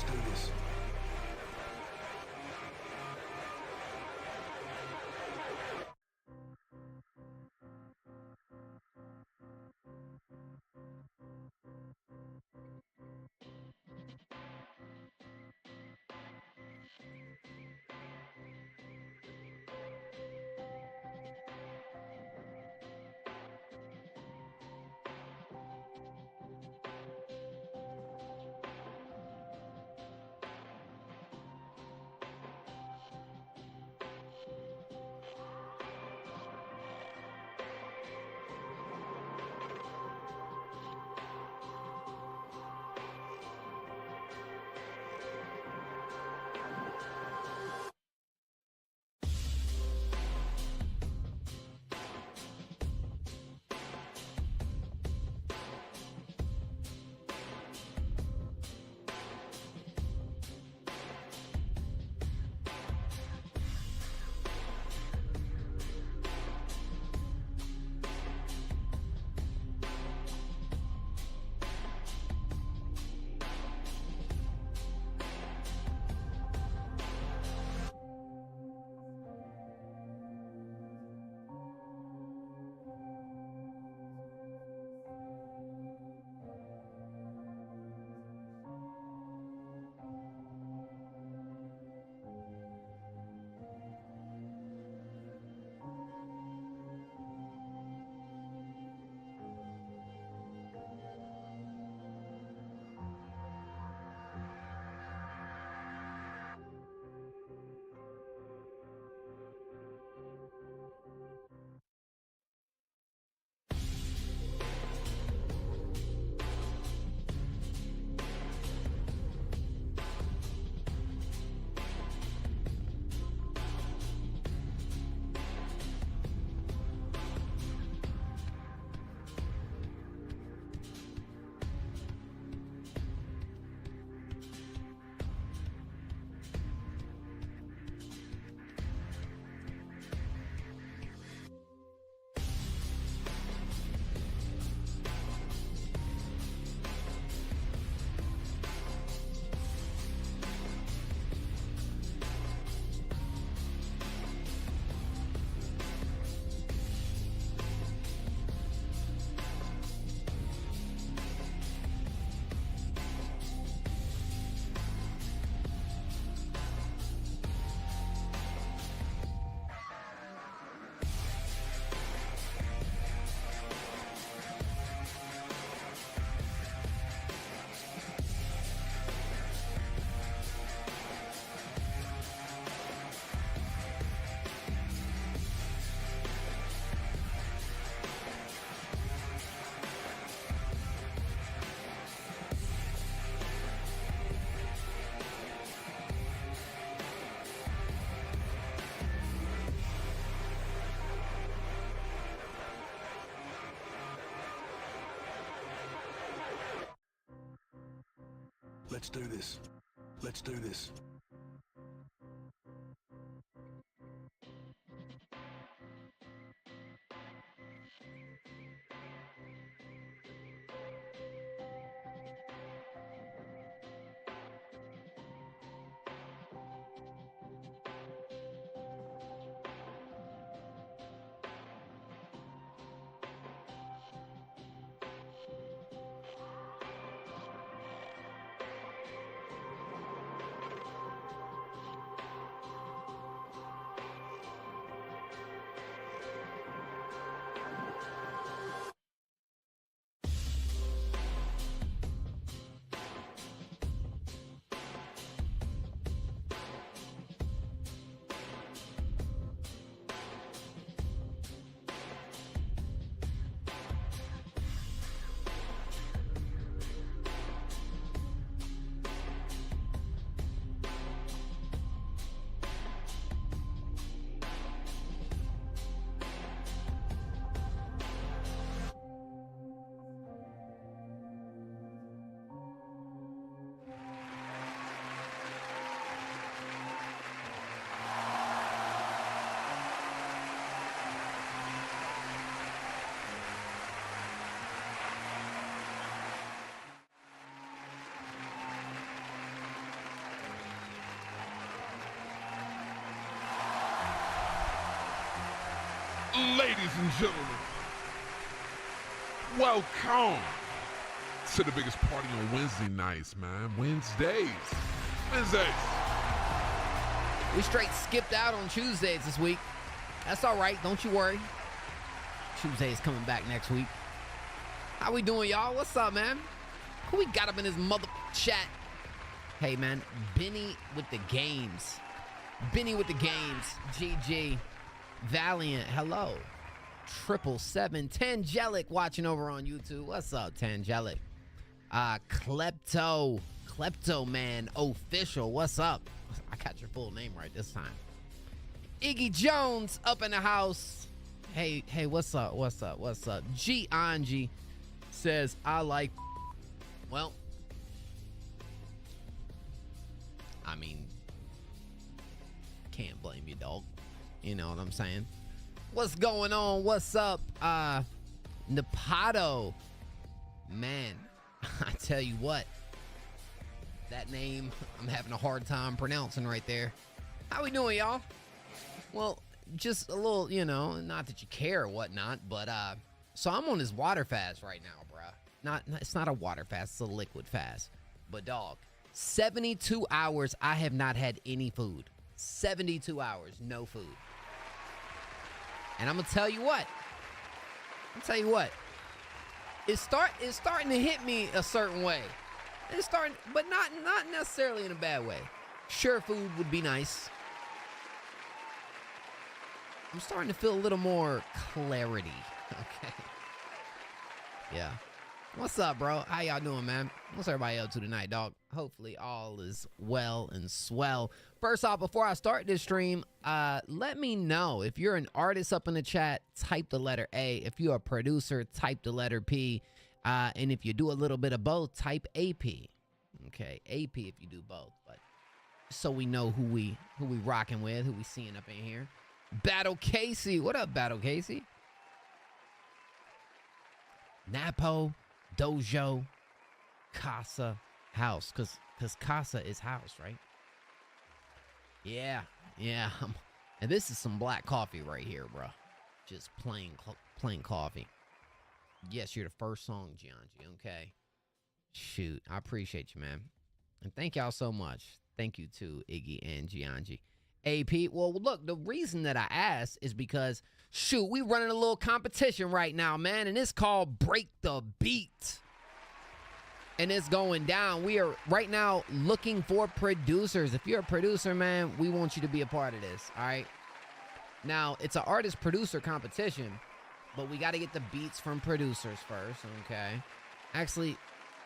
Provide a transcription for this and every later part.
Let's do this. Let's do this. Let's do this. Ladies and gentlemen, welcome to the biggest party on Wednesday nights, man. Wednesdays. We straight skipped out on Tuesdays this week. That's all right. Don't you worry. Tuesday is coming back next week. How we doing, y'all? What's up, man? Who we got up in this mother chat? Hey, man. Benny with the games. Benny with the games. GG. Valiant. Hello. 777. Tangelic watching over on YouTube. What's up, Tangelic? Klepto Man Official. What's up? I got your full name right this time. Iggy Jones up in the house. Hey, what's up? G Angie says, I like. Well, I mean, can't blame you, dog. You know what I'm saying? What's going on? What's up? Napato. Man, I tell you what. That name, I'm having a hard time pronouncing right there. How we doing, y'all? Well, just a little, you know, not that you care or whatnot, but, so I'm on this water fast right now, bruh. It's not a water fast, it's a liquid fast. But, dog, 72 hours, I have not had any food. 72 hours, no food. And I'm gonna tell you what. It's starting to hit me a certain way. It's starting, but not necessarily in a bad way. Sure, food would be nice. I'm starting to feel a little more clarity. Okay. Yeah. What's up, bro? How y'all doing, man? What's everybody up to tonight, dog? Hopefully all is well and swell. First off, before I start this stream, let me know if you're an artist up in the chat, type the letter A. If you're a producer, type the letter P. And if you do a little bit of both, type AP. Okay, AP if you do both. But so we know who we rocking with, who we seeing up in here. Battle Casey, what up, Battle Casey? Napo, Dojo, Casa, House, cause Casa is house, right? Yeah. And this is some black coffee right here, bro. Just plain coffee. Yes, you're the first song, Gianji. Okay. Shoot, I appreciate you, man. And thank y'all so much. Thank you to Iggy and Gianji. AP, well, look, the reason that I asked is because, shoot, we running a little competition right now, man. And it's called Break the Beat. And it's going down. We are right now looking for producers. If you're a producer, man, we want you to be a part of this, all right? Now, it's an artist-producer competition, but we got to get the beats from producers first, okay? Actually,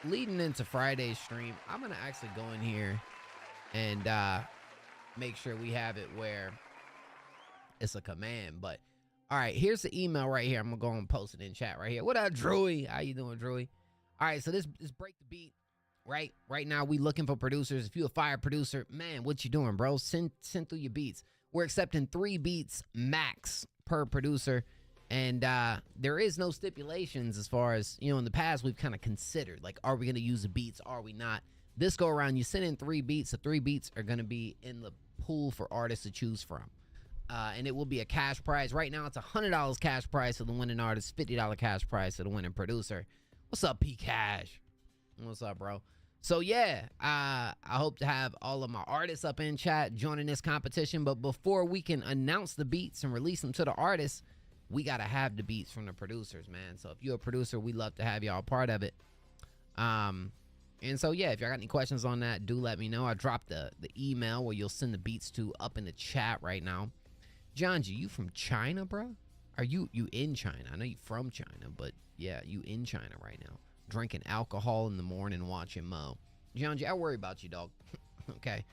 leading into Friday's stream, I'm going to actually go in here and make sure we have it where it's a command. But, all right, here's the email right here. I'm going to go and post it in chat right here. What up, Drewy? How you doing, Drewy? All right, so this is Break the Beat, right? Right now, we looking for producers. If you a fire producer, man, what you doing, bro? Send through your beats. We're accepting 3 beats max per producer. And there is no stipulations as far as, you know, in the past, we've kind of considered, like, are we going to use the beats? Are we not? This go around, you send in 3 beats. The 3 beats are going to be in the pool for artists to choose from. And it will be a cash prize. Right now, it's $100 cash prize for the winning artist, $50 cash prize for the winning producer. What's up, P Cash? What's up, bro? So, yeah, I hope to have all of my artists up in chat joining this competition. But before we can announce the beats and release them to the artists, we got to have the beats from the producers, man. So if you're a producer, we love to have y'all part of it. And so, yeah, if y'all got any questions on that, do let me know. I dropped the email where you'll send the beats to up in the chat right now. Johnji, you from China, bro? Are you in China? I know you from China, but yeah, you in China right now. Drinking alcohol in the morning, watching Mo. Johnji, I worry about you, dog. Okay.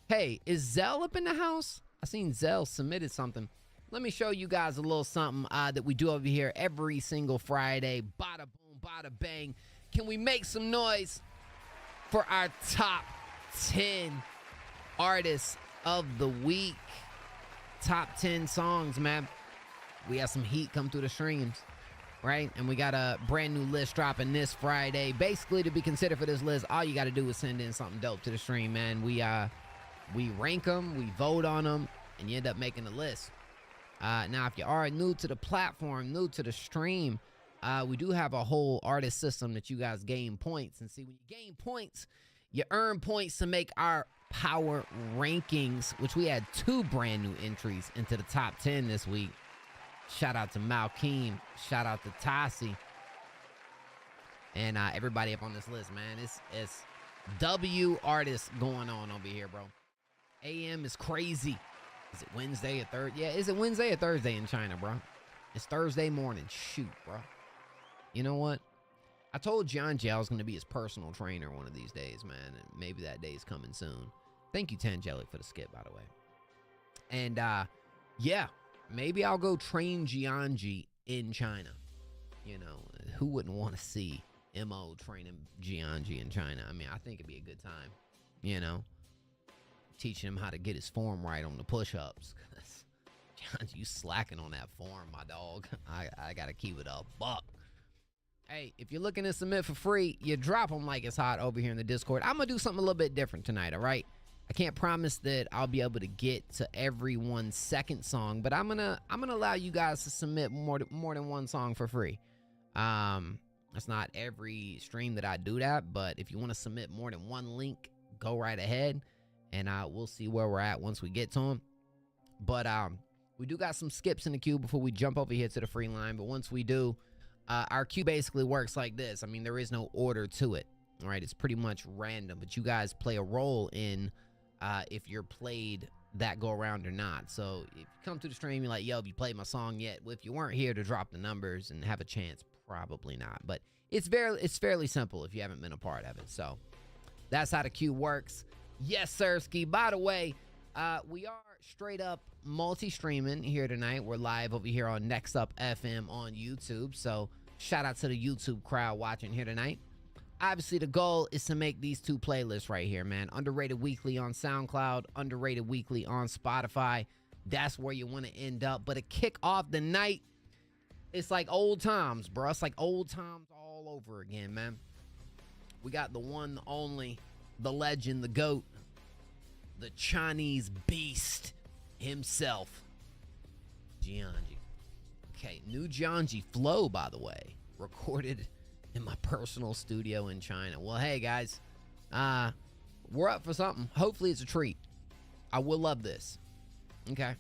Hey, is Zell up in the house? I seen Zell submitted something. Let me show you guys a little something that we do over here every single Friday. Bada boom, bada bang. Can we make some noise for our top 10 artists of the week? Top 10 songs, man. We have some heat come through the streams, right? And we got a brand new list dropping this Friday. Basically, to be considered for this list, all you got to do is send in something dope to the stream, man. We rank them, we vote on them, and you end up making the list. Now, if you are new to the platform, new to the stream, we do have a whole artist system that you guys gain points. And see, when you gain points, you earn points to make our power rankings, which we had 2 brand new entries into the top 10 this week. Shout out to Malkeem. Shout out to Tassi. And everybody up on this list, man. It's W artists going on over here, bro. AM is crazy. Is it Wednesday or Thursday? Yeah, is it Wednesday or Thursday in China, bro? It's Thursday morning. Shoot, bro. You know what? I told John J I was going to be his personal trainer one of these days, man. And maybe that day is coming soon. Thank you, Tangelic, for the skip, by the way. And, yeah, maybe I'll go train Jianji in China. You know, who wouldn't want to see MO training Jianji in China? I mean, I think it'd be a good time, you know? Teaching him how to get his form right on the push-ups. Jianji, you slacking on that form, my dog. I got to keep it a buck. Hey, if you're looking to submit for free, you drop them like it's hot over here in the Discord. I'm going to do something a little bit different tonight, all right? I can't promise that I'll be able to get to everyone's second song, but I'm gonna allow you guys to submit more than one song for free. It's not every stream that I do that, but if you want to submit more than one link, go right ahead, and we'll see where we're at once we get to them. But we do got some skips in the queue before we jump over here to the free line. But once we do, our queue basically works like this. I mean, there is no order to it. All right, it's pretty much random, but you guys play a role in if you're played that go around or not. So if you come to the stream, you're like, yo, have you played my song yet? Well, if you weren't here to drop the numbers and have a chance, probably not. But it's fairly simple if you haven't been a part of it. So that's how the queue works. Yes, Sirski. By the way, we are straight up multi-streaming here tonight. We're live over here on Next Up FM on YouTube. So shout out to the YouTube crowd watching here tonight. Obviously, the goal is to make these 2 playlists right here, man. Underrated Weekly on SoundCloud, Underrated Weekly on Spotify. That's where you want to end up. But to kick off the night, it's like old times, bro. It's like old times all over again, man. We got the one, the only, the legend, the GOAT, the Chinese beast himself, Jianji. Okay, new Jianji flow, by the way, recorded in my personal studio in China. Well, hey guys, we're up for something. Hopefully it's a treat. I will love this. Okay,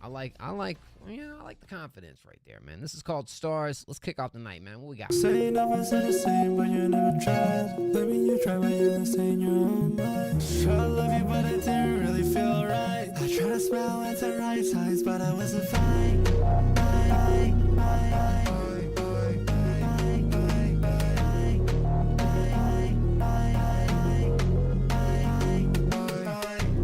I like the confidence right there, man. This is called Stars. Let's kick off the night, man. What we got? Say never said the same, but you never tried. Let me you try, but you insane your own mind. Try to love you, but it didn't really feel right. I try to smile at the right times, but I wasn't fine.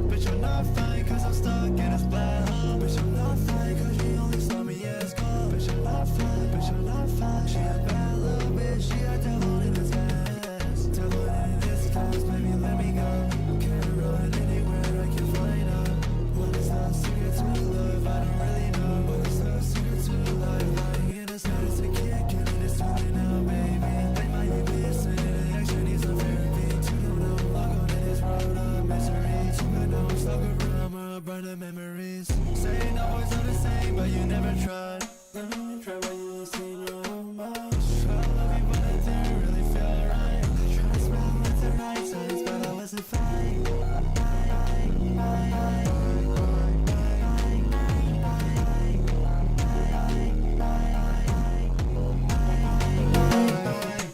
But you're not fine, cause I'm stuck in this black hole. But you're not fine, cause you only saw me as gold. But you're not fine, but you're not fine. She a bad little bitch, she a devil in disguise. Devil in disguise, baby, let me go. Can't run anywhere, I can find out. What is the secret to love? I don't really know. What is the secret to life? Lying in the stars, I can't get it, it's too late now, baby. They might be missing it, action needs some therapy. Too long, I'll go down this road of misery. Too bad now I'm stuck around my burning memories. Saying the boys are the same, but you never tried. Let me try, but you seen your own mind. Try to love you, but it didn't really feel right. I tried to smile at the right times, but I wasn't fine.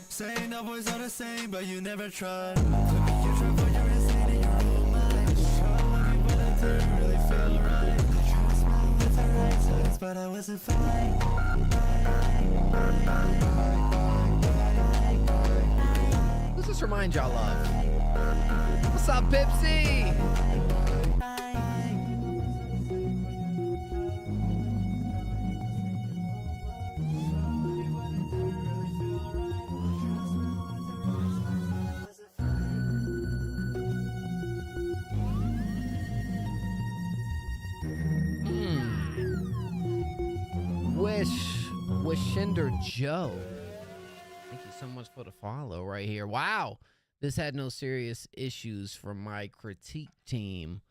Saying the boys are the same, but you never tried. Let me you try, but you're insane in your own mind. Try to love you, but it didn't really feel right. I tried to smile at the right times, but I wasn't fine. Who's this remind y'all of? What's up, Pipsy? Wishinder Joe. Thank you so much for the follow right here. Wow. This had no serious issues from my critique team.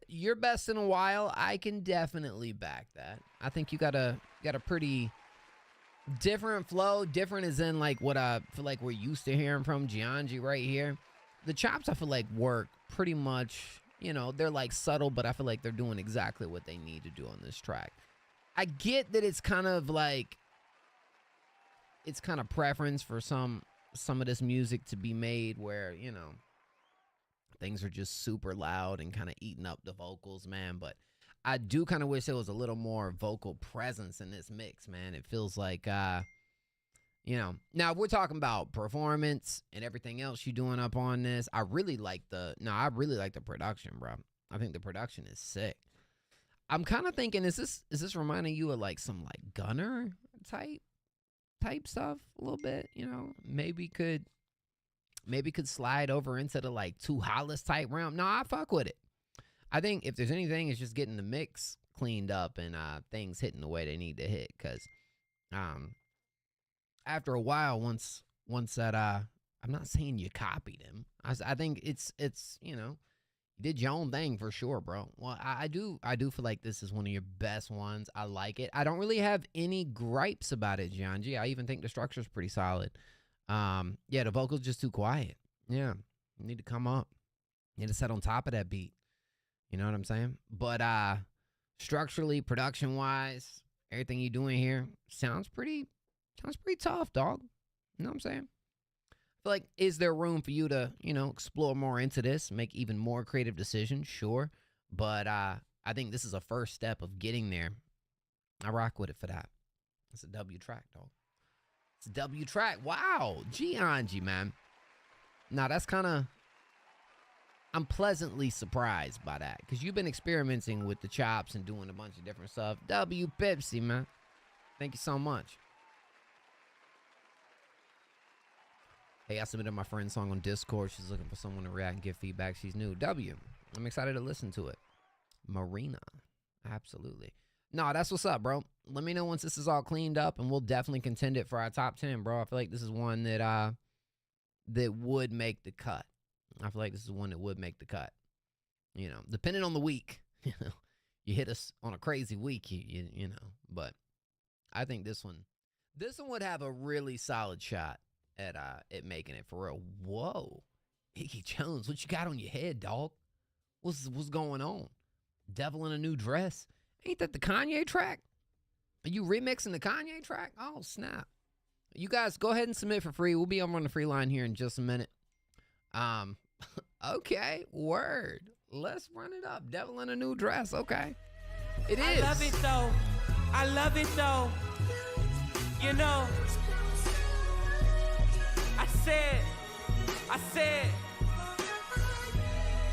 Your best in a while. I can definitely back that. I think you got a pretty different flow. Different as in like what I feel like we're used to hearing from Gianji right here. The chops I feel like work pretty much, you know, they're like subtle, but I feel like they're doing exactly what they need to do on this track. I get that it's kind of like, it's kind of preference for some of this music to be made where, you know, things are just super loud and kind of eating up the vocals, man. But I do kind of wish there was a little more vocal presence in this mix, man. It feels like, you know, now if we're talking about performance and everything else you doing up on this, I really like the production, bro. I think the production is sick. I'm kind of thinking, is this reminding you of like some like Gunner type stuff a little bit, you know? Maybe could slide over into the like Too Hollis type realm. No, I fuck with it. I think if there's anything, it's just getting the mix cleaned up and things hitting the way they need to hit. Cause after a while, once that I'm not saying you copied him. I think it's you know, you did your own thing for sure, bro. Well, I do feel like this is one of your best ones. I like it. I don't really have any gripes about it, Gianji. I even think the structure's pretty solid. Yeah, the vocals just too quiet. Yeah, you need to come up. You need to set on top of that beat. You know what I'm saying? But structurally, production-wise, everything you're doing here sounds pretty tough, dog. You know what I'm saying? I feel like, is there room for you to, you know, explore more into this, make even more creative decisions? Sure. But I think this is a first step of getting there. I rock with it for that. It's a W track, dog. It's a W track. Wow. Gianji, man. Now, that's kind of, I'm pleasantly surprised by that because you've been experimenting with the chops and doing a bunch of different stuff. W Pepsi, man. Thank you so much. Hey, I submitted my friend's song on Discord. She's looking for someone to react and give feedback. She's new. W. I'm excited to listen to it. Marina. Absolutely. No, that's what's up, bro. Let me know once this is all cleaned up, and we'll definitely contend it for our top 10, bro. I feel like this is one that that would make the cut. I feel like this is one that would make the cut. You know, depending on the week. You know, you hit us on a crazy week, you know. But I think this one would have a really solid shot at making it for real. Whoa, Iggy Jones, what you got on your head, dog? What's going on? Devil in a New Dress. Ain't that the Kanye track? Are you remixing the Kanye track? Oh, snap. You guys go ahead and submit for free. We'll be on the free line here in just a minute. Okay, word. Let's run it up. Devil in a New Dress. Okay. It is. I love it though. I love it though. You know, I said,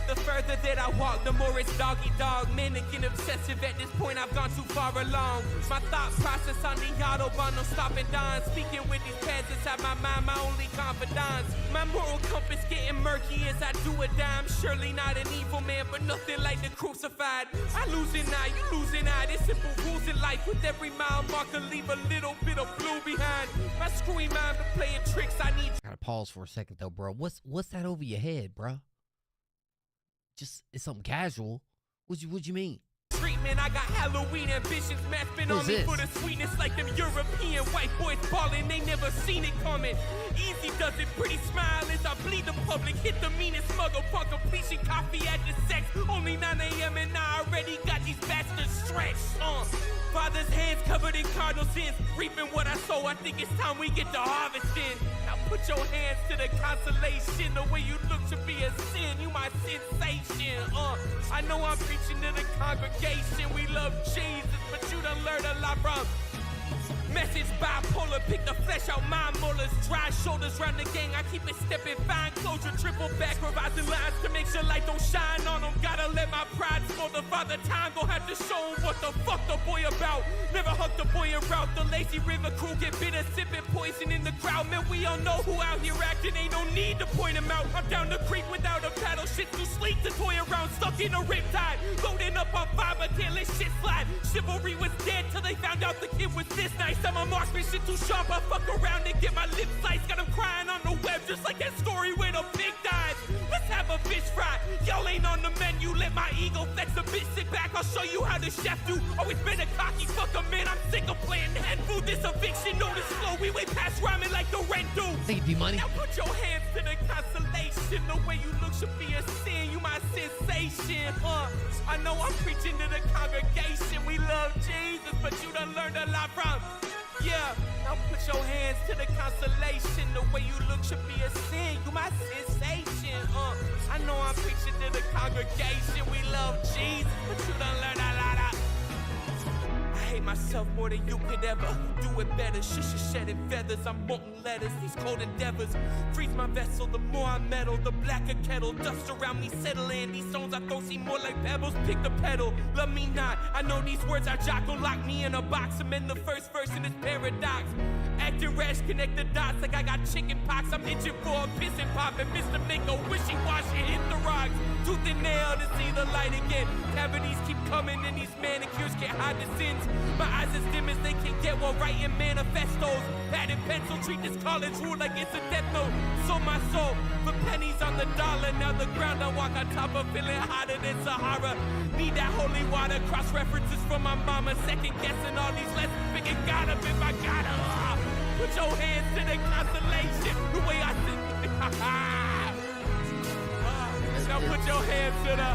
the further that I walk, the more it's doggy dog. Mannequin obsessive at this point, I've gone too far along. My thought process on the Autobahn, no stopping down. Speaking with these pads inside my mind, my only confidants. My moral compass getting murky as I do a dime. Surely not an evil man, but nothing like the crucified. I lose an eye, you lose an eye. There's simple rules in life. With every mile marker, leave a little bit of blue behind. My screwy mind been playing tricks. I need. Gotta pause for a second though, bro. What's that over your head, bro? Just, it's something casual. What you mean? Treatment, I got Halloween ambitions. Math been on me for the sweetness like them European white boys ballin'. They never seen it coming. Easy does it, pretty smile as I bleed the public. Hit the meanest mug upon completion. Coffee at the sex. Only 9 a.m. and I already got these bastards stretched. Father's hands covered in cardinal sins. Reaping what I sow, I think it's time we get to harvesting. Now put your hands to the consolation. The way you look to be a sin, you my sensation. I know I'm preaching to the congregation. We love Jesus, but you done learned a lot from message bipolar. Pick the flesh out my molars. Dry shoulders round the gang. I keep it stepping fine. Closure, triple back, revising lines to make sure light don't shine on them. Gotta let my pride spoil the father time. Gon' have to show him what the fuck the boy about. Never hugged the boy in route. The lazy river crew get bitter, sipping poison in the crowd. Man, we all know who out here acting. Ain't no need to point him out. I'm down the creek without a paddle. Shit too sleek to toy around. Stuck in a riptide. Loading up on fiber, can't let shit slide. Chivalry was dead till they found out the kid was this nice. I'm a marksman, shit too sharp. I fuck around and get my lips sliced. Got him crying on the web just like that story where the pig dies. Let's have a fish fry. Y'all ain't on the menu, let my ego flex a bit. Sit back, I'll show you how the chef do. Always been a cocky fucker, man. I'm sick of playing hand food. This eviction notice flow. We way past rhyming like the rent do. Thank you, D-Money. Now put your hands to the consolation. The way you look should be a sin. You my sensation. I know I'm preaching to the congregation. We love Jesus, but you done learned a lot from. Yeah, now put your hands to the consolation. The way you look should be a sin. You my sensation. I know I'm preaching to the congregation. We love Jesus, but you done learned a lot of. I hate myself more than you could ever do it better. Shit, shedding feathers. I'm molten letters. These cold endeavors freeze my vessel. The more I meddle, the blacker kettle. Dust around me settle in. These songs I throw seem more like pebbles. Pick the pedal, love me not. I know these words are jockle. Lock me in a box. I'm in the first verse in this paradox. Acting rash, connect the dots like I got chicken pox. I'm itching for a piss and pop and Mr. Make a wishy-washy hit the rocks. Tooth and nail to see the light again. Cavities keep coming and these manicures can't hide the sins. My eyes as dim as they can get while writing manifestos. Pad and pencil, treat this college rule like it's a death note. Sold my soul for pennies on the dollar. Now the ground I walk on top of feeling hotter than Sahara. Need that holy water, cross references from my mama. Second guessing all these lessons, figure God up if I gotta. Put your hands to the consolation. The way I think. Now put your hands to the.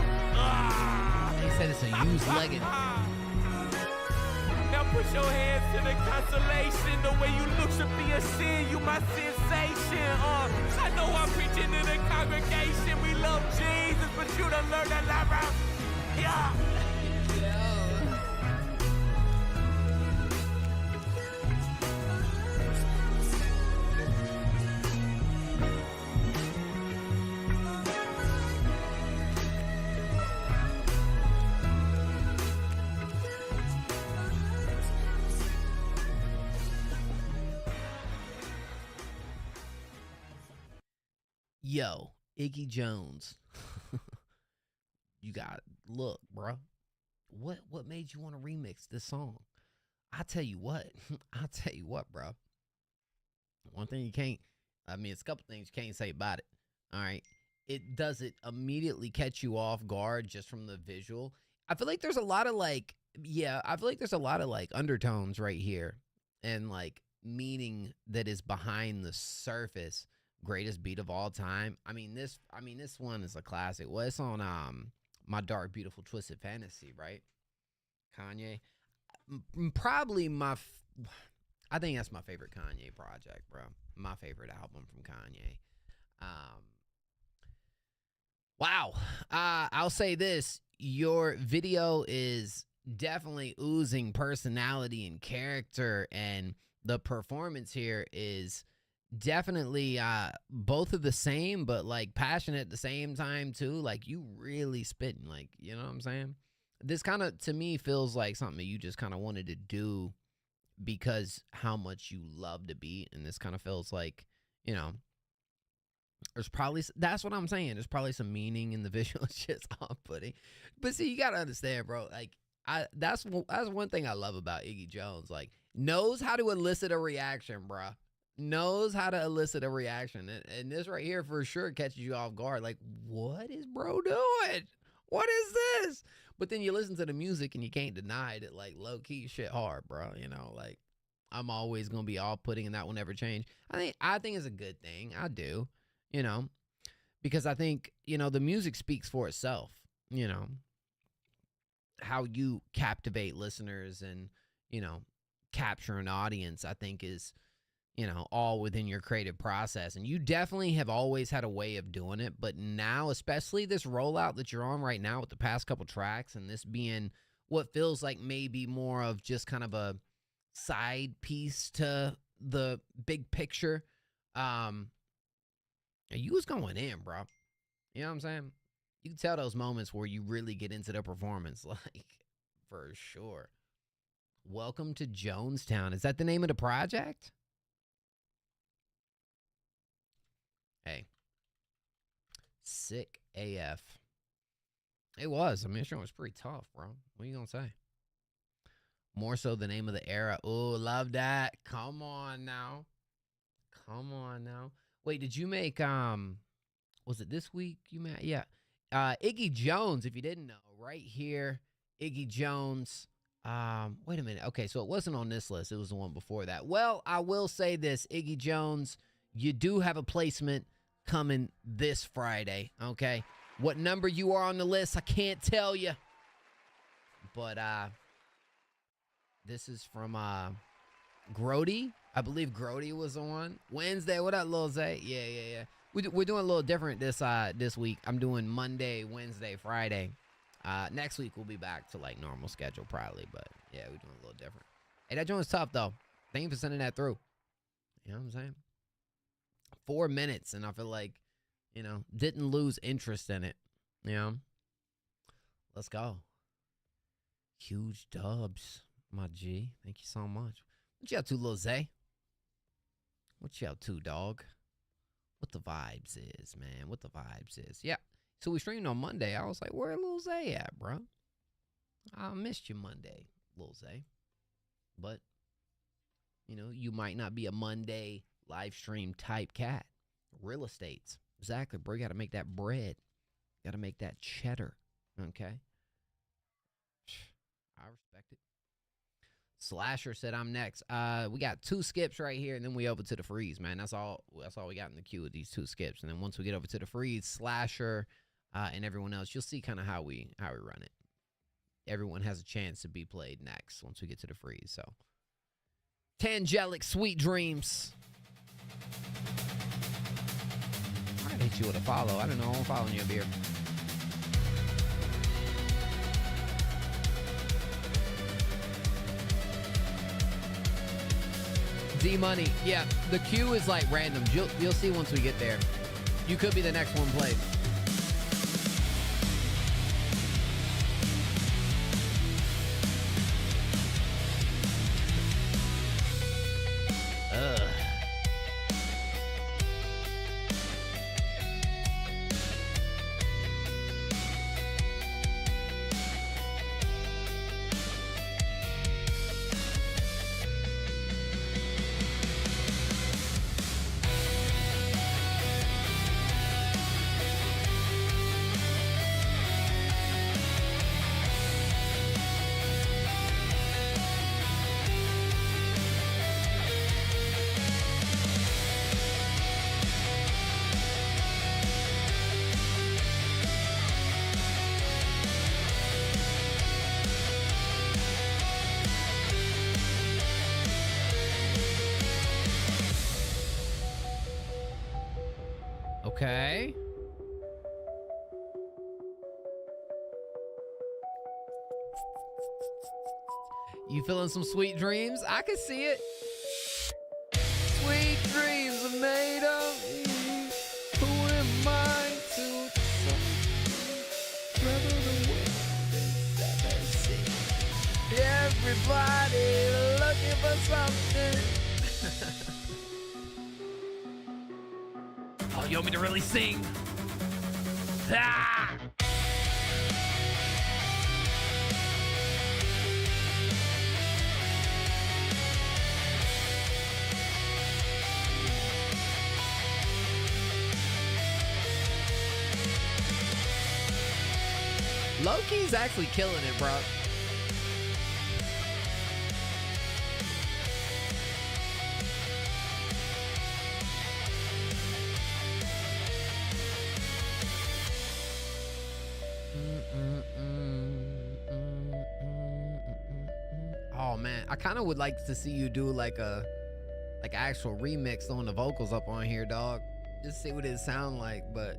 He said it's a used legged. Now put your hands to the consolation. The way you look should be a sin. You my sensation. I know I'm preaching to the congregation. We love Jesus, but you done learned a lot about. Yeah. Yo, Iggy Jones. You got look, bro. What made you want to remix this song? I tell you what. I'll tell you what, bro. One thing you can't, I mean, it's a couple things you can't say about it. All right. It doesn't immediately catch you off guard just from the visual. I feel like there's a lot of like, I feel like there's a lot of like undertones right here and like meaning that is behind the surface. Greatest beat of all time. I mean this one is a classic. Well, it's on My Dark Beautiful Twisted Fantasy, right? Kanye. Probably I think that's my favorite Kanye project, bro. My favorite album from Kanye. Wow. I'll say this. Your video is definitely oozing personality and character, and the performance here is definitely both of the same, but like passionate at the same time too. Like you really spitting, like, you know what I'm saying? This kind of to me feels like something that you just kind of wanted to do because how much you love the beat, and this kind of feels like, you know, there's probably, that's what I'm saying, there's probably some meaning in the visual. It's just off-putting, but see, you gotta understand, bro, like that's one thing I love about Iggy Jones, like knows how to elicit a reaction, bruh. Knows how to elicit a reaction, and this right here for sure catches you off guard. Like, what is bro doing? What is this? But then you listen to the music and you can't deny that, like, low key shit hard, bro. You know, like I'm always gonna be all putting, and that will never change. I think it's a good thing. I do, you know, because I think, you know, the music speaks for itself. You know, how you captivate listeners and, you know, capture an audience, I think is, you know, all within your creative process. And you definitely have always had a way of doing it. But now, especially this rollout that you're on right now with the past couple tracks, and this being what feels like maybe more of just kind of a side piece to the big picture. You was going in, bro. You know what I'm saying? You can tell those moments where you really get into the performance, like, for sure. Welcome to Jonestown. Is that the name of the project? Hey, sick AF. It was. I mean, it was pretty tough, bro. What are you gonna say? More so the name of the era. Oh, love that. Come on now. Come on now. Wait, did you make was it this week you made? Yeah. Iggy Jones, if you didn't know, right here, Iggy Jones. Wait a minute. Okay, so it wasn't on this list. It was the one before that. Well, I will say this, Iggy Jones, you do have a placement coming this Friday, okay? What number you are on the list, I can't tell you. But this is from Grody. I believe Grody was on Wednesday. What up, Lil Zay? Yeah. We're doing a little different this week. I'm doing Monday, Wednesday, Friday. Next week we'll be back to like normal schedule probably, but yeah, we're doing a little different. Hey, that joint's tough though. Thank you for sending that through. You know what I'm saying? 4 minutes, and I feel like, you know, didn't lose interest in it. You know? Let's go. Huge dubs, my G. Thank you so much. What you up to, Lil Zay? What you up to, dog? What the vibes is, man. What the vibes is. Yeah. So we streamed on Monday. I was like, where Lil Zay at, bro? I missed you Monday, Lil Zay. But, you know, you might not be a Monday live stream type cat. Real estates. Exactly, bro. You got to make that bread. Got to make that cheddar. Okay? I respect it. Slasher said I'm next. We got 2 skips right here, and then we over to the freeze, man. That's all we got in the queue with these 2 skips. And then once we get over to the freeze, Slasher and everyone else, you'll see kind of how we run it. Everyone has a chance to be played next once we get to the freeze. So, Tangelic, Sweet Dreams. I might hit you with a follow. I don't know. I'm following you up here. D-Money. Yeah, the queue is like random. You'll see once we get there. You could be the next one played. Okay. You feeling some sweet dreams? I can see it. Sweet dreams are made of me. Who am I to travel the world and never see? Everybody looking for something. Oh, you want me to really sing? Ah! Loki's actually killing it, bro. Oh man, I kind of would like to see you do like a actual remix on the vocals up on here, dog. Just see what it sound like, but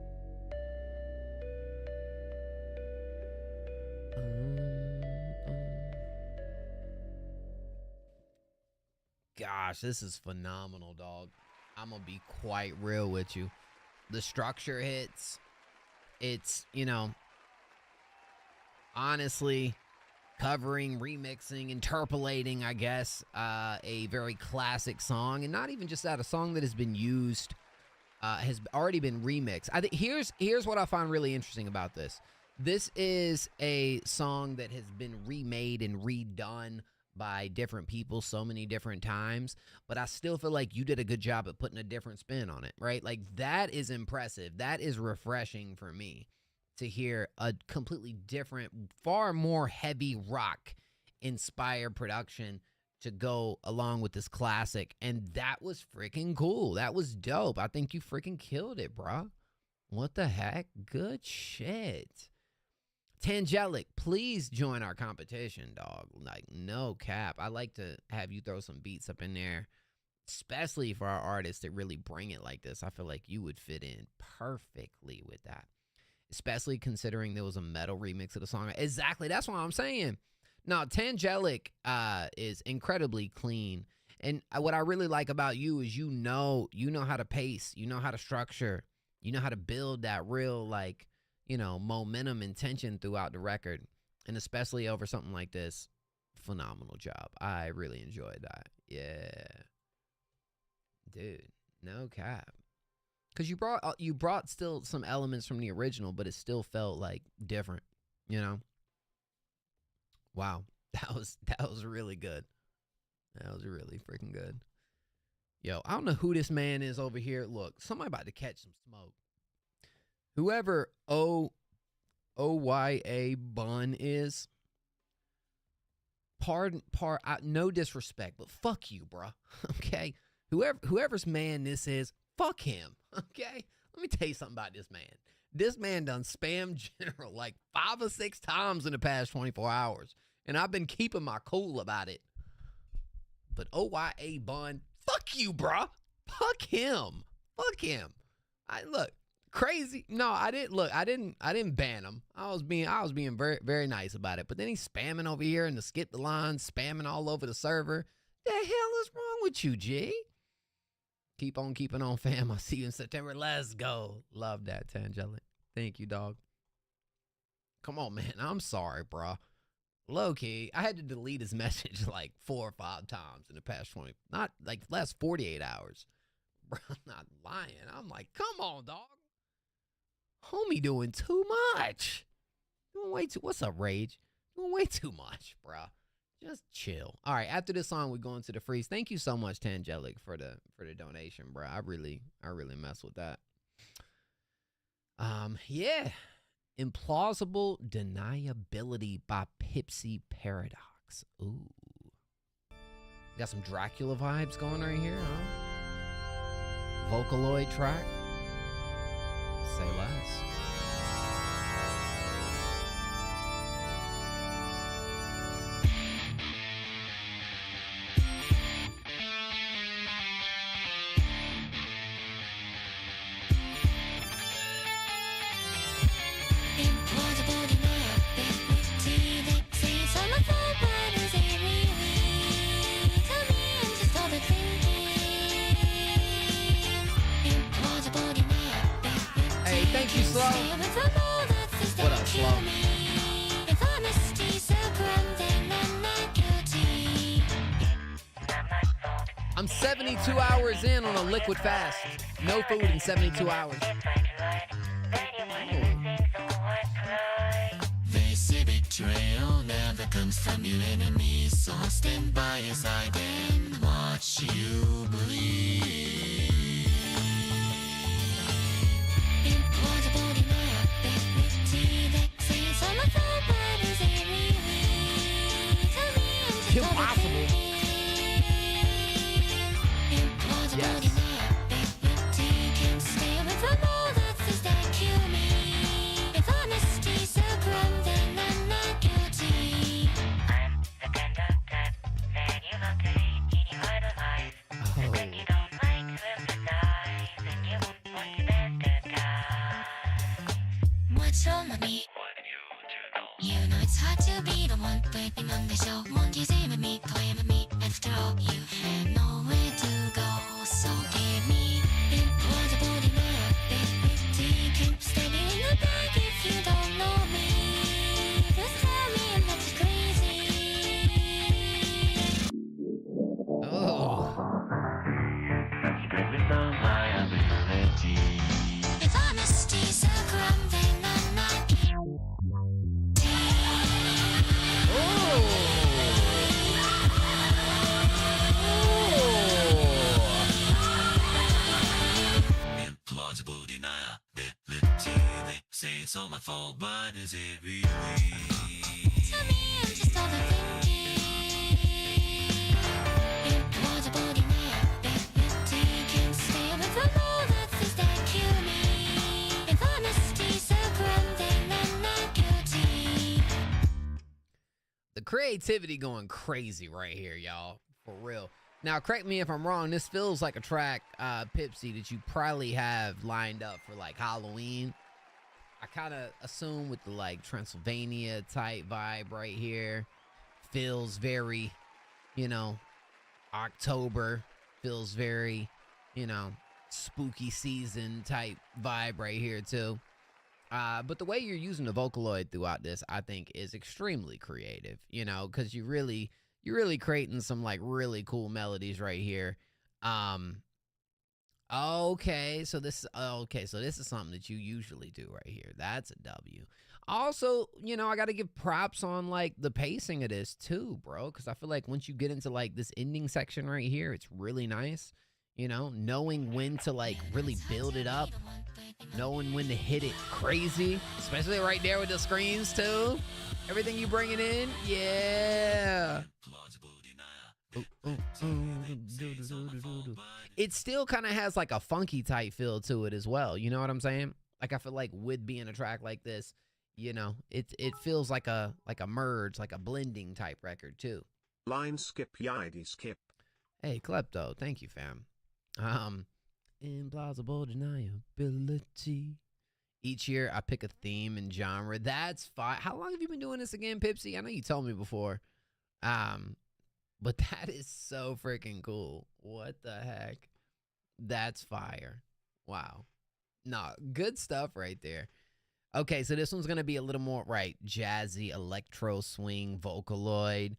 gosh, this is phenomenal, dog. I'm gonna be quite real with you. The structure hits. It's, you know, honestly, covering, remixing, interpolating, I guess, a very classic song, and not even just that, a song that has been used, has already been remixed. I think here's what I find really interesting about this. This is a song that has been remade and redone by different people so many different times, but I still feel like you did a good job at putting a different spin on it, right? Like, that is impressive. That is refreshing for me. to hear a completely different, far more heavy rock inspired production to go along with this classic. And that was freaking cool. That was dope. I think you freaking killed it, bro. What the heck? Good shit. Tangelic, please join our competition, dog. Like, no cap. I like to have you throw some beats up in there, especially for our artists that really bring it like this. I feel like you would fit in perfectly with that, especially considering there was a metal remix of the song. Exactly. That's what I'm saying. No, Tangelic is incredibly clean. And what I really like about you is you know how to pace, you know how to structure, you know how to build that real, like, you know, momentum and tension throughout the record. And especially over something like this, phenomenal job. I really enjoyed that. Yeah. Dude, no cap. Because you brought still some elements from the original, but it still felt like different, you know? Wow. That was really good. That was really freaking good. Yo, I don't know who this man is over here. Look, somebody about to catch some smoke. Whoever OYA Bun is, no disrespect, but fuck you, bruh. Okay? Whoever's man this is, fuck him. Okay? Let me tell you something about this man. This man done spam General like 5 or 6 times in the past 24 hours. And I've been keeping my cool about it. But OYA Bun, fuck you, bruh. Fuck him. Fuck him. Look, crazy. No, I didn't ban him. I was being very, very nice about it. But then he's spamming over here and to skip the line, spamming all over the server. The hell is wrong with you, G? Keep on keeping on, fam. I'll see you in September. Let's go. Love that, Tangelic. Thank you, dog. Come on, man. I'm sorry, bro. Low key, I had to delete his message like 4 or 5 times in the past 20, not like last 48 hours. Bro, I'm not lying. I'm like, come on, dog. Homie doing too much. Doing way too, what's up, Rage? Doing way too much, bro. Just chill. All right, after this song, we're going to the freeze. Thank you so much, Tangelic, for the donation, bro. I really mess with that. Yeah. Implausible Deniability by Pipsy Paradox. Ooh. Got some Dracula vibes going right here, huh? Vocaloid track. Say less. What up, Slow? I'm 72 hours in on a liquid fast. No food in 72 hours. They say betrayal never comes from your enemies, so stand by your side and watch you bleed. Impossible. Yes. What's wrong with me? You know it's hard to be the one waiting on the show. Won't you stay with me, play with me? After all, you have nowhere to go, so give me implausible deniability. Keep standing in the back if you don't know me. Just tell me I'm not crazy. Oh. With all my ability. If honesty's a crime, then I'm not guilty. my fault, but is it really? To me, I'm just overthinking. It was a body ability. Can't stay with the law that's things that kill me. If honesty's a crime, then I'm not guilty. The creativity going crazy right here, y'all. For real. Now, correct me if I'm wrong. This feels like a track, Pipsy, that you probably have lined up for, like, Halloween. I kind of assume with the, like, Transylvania type vibe right here. Feels very, you know, October. Feels very, you know, spooky season type vibe right here, too. But the way you're using the Vocaloid throughout this, I think, is extremely creative, you know, because you're really creating some, like, really cool melodies right here. Okay, so this is something that you usually do right here. That's a W. Also, you know, I got to give props on, like, the pacing of this too, bro, because I feel like once you get into, like, this ending section right here, it's really nice, you know, knowing when to, like, really build it up, knowing when to hit it crazy, especially right there with the screens too. Everything you bringing in, yeah. It still kind of has like a funky type feel to it as well. You know what I'm saying? Like I feel like with being a track like this, you know, it feels like a merge, like a blending type record too. Line skip, yidi skip. Hey, Klepto, thank you, fam. Implausible deniability. Each year I pick a theme and genre. That's fine. How long have you been doing this again, Pipsy? I know you told me before. But that is so freaking cool. What the heck? That's fire. Wow. Nah, good stuff right there. Okay, so this one's going to be a little more, right, jazzy, electro swing, Vocaloid.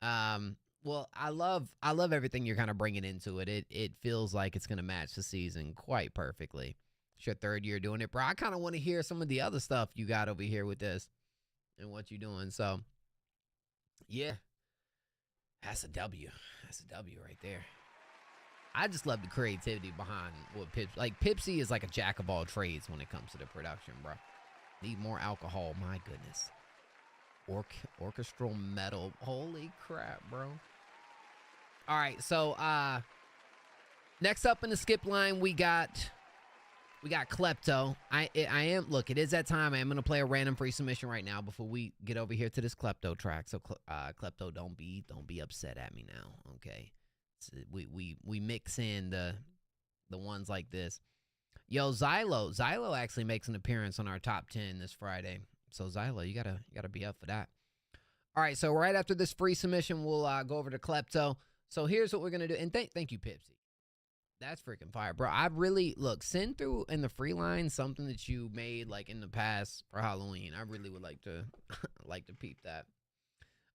Well, I love everything you're kind of bringing into it. It feels like it's going to match the season quite perfectly. It's your third year doing it, bro. I kind of want to hear some of the other stuff you got over here with this and what you're doing. So, yeah. That's a W. That's a W right there. I just love the creativity behind what Pipsy... Like, Pipsy is like a jack of all trades when it comes to the production, bro. Need more alcohol. My goodness. Orchestral metal. Holy crap, bro. All right, so, next up in the skip line, we got Klepto. Look, it is that time. I am going to play a random free submission right now before we get over here to this Klepto track. So, Klepto, don't be upset at me now, okay? So we mix in the ones like this. Yo, Xylo actually makes an appearance on our top 10 this Friday. So, Xylo, you gotta be up for that. All right, so right after this free submission, we'll go over to Klepto. So, here's what we're going to do. And thank you, Pipsy. That's freaking fire, bro. I really, look, send through in the free line something that you made, like, in the past for Halloween. I really would like to peep that.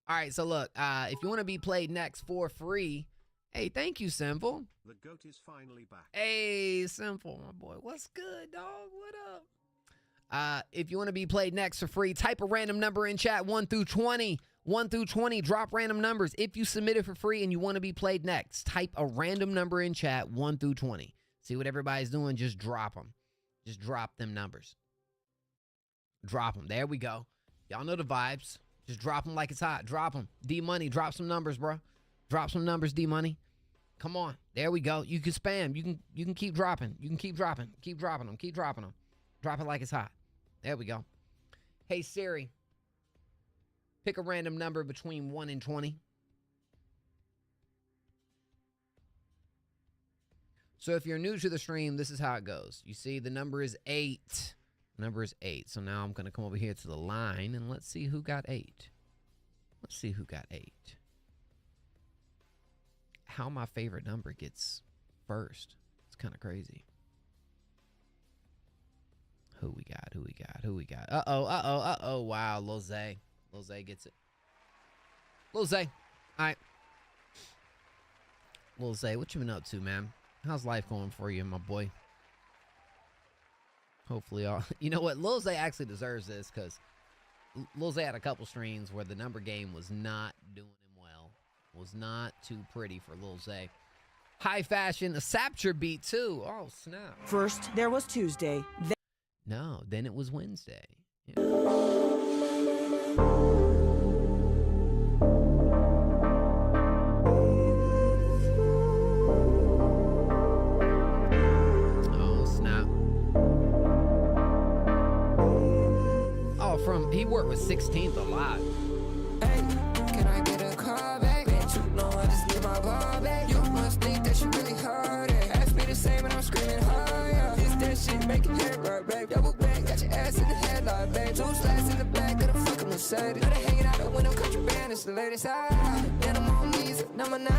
All right, so look, if you want to be played next for free, hey, thank you, Simple. The goat is finally back. Hey, Simple, my boy. What's good, dog? What up? If you want to be played next for free, type a random number in chat, 1 through 20. 1 through 20, drop random numbers. If you submit it for free and you want to be played next, type a random number in chat, 1 through 20. See what everybody's doing? Just drop them. Just drop them numbers. Drop them. There we go. Y'all know the vibes. Just drop them like it's hot. Drop them. D-Money, drop some numbers, bro. Drop some numbers, D-Money. Come on. There we go. You can spam. You can keep dropping. You can keep dropping. Keep dropping them. Keep dropping them. Drop it like it's hot. There we go. Hey, Siri. Pick a random number between 1 and 20. So if you're new to the stream, this is how it goes. You see the number is 8. The number is 8. So now I'm going to come over here to the line and let's see who got 8. Let's see who got 8. How my favorite number gets first. It's kind of crazy. Who we got? Who we got? Who we got? Uh-oh. Wow, Lil Zay. Lil Zay gets it. Lil Zay. All right. Lil Zay, what you been up to, man? How's life going for you, my boy? Hopefully all... You know what? Lil Zay actually deserves this because Lil Zay had a couple streams where the number game was not doing him well. Was not too pretty for Lil Zay. High fashion, a Sapture beat too. Oh, snap. First, there was Tuesday. No, then it was Wednesday. Oh, snap. Oh, he worked with 16th a lot. Hey, can I get a call back? Bitch, you know I just need my ball back. You must think that you really heard it. Ask me the same and I'm screaming higher. This that shit make it hit right, babe. Double back, got your ass in the headlight, babe. 2 slides in the back of the fucking Mercedes. Now they hanging out the window, country band, it's the latest high. Then I'm on knees, number 9.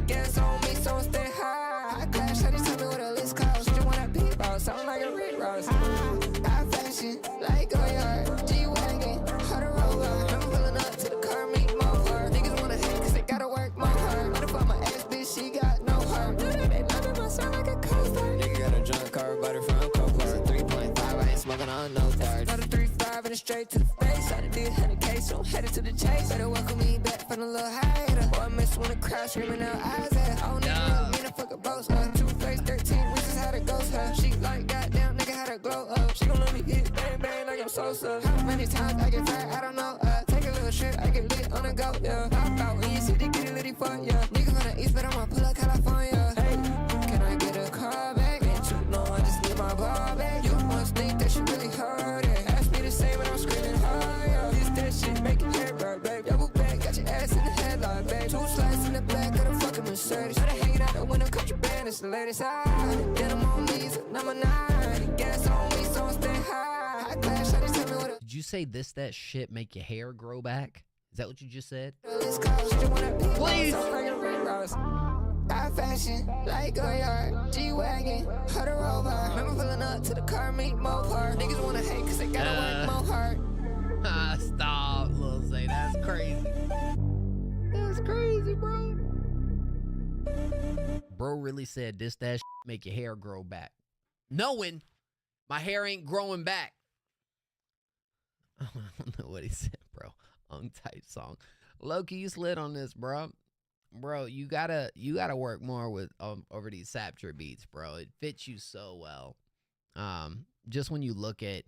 Gas on me, so I stay high. I clash, how they tell me what a list costs. She just wanna beat ball, sound like a Rick Ross. I fashion, like a yard. G-Wagon, hot a rover. I'm pulling up to the car, meet more. Niggas wanna hate cause they gotta work more hard. What if I'm my ass bitch, she got no heart. They love my sound like a coaster. Nigga got a drunk car, butter from Copa. 3.5, I ain't smoking on no third. Not a 3.5 and a straight to the face. I done did 100K, so I'm headed to the chase. Better welcome me back from a little hider. Boy, I miss when the crowd screaming out eyes at. I don't even mean to fuck a boss. 2 face 13, we just had a ghost her. She like goddamn nigga had a glow up. She gon' let me hit bang bang like I'm Sosa. How many times I get fired, I don't know. Take a little trip, I get lit on the go, yeah. Pop out when you see the get it litty for ya. Nigga from the east, but I'ma pull up California. Hey, can I get a call back? Bitch, you know I just need my ball back. You must think that you really heard it. Ask me the same and I'm screaming higher. This that shit make it hurt, right, babe. Double back, got your ass in the headlight, babe. 2 slides in the back of the fucking Mercedes. Now they hanging out the window, country band, it's the latest high. Then I'm on knees, number 9. Gas on me, so I stay high. I clash, how they tell me what a Did you say that shit make your hair grow back? Is that what you just said? list costs. She just wanna beat ball, Please. sound like a Rick Ross. I fashion, like a yard. G-Wagon, hot a rover. Remember pulling up to the car, meet more part. Niggas wanna hate cause they gotta work more hard. Stop, Lil Zay. That's crazy. That's crazy, bro. Bro really said that make your hair grow back. Knowing my hair ain't growing back. I don't know what he said, bro. Type song. Loki, you slid on this, bro. Bro, you gotta work more with over these Sapture beats, bro. It fits you so well. Just when you look at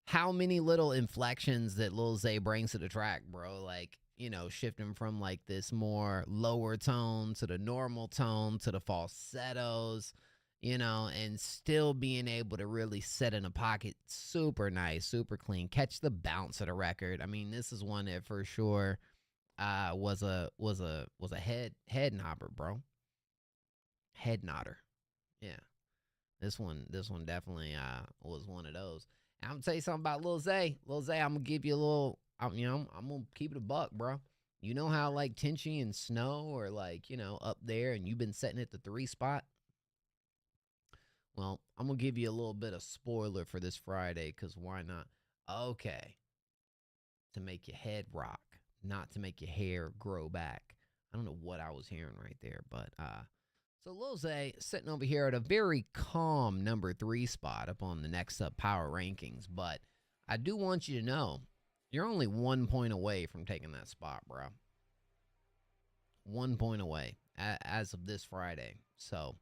how many little inflections that Lil Zay brings to the track, bro. Like, you know, shifting from like this more lower tone to the normal tone to the falsettos, you know, and still being able to really set in a pocket super nice, super clean. Catch the bounce of the record. I mean, this is one that for sure was a head nodder, bro. Head nodder. Yeah. This one definitely was one of those. I'm gonna tell you something about Lil Zay. Lil Zay, I'm gonna give you a little, I'm gonna keep it a buck, bro. You know how like Tinchy and Snow are like, you know, up there and you've been setting at the 3 spot? Well, I'm gonna give you a little bit of spoiler for this Friday, because why not? Okay. To make your head rock, not to make your hair grow back. I don't know what I was hearing right there, but so Lil Zay sitting over here at a very calm number 3 spot up on the Next Up Power Rankings. But I do want you to know, you're only 1 point away from taking that spot, bro. 1 point away as of this Friday. So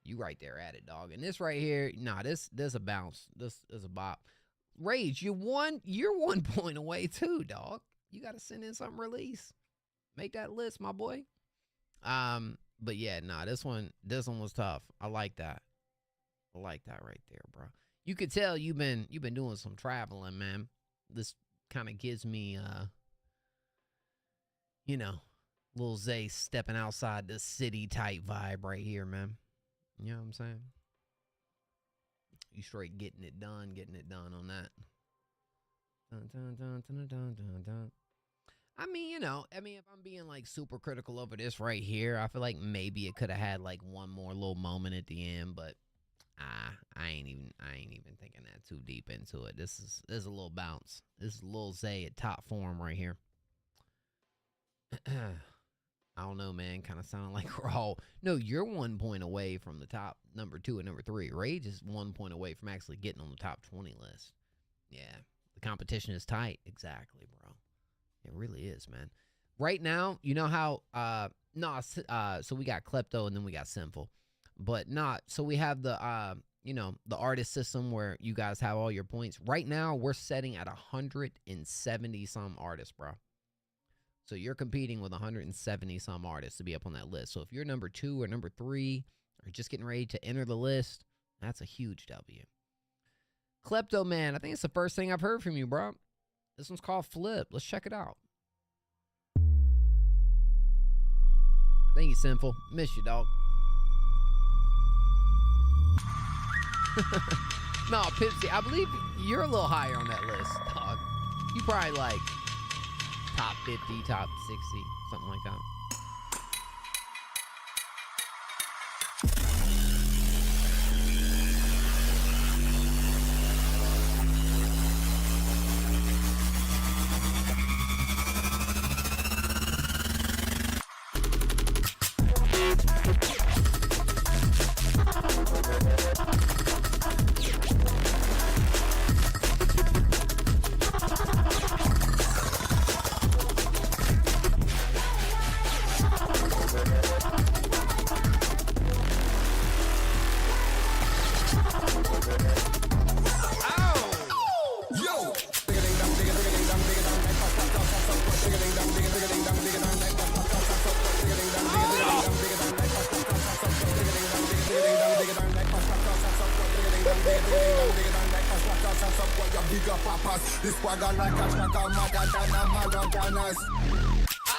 you right there at it, dog. And this right here, nah, this a bounce. This is a bop. Rage, you're 1 point away too, dog. You got to send in something release. Make that list, my boy. But yeah, nah, this one was tough. I like that. I like that right there, bro. You could tell you've been doing some traveling, man. This kind of gives me you know, Lil Zay stepping outside the city type vibe right here, man. You know what I'm saying? You straight getting it done on that. Dun, dun, dun, dun, dun, dun, dun. I mean, if I'm being like super critical over this right here, I feel like maybe it could have had like one more little moment at the end, but I ain't even thinking that too deep into it. This is a little bounce. This is Lil Zay at top form right here. I don't know, man. Kind of sounding like we're all... No, you're 1 point away from the top number 2 and number 3. Rage is 1 point away from actually getting on the top 20 list. Yeah, the competition is tight. Exactly, bro. It really is, man. Right now, you know how... so we got Klepto and then we got Sinful. But not... So we have the the artist system where you guys have all your points. Right now, we're setting at 170 some artists, bro. So you're competing with 170 some artists to be up on that list. So if you're number 2 or number 3 or just getting ready to enter the list, that's a huge W. Klepto Man, I think it's the first thing I've heard from you, bro. This one's called Flip. Let's check it out. Thank you, Sinful. Miss you, dog. No, Pipsy, I believe you're a little higher on that list, dog. You probably like top 50, top 60, something like that. This wagon like a truck of mother than a Madonna's.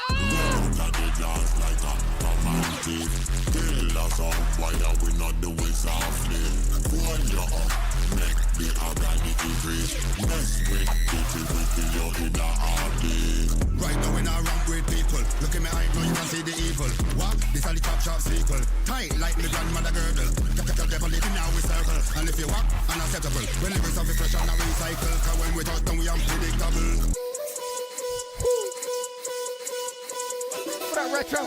Round at the dance like a romantic. Kill us all, why are we not doing softly? Pull you up, make the organic increase. Mess with you in the heartbeat. Right now when I ramp with people, look in my eye, now you can see the evil. What? This are the top shot sequel. Tight like the grandmother girdle. Tell devil living now we circle. And if you walk, unacceptable. When lyrics of the fresh and a recycle. Cause when we touch down we unpredictable. What up, Retro?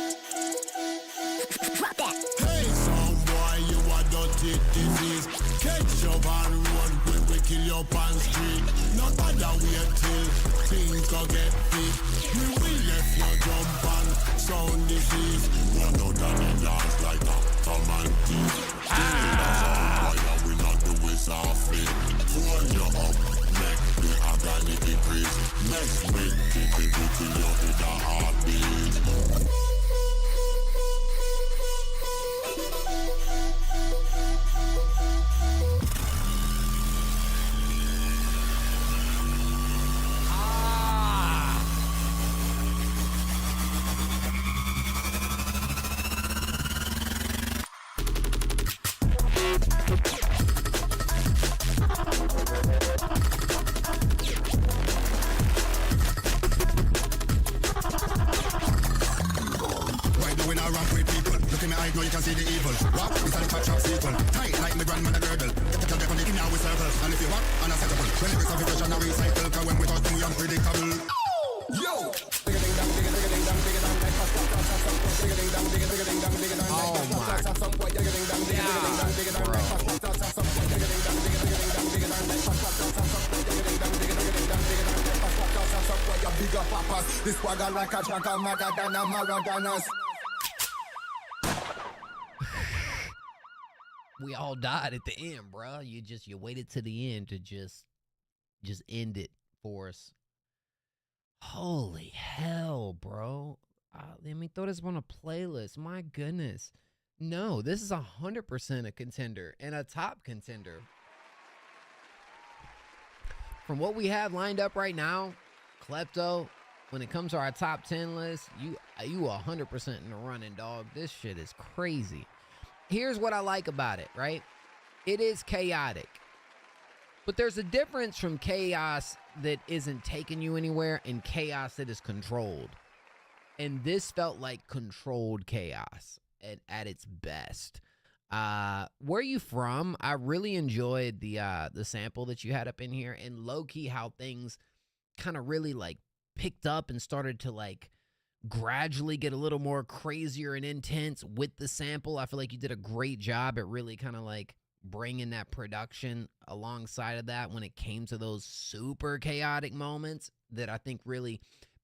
Drop that. Hey, some boy, you a dirty disease. Catch up and run when we kill your pan street. Not bother wait till things go get big. We will left your jump and sound disease. Run out of the dance like a romantic. Kill us all, why are we not doing softly? Pull you up, make the organic increase. Mess with people, we kill you in the heartbeat. Now you can see the evil. What? This are the top shot sequel. Tight like my grandmother girdle. Tell devil living now we circle. And if you walk, unacceptable. When lyrics of the fresh and a recycle. Cause when we touch them we unpredictable. Yo! Oh my God, bro. This wagon like a truck of mother than a Madonna's. We all died at the end, bro. You waited to the end to just end it for us. Holy hell, bro. Let me throw this on a playlist. My goodness. No, this is 100% a contender and a top contender. From what we have lined up right now, Klepto, when it comes to our top 10 list, you 100% in the running, dog. This shit is crazy. Here's what I like about it, right? It is chaotic. But there's a difference from chaos that isn't taking you anywhere and chaos that is controlled. And this felt like controlled chaos at its best. Where are you from? I really enjoyed the sample that you had up in here, and low-key how things kind of really like picked up and started to like gradually get a little more crazier and intense with the sample. I feel like you did a great job at really kind of like bringing that production alongside of that when it came to those super chaotic moments that I think really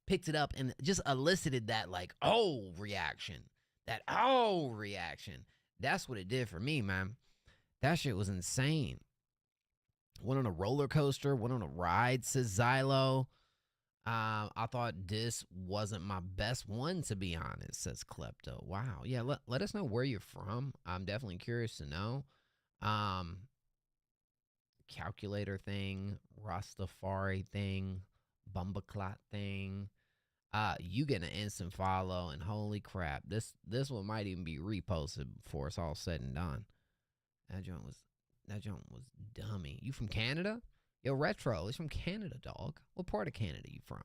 picked it up and just elicited that like, oh, reaction. That, oh, reaction. That's what it did for me, man. That shit was insane. Went on a roller coaster, went on a ride, says Xylo. I thought this wasn't my best one, to be honest, says Klepto. Wow. Yeah, let us know where you're from. I'm definitely curious to know. Calculator thing, Rastafari thing, Bumbaclot thing. You get an instant follow, and holy crap, this one might even be reposted before it's all said and done. That joint was dummy. You from Canada? Yo, Retro, he's from Canada, dog. What part of Canada you from?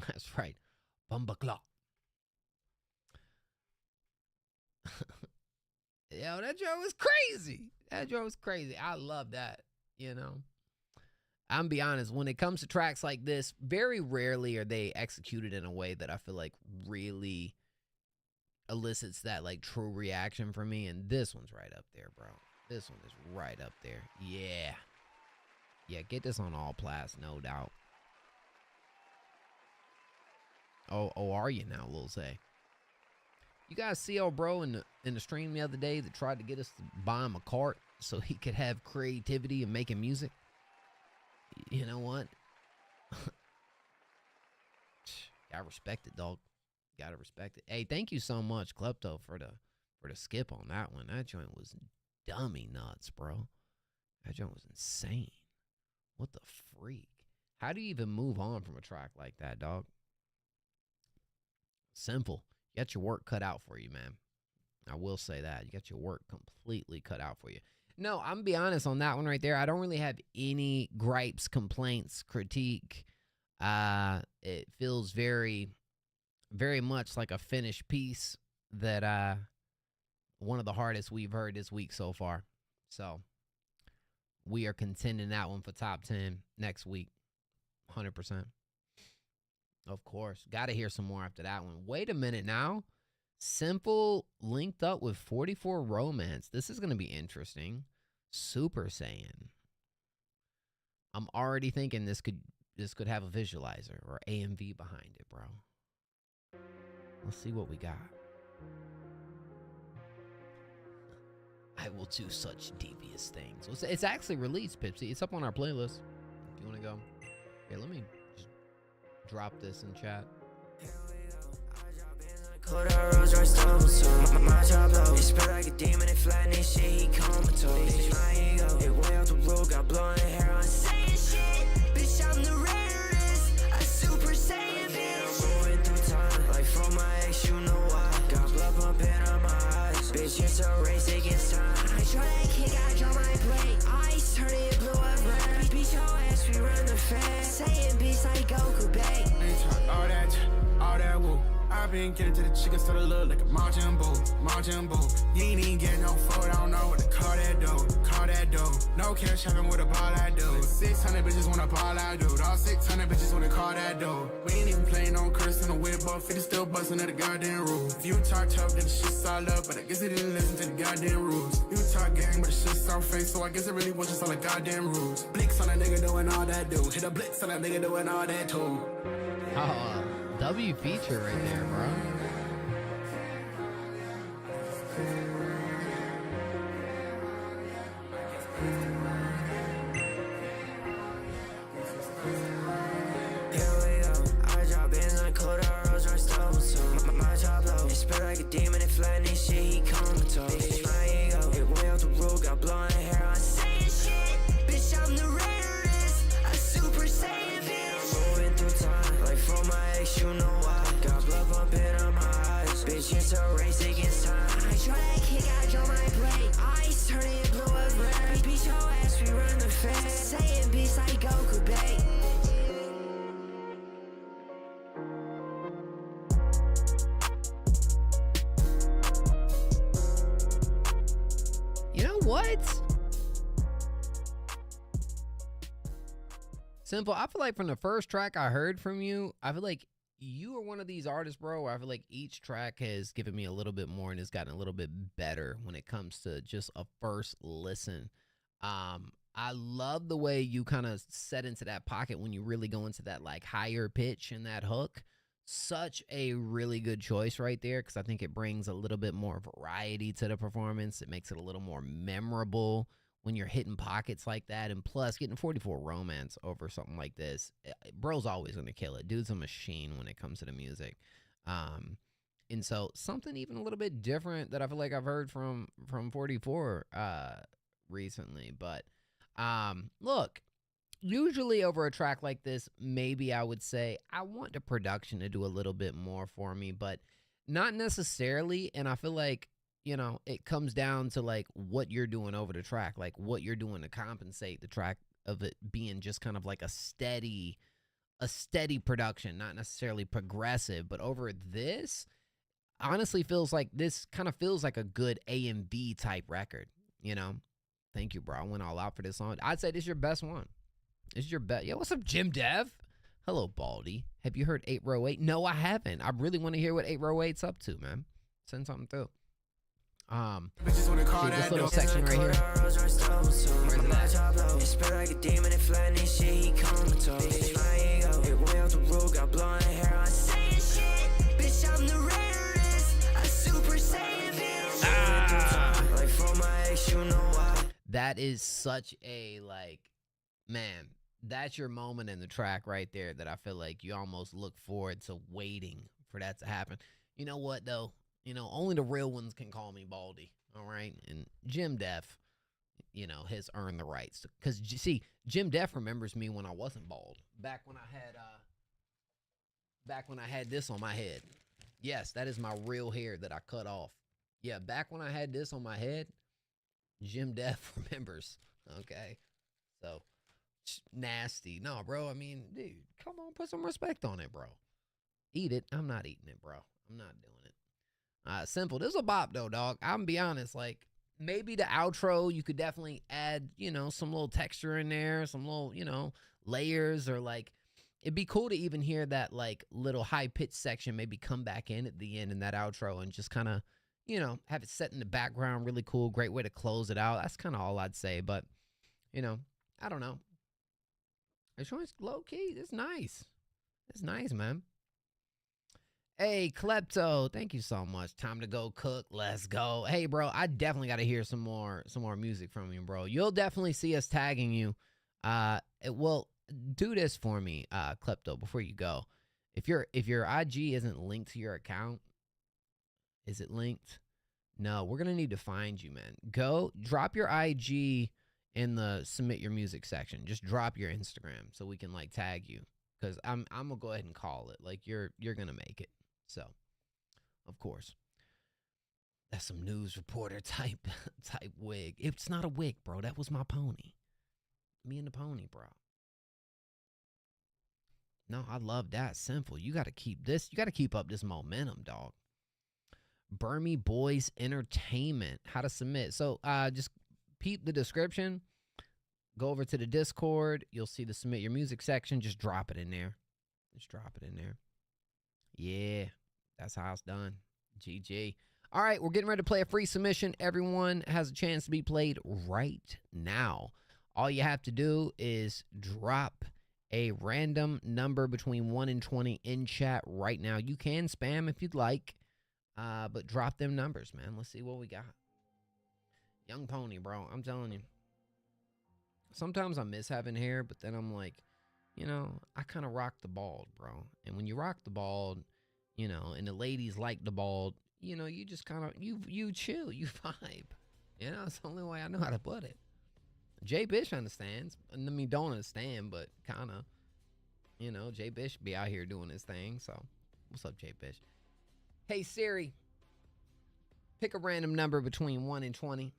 That's right. Bumbaclaw. Yo, that joint was crazy. That joint was crazy. I love that, you know. I'm be honest, when it comes to tracks like this, very rarely are they executed in a way that I feel like really elicits that like true reaction from me. And this one's right up there, bro. This one is right up there. Yeah. Yeah, get this on all plats, no doubt. Oh, are you now, Lil Say? You guys see old bro in the stream the other day that tried to get us to buy him a cart so he could have creativity and making music? You know what? Gotta respect it, dog. Gotta respect it. Hey, thank you so much, Klepto, for the skip on that one. That joint was dummy nuts, bro. That joint was insane. What the freak? How do you even move on from a track like that, dog? Simple. You got your work cut out for you, man. I will say that. You got your work completely cut out for you. No, I'm going to be honest on that one right there. I don't really have any gripes, complaints, critique. It feels very, very much like a finished piece that one of the hardest we've heard this week so far. So we are contending that one for top 10 next week. 100%. Of course. Got to hear some more after that one. Wait a minute now. Simple linked up with 44 Romance. This is going to be interesting. Super Saiyan. I'm already thinking this could have a visualizer or AMV behind it, bro. Let's see what we got. I will do such devious things. It's actually released, Pipsy. It's up on our playlist. If you want to go. Here, let me just drop this in chat. Rolls Royce stumble to my job low. It spread like a demon and flattening shit. He comatose. My ego, it way out the roof. Got blowing hair on saying shit. Bitch, I'm the rarest. A Super Saiyan bitch. I'm moving through time like from my ex, you know why. Got blood pumping on my eyes. Bitch, it's a race against time. I try that kick, I draw my blade. Ice turn it blue and red. Beat your ass, we run the fed. Saying beats like Goku, babe. All that woo. I been getting to the chicken, so it look like a Majin Buu. You ain't even getting no food, I don't know what to call that dough. No cash having with a ball I do. 600 bitches wanna ball I do. All 600 bitches wanna call that dough. We ain't even playing on curse in the whip, but 50 still busting at the goddamn rule. If you talk tough, then the shit's all up, but I guess they didn't listen to the goddamn rules. You talk gang, but the shit's all fake, so I guess it really was just all the goddamn rules. Blicks on that nigga doing all that do. Hit a blitz on that nigga doing all that too. W feature right there, bro. Here we go. I drop in like cold Rolls Royce stumble to my job low. It spread like a demon and flattening shit. He comatose. My ego, it way out the roof. Got blowing hair on saying shit. Bitch, I'm the rarest. A Super Saiyan bitch. Moving through time like from my ex, you know why. Got blood pumping on my eyes. Bitch, it's a race against time. I try that kick, I draw my blade. Ice turn it blue and red. Beat your ass, we run the fed. Saying beats like Goku, babe. You know what? Simple. I feel like from the first track I heard from you, I feel like you are one of these artists, bro, where I feel like each track has given me a little bit more and has gotten a little bit better when it comes to just a first listen. I love the way you kind of set into that pocket when you really go into that like higher pitch and that hook. Such a really good choice right there, because I think it brings a little bit more variety to the performance. It makes it a little more memorable when you're hitting pockets like that. And plus, getting 44 Romance over something like this, bro's always going to kill it. Dude's a machine when it comes to the music. And so something even a little bit different that I feel like I've heard from 44 recently. But look, usually over a track like this, maybe I would say I want the production to do a little bit more for me, but not necessarily. And I feel like, you know, it comes down to like what you're doing over the track, like what you're doing to compensate the track of it being just kind of like a steady production, not necessarily progressive. But over this, honestly feels like this kind of feels like a good A&B type record, you know? Thank you, bro. I went all out for this song. I'd say this is your best one. This is your bet. Yo, what's up, Jim Dev? Hello, Baldy. Have you heard 8 Row 8? No, I haven't. I really want to hear what 8 Row 8's up to, man. Send something through. See this little section right here. Where's that is such a, like, man, that's your moment in the track right there that I feel like you almost look forward to waiting for that to happen. You know what, though? You know, only the real ones can call me Baldy, all right? And Jim Def, you know, has earned the rights. Because, see, Jim Def remembers me when I wasn't bald. Back when I had this on my head. Yes, that is my real hair that I cut off. Yeah, back when I had this on my head, Jim Def remembers, okay? So, nasty. No, bro, I mean, dude, come on, put some respect on it, bro. Eat it. I'm not eating it, bro. I'm not doing it. Simple. This is a bop, though, dog. I'm gonna be honest, like, maybe the outro, you could definitely add, you know, some little texture in there, some little, you know, layers, or, like, it'd be cool to even hear that, like, little high-pitched section maybe come back in at the end in that outro and just kind of, you know, have it set in the background. Really cool. Great way to close it out. That's kind of all I'd say. But, you know, I don't know. It's low-key. It's nice. It's nice, man. Hey, Klepto. Thank you so much. Time to go cook. Let's go. Hey, bro, I definitely got to hear some more music from you, bro. You'll definitely see us tagging you. Well, do this for me, Klepto, before you go. If your IG isn't linked to your account, is it linked? No, we're going to need to find you, man. Go drop your IG in the submit your music section. Just drop your Instagram so we can, like, tag you. Because I'm going to go ahead and call it. Like, you're going to make it. So, of course. That's some news reporter type wig. It's not a wig, bro. That was my pony. Me and the pony, bro. No, I love that. Simple. You got to keep this. You got to keep up this momentum, dog. Burmy Boys Entertainment. How to submit. So just peep the description. Go over to the Discord. You'll see the submit your music section. Just drop it in there. Just drop it in there. Yeah, that's how it's done. GG. All right, we're getting ready to play a free submission. Everyone has a chance to be played right now. All you have to do is drop a random number between 1 and 20 in chat right now. You can spam if you'd like. But drop them numbers, man. Let's see what we got. Young pony, bro. I'm telling you. Sometimes I miss having hair, but then I'm like, you know, I kind of rock the bald, bro. And when you rock the bald, you know, and the ladies like the bald, you know, you just kind of, you chill, you vibe. You know, it's the only way I know how to put it. Jay Bish understands. I mean, don't understand, but kind of, you know, Jay Bish be out here doing his thing. So, what's up, Jay Bish? Hey, Siri, pick a random number between 1 and 20.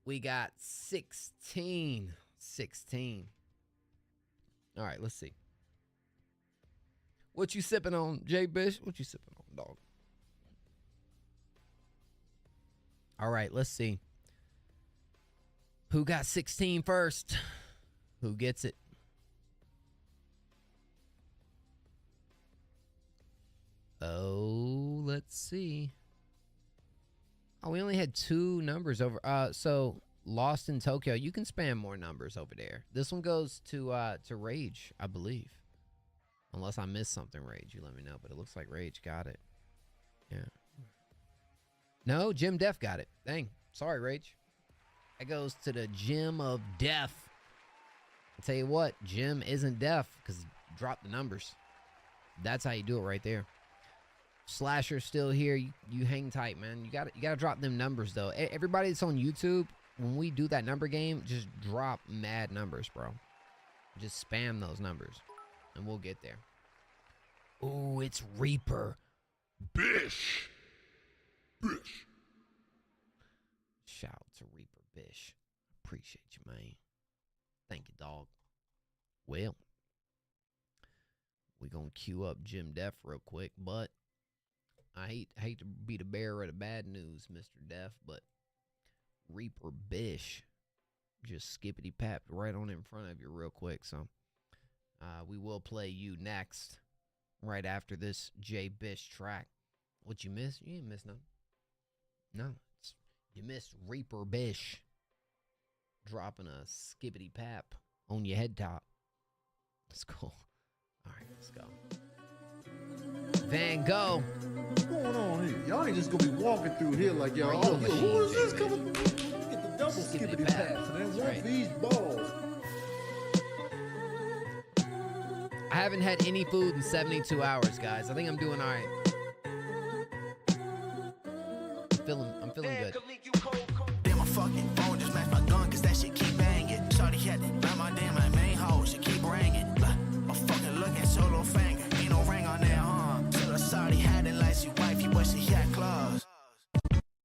We got 16. 16. All right, let's see. What you sipping on, Jay Bish? What you sipping on, dog? All right, let's see. Who got 16 first? Who gets it? Oh, let's see. Oh, we only had 2 numbers over. So Lost in Tokyo. You can spam more numbers over there. This one goes to Rage, I believe. Unless I missed something, Rage. You let me know. But it looks like Rage got it. Yeah. No, Jim Def got it. Dang. Sorry, Rage. That goes to the Jim of Death. I'll tell you what, Jim isn't deaf because drop the numbers. That's how you do it right there. Slasher's still here. You hang tight, man. You gotta drop them numbers though. Everybody that's on YouTube, when we do that number game, just drop mad numbers, bro. Just spam those numbers, and we'll get there. Oh, it's Reaper. Bish. Bish. Shout out to Reaper Bish. Appreciate you, man. Thank you, dog. Well, we're gonna queue up Jim Def real quick, but I hate to be the bearer of the bad news, Mr. Def, but Reaper Bish just skippity papped right on in front of you real quick. So we will play you next, right after this J Bish track. What you missed? You didn't miss nothing. No, you missed Reaper Bish dropping a skippity pap on your head top. That's cool. All right, let's go. Van Gogh. What's going on here? Y'all ain't just gonna be walking through here like y'all. Right, Oh, who is this coming through? Get the double skippity pass and then right. these balls. I haven't had any food in 72 hours, guys. I think I'm doing all right. I'm feeling good. Damn, my fucking phone just matched my gun, cause that shit keep banging. Shawty had to buy my damn my main hoe, she keep ringing. My fucking look at solo finger, ain't no ring on there, huh? Till the Saudi had it like she wifey, but she had claws.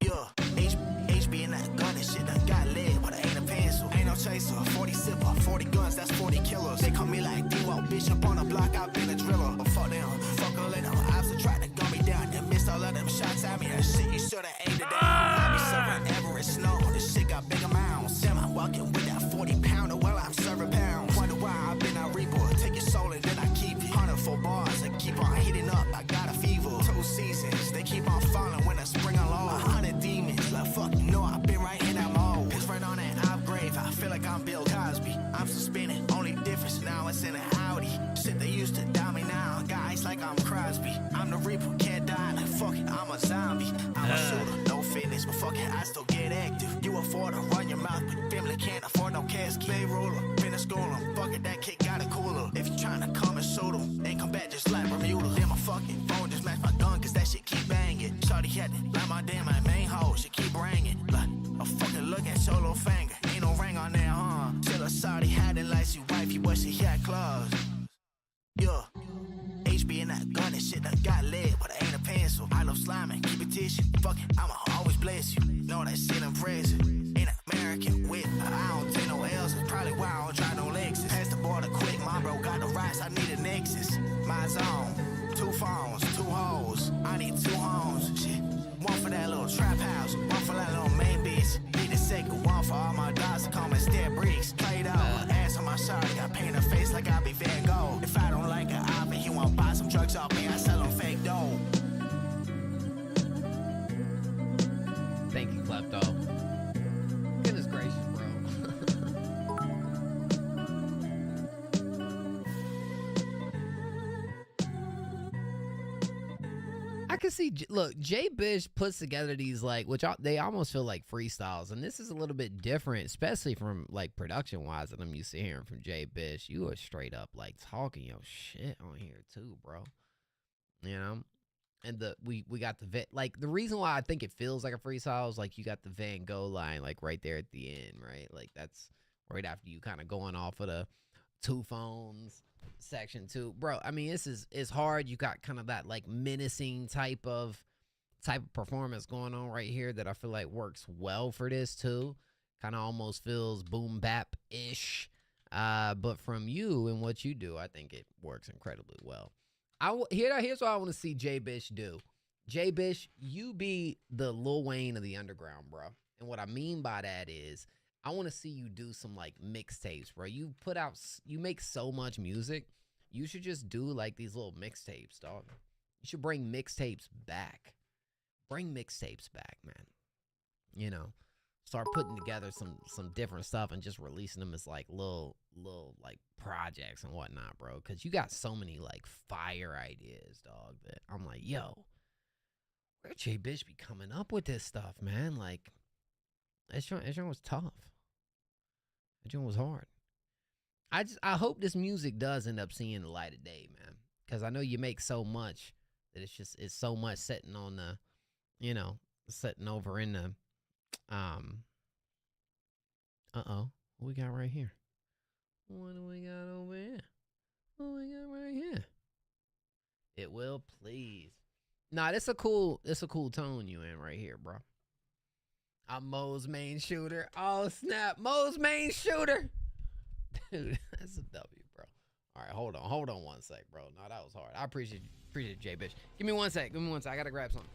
Yeah, HB and that gun and shit done got lit, but I ain't a pencil. Ain't no chaser, 40 sipper, 40 guns, that's 40 killers. They call me like D-Walk, bitch, up on the block, I've been a driller. But fuck them, fuck all of them, I've tried to gun me down, and missed all of them shots at me. That shit, you should've aimed it down. I be serving Everest snow, this shit got big amounts. Damn, I'm walking with that 40-pounder while I'm serving pounds. Wonder why I've been a reaper, take your soul and then I keep it. 104 bars, I keep on heating up, I got a fever. 2 seasons, they keep on falling when I spring along. 100 demons, like fuck, you know I've been right in that mode. Piss right on that upgrade, I feel like I'm Bill Cosby. I'm suspended, only difference now it's in an Audi. Shit, they used to die me now, guys like I'm Crosby. I'm the reaper, can't die, like fuck it, I'm a zombie. I'm a shooter, no fitness, but fuck it, I still get active. You afford to run your mouth, but family can't afford no casket. Bay ruler, been a schooler, fuck it, that kick got a cooler. If you tryna come and shoot them, ain't come back just like Bermuda. Then my fucking phone just matched my gun, cause that shit keep banging. Shawty had it, like my damn my main hoe, she keep ringing. Like a fucking look at solo finger, ain't no ring on there, huh? Till a Saudi had it like she wifey, but she had claws. Yeah. HB and that gun and shit that got lit, but I ain't a pencil. I love sliming, keep it tissue. Fuck it, I'ma always bless you. Know that shit impressive. Ain't an American whip, I don't take no L's. It's probably why I don't drive no Lexus. Pass the border quick, my bro got the rights, I need a Nexus. My zone, 2 phones, 2 hoes. I need 2 homes, shit. 1 for that little trap house, 1 for that little main bitch. Need a second 1 for all my dogs to come and step bricks. Played out, ass on my shirt, got paint her face like I be Van Gogh. If I don't like her, I bet he won't buy some drugs off me, I sell them fake dough. Thank you, Klepto. Goodness gracious, bro. I can see, look, Jay Bish puts together these, like, which they almost feel like freestyles. And this is a little bit different, especially from, like, production-wise that I'm used to hearing from Jay Bish. You are straight up, like, talking your shit on here, too, bro. You know? And we got the, like, the reason why I think it feels like a freestyle is, like, you got the Van Gogh line, like, right there at the end, right? Like, that's right after you kind of going off of the 2 phones section 2. Bro, I mean, it's hard. You got kind of that, like, menacing type of performance going on right here that I feel like works well for this, too. Kind of almost feels boom bap-ish. But from you and what you do, I think it works incredibly well. Here's what I want to see Jay Bish do. Jay Bish, you be the Lil Wayne of the underground, bro. And what I mean by that is I want to see you do some, like, mixtapes, bro. You make so much music. You should just do, like, these little mixtapes, dog. You should bring mixtapes back. Bring mixtapes back, man. You know, start putting together some different stuff and just releasing them as, like, little like, projects and whatnot, bro. Because you got so many, like, fire ideas, dog, that I'm like, yo, where J Bitch be coming up with this stuff, man? Like, that joint was tough. That joint was hard. I hope this music does end up seeing the light of day, man. Because I know you make so much that it's so much sitting on the, you know, sitting over in the, what we got right here? What do we got over here? What we got right here? It will please. Nah, it's a cool tone you in right here, bro. I'm Mo's main shooter. Oh snap, Mo's main shooter. Dude, that's a W, bro. All right, hold on 1 sec, bro. No, that was hard. I appreciate J Bitch. Give me 1 sec. I gotta grab something.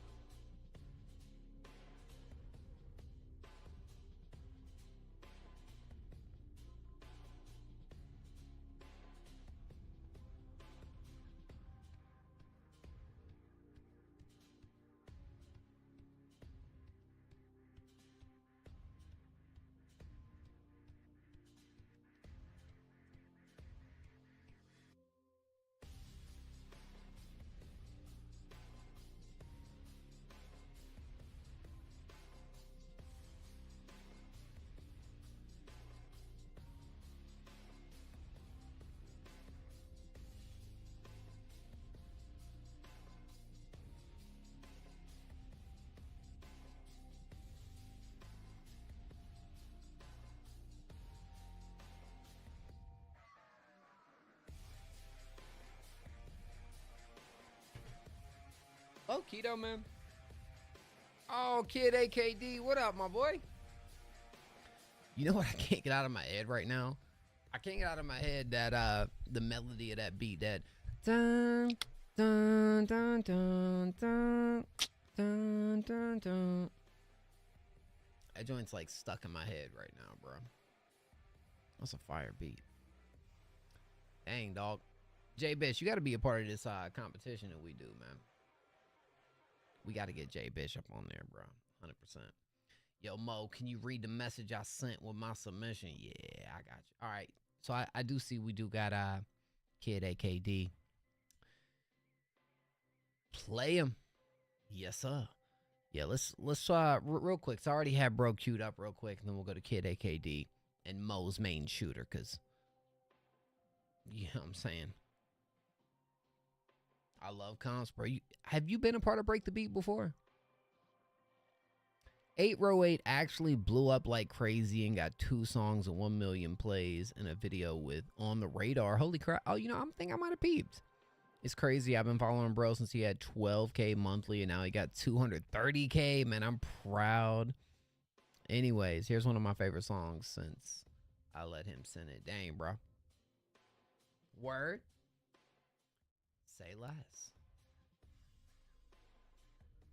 Oh, Keto, man. Oh, Kid AKD, what up, my boy? You know what I can't get out of my head right now? I can't get out of my head that the melody of that beat, that dun dun dun dun dun dun dun dun. That joint's like stuck in my head right now, bro. That's a fire beat. Dang, dog. J Bitch, you got to be a part of this competition that we do, man. We got to get J Bitch up on there, bro. 100%. Yo, Mo, can you read the message I sent with my submission? Yeah, I got you. All right. So I do see we do got Kid AKD. Play him. Yes, sir. Yeah, let's real quick. So I already had bro queued up real quick, and then we'll go to Kid AKD and Mo's main shooter, because, you know what I'm saying? I love comps, bro. Have you been a part of Break the Beat before? 808 actually blew up like crazy and got 2 songs and 1 million plays in a video with On the Radar. Holy crap. Oh, you know, I think I might have peeped. It's crazy. I've been following bro since he had 12K monthly, and now he got 230K. Man, I'm proud. Anyways, here's one of my favorite songs since I let him send it. Dang, bro. Word. Say less.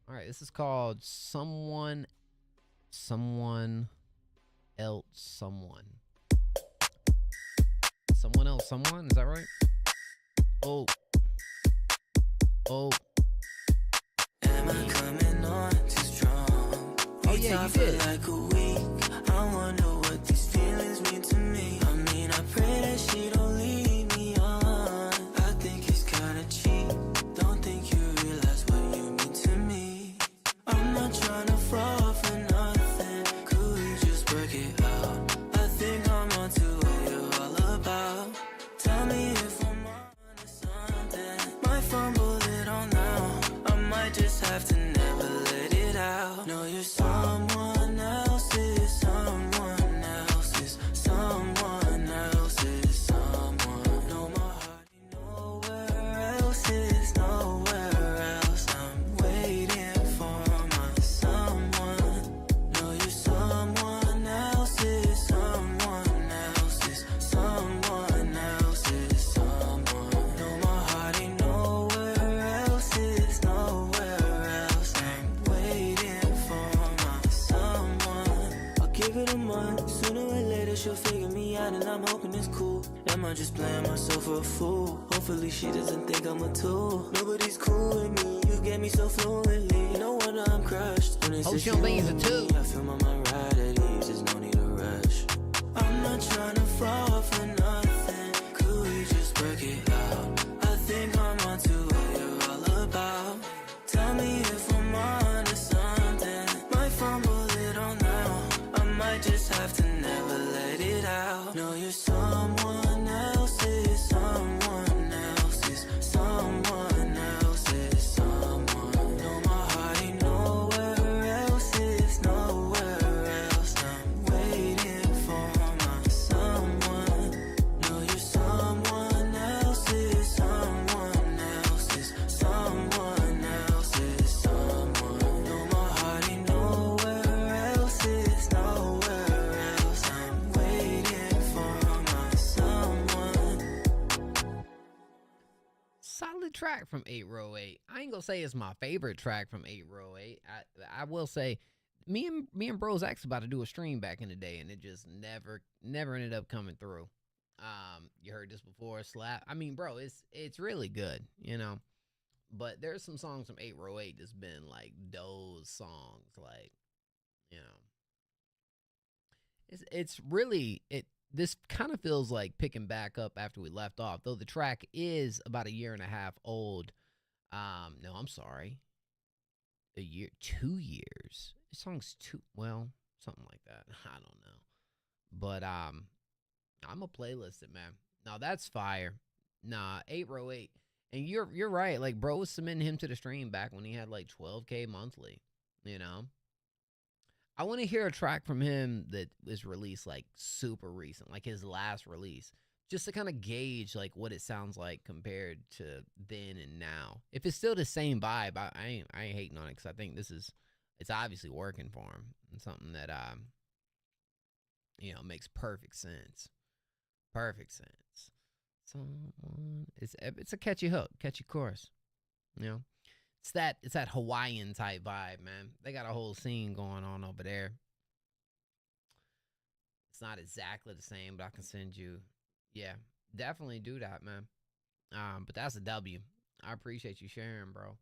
All right, this is called Someone Else Someone. Someone Else Someone, is that right? Oh. Am I coming on too strong? Oh yeah, you did. Like a week. I wonder what these feelings mean to me. I mean, I pray that she don't leave me on. I think it's kinda cheap. Don't think you realize what you mean to me. I'm not trying to fall for nothing. Could we just work it out? I think I'm onto what you're all about. Tell me if I'm on to something. Might fumble it all now. I might just have to never let it out. No, you're someone else's, someone else's, someone else's, someone. No, my heart ain't nowhere else is, nowhere else. I'm waiting for my someone. No, you're someone else's, someone else's, someone else's, someone. No, my heart ain't nowhere else is, nowhere else. I'm waiting for my someone. I'll give it a month. Sooner or later she'll figure me out, and I'm hoping it's cool. Am I just playing myself for a fool? Hopefully she doesn't think I'm a tool. Nobody's cool with me. You get me so fluently. No wonder I'm crushed. When it's Oh, she don't think he's a two. I feel my mind right at ease. There's no need to rush. I'm not trying to fall for nothing. Could we good track from 8 Row 8. I ain't gonna say it's my favorite track from 8 Row 8. I will say, me and Bro's actually about to do a stream back in the day, and it just never ended up coming through. You heard this before, Slap. I mean, bro, it's really good, you know. But there's some songs from 8 Row 8 that's been like those songs, like, you know. It's really this kind of feels like picking back up after we left off, though the track is about 1.5 years old. No, I'm sorry. 2 years. The song's something like that. I don't know. But I'm a playlist it, man. Now that's fire. Nah, 8 Row 8. And you're right. Like, bro was submitting him to the stream back when he had like 12K monthly, you know? I want to hear a track from him that was released like super recent, like his last release, just to kind of gauge like what it sounds like compared to then and now. If it's still the same vibe, I ain't hating on it, because I think it's obviously working for him, and something that you know, makes perfect sense. Perfect sense. It's a catchy hook, catchy chorus, you know. It's that Hawaiian type vibe, man. They got a whole scene going on over there. It's not exactly the same, but I can send you. Yeah, definitely do that, man. But that's a W. I appreciate you sharing, bro.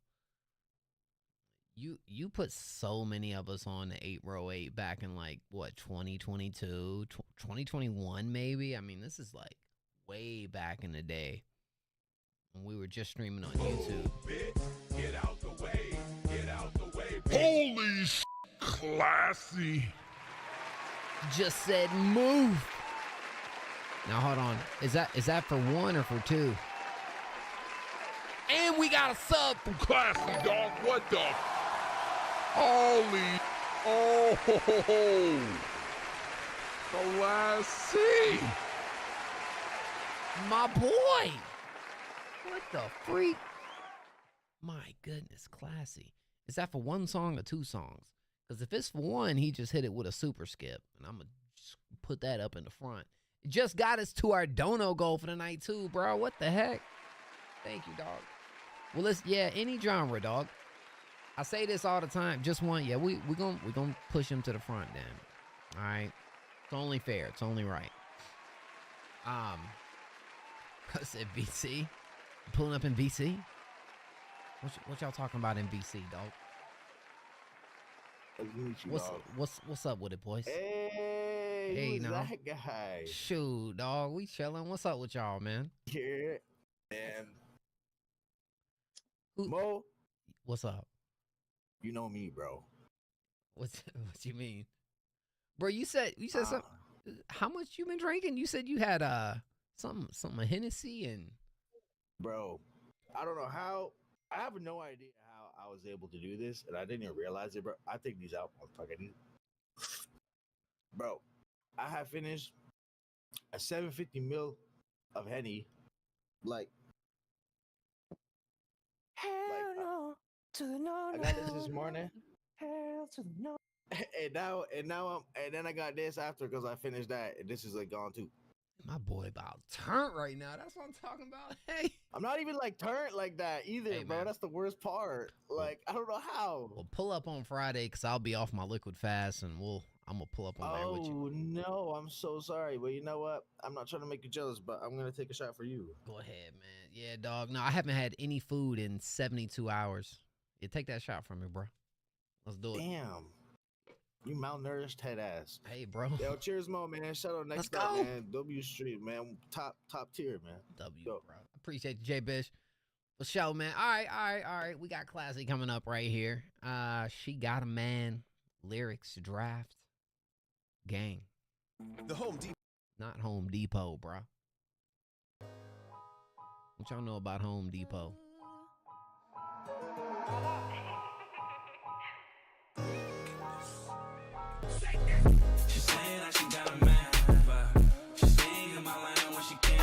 You put so many of us on the 8 Row 8 back in like what, 2022, 2021 maybe. I mean, this is like way back in the day when we were just streaming on YouTube. Get out the way. Get out the way. Holy sh**, classy. Just said move. Now hold on. Is that for 1 or for 2? And we got a sub. Classy, dog. What the? Holy. Oh. Classy. My boy. What the freak? My goodness, classy. Is that for 1 song or 2 songs? Because if it's for 1, he just hit it with a super skip. And I'm going to put that up in the front. It just got us to our dono goal for the night too, bro. What the heck? Thank you, dog. Well, any genre, dog. I say this all the time. Just one. Yeah, we're gonna push him to the front then. All right. It's only fair. It's only right. I said BC. Pulling up in BC? What y'all talking about in BC, dog? What's up with it, boys? Hey, who's that guy? Shoot, dog, we chilling. What's up with y'all, man? Yeah, man. Mo, what's up? You know me, bro. What you mean, bro? You said something. How much you been drinking? You said you had something a Hennessy and. Bro, I don't know how. I have no idea how I was able to do this, and I didn't even realize it, bro. I take these out, motherfucker. Bro, I have finished a 750 ml of Henny, like. Hell no to the no. I got this morning. Hell to the no. And then I got this after because I finished that, and this is like gone too. My boy about turned right now. That's what I'm talking about. Hey, I'm not even like turned like that either, hey, bro. Man. That's the worst part. Like, I don't know how. Well, pull up on Friday because I'll be off my liquid fast, and I'm gonna pull up on there with you. Oh no, I'm so sorry. But you know what? I'm not trying to make you jealous, but I'm gonna take a shot for you. Go ahead, man. Yeah, dog. No, I haven't had any food in 72 hours. Yeah, take that shot from me, bro. Let's do it. Damn. You malnourished head ass. Hey, bro. Yo, cheers, Mo, man. Shout out next up, man. W Street, man. Top tier, man. W, bro. Appreciate you, J Bish. For sure, man. All right. We got Classy coming up right here. She Got a Man. Lyrics draft. Gang. The Home Depot. Not Home Depot, bro. What y'all know about Home Depot? She saying that she got a man, but she staying in my line when she can.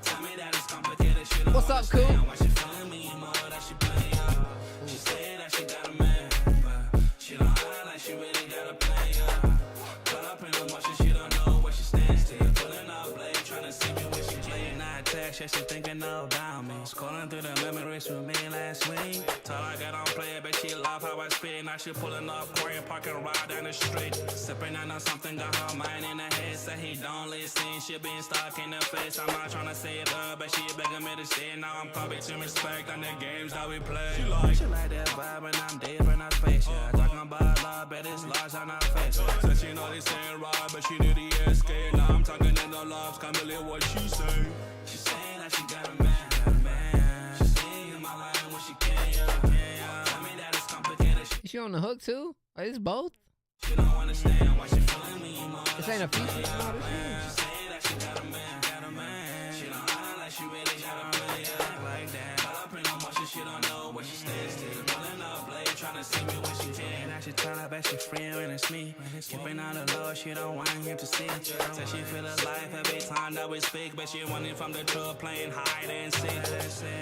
Tell me that it's complicated. She don't What's up, cool? Why she feeling me more that she playing? She saying that she got a man, but she don't act like she really got a plan. Caught up in emotion, she don't know where she stands. Still pulling up blade, trying to see me when she playing. Not text, yeah, she thinking about me. Scrolling through the memories from me last week. Till I got on play it, but she love how I speak. Now she pulling up, pouring, parking right down the street. Sipping on something, got her mind in her head. Say he don't listen, she been stuck in the face. I'm not trying to save her, but she begging me to stay. Now I'm probably to respect on the games that we play. She like that vibe and I'm deep in her space, yeah. Talking about love, but it's large on her face. Said she know this ain't right, but she knew the escape. Now I'm talking in the loves, can't believe what she say. She saying that she got a man, She staying in my line when she can, yeah. Tell me that it's complicated. Is she on the hook too? Are these both? She don't understand why she feeling me more. This ain't a feature. She say that she got a man, She don't act like she really got a man, yeah. Like that. Caught up in emotion, she don't know where she stands still. Pulling up blade, trying to see me when she can. Now she tell her best she friend when it's me. Keeping on the low, she don't want him to see. Said she feel alive every time that we speak, but she wanted from the truth, playing hide and seek.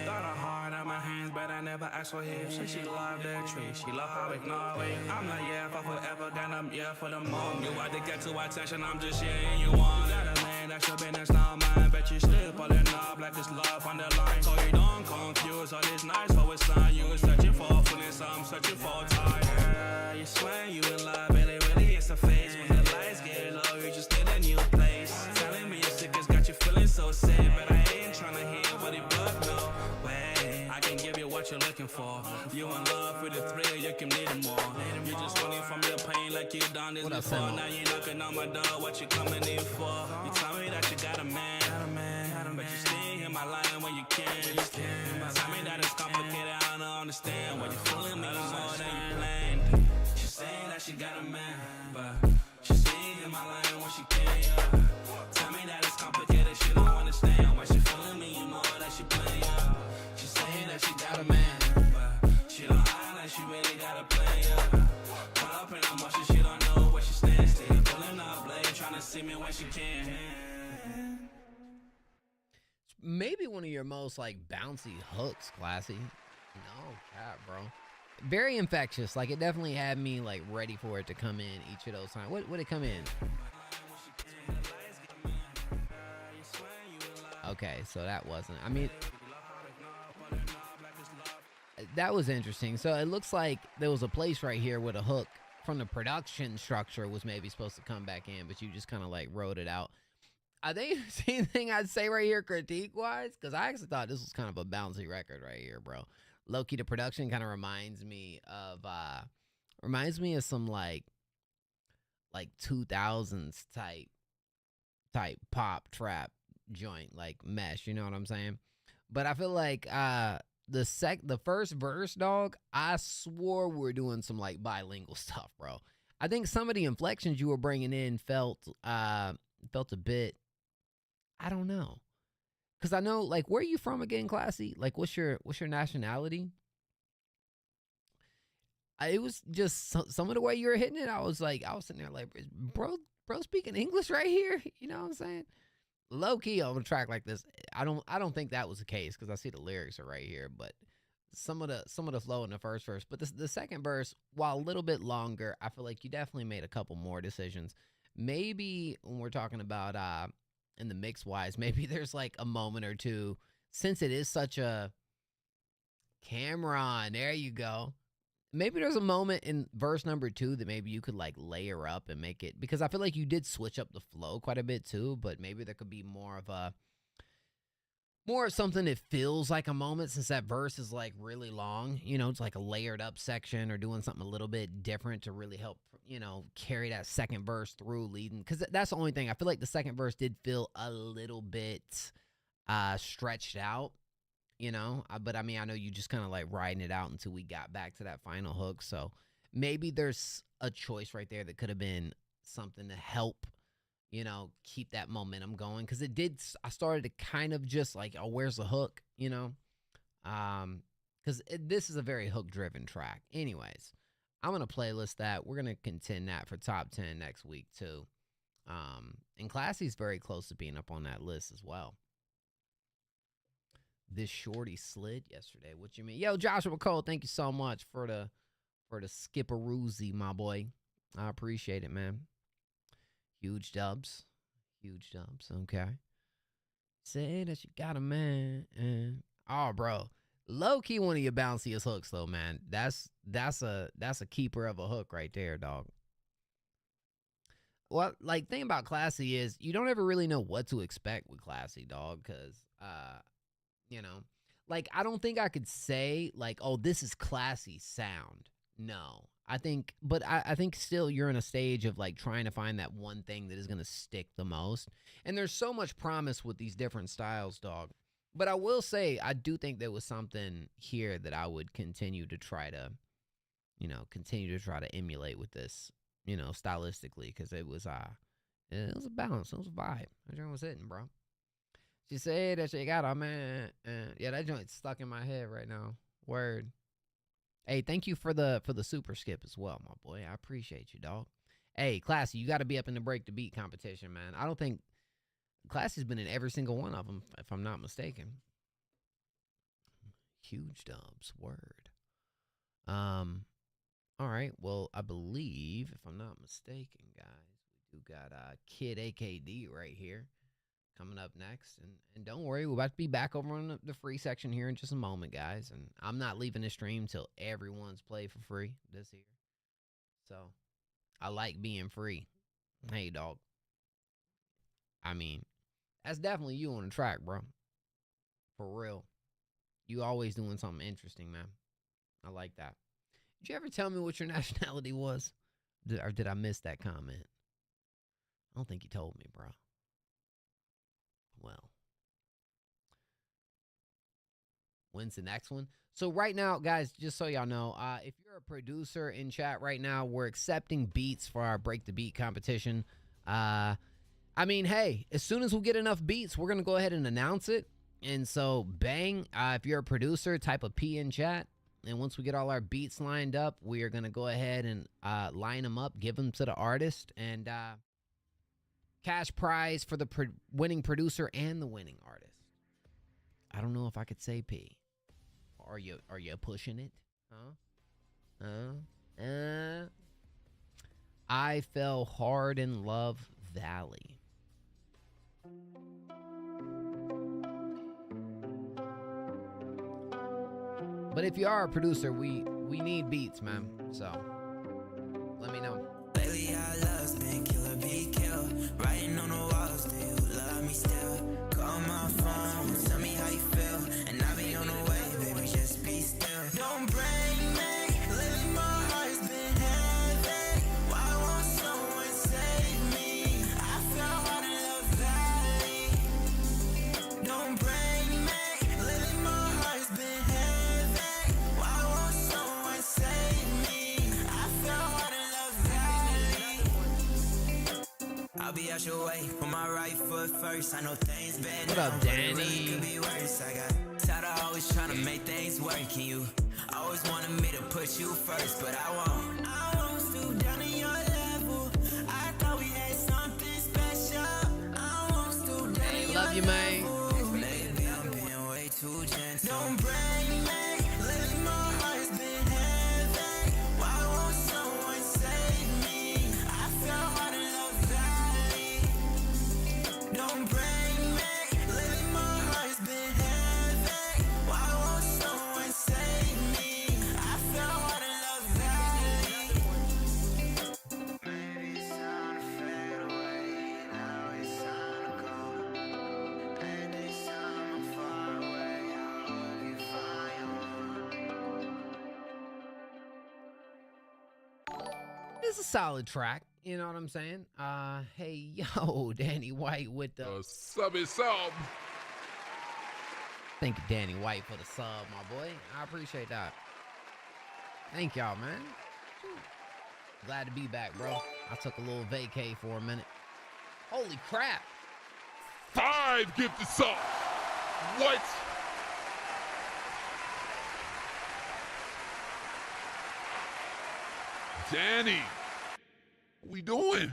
Got her heart on my hands, but I never asked for him. She loved the tree, she love how ignore it. I'm not yeah for forever, then I'm yeah for the moment. You want to get to attention, I'm just yeah and you want it. Man, that's your business, not mine. Bet you still pulling up like it's love on the line. So you don't confuse all this nice for a sign. You was searching for feelings, I'm searching for time. Yeah, you swear you in love, and it really is a phase. When the lights get low, you just need a new place. Telling me your sickness got you feeling so sad, but I ain't trying to hear what it but no way. I can give you what you're looking for. You in love with the thrill, you can need it more. You just running from your pain like you done this before. Now you knocking on my door, what you coming in for? You tell me that you got a man, but you stay in my line when you can. Tell me that it's complicated, I don't understand why you fooling me more than you planned. She say that she got a man, but she stay in my line when she can, yeah. Tell me that it's complicated, she don't understand why she fooling me more than she playing, yeah. She say that she got a man, but she don't act like she really got a plan, yeah. Caught up in emotion, she don't know where she stands still. Pulling up blade, trying to see me when she can. Maybe one of your most like bouncy hooks, Classy. No cap, bro. Very infectious. Like it definitely had me like ready for it to come in each of those times. What would it come in? Okay, so that wasn't. I mean, that was interesting. So it looks like there was a place right here with a hook from the production structure was maybe supposed to come back in, but you just kind of like wrote it out. I think the same thing I'd say right here critique-wise, because I actually thought this was kind of a bouncy record right here, bro. Low-key, the production kind of reminds me of some like 2000s type pop trap joint, like Mesh, you know what I'm saying? But I feel like the first verse, dog, I swore we were doing some like bilingual stuff, bro. I think some of the inflections you were bringing in felt a bit, I don't know. Cause I know, like, where are you from again, Classy? Like, what's your nationality? It was just some of the way you were hitting it. I was sitting there like, bro speaking English right here. You know what I'm saying? Low key on a track like this, I don't think that was the case because I see the lyrics are right here. But some of the flow in the first verse, but the second verse, while a little bit longer, I feel like you definitely made a couple more decisions. Maybe when we're talking about in the mix wise, maybe there's like a moment or two, since it is such a Cameron, there you go. Maybe there's a moment in verse number 2 that maybe you could like layer up and make it, because I feel like you did switch up the flow quite a bit too, but maybe there could be more of something that feels like a moment, since that verse is like really long, you know, it's like a layered up section or doing something a little bit different to really help, you know, carry that second verse through leading. Cause that's the only thing. I feel like the second verse did feel a little bit stretched out, you know, but I mean, I know you just kind of like riding it out until we got back to that final hook. So maybe there's a choice right there that could have been something to help, you know, keep that momentum going. Cause it did, I started to kind of just like, oh, where's the hook, you know? Cause this is a very hook driven track. Anyways, I'm going to playlist that. We're going to contend that for top 10 next week too. And Classy's very close to being up on that list as well. This shorty slid yesterday. What you mean? Yo, Joshua Cole, thank you so much for the skipperoozy, my boy. I appreciate it, man. Huge dubs. Okay. Say that you got a man. Oh, bro. Low key one of your bounciest hooks though, man. That's a keeper of a hook right there, dog. Well, like, thing about Classy is you don't ever really know what to expect with Classy, dog, because you know, like, I don't think I could say like, oh, this is Classy sound. No. I think still you're in a stage of like trying to find that one thing that is going to stick the most. And there's so much promise with these different styles, dog. But I will say, I do think there was something here that I would continue to try to emulate with this, stylistically, because it was a balance, it was a vibe. That joint was hitting, bro. She said that she got a man. Yeah, that joint's stuck in my head right now. Word. Hey, thank you for the super skip as well, my boy. I appreciate you, dog. Hey, Classy, you got to be up in the break the beat competition, man. I don't think Classy's been in every single one of them, if I'm not mistaken. Huge dubs, word. All right, well, I believe, if I'm not mistaken, guys, we do got Kid AKD right here coming up next. And don't worry, we're about to be back over on the free section here in just a moment, guys. And I'm not leaving the stream till everyone's played for free this year. So I like being free. Hey, dog. I mean, that's definitely you on the track, bro. For real. You always doing something interesting, man. I like that. Did you ever tell me what your nationality was? Or did I miss that comment? I don't think you told me, bro. Well, when's the next one? So right now, guys, just so y'all know, if you're a producer in chat right now, we're accepting beats for our Break the Beat competition. I mean, hey, as soon as we get enough beats, we're going to go ahead and announce it. And so, bang, if you're a producer, type a P in chat. And once we get all our beats lined up, we are going to go ahead and line them up, give them to the artist, and cash prize for the winning producer and the winning artist. I don't know if I could say P. Are you pushing it? I fell hard in love, Valley. But if you are a producer, we need beats, man. So let me know. Lately our love's been killer, be killed. Writing on the walls, do you love me still? Call my phone, tell me how you feel. And I'll be on the way, baby, just be still. Don't break me, lately my heart's been heavy. Why won't someone save me? I fell hard in love, Valley. Don't break me, lately my heart's been heavy. Why won't someone save me? I fell hard in love, Valley. I'll be out your way, put my right foot first. I know things bad. What up, Danny? Really could be worse. I got tired of always trying to make things work. And you always wanted me to put you first, but I won't stoop down to your level. I thought we had something special. I won't stoop down to your Love you, man. level. Maybe I'm being way too gentle. Don't break me, lately my heart's been heavy. Why won't someone save me? I fell hard in love, Valley. Don't break me, lately my heart's been heavy. Why won't someone save me? I fell hard in love, Valley. Maybe it's time to fade away. Now it's time to go. And this time I'm far away. I hope you find your one. This is a solid track. You know what I'm saying? Hey, yo, Danny White with the... Subby sub. Thank you, Danny White, for the sub, my boy. I appreciate that. Thank y'all, man. Glad to be back, bro. I took a little vacay for a minute. Holy crap. 5 gifted subs. What? Danny. What we doing?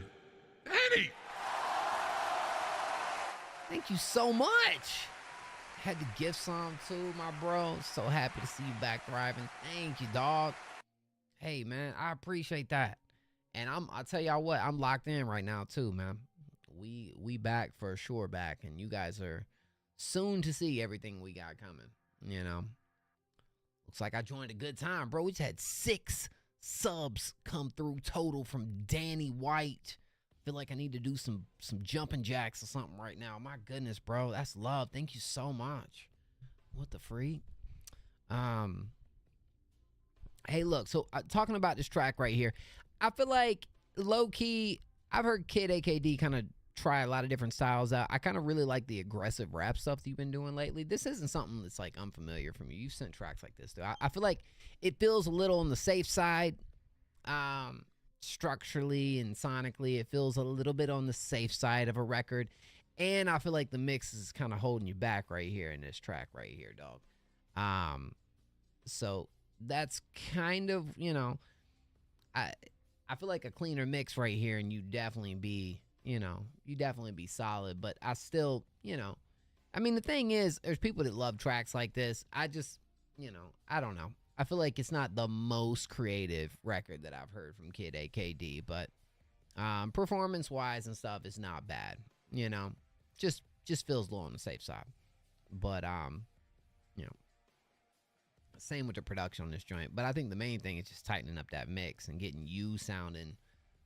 Danny. Thank you so much. Had to gift some too, my bro. So happy to see you back thriving. Thank you, dog. Hey, man, I appreciate that. And I'll tell y'all what, I'm locked in right now too, man. We back for sure back, and you guys are soon to see everything we got coming. You know, looks like I joined a good time, bro. We just had 6 subs come through total from Danny White. Feel like I need to do some jumping jacks or something right now. My goodness, bro, that's love. Thank you so much. What the freak? Hey, look, so talking about this track right here, I feel like low-key, I've heard Kid AKD kind of try a lot of different styles out. I kind of really like the aggressive rap stuff that you've been doing lately. This isn't something that's like unfamiliar from you. You've sent tracks like this, though. I feel like it feels a little on the safe side, structurally and sonically. It feels a little bit on the safe side of a record. And I feel like the mix is kind of holding you back right here in this track right here, dog. So that's kind of, you know, I feel like a cleaner mix right here, and you definitely be solid. But I still, you know, I mean, the thing is, there's people that love tracks like this. I just, you know, I don't know. I feel like it's not the most creative record that I've heard from Kid AKD, but performance-wise and stuff, it's not bad. You know, just feels low on the safe side. But you know, same with the production on this joint. But I think the main thing is just tightening up that mix and getting you sounding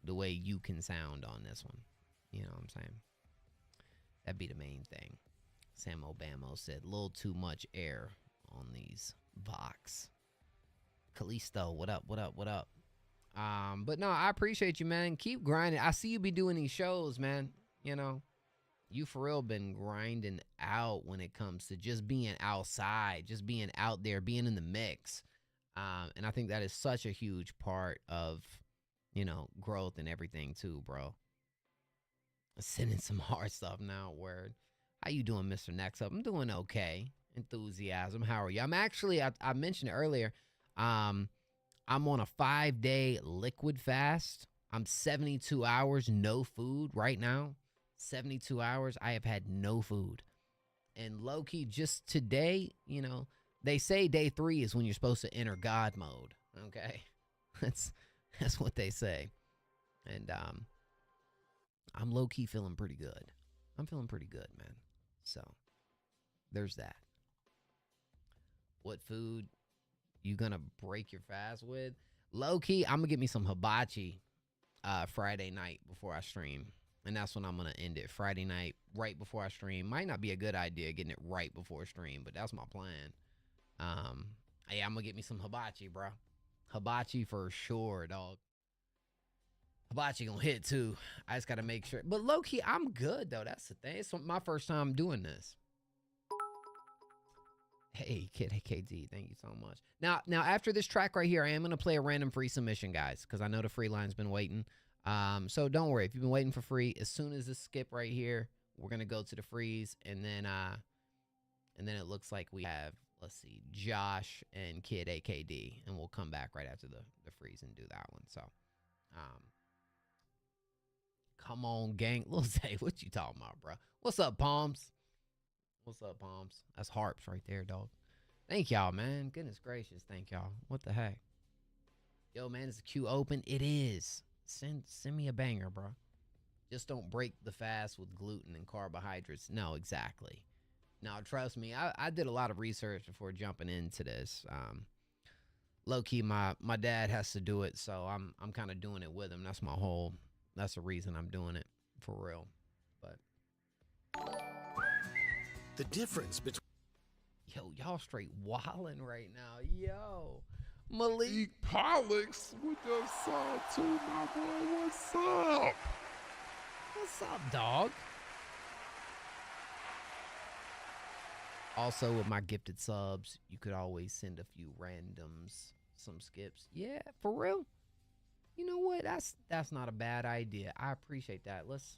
the way you can sound on this one. You know what I'm saying? That'd be the main thing. Sam Obama said, a little too much air on these Vox. Kalisto, what up, what up, what up? But no, I appreciate you, man. Keep grinding. I see you be doing these shows, man. You know, you for real been grinding out when it comes to just being outside, just being out there, being in the mix. And I think that is such a huge part of, you know, growth and everything too, bro. Sending some hard stuff now, word. How you doing, Mr. Next Up? I'm doing okay. Enthusiasm, how are you? I'm actually, I mentioned it earlier, I'm on a 5-day liquid fast. I'm 72 hours, no food right now. 72 hours, I have had no food. And low-key, just today, you know, they say day 3 is when you're supposed to enter God mode, okay? That's what they say. And I'm low-key feeling pretty good. I'm feeling pretty good, man. So, there's that. What food you gonna break your fast with? Low-key, I'm gonna get me some hibachi Friday night before I stream. And that's when I'm gonna end it. Friday night, right before I stream. Might not be a good idea getting it right before stream, but that's my plan. Yeah, I'm gonna get me some hibachi, bro. Hibachi for sure, dog. Hibachi gonna hit too. I just gotta make sure. But low-key, I'm good though. That's the thing. It's my first time doing this. Hey, Kid AKD, thank you so much. Now after this track right here, I am gonna play a random free submission, guys, because I know the free line's been waiting. So don't worry if you've been waiting for free. As soon as this skip right here, we're gonna go to the freeze, and then it looks like we have, let's see, Josh and Kid AKD, and we'll come back right after the freeze and do that one. So, come on, gang. Lil Zay, what you talking about, bro? What's up, Palms? What's up, Palms? That's harps right there, dog. Thank y'all, man. Goodness gracious, thank y'all. What the heck? Yo, man, is the queue open? It is. Send me a banger, bro. Just don't break the fast with gluten and carbohydrates. No, exactly. Now, trust me, I did a lot of research before jumping into this. Low-key, my dad has to do it, so I'm kind of doing it with him. That's the reason I'm doing it, for real. But the difference between... Yo, y'all straight wildin' right now. Yo, Malik Pollux with the sub too, my boy. What's up? What's up, dog? Also, with my gifted subs, you could always send a few randoms, some skips. Yeah, for real. You know what? That's not a bad idea. I appreciate that. Let's...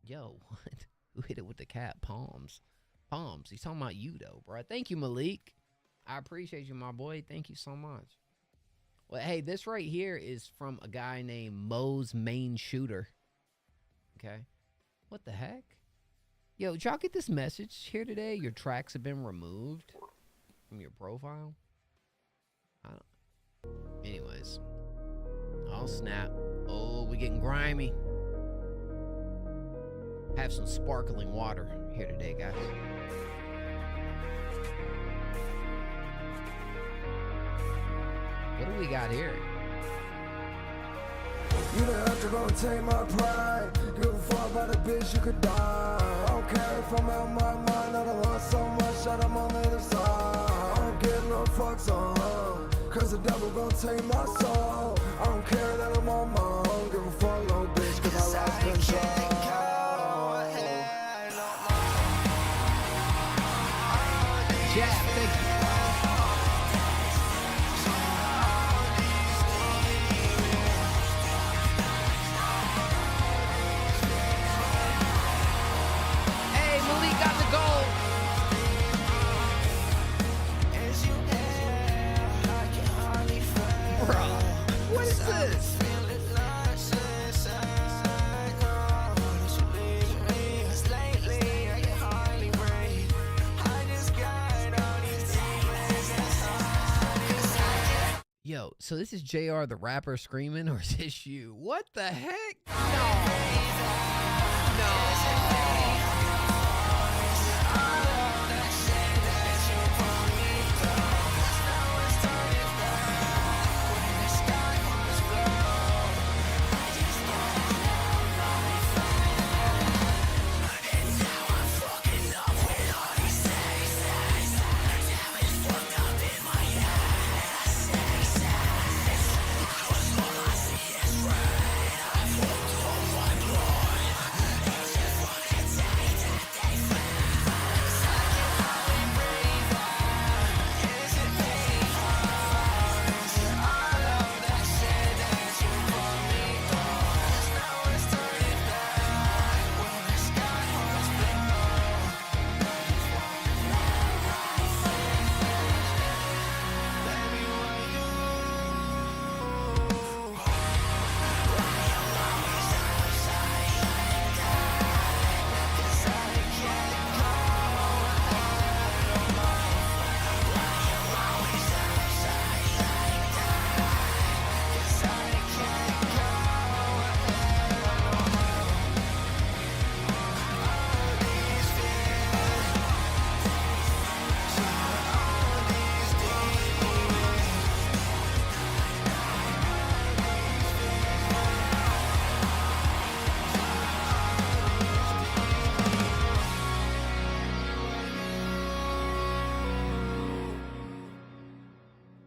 Yo, what? Who hit it with the cat? Palms. He's talking about you, though, bro. Thank you, Malik. I appreciate you, my boy. Thank you so much. Well, hey, this right here is from a guy named Mo's Main Shooter. Okay. What the heck? Yo, did y'all get this message here today? Your tracks have been removed from your profile? Anyways. Oh, snap. Oh, we getting grimy. Have some sparkling water here today, guys. What do we got here? You don't have to go take my pride. Give a fuck about a bitch, you could die. I don't care if I'm out my mind. I don't want so much that I'm on the other side. I don't give no fucks on her, cause the devil gon' take my soul. I don't care that I'm on my own. Give a fuck, no bitch, cause I lost control. Jab, thank you. Hey, Malik got the goal. Bruh, what is this? Yo, so this is JR the rapper screaming, or is this you? What the heck?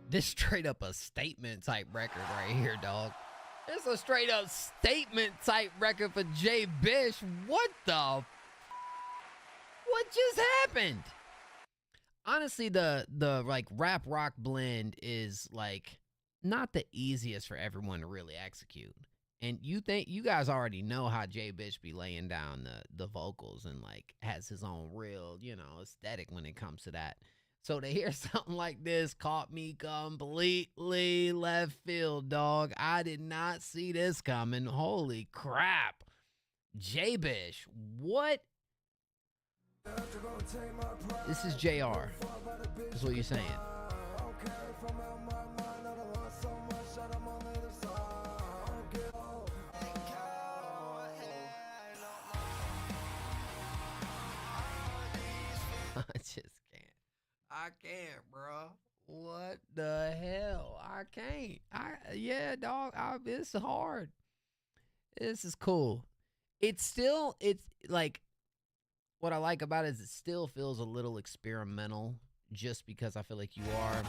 This straight up a statement type record right here, dog. It's a straight up statement type record for Jay Bish. What the? What just happened? Honestly, the like rap rock blend is like not the easiest for everyone to really execute. And you guys already know how Jay Bish be laying down the vocals and like has his own real, aesthetic when it comes to that. So to hear something like this caught me completely left field, dog. I did not see this coming. Holy crap. Jay Bish, what? This is JR. Is what you're saying. I just can't. I can't, bro. What the hell? I can't. Yeah, dog. It's hard. This is cool. It's like, what I like about it is it still feels a little experimental just because I feel like you are.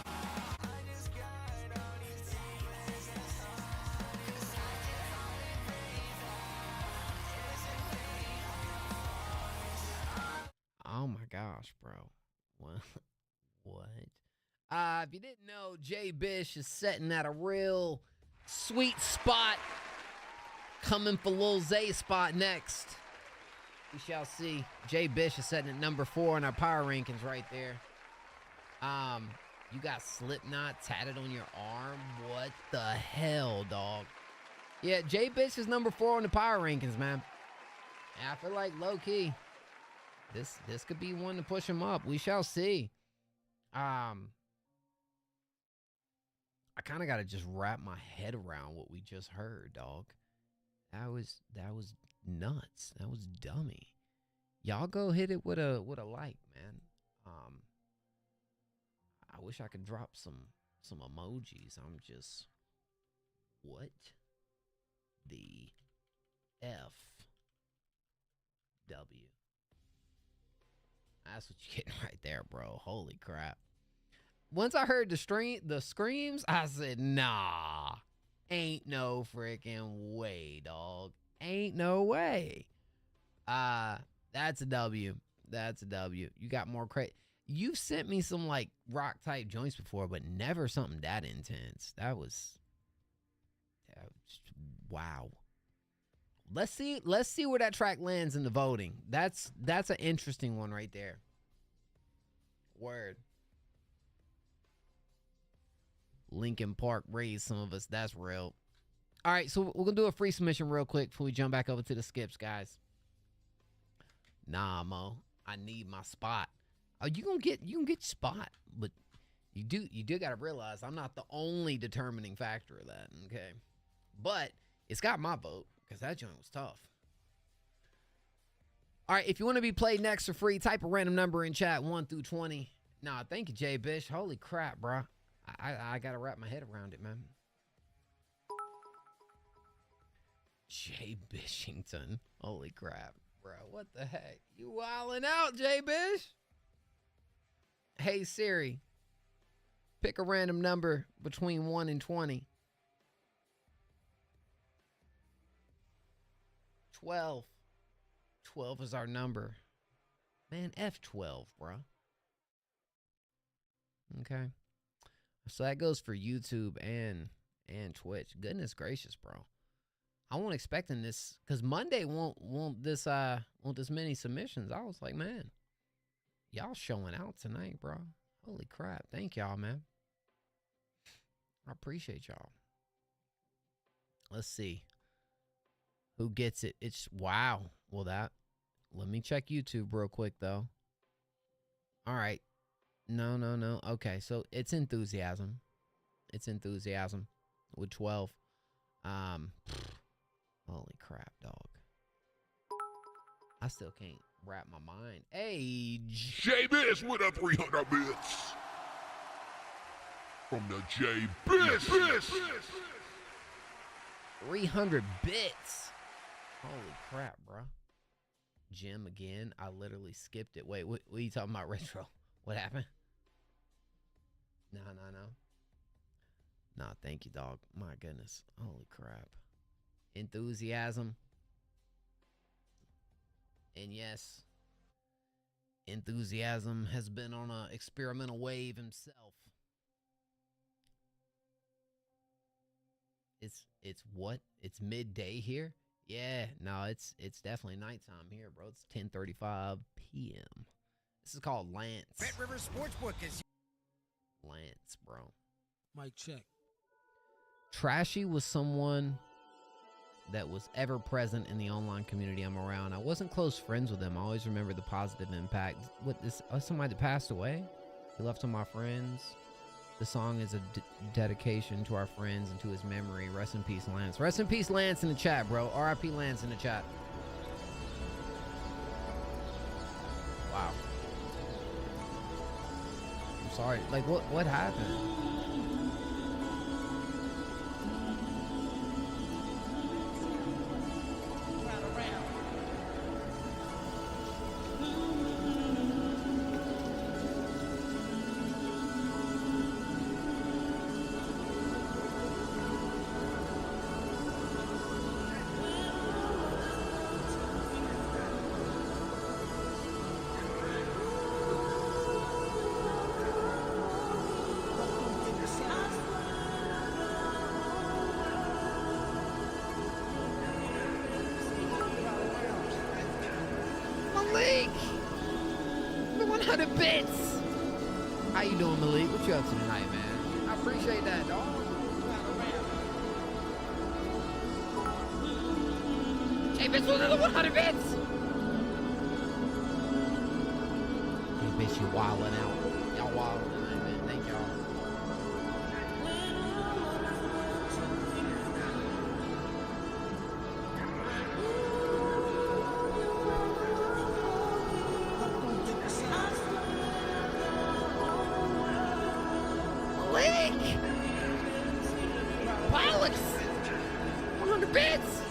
Oh my gosh, bro. What? If you didn't know, Jay Bish is sitting at a real sweet spot. Coming for Lil Zay spot next. We shall see. Jay Bish is sitting at number 4 in our power rankings right there. You got Slipknot tatted on your arm. What the hell, dog? Yeah, Jay Bish is number 4 on the power rankings, man. And I feel like low key, this could be one to push him up. We shall see. I kind of got to just wrap my head around what we just heard, dog. That was nuts. That was dummy. Y'all go hit it with a like, man. I wish I could drop some emojis. I'm just, what the F W? That's what you're getting right there, bro. Holy crap. Once I heard the screams, I said, nah, ain't no freaking way, dog. Ain't no way. That's a W. That's a W. You got more credit. You've sent me some like rock type joints before, but never something that intense. That was wow. Let's see where that track lands in the voting. That's an interesting one right there. Word. Linkin Park raised some of us. That's real. All right, so we're gonna do a free submission real quick before we jump back over to the skips, guys. Nah, Mo, I need my spot. Oh, you can get your spot, but you do gotta realize I'm not the only determining factor of that. Okay, but it's got my vote because that joint was tough. All right, if you want to be played next for free, type a random number in chat 1 through 20. Nah, thank you, Jay Bish. Holy crap, bro. I gotta wrap my head around it, man. Jay Bishington. Holy crap, bro. What the heck? You wildin' out, Jay Bish? Hey, Siri. Pick a random number between 1 and 20. 12. 12 is our number. Man, F12, bro. Okay. So that goes for YouTube and Twitch. Goodness gracious, bro. I wasn't expecting this because Monday won't this many submissions. I was like, man, y'all showing out tonight, bro. Holy crap. Thank y'all, man. I appreciate y'all. Let's see who gets it. It's wow. Well, let me check YouTube real quick though. All right. No. Okay, so it's Enthusiasm. It's Enthusiasm with 12. Holy crap, dog. I still can't wrap my mind. Age. J-Bish with a 300 bits. From the J-Bish. 300 bits. Holy crap, bro. Jim again. I literally skipped it. Wait, what are you talking about, Retro? What happened? No. Nah, thank you, dog. My goodness. Holy crap. Enthusiasm. And yes, Enthusiasm has been on an experimental wave himself. It's what? It's midday here? Yeah, no, it's definitely nighttime here, bro. It's 10:35 p.m. This is called Lance. Red River Sportsbook is Lance, bro. Mic check. Trashy was someone that was ever present in the online community I'm around. I wasn't close friends with him. I always remember the positive impact. What this? Somebody that passed away? He left on my friends. The song is a dedication to our friends and to his memory. Rest in peace, Lance. Rest in peace, Lance, in the chat, bro. R.I.P. Lance in the chat. Wow. I'm sorry. Like, what happened? Malik! The 100 bits! How you doing, Malik? What you up to tonight, man? I appreciate that, dog. Hey, bitch, another 100 bits! Hey, bitch, you wildin' out. Y'all wildin' tonight, man. Thank y'all. sick! Pilots! 100 bits!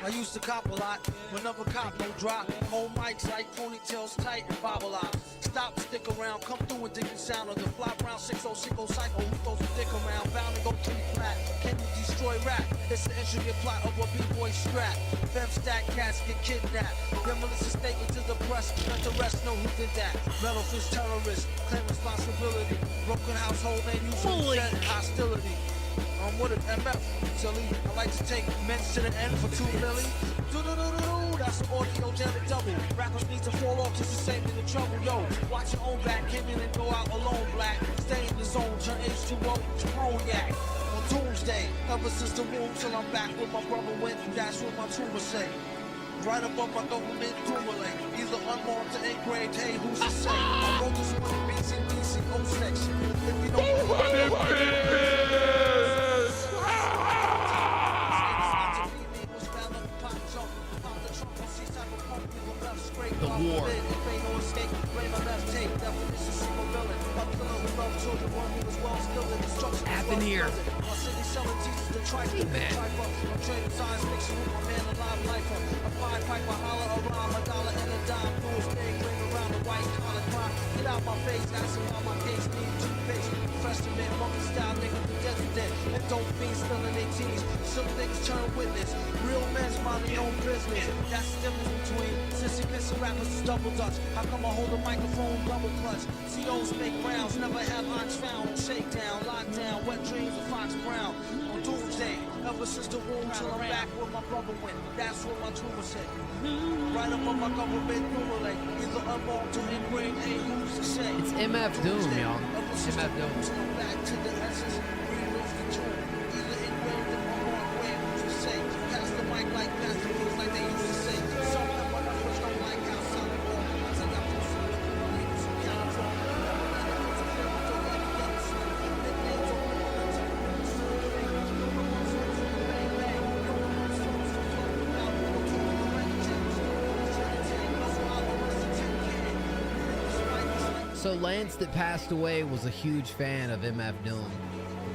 I used to cop a lot, but never cop no drop. Hold mics like ponytails tight and bobble out. Stop, stick around, come through and dig the sound of the flop round 606 cycle. Who throws a dick around? Bound to go too flat. Can you destroy rap? It's the intricate plot of a b-boy strap. Fem stack cats get kidnapped. Demolition statement to the press. Let the rest know who did that. Metal fist terrorist, claim responsibility. Broken household name usually set in hostility. I'm with an MF, silly. I like to take meds to the end for 2 milli. Do-do-do-do-do, that's an audiogenic double. Rappers need to fall off just to save me the trouble. Yo, watch your own back, came in and go out alone, black. Stay in the zone, turn H2O to cognac. On Doomsday, ever since the womb till I'm back with my brother went, that's what my tumor say. Right above my government accumulate, either unmarked or engraved, hey, who's to say? I wrote this one in BC, O section. If you don't the war. Happened here. Hey, man. Get out my face, asking why my case need toothpaste. Freshman, monkey style, nigga, the dead. And don't be spilling their teeth. Some niggas turn witness. Real men's mind their own business. That's the difference between sissy pissy rappers is double dutch. How come I hold a microphone double clutch? COs make rounds, never have ox found. Shakedown, lockdown, wet dreams of Fox Brown. On Doomsday, ever since the womb till I'm back where my brother went. That's what my tumor said. Right up on my government accumulate. Either unmarked or engraved, ain't who's to say. It's MF Doom, y'all. MF Doom. Back to the essence, reload the tomb. Either engraved or unmarked, way who's to say. Pass the mic like masterpiece, like they used to say. Something what I first don't like how solid war. I say I'm from So Lance that passed away was a huge fan of MF Doom.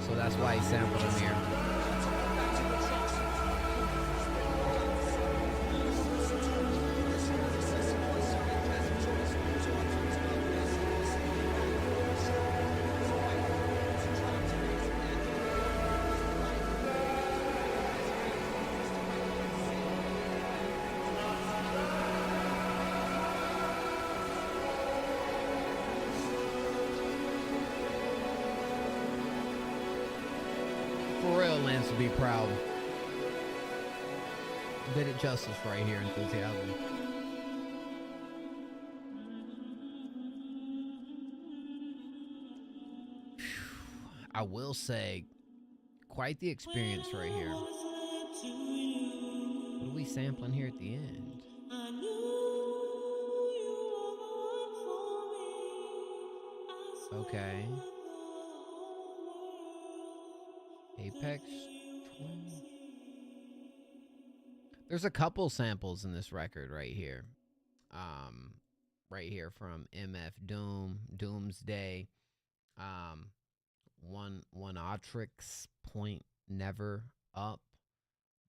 So that's why he sampled him here. For real, Lance would be proud. Did it justice right here, Enthusiasm. I will say, quite the experience right here. What are we sampling here at the end? Okay. Apex 20. There's a couple samples in this record right here. Right here from MF Doom, Doomsday, one Otrix, Point Never Up,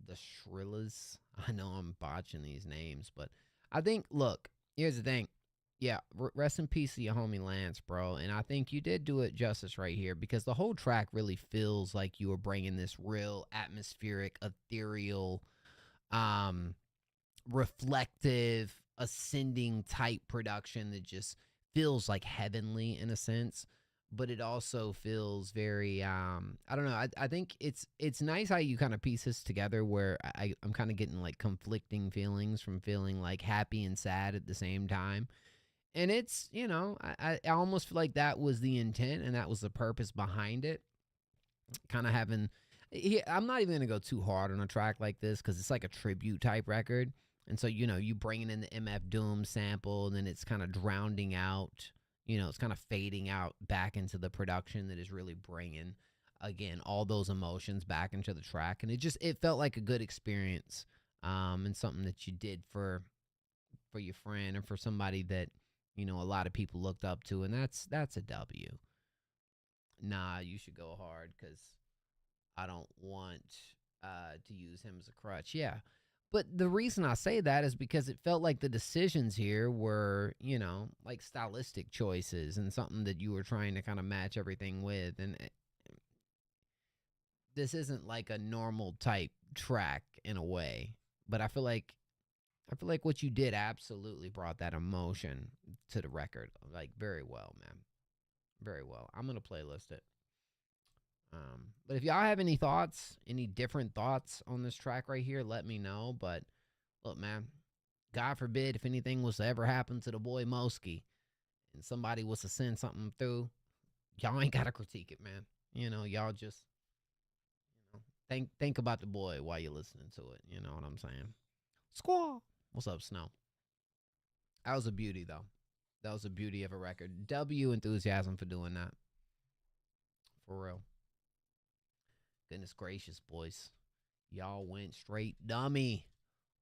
the Shrillas. I know I'm botching these names, but I think, look, here's the thing. Yeah, rest in peace to your homie Lance, bro. And I think you did do it justice right here because the whole track really feels like you were bringing this real atmospheric, ethereal, reflective, ascending type production that just feels like heavenly in a sense. But it also feels very, I don't know. I think it's nice how you kind of piece this together where I'm kind of getting like conflicting feelings from feeling like happy and sad at the same time. And it's, you know, I almost feel like that was the intent and that was the purpose behind it. Kind of having, I'm not even going to go too hard on a track like this because it's like a tribute type record. And so, you know, you bringing in the MF Doom sample and then it's kind of drowning out, you know, it's kind of fading out back into the production that is really bringing again, all those emotions back into the track. And it felt like a good experience, and something that you did for your friend and for somebody that, a lot of people looked up to. And that's a W. Nah, you should go hard because I don't want to use him as a crutch. Yeah. But the reason I say that is because it felt like the decisions here were, like stylistic choices and something that you were trying to kind of match everything with. And this isn't like a normal type track in a way, but I feel like what you did absolutely brought that emotion to the record, like very well, man. Very well. I'm going to playlist it. But if y'all have any thoughts, any different thoughts on this track right here, let me know. But look, man, God forbid if anything was to ever happen to the boy Mosky and somebody was to send something through, y'all ain't got to critique it, man. Y'all just think about the boy while you're listening to it. You know what I'm saying? Squaw. What's up, Snow? That was a beauty, though. That was a beauty of a record. W Enthusiasm for doing that. For real. Goodness gracious, boys. Y'all went straight dummy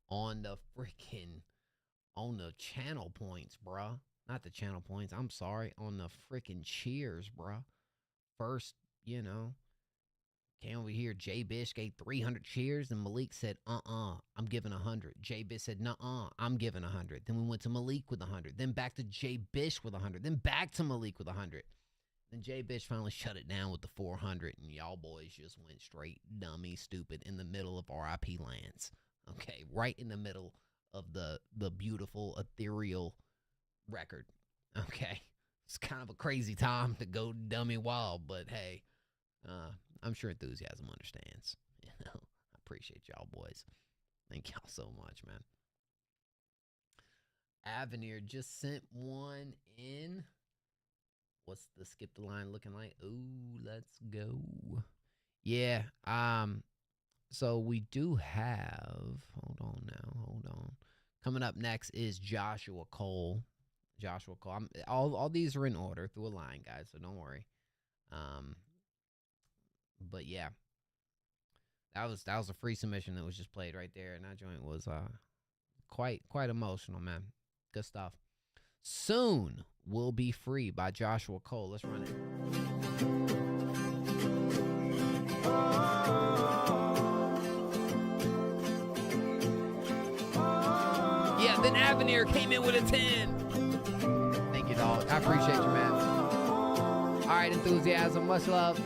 on the channel points, bruh. Not the channel points. I'm sorry. On the freaking cheers, bruh. First, came over here. Jay Bish gave 300 cheers, and Malik said, I'm giving 100. Jay Bish said, nuh-uh, I'm giving 100. Then we went to Malik with 100. Then back to Jay Bish with 100. Then back to Malik with 100. Then Jay Bish finally shut it down with the 400, and y'all boys just went straight dummy stupid in the middle of RIP lands. Okay, right in the middle of the beautiful ethereal record. Okay, it's kind of a crazy time to go dummy wild, but hey, I'm sure Enthusiasm understands. I appreciate y'all boys. Thank y'all so much, man. Avenir just sent one in. What's the skip the line looking like? Ooh, let's go. Yeah. So we do have, hold on. Coming up next is Joshua Cole. All these are in order through a line, guys, so don't worry. But yeah. That was a free submission that was just played right there, and that joint was quite emotional, man. Good stuff. Soon Will Be Free by Joshua Cole. Let's run it. Yeah, then Avenir came in with a 10. Thank you, dog. I appreciate you, man. All right, Enthusiasm. Much love.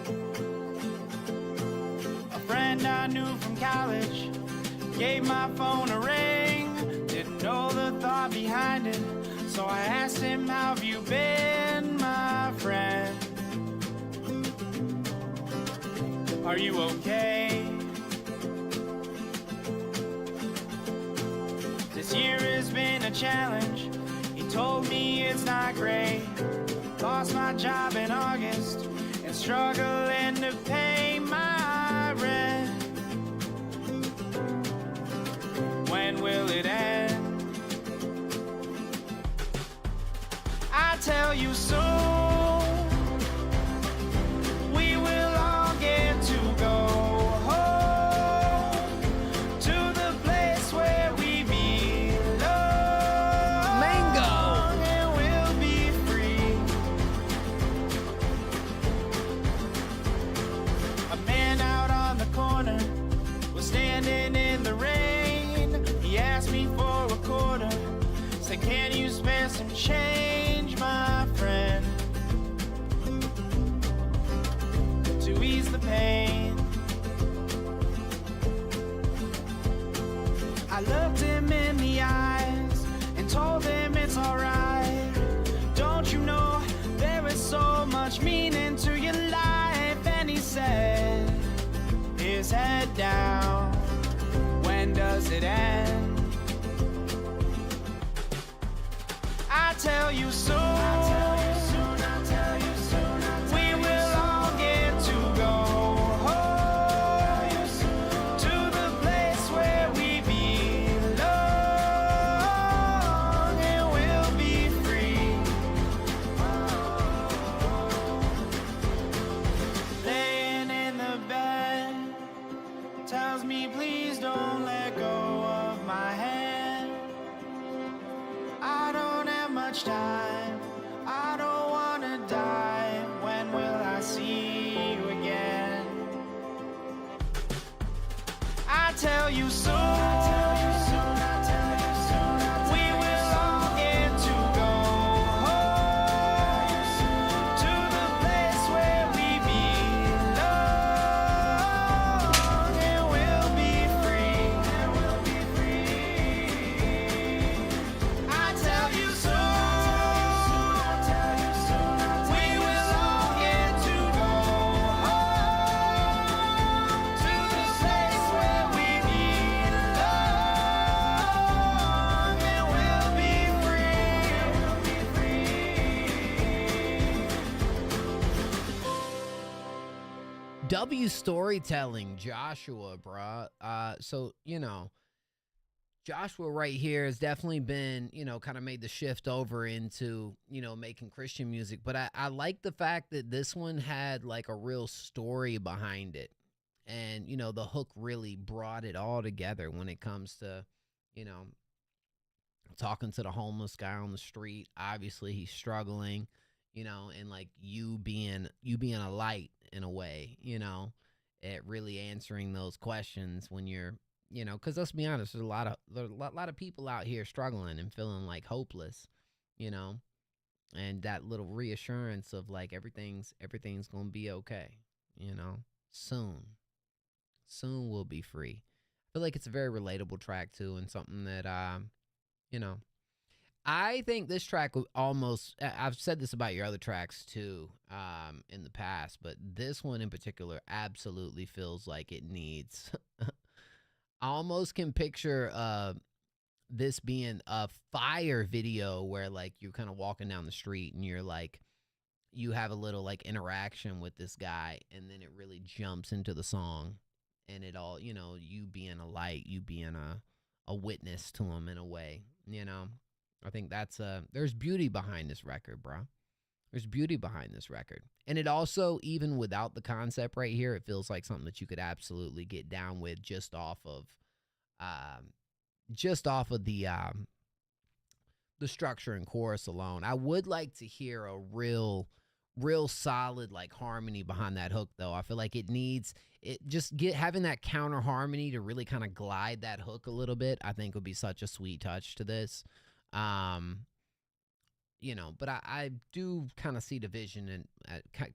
A friend I knew from college gave my phone a ring. Didn't know the thought behind it. So I asked him, how have you been, my friend? Are you okay? This year has been a challenge. He told me it's not great. Lost my job in August and struggling to pay my rent. When will it end? I tell you soon, we will all get to go home to the place where we belong. Mango, and we'll be free. A man out on the corner was standing in the rain. He asked me for a quarter. Said, can you spare some change, my friend, to ease the pain? I looked him in the eyes and told him it's alright. Don't you know there is so much meaning to your life? And he said, his head down, when does it end? I tell you soon, we will all get to go home to the place where we belong, and we'll be free. Laying in me, please don't let go of my hand. I don't have much time, I don't wanna die. When will I see you again? I tell you soon, we will all get to go home, to the place where we belong, and we'll be free. I tell you soon, we will all get to go home, to the place where we belong, and we'll be free. W storytelling, Joshua, bruh. So, you know, Joshua right here has definitely been, you know, kind of made the shift over into, you know, making Christian music. But I like the fact that this one had like a real story behind it. And, you know, the hook really brought it all together when it comes to, you know, talking to the homeless guy on the street. Obviously, he's struggling, you know, and like you being a light in a way, you know, at really answering those questions when you're, you know, because let's be honest, there's a lot of people out here struggling and feeling like hopeless, you know, and that little reassurance of like everything's gonna be okay, you know. Soon we'll be free. I feel like it's a very relatable track too, and something that you know, I think this track would almost, I've said this about your other tracks too, in the past, but this one in particular absolutely feels like it needs I almost can picture this being a fire video where like you're kind of walking down the street and you're like, you have a little like interaction with this guy, and then it really jumps into the song, and it all, you know, you being a light, you being a witness to him in a way, you know. I think that's there's beauty behind this record, bro. There's beauty behind this record. And it also, even without the concept right here, it feels like something that you could absolutely get down with just off of the structure and chorus alone. I would like to hear a real solid like harmony behind that hook though. I feel like it needs having that counter harmony to really kind of glide that hook a little bit. I think would be such a sweet touch to this. You know, but I do kind of see the vision and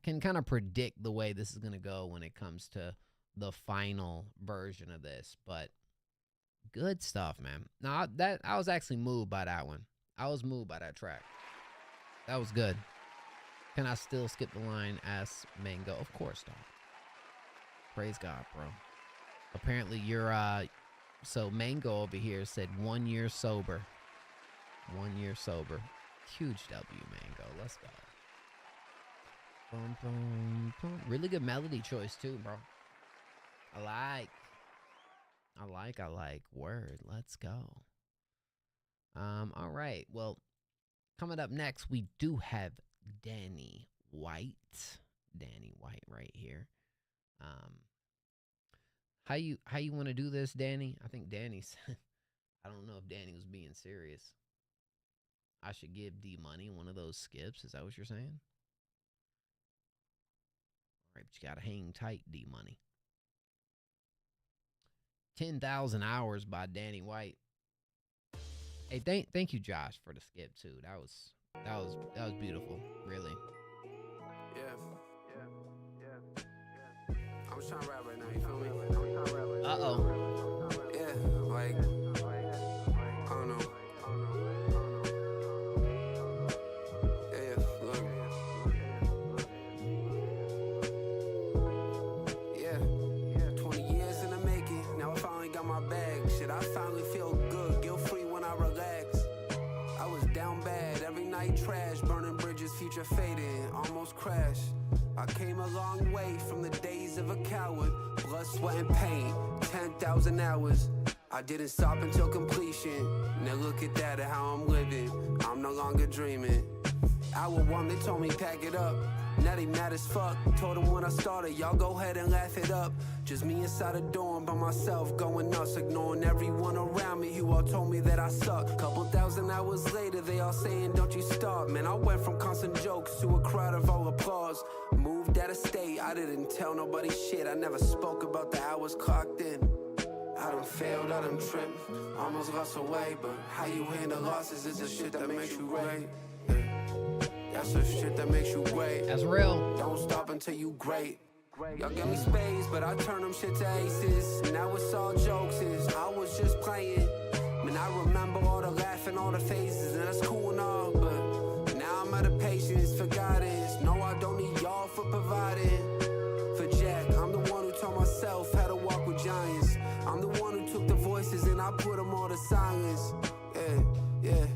can kind of predict the way this is going to go when it comes to the final version of this. But good stuff, man. Now, I was actually moved by that one. I was moved by that track. That was good. Can I still skip the line, ask Mango? Of course, dog. Praise God, bro. Apparently, you're, so Mango over here said 1 year sober. 1 year sober. Huge W, Mango. Let's go. Boom, boom, boom. Really good melody choice, too, bro. I like. Word. Let's go. All right. Well, coming up next, we do have Danny White. Danny White right here. How you want to do this, Danny? I think Danny's I don't know if Danny was being serious. I should give D Money one of those skips. Is that what you're saying? All right, but you gotta hang tight, D Money. 10,000 Hours by Danny White. Hey, thank you, Josh, for the skip too. That was beautiful, really. Yeah. I'm just trying to rap right now, you feel me? Uh-oh. Yeah, like, I don't know. Yeah, look. Yeah, 20 years in the making. Now I finally got my bag. Shit, I finally feel good, guilt-free when I relax. I was down bad, every night trash, burning bridges, future fading, almost crashed. I came a long way from the days of a coward. Blood, sweat, and pain, 10,000 hours. I didn't stop until completion. Now look at how I'm living. I'm no longer dreaming. Hour one, they told me pack it up. Now they mad as fuck. Told them when I started, y'all go ahead and laugh it up. Just me inside a dorm by myself, going nuts, ignoring everyone around me who all told me that I suck. Couple thousand hours later, they all saying, don't you stop. Man, I went from constant jokes to a crowd of all applause. Moved out of state, I didn't tell nobody shit. I never spoke about the hours clocked in. I done failed, I done tripped, almost lost away. But how you handle losses is the shit that makes you great. That's the shit that makes you great. That's real. Don't stop until you great. Y'all give me spades, but I turn them shit to aces. Now it's all jokes, I was just playing. Man, I remember all the laughing, all the faces, and that's cool and all. But now I'm out of patience for guidance. No, I don't need y'all for providing. For Jack, I'm the one who taught myself how to walk with giants. I'm the one who took the voices and I put them all to silence. Yeah.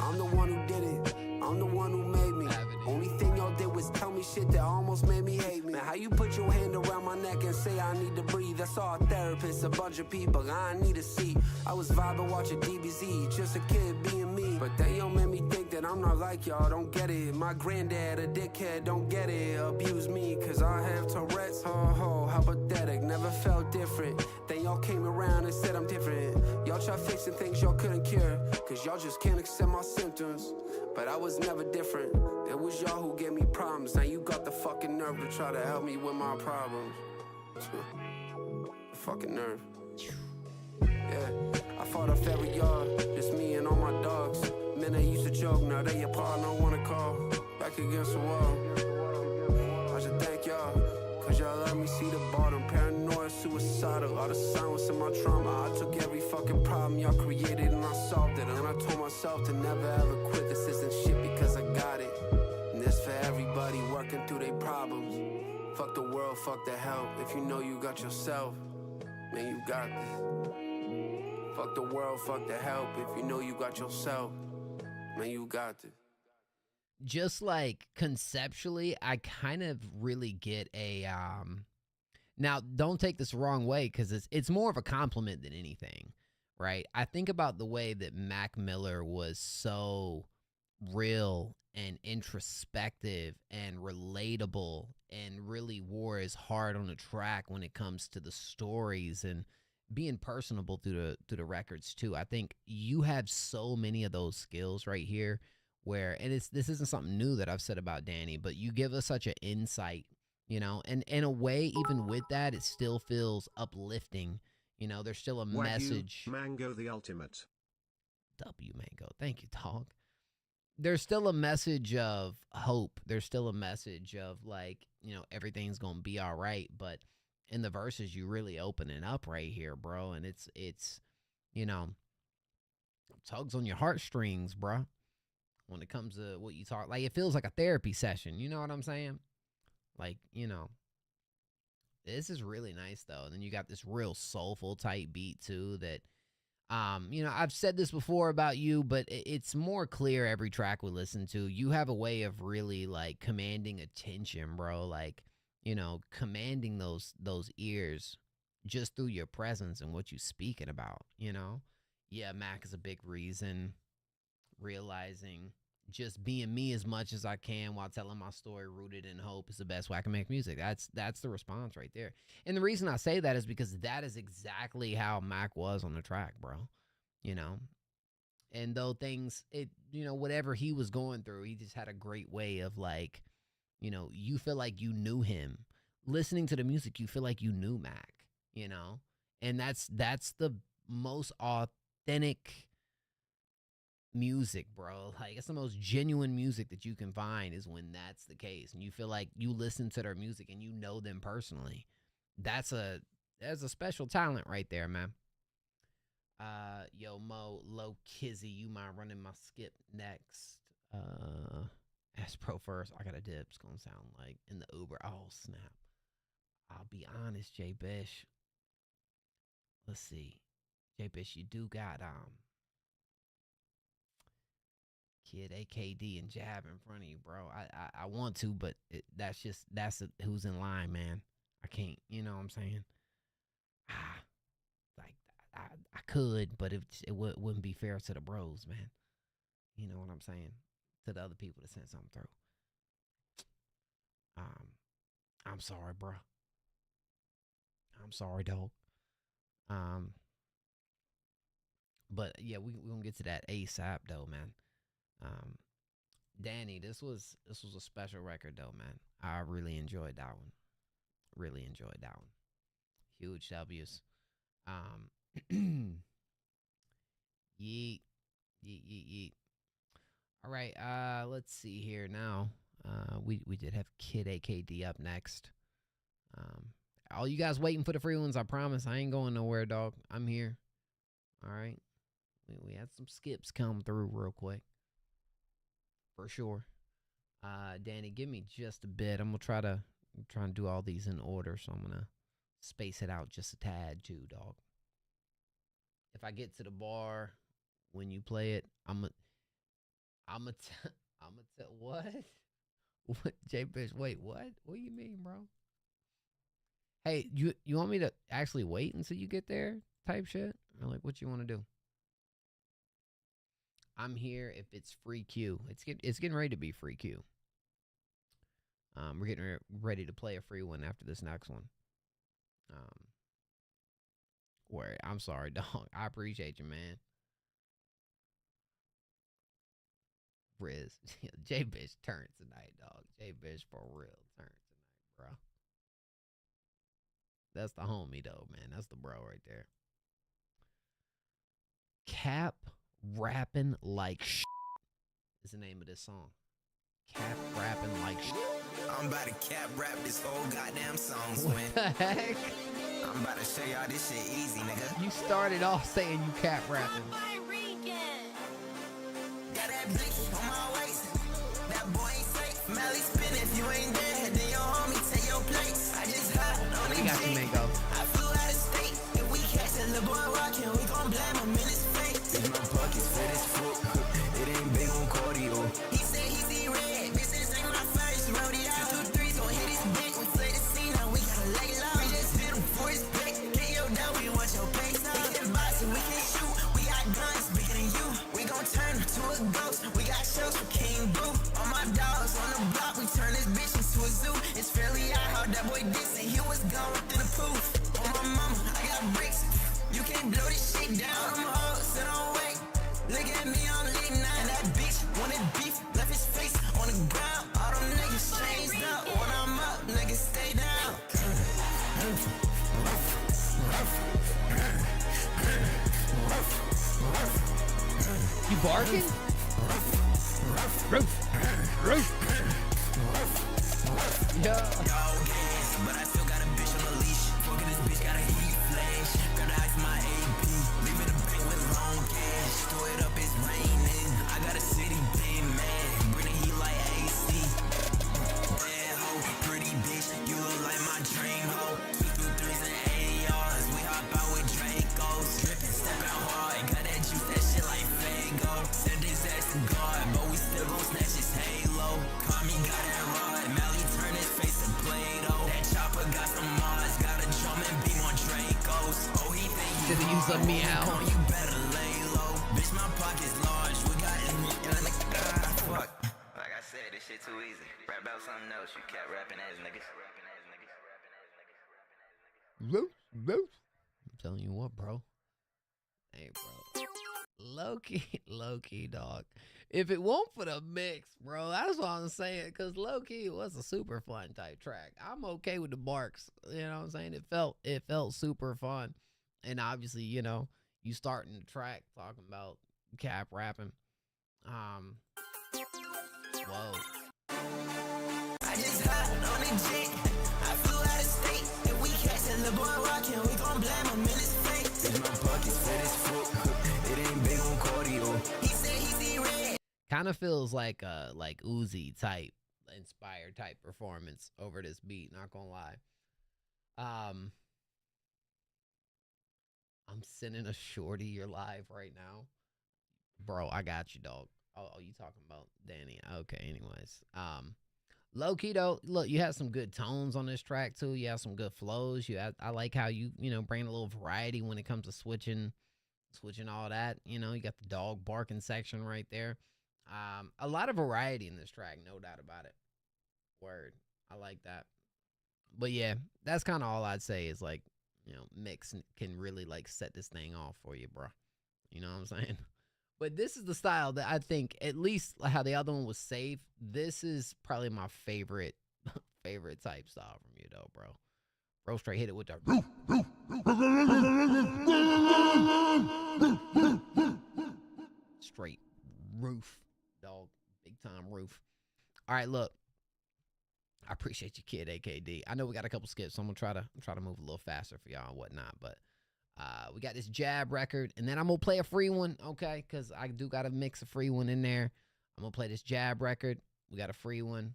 I'm the one who did it. I'm the one who made me. Only thing y'all did was tell me shit that almost made me hate me. Man, how you put your hand around my neck and say I need to breathe? That's all therapists, a bunch of people I need to see. I was vibing watching DBZ, just a kid being me. But they all made me think that I'm not like y'all, don't get it. My granddad, a dickhead, don't get it. Abuse me, cause I have Tourette's. Ho, how pathetic, never felt different. Then y'all came around and said I'm different. Y'all try fixing things y'all couldn't cure, cause y'all just can't accept my symptoms. But I was never different. It was y'all who gave me problems. Now you got the fucking nerve to try to help me with my problems. The fucking nerve. Yeah, I fought off every yard, just me and all my dogs. Men they used to joke, now they apart, no one to call. Back against the wall. I should thank y'all, cause y'all let me see the bottom. Paranoid, suicidal, all the silence in my trauma. I took every fucking problem y'all created and I solved it. And I told myself to never ever quit. This isn't shit because I got it. And this for everybody working through their problems. Fuck the world, fuck the hell. If you know you got yourself, man, you got this. Fuck the world, fuck the help. If you know you got yourself, man, you got this. Just like conceptually, I kind of really get a now don't take this the wrong way, because it's more of a compliment than anything, right? I think about the way that Mac Miller was so real and introspective and relatable and really wore his heart on the track when it comes to the stories and being personable through the records too. I think you have so many of those skills right here where, and this isn't something new that I've said about Danny, but you give us such an insight, you know, and in a way, even with that, it still feels uplifting. You know, there's still a Wagyu message. Mango the ultimate. W Mango. Thank you, dog. There's still a message of hope. There's still a message of like, you know, everything's going to be all right. But in the verses, you really opening up right here, bro. And it's, you know, tugs on your heartstrings, bro. When it comes to what you talk, like it feels like a therapy session. You know what I'm saying? Like, you know, this is really nice though. And then you got this real soulful type beat too that, you know, I've said this before about you, but it's more clear every track we listen to. You have a way of really like commanding attention, bro. Like, you know, commanding those ears just through your presence and what you speaking about, you know? Yeah, Mac is a big reason. Realizing just being me as much as I can while telling my story rooted in hope is the best way I can make music. That's the response right there. And the reason I say that is because that is exactly how Mac was on the track, bro. You know? And though things, you know, whatever he was going through, he just had a great way of like, you know, you feel like you knew him. Listening to the music, you feel like you knew Mac, you know? And that's the most authentic music, bro. Like, it's the most genuine music that you can find is when that's the case. And you feel like you listen to their music and you know them personally. That's a special talent right there, man. Yo, Mo, Low Kizzy, you mind running my skip next? Ask Pro first. I got a dip. It's gonna sound like in the Uber. Oh, snap. I'll be honest, J Bish. Let's see. J Bish, you do got Kid AKD and Jab in front of you, bro. I want to, but that's who's in line, man. I can't, you know what I'm saying? I could, but it wouldn't be fair to the bros, man. You know what I'm saying? To the other people that sent something through. I'm sorry, bro. I'm sorry, dog. But yeah, we gonna get to that ASAP though, man. Danny, this was a special record though, man. I really enjoyed that one. Really enjoyed that one. Huge W's. Yeet. Yeet, yeet, yeet. All right, let's see here now. We did have Kid AKD up next. All you guys waiting for the free ones, I promise. I ain't going nowhere, dog. I'm here. All right. We had some skips come through real quick. For sure. Danny, give me just a bit. I'm trying to do all these in order, so I'm gonna space it out just a tad too, dog. If I get to the bar when you play it, I'm a tell what? What, J-Bitch? Wait, what? What do you mean, bro? Hey, you want me to actually wait until you get there type shit? Or like, what you want to do? I'm here if it's free Q. It's getting ready to be free Q. We're getting ready to play a free one after this next one. Where I'm sorry, dog. I appreciate you, man. Riz, J-Bitch turned tonight, dog. J-Bitch for real turned tonight, bro. That's the homie, though, man. That's the bro right there. Cap rapping like is the name of this song. Cap rapping like I'm about to cap rap this whole goddamn song, What the heck? I'm about to show y'all this shit easy, nigga. You started off saying you cap rapping. Got that blicky on my waist. That boy ain't safe. Melly spin if you ain't there. Then your homie take your place. I just hot on the got you, Mango. I flew out of state. If we catch a little boy rockin', we gon' blame him in his face. In my pockets fat as fuck. It ain't big on cardio. He said he see red. This ain't my first rodeo. 2, 3 gon' hit his bitch. We play the scene now. We gotta lay low. We just hit him for his pick. Get your dough. We want your face. We can box and we can shoot. We got guns bigger than you. We gon' turn him to a ghost. We got shows for King Boo. All my dogs on the block. We turn this bitch into a zoo. It's fairly out how that boy dissing. He was gone through the poof. On my mama, I got bricks. You can't blow this shit down. I'm hoes, so don't wait. Look at me, I'm lit now. And that bitch wanted beef, left his face on the ground. All them niggas changed up. When I'm up, niggas stay down. You barking? Yeah. Dog ass, but I still got a bitch on a leash. Fucking this bitch got a heat flash. Got the ice in my AP. Leaving the bank with long cash. Store it up, it's raining. I got a city been mad. Bring the heat like AC. Bad hoe, pretty bitch. You look like my dream hoe. 2 through 3s and ARs. We hop out with Dracos. Drippin', steppin' hard. Got that juice, that shit like Fago. Send his ass to God, but we still gon' snatch his halo. Call me, got that rod. Mally turn his face to Play-Doh. That chopper got some Mars. Got a drum and beam on Dracos. Oh, he think you Should've used a meow. You better lay low. Bitch, my pocket's large. We got it. Fuck. Like I said, this shit too easy. Rap about something else. You cat rapping ass niggas. I'm telling you what, bro. Hey, bro. Low key, dog. If it won't for the mix, bro, that's what I'm saying. Cause low key, it was a super fun type track. I'm okay with the barks. You know what I'm saying? It felt super fun. And obviously, you know, you starting the track talking about cap rapping. Whoa. I just hot on the jet. I flew out of state. If we catch a little boy rockin', we gon' blame him in his face. In my pockets fat as fuck. It ain't big on cardio. He said he see red. Kind of feels like Uzi type inspired type performance over this beat, not gonna lie. I'm sending a shorty your live right now. Bro, I got you, dog. Oh, you talking about Danny. Okay, anyways. Low key though, look, you have some good tones on this track too. You have some good flows. I like how you bring a little variety when it comes to switching all that. You know, you got the dog barking section right there. A lot of variety in this track, no doubt about it. Word. I like that. But yeah, that's kind of all I'd say is like, you know, mix can really like set this thing off for you, bro. You know what I'm saying? But this is the style that I think, at least how the other one was safe, this is probably my favorite favorite type style from you though, bro. Bro straight hit it with the straight roof, dog. Big time roof. All right, look. I appreciate you, kid, AKD. I know we got a couple skips, so I'm gonna try to move a little faster for y'all and whatnot. But we got this jab record, and then I'm gonna play a free one, okay? Because I do gotta mix a free one in there. I'm gonna play this jab record. We got a free one,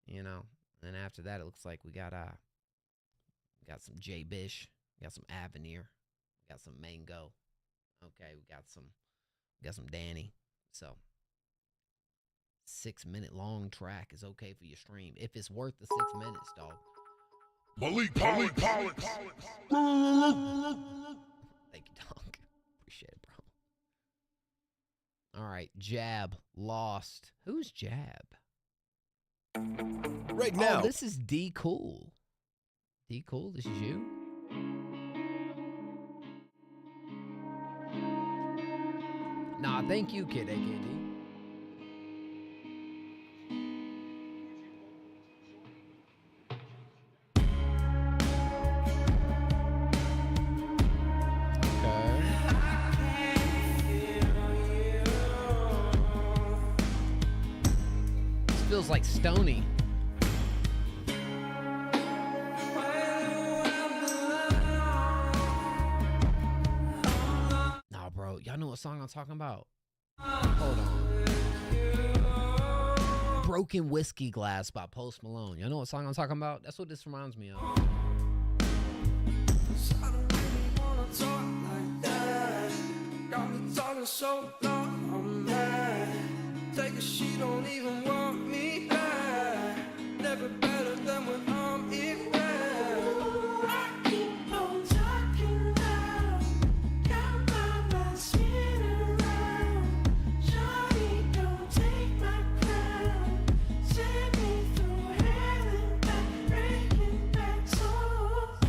you know. And then after that, it looks like we got some J Bish, we got some Avenir, we got some Mango. Okay, we got some Danny. So 6-minute long track is okay for your stream if it's worth the 6 minutes, dog. Malik Pollock. Thank you, dog. Appreciate it, bro. All right, Jab lost. Who's Jab? Right now. Oh, this is D Cool. D Cool, this is you? Nah, thank you, kid, AKD. Feels like Stony. Nah, bro. Y'all know what song I'm talking about? Hold on. Broken Whiskey Glass by Post Malone. Y'all know what song I'm talking about? That's what this reminds me of. I don't really wanna talk like that. Got me talking so long, I'm mad. Take a sheet, don't even want me back. Never better than when I'm in bed. I keep on talking loud. Got my mind spinning around. Shawty, don't take my crown. Send me through hell and back, breaking back souls.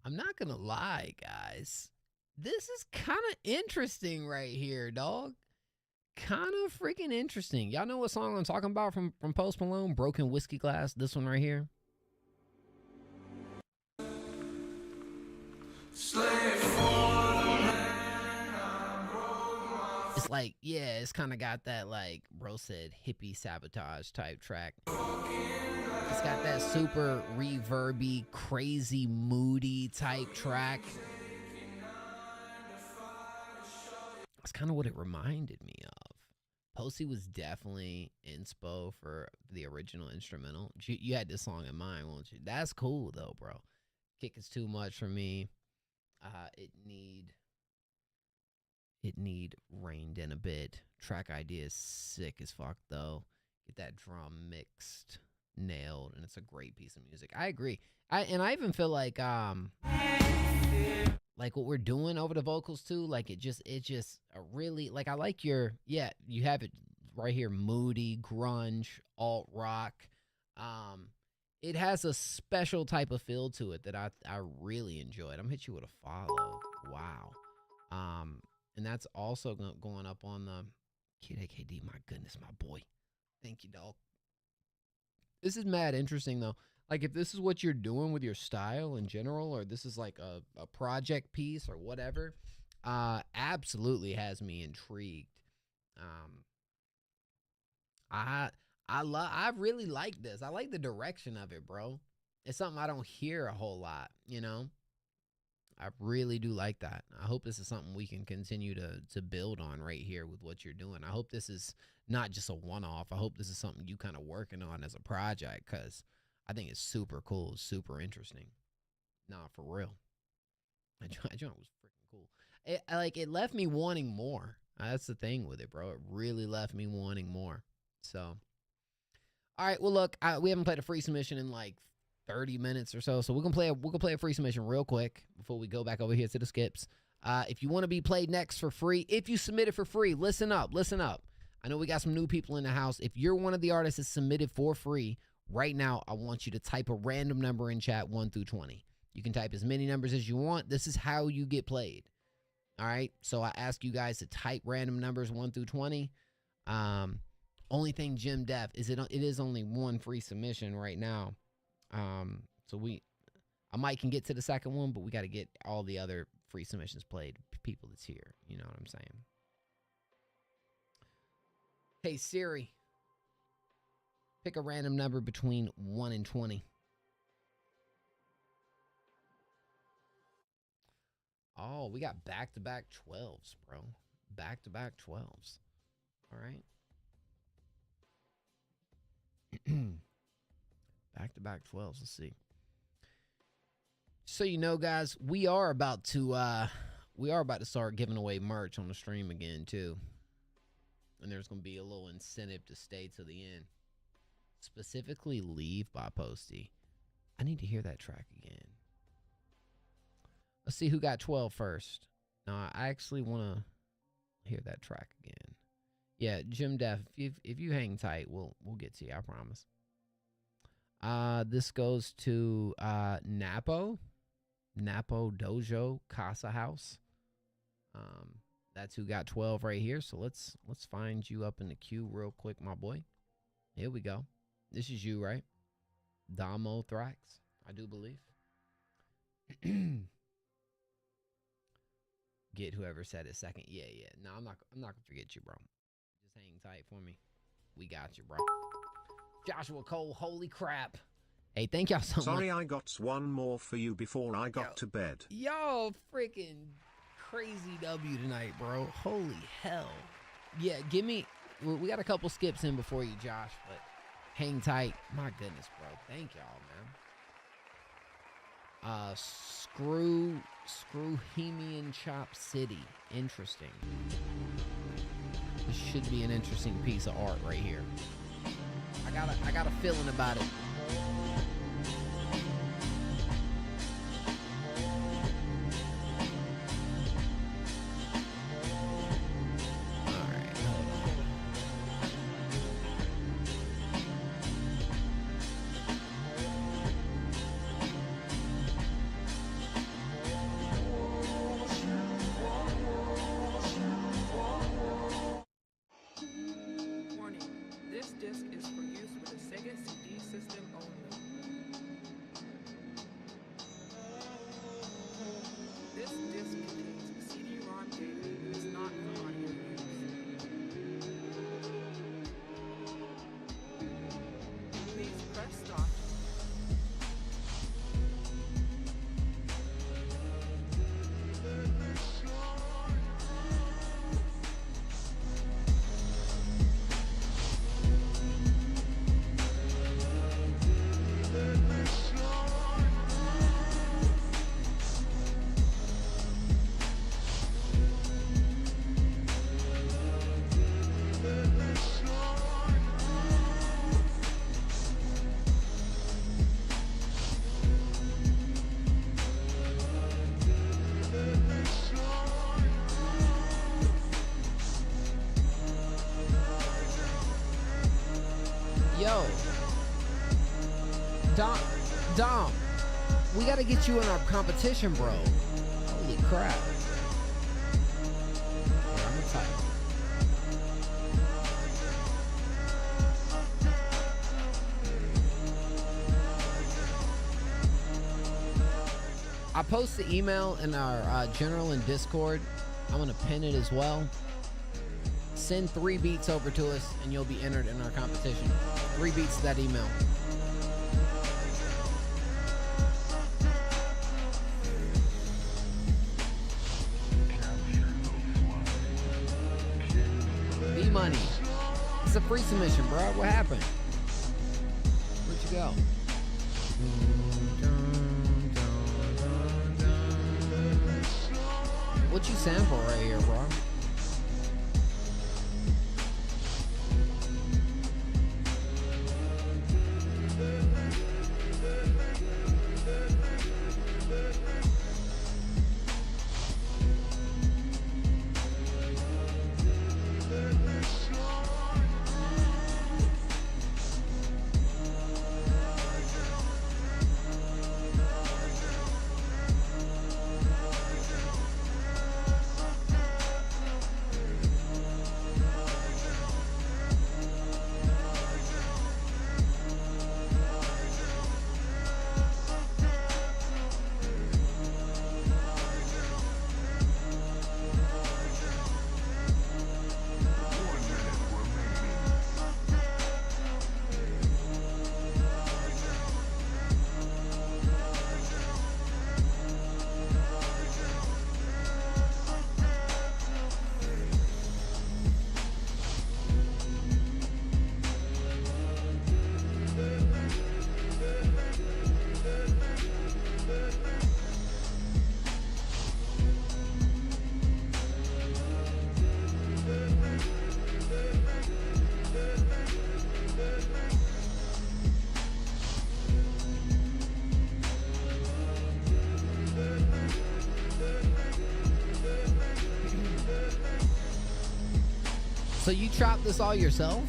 I'm not gonna lie, guys. This is kind of interesting right here, dog. Kind of freaking interesting. Y'all know what song I'm talking about from Post Malone? Broken Whiskey Glass. This one right here. It's like, yeah, it's kind of got that, like bro said, hippie sabotage type track. It's got that super reverby, crazy, moody type track. That's kind of what it reminded me of. Posey was definitely inspo for the original instrumental. You had this song in mind, won't you? That's cool though, bro. Kick is too much for me. It need reined in a bit. Track idea is sick as fuck though. Get that drum mixed, nailed, and it's a great piece of music. I agree. I even feel like what we're doing over the vocals too, like it just a really, like, I like your, yeah, you have it right here, moody, grunge, alt rock. It has a special type of feel to it that I really enjoyed. I'm gonna hit you with a follow. Wow. And that's also going up on the Kid AKD. My goodness, my boy. Thank you, dog. This is mad interesting though. Like, if this is what you're doing with your style in general, or this is like a project piece or whatever, absolutely has me intrigued. I really like this. I like the direction of it, bro. It's something I don't hear a whole lot, you know? I really do like that. I hope this is something we can continue to build on right here with what you're doing. I hope this is not just a one-off. I hope this is something you kind of working on as a project, because I think it's super cool, super interesting. Nah, for real. That joint was freaking cool. It left me wanting more. That's the thing with it, bro. It really left me wanting more. So, all right. Well, look, we haven't played a free submission in like 30 minutes or so. So we're gonna play a free submission real quick before we go back over here to the skips. If you want to be played next for free, if you submit it for free, listen up. I know we got some new people in the house. If you're one of the artists that's submitted for free right now, I want you to type a random number in chat 1 through 20. You can type as many numbers as you want. This is how you get played. All right. So I ask you guys to type random numbers 1 through 20. Only thing, Jim Def, is it is only one free submission right now. So I might can get to the second one, but we got to get all the other free submissions played. People that's here. You know what I'm saying? Hey, Siri. Pick a random number between 1 and 20. Oh, we got back-to-back 12s, bro. Back-to-back 12s. All right. Back-to-back 12s. Let's see. So you know, guys, we are about to start giving away merch on the stream again too. And there's gonna be a little incentive to stay to the end. Specifically, Leave by Posty. I need to hear that track again. Let's see who got 12 first. No, I actually want to hear that track again. Yeah, Jim Def, if you hang tight, we'll get to you, I promise. This goes to Napo Dojo Casa House. That's who got 12 right here. So let's find you up in the queue real quick, my boy. Here we go. This is you, right? Damo Thrax, I do believe. Get whoever said it second. Yeah. No, I'm not gonna forget you, bro. Just hang tight for me. We got you, bro. Joshua Cole, holy crap. Hey, thank y'all so much. Sorry, I got one more for you before I got to bed. Yo, freaking crazy W tonight, bro. Holy hell. Yeah, we got a couple skips in before you, Josh, but hang tight. My goodness, bro. Thank y'all, man. Screwhemian Chop City. Interesting. This should be an interesting piece of art right here. I got a feeling about it. Dom, we gotta get you in our competition, bro. Holy crap. Yeah, I'm excited. I post the email in our general and Discord. I'm gonna pin it as well. Send 3 beats over to us and you'll be entered in our competition. 3 beats to that email. B-Money. It's a free submission, bro. What happened? Where'd you go? What you sample right here, bro? So you chopped this all yourself?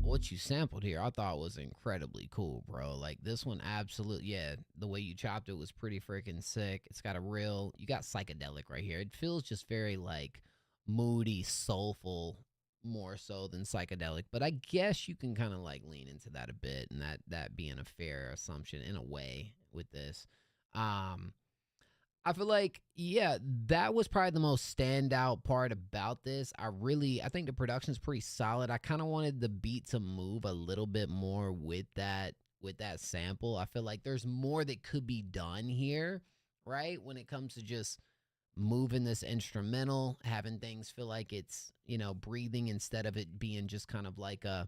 What you sampled here, I thought was incredibly cool, bro. Like this one, absolutely, yeah. The way you chopped it was pretty freaking sick. It's got a real, you got psychedelic right here. It feels just very like moody, soulful, more so than psychedelic. But I guess you can kind of like lean into that a bit, and that being a fair assumption in a way with this. I feel like, yeah, that was probably the most standout part about this. I think the production's pretty solid. I kind of wanted the beat to move a little bit more with that sample. I feel like there's more that could be done here, right? When it comes to just moving this instrumental, having things feel like it's, you know, breathing instead of it being just kind of like a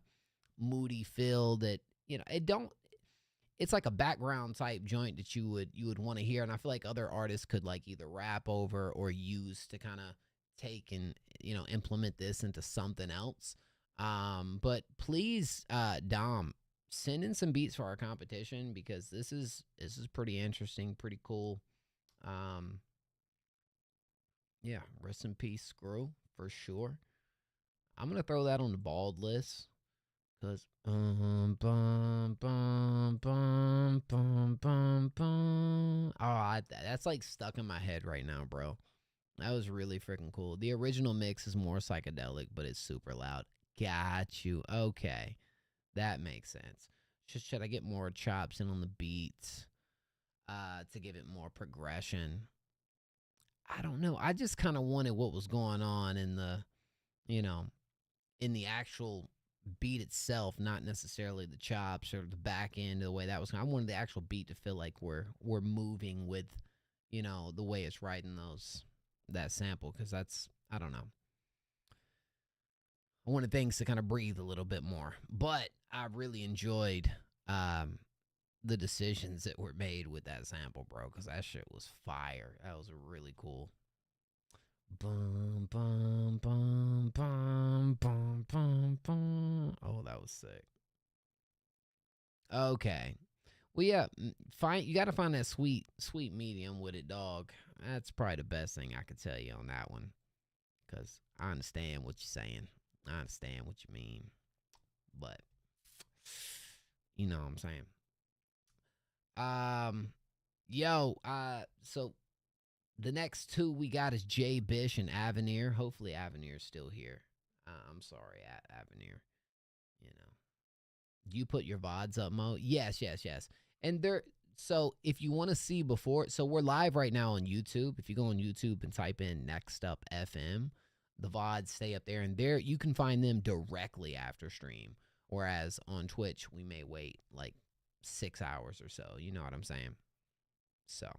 moody feel that, you know, it's like a background type joint that you would want to hear. And I feel like other artists could like either rap over or use to kind of take and, you know, implement this into something else. But please, Dom, send in some beats for our competition, because this is pretty interesting, pretty cool. Yeah, rest in peace, Screw, for sure. I'm gonna throw that on the bald list. Cause that's like stuck in my head right now, bro. That was really freaking cool. The original mix is more psychedelic, but it's super loud. Got you. Okay, that makes sense. Should I get more chops in on the beats to give it more progression? I don't know. I just kind of wanted what was going on in the, you know, in the actual beat itself, not necessarily the chops or the back end of the way that was. I wanted the actual beat to feel like we're moving with, you know, the way it's writing that sample, because that's, I don't know. I wanted things to kind of breathe a little bit more, but I really enjoyed the decisions that were made with that sample, bro, because that shit was fire. That was really cool. Bum, bum, bum, bum, bum, bum, bum. Oh, that was sick. Okay. Well, yeah, you got to find that sweet medium with it, dog. That's probably the best thing I could tell you on that one, because I understand what you're saying. I understand what you mean, but you know what I'm saying. So the next two we got is Jay Bish and Avenir. Hopefully Avenir's still here. I'm sorry, Avenir. You know, you put your VODs up, Mo? Yes. And so if you want to see before, so we're live right now on YouTube. If you go on YouTube and type in Next Up FM, the VODs stay up there, and there you can find them directly after stream. Whereas on Twitch, we may wait like 6 hours or so. You know what I'm saying? So,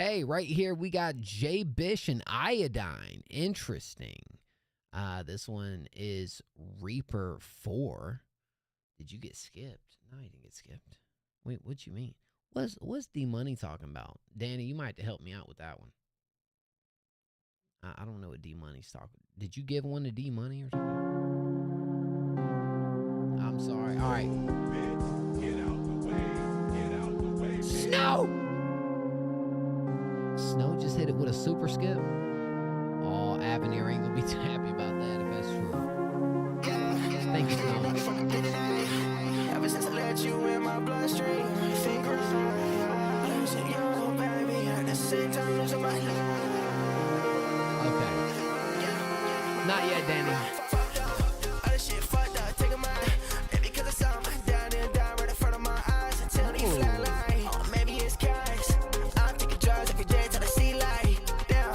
Hey, right here we got J Bish and Iodine. Interesting. This one is Reaper 4. Did you get skipped? No, you didn't get skipped. Wait, what you mean? What's D Money talking about? Danny, you might have to help me out with that one. I don't know what D Money's talking. Did you give one to D Money or something? I'm sorry. All right. Get out the way. Get out the way. Snow! Snow just hit it with a super skip. Oh, Avenir ain't gonna be too happy about that if that's true. Thank you, Snow. Ever since I let you in my bloodstream, you think right. Losing you, baby, at the same time losing my life. Okay. Not yet, Danny. Other shit fucked up, take a mind. Maybe because I saw my down and down right in front of my eyes until he flatline. Or maybe it's guys. I'm taking drugs every day till I see light. Damn,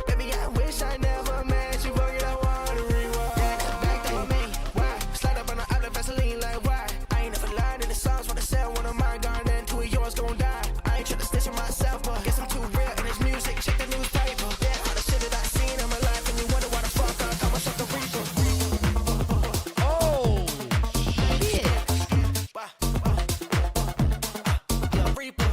baby, I wish I never met you, but I wanna rewind. Back on me, why? Slide up on the outlet Vaseline like why? I ain't never lied in the songs when I said one of mine gone and two of yours gon' die. I ain't tryna stitch it myself, but guess I'm too real in this music. Check the newspaper. Yeah, all the shit that I seen in my life, and you wonder why the fuck I call myself the Reaper. Oh, shit. Yeah, Reaper.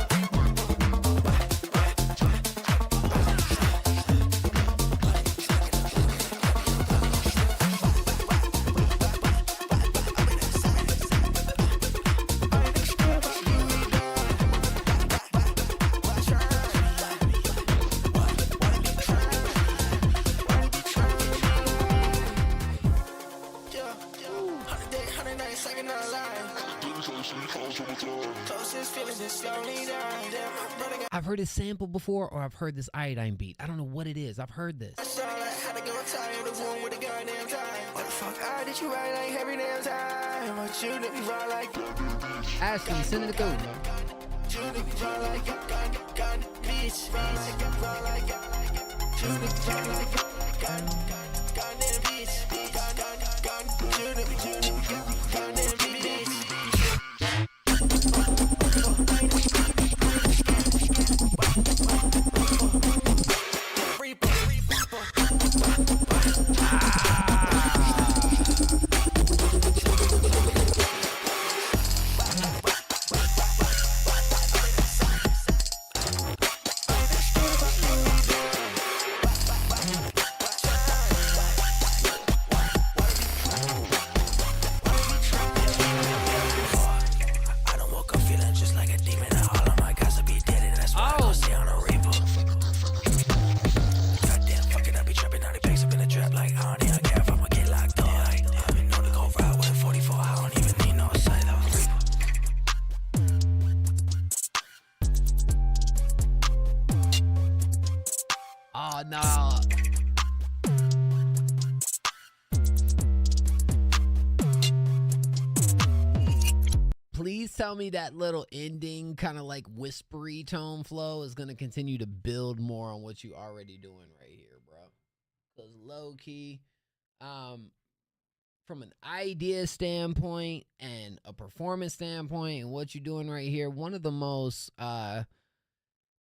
I've heard this sample before, or I've heard this Iodine beat. I don't know what it is. I've heard this. Ashton, send it to go. Oh, no. Please tell me that little ending kind of like whispery tone flow is going to continue to build more on what you already doing right here, bro. Because low key, from an idea standpoint and a performance standpoint and what you're doing right here, one of the most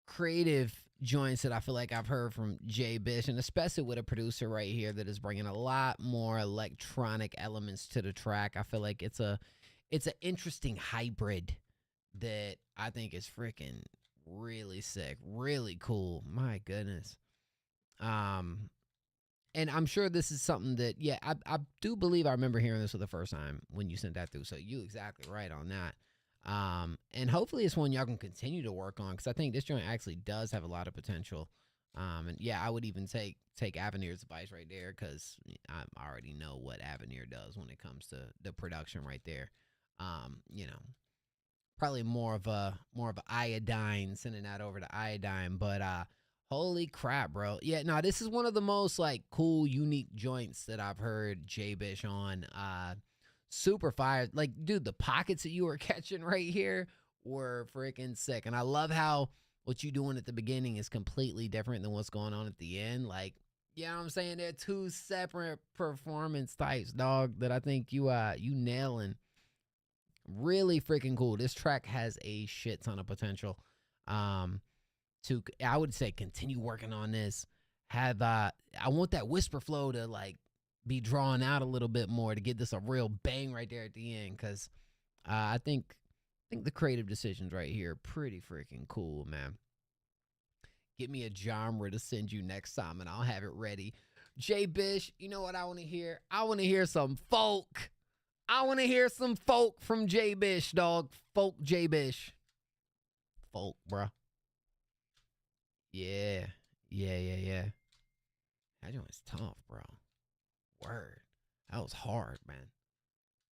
creative joints that I feel like I've heard from J Bish, and especially with a producer right here that is bringing a lot more electronic elements to the track. I feel like it's an interesting hybrid that I think is freaking really sick, really cool. My goodness. And I'm sure this is something that, yeah, I do believe I remember hearing this for the first time when you sent that through. So you exactly right on that. And hopefully it's one y'all can continue to work on, because I think this joint actually does have a lot of potential. And yeah, I would even take Avenir's advice right there, because I already know what Avenir does when it comes to the production right there. You know, probably more of a Iodine, sending that over to Iodine, but holy crap, bro. Yeah, no, this is one of the most like cool, unique joints that I've heard J Bish on. Super fire. Like, dude, the pockets that you were catching right here were freaking sick. And I love how what you doing at the beginning is completely different than what's going on at the end. Like, you know what I'm saying? They're two separate performance types, dog, that I think you nailing. Really freaking cool. This track has a shit ton of potential. to, I would say, continue working on this. Have I want that whisper flow to like be drawn out a little bit more to get this a real bang right there at the end, because I think the creative decisions right here are pretty freaking cool, man. Get me a genre to send you next time and I'll have it ready. J Bish, you know what I want to hear? I want to hear some folk. I want to hear some folk from J Bish, dog. Folk J Bish. Folk, bruh. Yeah. That joint's tough, bro. Word. That was hard, man.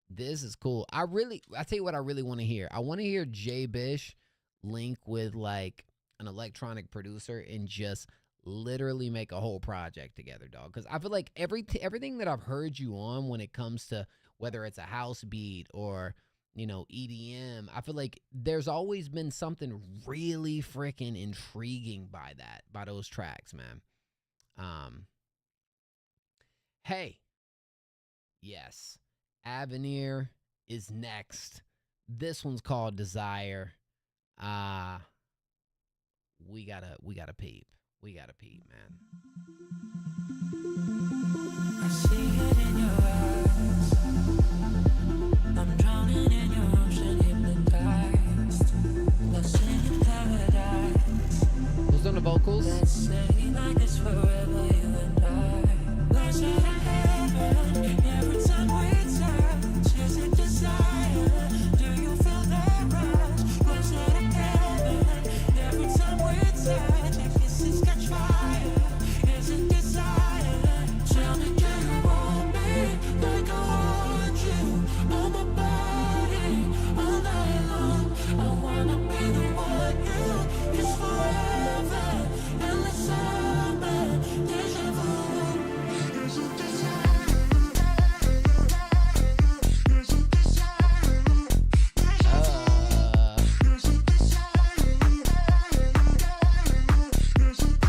This is cool. I tell you what I really want to hear. I want to hear J Bish link with like an electronic producer and just literally make a whole project together, dog. Because I feel like everything that I've heard you on when it comes to whether it's a house beat or, you know, EDM, I feel like there's always been something really freaking intriguing by those tracks, man. Hey, yes, Avenir is next. This one's called Desire. We gotta peep. We gotta peep, man. I see it in your eyes. I'm drowning in your ocean, hypnotized. Lost in paradise. Who's on the vocals? Let's say like it's forever, you and I. Lost in heaven. Every time we touch, is it desire? Do you feel that rush? Lost in heaven. Every time we touch, your kisses catch fire. Is it desire? Tell me, do you want me like I want you? On my body, all night long. I wanna be the one you kiss forever. Endless summer, deja vu. Is it desire? Is it desire? Is it desire? Is it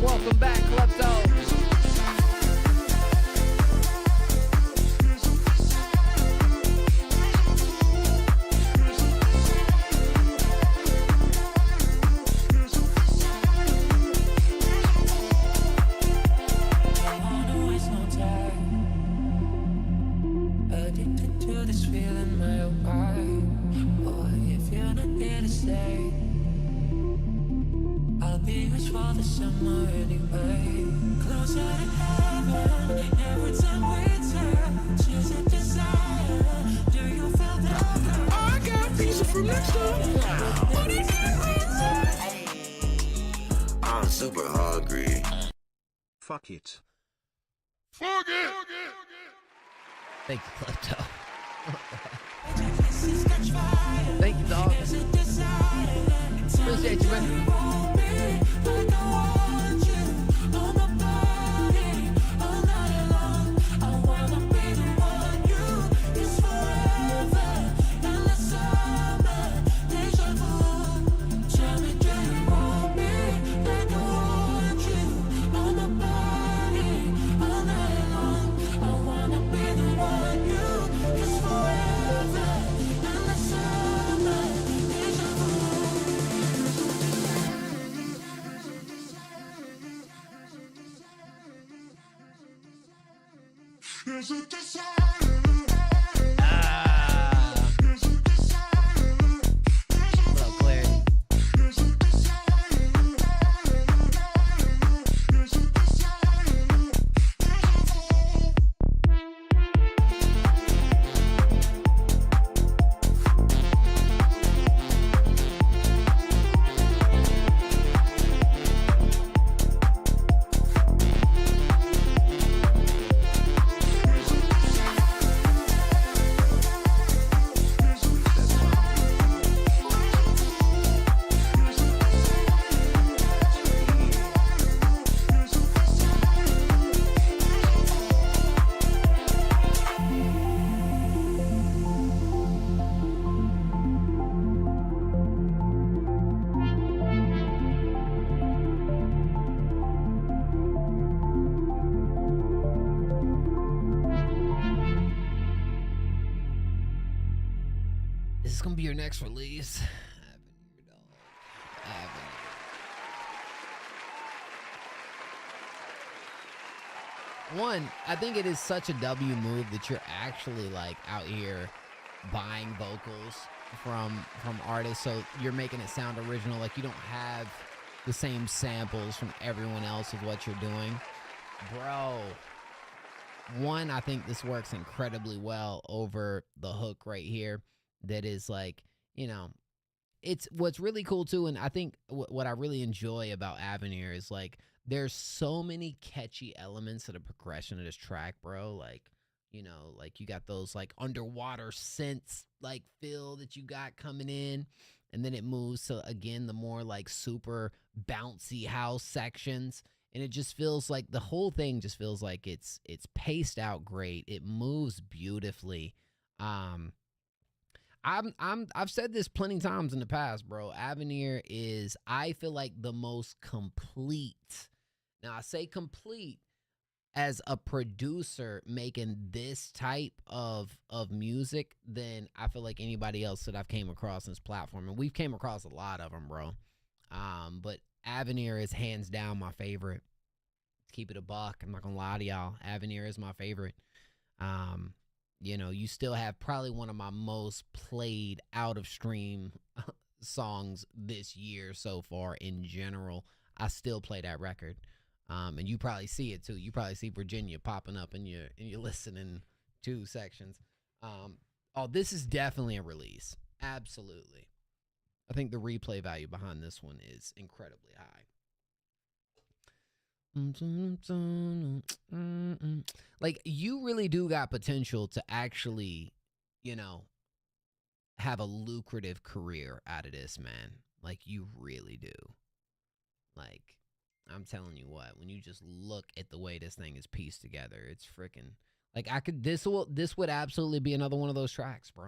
Welcome back, Klepto. Don't wanna waste no time. Addicted to this feeling, my wife. Boy, if you're not here to stay, I'll be rich for the summer anyway. Closer to heaven, every time we touch, is it desire? Do you feel that? I got pizza from next time. What is it? I'm super hungry. Fuck it. Fuck it! Thank you, Klepto. Kisses catch fire. Thank you, dog. Is it desire? Appreciate you, man. Like I want you on my body all night long. I wanna be the one you kiss forever. Endless summer, deja vu. Tell me, do you want me like I want you on my body all night long? I wanna be the one you kiss forever. Endless summer, deja vu. Is this gonna be your next release? Avenir, dog. Avenir. One, I think it is such a W move that you're actually like out here buying vocals from artists, so you're making it sound original. Like you don't have the same samples from everyone else with what you're doing, bro. One, I think this works incredibly well over the hook right here. That is like, you know, it's what's really cool too. And I think what I really enjoy about Avenir is like, there's so many catchy elements to the progression of this track, bro. Like, you know, like you got those like underwater synths like feel that you got coming in. And then it moves to, again, the more like super bouncy house sections. And it just feels like the whole thing just feels like it's paced out great. It moves beautifully. I've said this plenty times in the past, bro. Avenir is, I feel like, the most complete. Now I say complete as a producer making this type of music than I feel like anybody else that I've came across on this platform. And we've came across a lot of them, bro. But Avenir is hands down my favorite. Keep it a buck. I'm not gonna lie to y'all. Avenir is my favorite. You know, you still have probably one of my most played out of stream songs this year so far in general. I still play that record. And you probably see it too. You probably see Virginia popping up in your listening to sections. Oh, this is definitely a release. Absolutely. I think the replay value behind this one is incredibly high. Like, you really do got potential to actually, you know, have a lucrative career out of this, man. Like, you really do. Like, I'm telling you what, when you just look at the way this thing is pieced together, it's freaking like this would absolutely be another one of those tracks, bro.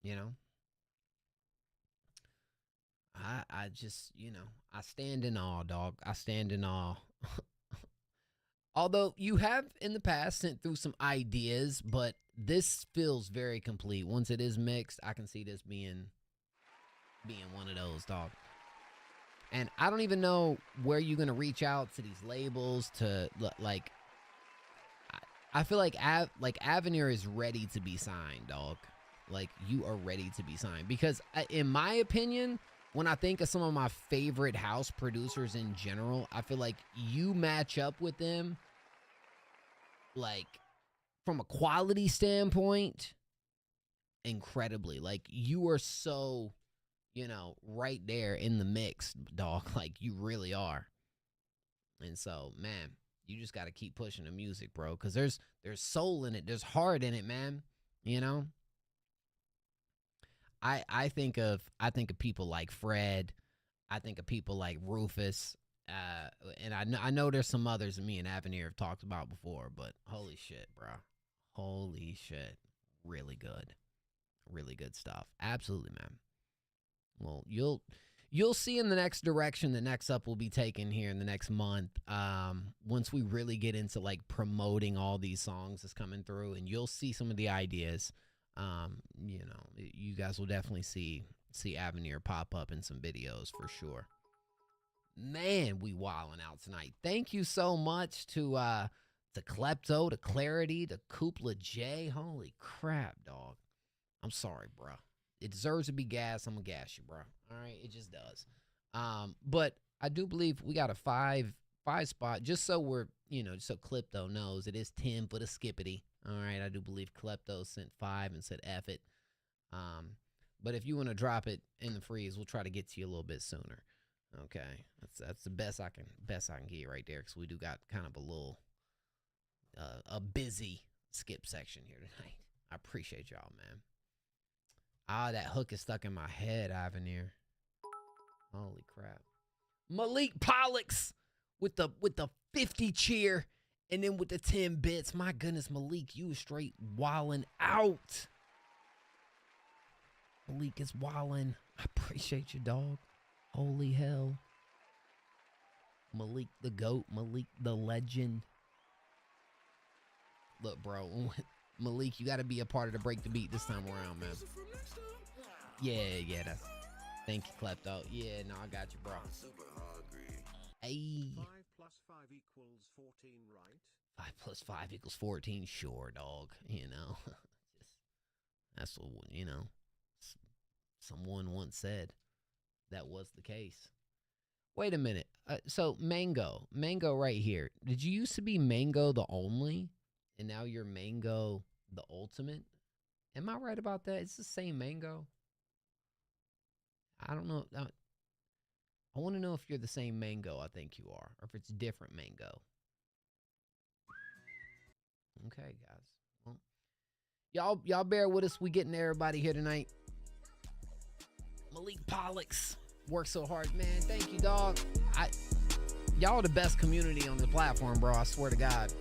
You know? I just, you know, I stand in awe, dog. I stand in awe. Although you have in the past sent through some ideas, but this feels very complete. Once it is mixed, I can see this being one of those, dog. And I don't even know where you're going to reach out to these labels to, like, I feel like Avenir is ready to be signed, dog. Like, you are ready to be signed. Because in my opinion, when I think of some of my favorite house producers in general, I feel like you match up with them, like, from a quality standpoint, incredibly. Like, you are so, you know, right there in the mix, dog. Like, you really are. And so, man, you just got to keep pushing the music, bro, because there's soul in it. There's heart in it, man. You know? I think of people like Fred. I think of people like Rufus. And I know there's some others that me and Avenir have talked about before, but holy shit, bro. Holy shit. Really good. Really good stuff. Absolutely, man. Well, you'll see in the next direction the Next Up will be taken here in the next month. Once we really get into like promoting all these songs that's coming through, and you'll see some of the ideas. You know, you guys will definitely see Avenir pop up in some videos for sure. Man, we wilding out tonight. Thank you so much to Klepto, to Clarity, to Koopla J. Holy crap, dog. I'm sorry, bro. It deserves to be gas. I'm gonna gas you, bro. All right, it just does. But I do believe we got a five spot, just so we're, you know, so Klepto knows it is 10 for the skippity. All right, I do believe Klepto sent 5 and said F it. But if you want to drop it in the freeze, we'll try to get to you a little bit sooner. Okay, that's the best I can get right there, because we do got kind of a little a busy skip section here tonight. I appreciate y'all, man. That hook is stuck in my head, Avenir. Holy crap. Malik Pollux with the 50 cheer and then with the 10 bits. My goodness, Malik, you was straight wildin' out. Malik is wildin'. I appreciate you, dog. Holy hell. Malik the GOAT. Malik the legend. Look, bro, Malik, you got to be a part of the break the beat this time around, man. Yeah, that's. Thank you, Klepto. Yeah, no, I got you, bro. Hey. 5 plus 5 equals 14, right? 5 plus 5 equals 14. Sure, dog. You know, that's what, you know, someone once said that was the case. Wait a minute. So Mango right here. Did you used to be Mango the only, and now you're Mango the ultimate? Am I right about that? It's the same Mango. I don't know. I want to know if you're the same Mango I think you are, or if it's different Mango. Okay, guys. Well, y'all bear with us. We getting everybody here tonight. Malik Pollux worked so hard, man. Thank you, dog. Y'all the best community on the platform, bro. I swear to God.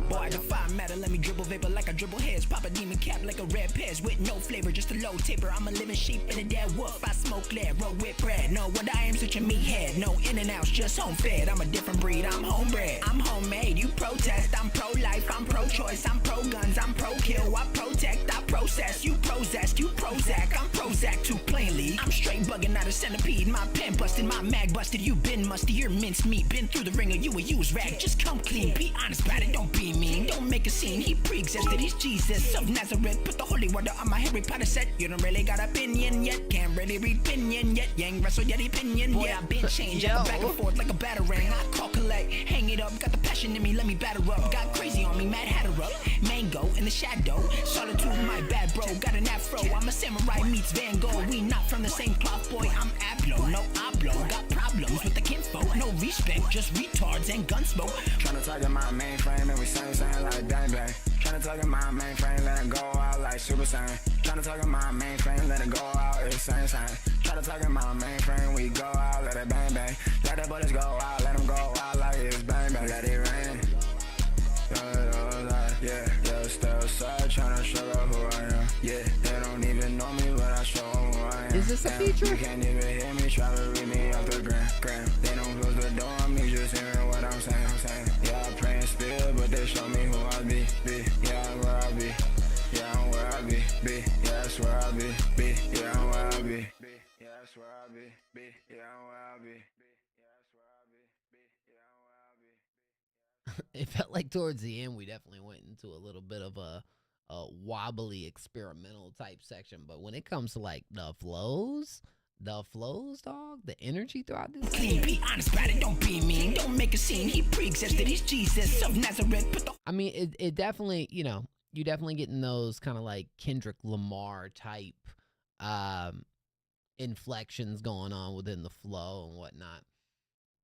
Boy, I defy matter, let me dribble vapor like I dribble heads. Pop a demon cap like a red Pez with no flavor, just a low taper. I'm a living sheep and a dead wolf. I smoke lead, roll with bread. No, what I am such a meathead. No in and outs, just home fed. I'm a different breed, I'm homebred. I'm homemade, you protest. I'm pro-life, I'm pro-choice. I'm pro-guns, I'm pro-kill. I protect, I process. You pro-zest, you Prozac. I'm Prozac too plainly. I'm straight bugging out a centipede. My pen busted, my mag busted. You been musty, you're minced meat. Been through the ringer, you a used rag. Just come clean, be honest about it, don't be mean, don't make a scene. He pre-existed, he's Jesus of Nazareth. Put the holy water on my Harry Potter set. You don't really got opinion yet, can't really read opinion yet. Yang wrestle yet opinion. Boy, yeah, I been changed, I go back and forth like a batarang. I call collect, hang it up, got the passion in me, let me batter up. Got crazy on me, Mad Hatter up. Mango in the shadow, solitude, my bad bro. Got an afro, I'm a samurai meets Van Gogh. We not from the same cloth, boy, I'm Ablo, no Ablo. Got problems with the kinfolk, no respect, just retards and gun smoke. Tryna target my mainframe and we same like bang bang. Tryna target my mainframe, let it go out like Super Saiyan. Tryna target my mainframe, let it go out, it's same. Tryna target my mainframe, we go out, let it bang bang. Let the bullets go out, let them go out like it's bang bang. Let it rain. Yeah, still side, tryna show up who I am. Yeah, they don't even know me, but I show them who I am. Is this a feature? You can't even hear me, try to read me off the gram. They don't close the door on me, just hearing what I'm saying. Yeah, I pray and spill, but they show me who I be. Yeah, I'm where I be. Yeah, I'm where I be. Yeah, that's where I be. Yeah, I'm where I be. Yeah, that's where I be. Yeah, I'm where I be. It felt like towards the end we definitely went into a little bit of a wobbly experimental type section, but when it comes to like the flows, dog, the energy throughout this thing. Be honest about it, don't be mean, don't make a scene. He pre-existed, he's Jesus of Nazareth. I mean, it definitely, you know, you definitely getting those kind of like Kendrick Lamar type inflections going on within the flow and whatnot.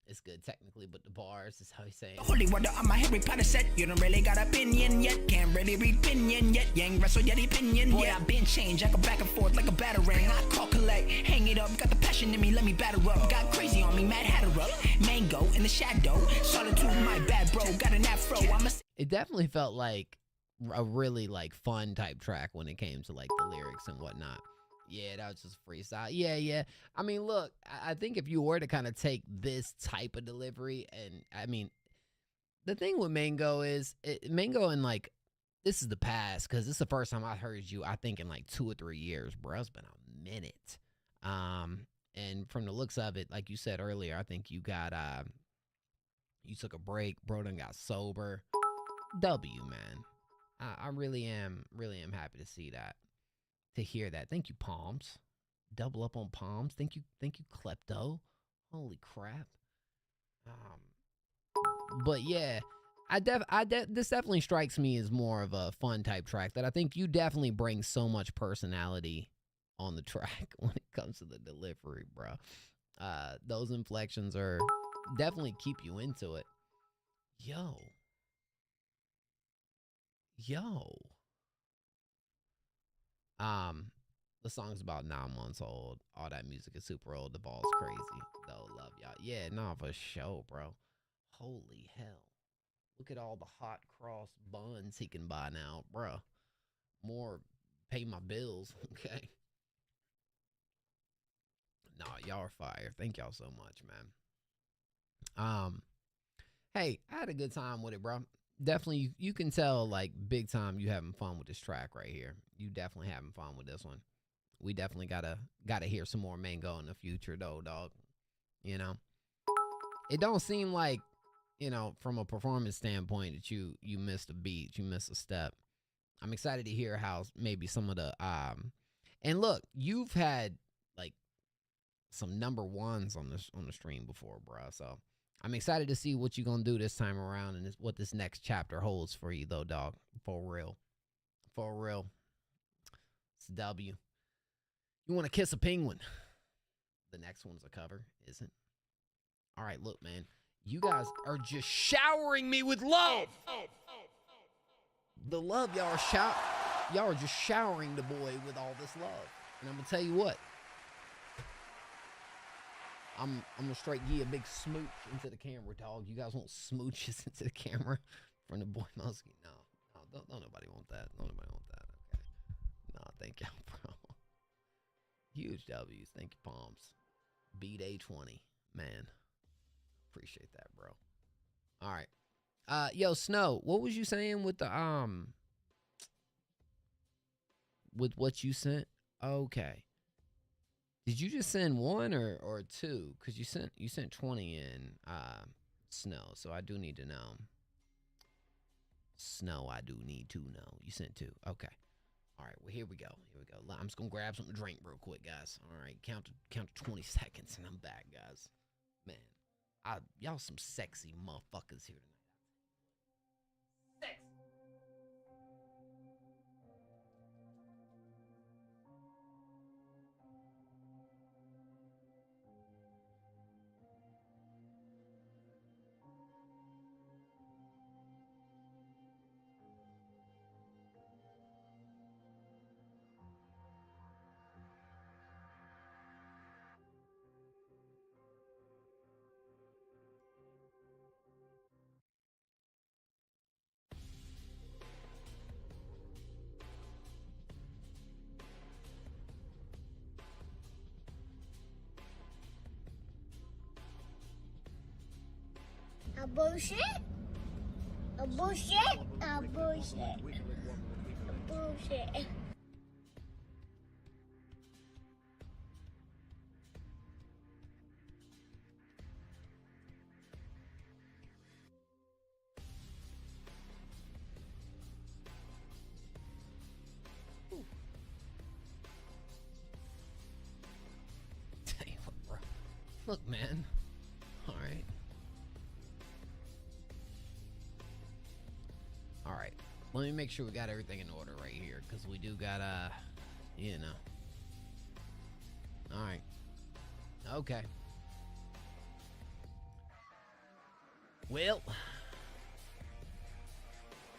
It's good technically, but the bars is how he's saying. Holy water on my Harry Potter set. You don't really got opinion yet, can't really read opinion yet. Yang wrestle yet opinion. Boy, I been changed, I go back and forth like a batarang. I call collect, hang it up, got the passion in me, let me batter up. Got crazy on me, Mad Hatter up. Mango in the shadow, solitude, my bad bro. Got an afro, It definitely felt like a really like fun type track when it came to like the lyrics and whatnot. Yeah, that was just freestyle. Yeah. I mean, look, I think if you were to kind of take this type of delivery, and I mean, the thing with Mango is, Mango in like, this is the past, because this is the first time I heard you, I think in like 2 or 3 years, bro. It's been a minute. And from the looks of it, like you said earlier, I think you got, you took a break, bro, done got sober. W, man. I really am happy to see that. To hear that. Thank you, Palms. Double up on Palms. Thank you, Klepto. Holy crap. But yeah, this definitely strikes me as more of a fun type track that I think you definitely bring so much personality on the track when it comes to the delivery, bro. Those inflections are definitely keep you into it. Yo. The song's about 9 months old. All that music is super old. The ball's crazy. Though, love y'all. Yeah, no, for sure, bro. Holy hell. Look at all the hot cross buns he can buy now, bro. More pay my bills, okay? Nah, y'all are fire. Thank y'all so much, man. Hey, I had a good time with it, bro. definitely you can tell like big time you having fun with this track right here. You definitely having fun with this one. We definitely gotta hear some more Mango in the future though, dog. You know, it don't seem like, you know, from a performance standpoint that you missed a beat, you missed a step. I'm excited to hear how maybe some of the and look, you've had like some number ones on the stream before, bro. So I'm excited to see what you're gonna do this time around and what this next chapter holds for you, though, dog. For real, for real. It's a W. You want to kiss a penguin? The next one's a cover, isn't? All right, look, man. You guys are just showering me with love. The love y'all are just showering the boy with all this love. And I'm gonna tell you what. I'm gonna straight give you a big smooch into the camera, dog. You guys want smooches into the camera from the boy Muskie? No, don't nobody want that. Don't nobody want that. Okay. No, thank y'all, bro. Huge W's. Thank you, Palms. Beat A20, man. Appreciate that, bro. All right. Yo, Snow, what was you saying with the with what you sent? Okay. Did you just send one or two? Because you sent 20 in Snow, so I do need to know. Snow, I do need to know. You sent two. Okay. All right, well, here we go. I'm just going to grab something to drink real quick, guys. All right, count to 20 seconds, and I'm back, guys. Man, y'all some sexy motherfuckers here tonight. Sexy. A bullshit? A bullshit? A bullshit. A bullshit. Tell you what, bro. Look, man. All right. All right, let me make sure we got everything in order right here, because we do got, you know. All right. Okay. Well.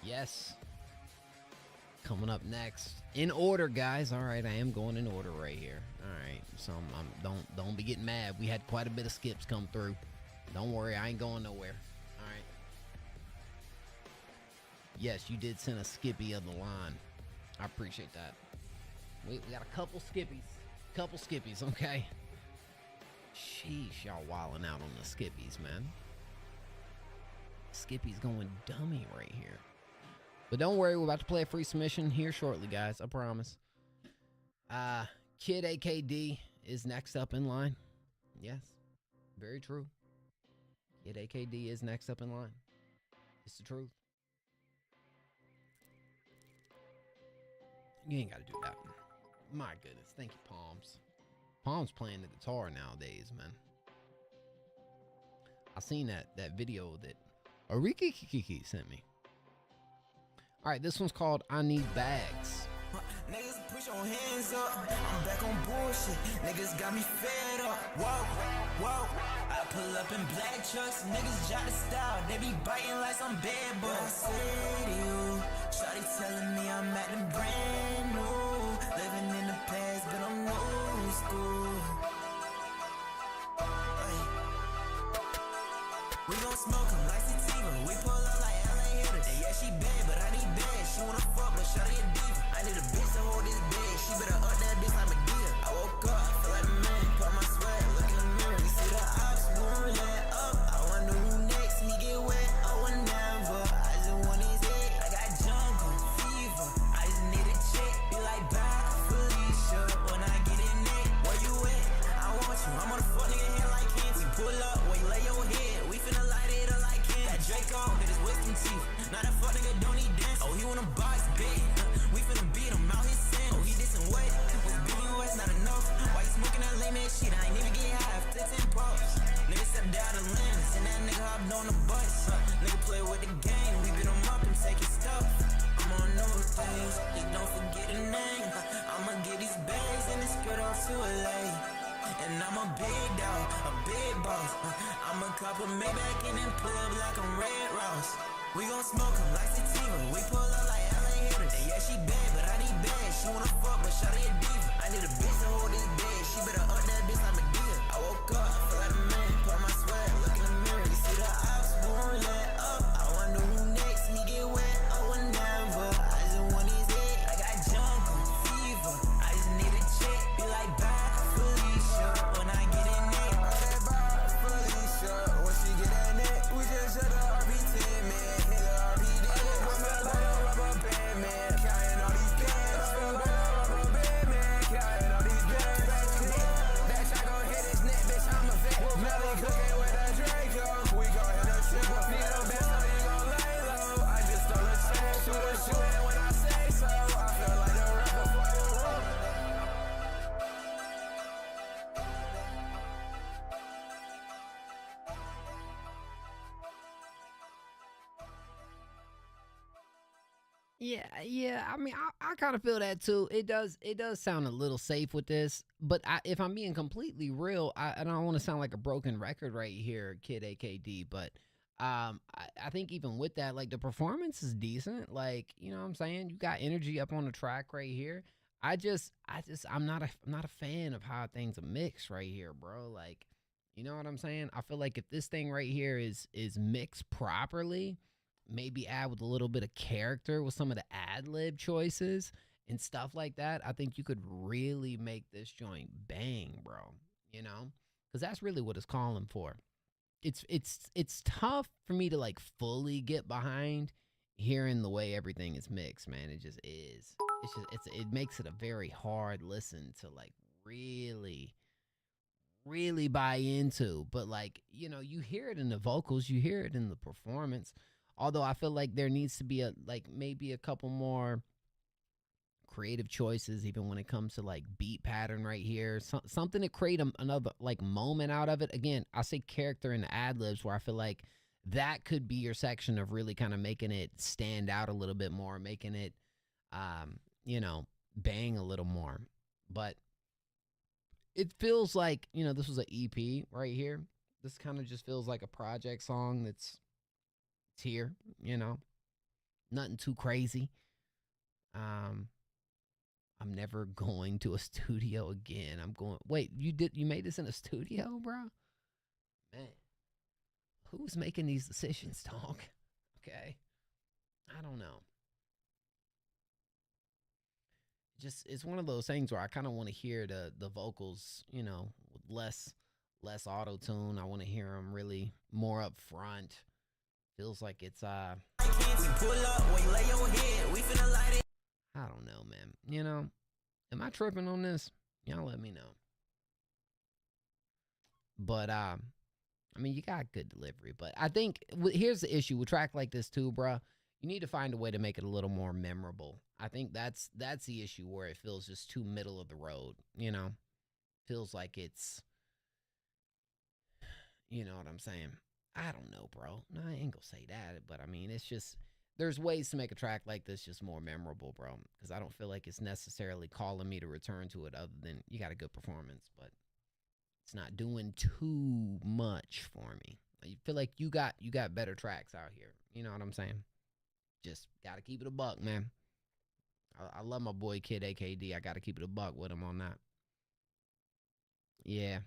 Yes. Coming up next. In order, guys. All right, I am going in order right here. All right, so don't be getting mad. We had quite a bit of skips come through. Don't worry, I ain't going nowhere. Yes, you did send a skippy of the line. I appreciate that. We got a couple skippies, okay? Sheesh, y'all wilding out on the skippies, man. Skippy's going dummy right here. But don't worry, we're about to play a free submission here shortly, guys. I promise. Kid AKD is next up in line. Yes, very true. Kid AKD is next up in line. It's the truth. You ain't got to do that. My goodness. Thank you, Palms. Palms playing the guitar nowadays, man. I seen that video that Ariki Kiki sent me. All right, this one's called I Need Bags. Niggas push your hands up. I'm back on bullshit. Niggas got me fed up. Whoa. I pull up in black trucks. Niggas jot the style. They be biting like some bad boy. I say to you, shawty telling me I'm acting brand new. Living in the past, but I'm old school. Ay. We gon' smoke 'em like sativa. We pull up like LA hitters. And yeah, she bad, but I need bags. She wanna fuck, but shawty a diva. I need a bitch to hold this bag. She better up that bitch like Medea. I woke up, I feel like a man. Put my sweat, look in the mirror. You see the ops, boom, let up. I wonder who next. Me get wet, oh, never. I just wanna Yeah. I mean, I kind of feel that too. It does sound a little safe with this, but if I'm being completely real, I don't want to sound like a broken record right here, Kid AKD, but I think even with that, like the performance is decent. Like, you know what I'm saying? You got energy up on the track right here. I'm not a fan of how things are mixed right here, bro. Like, you know what I'm saying? I feel like if this thing right here is mixed properly, maybe add with a little bit of character with some of the ad-lib choices and stuff like that, I think you could really make this joint bang, bro. You know? Because that's really what it's calling for. It's tough for me to like fully get behind hearing the way everything is mixed, man. It just is. It makes it a very hard listen to like really buy into. But like, you know, you hear it in the vocals, you hear it in the performance. Although I feel like there needs to be maybe a couple more creative choices, even when it comes to like beat pattern right here, something to create another like moment out of it. Again, I say character and ad libs, where I feel like that could be your section of really kind of making it stand out a little bit more, making it, you know, bang a little more. But it feels like, you know, this was an EP right here. This kind of just feels like a project song that's here, you know, nothing too crazy. I'm never going to a studio again. Wait, you made this in a studio, bro? Man, who's making these decisions, dog? Okay. I don't know. Just, it's one of those things where I kind of want to hear the vocals, you know, with less auto-tune. I want to hear them really more up front. Feels like it's I don't know, man. You know, am I tripping on this? Y'all let me know. But I mean, you got good delivery, but I think here's the issue with track like this too, bruh. You need to find a way to make it a little more memorable. I think that's the issue, where it feels just too middle of the road, you know? Feels like it's, you know what I'm saying? I don't know, bro. No, I ain't gonna say that, but I mean, it's just, there's ways to make a track like this just more memorable, bro, because I don't feel like it's necessarily calling me to return to it, other than you got a good performance, but it's not doing too much for me. I feel like you got better tracks out here. You know what I'm saying? Just gotta keep it a buck, man. I love my boy Kid AKD. I gotta keep it a buck with him on that. Yeah.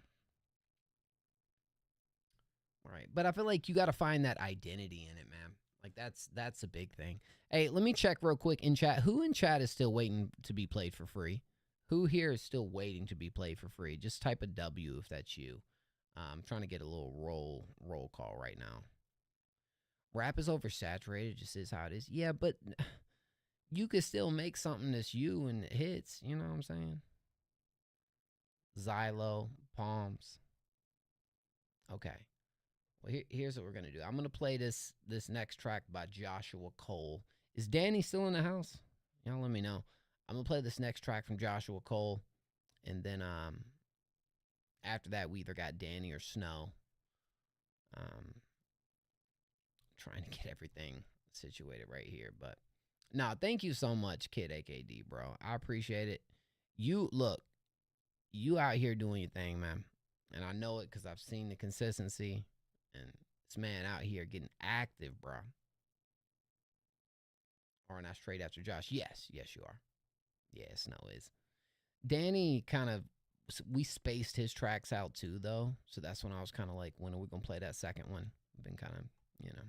All right, but I feel like you got to find that identity in it, man. Like that's a big thing. Hey, let me check real quick in chat. Who in chat is still waiting to be played for free? Who here is still waiting to be played for free? Just type a W if that's you. I'm trying to get a little roll call right now. Rap is oversaturated, just is how it is. Yeah, but you could still make something that's you and it hits. You know what I'm saying? Xylo, Palms. Okay. Well, here's what we're going to do. I'm going to play this next track by Joshua Cole. Is Danny still in the house? Y'all let me know. I'm going to play this next track from Joshua Cole. And then after that, we either got Danny or Snow. Trying to get everything situated right here. But no, thank you so much, Kid AKD, bro. I appreciate it. You out here doing your thing, man. And I know it because I've seen the consistency. And this man out here getting active, bro. Or not straight after Josh. Yes, you are. Yeah, Snow is. Danny kind of, we spaced his tracks out too, though. So that's when I was kind of like, when are we going to play that second one? I've been kind of, you know.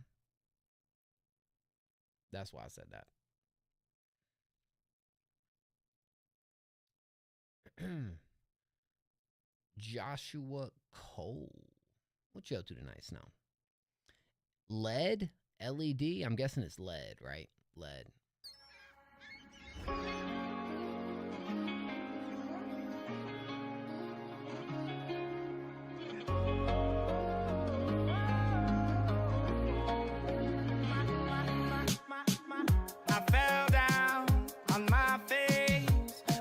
That's why I said that. Joshua Cole. What you up to tonight, Snow? LED? LED? I'm guessing it's LED, right? LED. I fell down on my face.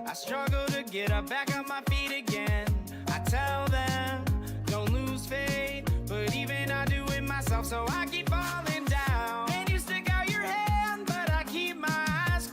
I struggle to get up back on my feet again. I tell them, don't lose faith, but even I do it myself, so I keep falling down. And you stick out your hand, but I keep my eyes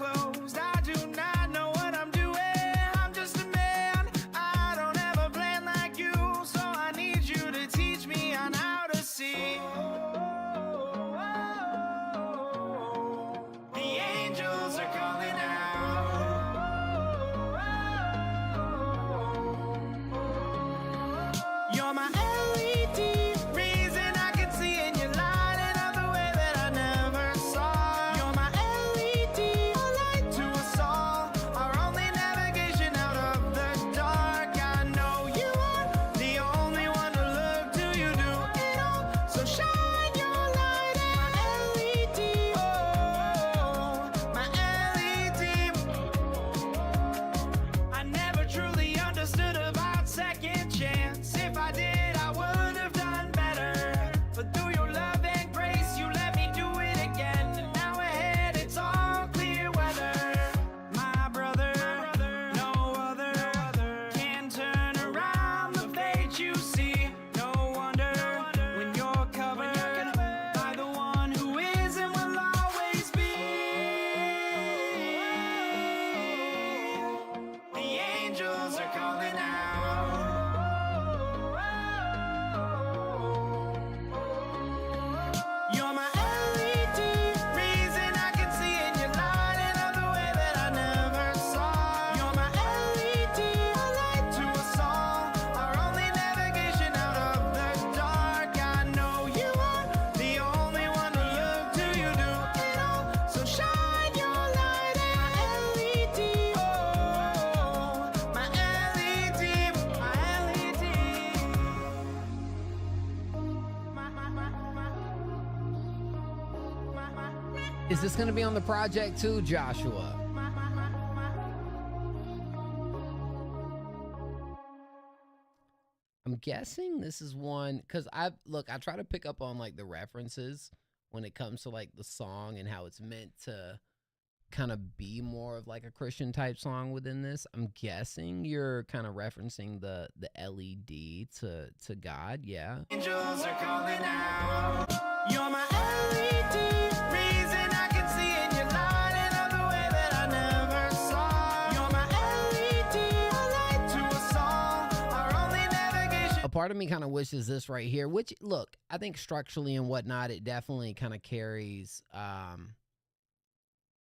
Is this gonna be on the project too, Joshua? I'm guessing this is one, because I try to pick up on like the references when it comes to like the song and how it's meant to kind of be more of like a Christian type song within this. I'm guessing you're kind of referencing the LED to God, yeah. Angels are calling out. You're my LED, reason I can see in your light another way that I never saw. You're my LED, a light to a song, our only navigation. A part of me kind of wishes this right here, which, look, I think structurally and whatnot, it definitely kind of carries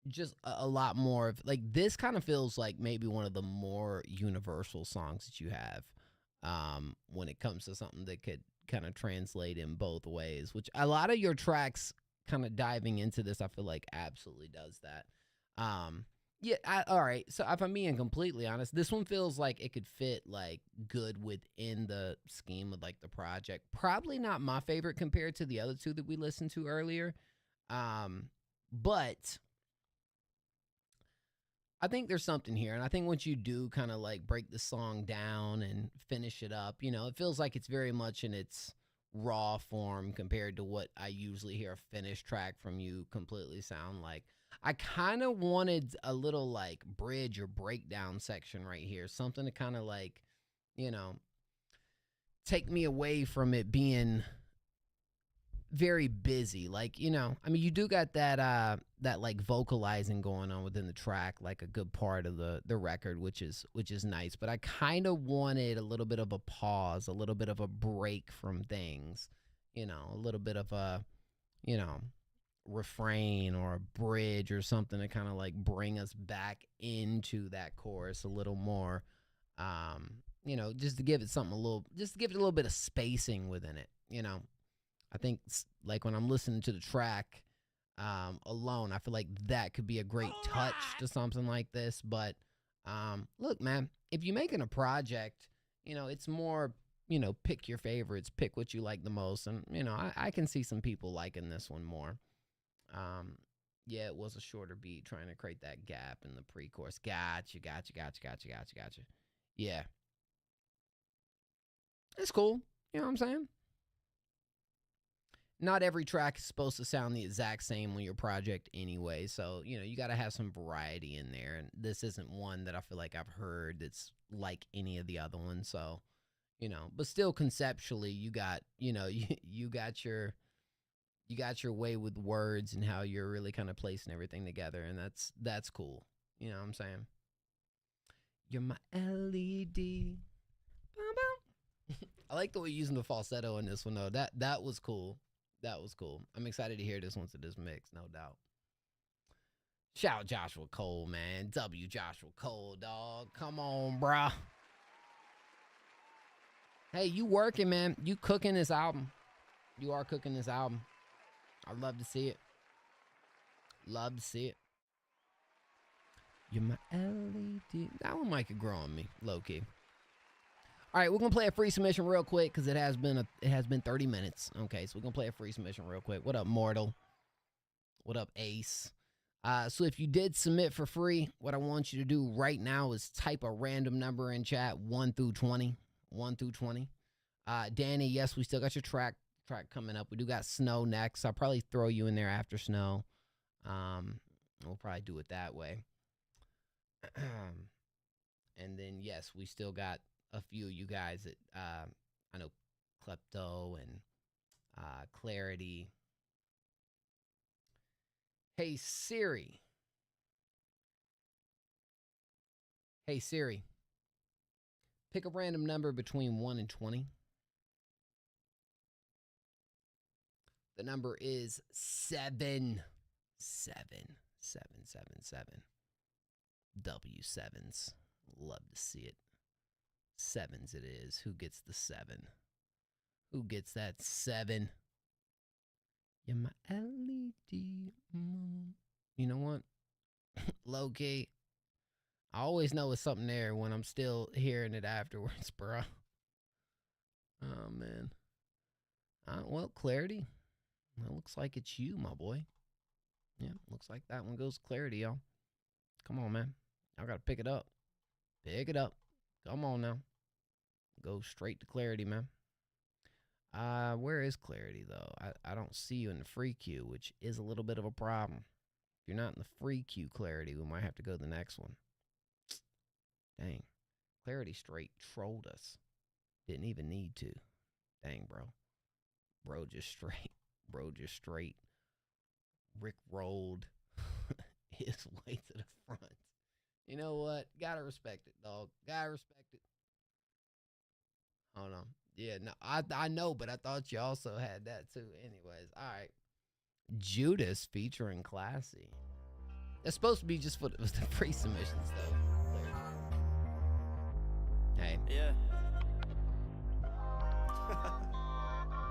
just a lot more of, like, this kind of feels like maybe one of the more universal songs that you have when it comes to something that could kind of translate in both ways, which a lot of your tracks kind of diving into this, I feel like absolutely does that. Yeah, all right, so if I'm being completely honest, this one feels like it could fit like good within the scheme of like the project. Probably not my favorite compared to the other two that we listened to earlier, but I think there's something here, and I think once you do kind of like break the song down and finish it up, you know, it feels like it's very much in its raw form compared to what I usually hear a finished track from you completely sound like. I kind of wanted a little like bridge or breakdown section right here, something to kind of like, you know, take me away from it being very busy. Like, you know, I mean, you do got that that like vocalizing going on within the track, like a good part of the record, which is nice, but I kind of wanted a little bit of a pause, a little bit of a break from things, you know, a little bit of a, you know, refrain or a bridge or something to kind of like bring us back into that chorus a little more, you know, just to give it something just to give it a little bit of spacing within it, you know. I think like when I'm listening to the track alone, I feel like that could be a great touch to something like this. But look, man, if you're making a project, you know, it's more, you know, pick your favorites, pick what you like the most. And, you know, I can see some people liking this one more. Yeah, it was a shorter beat trying to create that gap in the pre-chorus. Gotcha. Yeah. It's cool. You know what I'm saying? Not every track is supposed to sound the exact same on your project anyway. So, you know, you got to have some variety in there. And this isn't one that I feel like I've heard that's like any of the other ones. So, you know, but still conceptually, you got, you know, you got your way with words and how you're really kind of placing everything together. And that's cool. You know what I'm saying? You're my LED. I like the way you're using the falsetto in this one, though. That was cool. That was cool. I'm excited to hear this once it is mixed, no doubt. Shout out Joshua Cole, man. W. Joshua Cole, dog. Come on, bruh. Hey, you working, man. You cooking this album. You are cooking this album. I'd love to see it. Love to see it. You're my LED. That one might could grow on me, low-key. All right, we're gonna play a free submission real quick because it has been 30 minutes. Okay, so we're gonna play a free submission real quick. What up, Mortal? What up, Ace? So if you did submit for free, what I want you to do right now is type a random number in chat, 1 through 20. 1 through 20. Danny, yes, we still got your track coming up. We do got Snow next. I'll probably throw you in there after Snow. We'll probably do it that way. And then yes, we still got a few of you guys that I know, Klepto and Clarity. Hey Siri. Hey Siri. Pick a random number between 1 and 20. The number is 7. 7. 7, 7, 7. W7s. Love to see it. 7s it is. Who gets the 7? Who gets that 7? You're my LED. You know what? Low key. I always know it's something there when I'm still hearing it afterwards, bro. Oh, man. Well, Clarity. It looks like it's you, my boy. Yeah, looks like that one goes clarity, y'all. Come on, man. Y'all got to pick it up. Pick it up. Come on now. Go straight to clarity, man. Where is clarity, though? I don't see you in the free queue, which is a little bit of a problem. If you're not in the free queue clarity, we might have to go to the next one. Dang. Clarity straight trolled us. Didn't even need to. Dang, bro. Bro just straight Rick rolled his way to the front. You know what? Gotta respect it, dog. Gotta respect it. Hold on. Yeah, no, I know, but I thought you also had that too. Anyways, all right. Judas featuring Classy. That's supposed to be just for the free submissions, though. Hey. Yeah.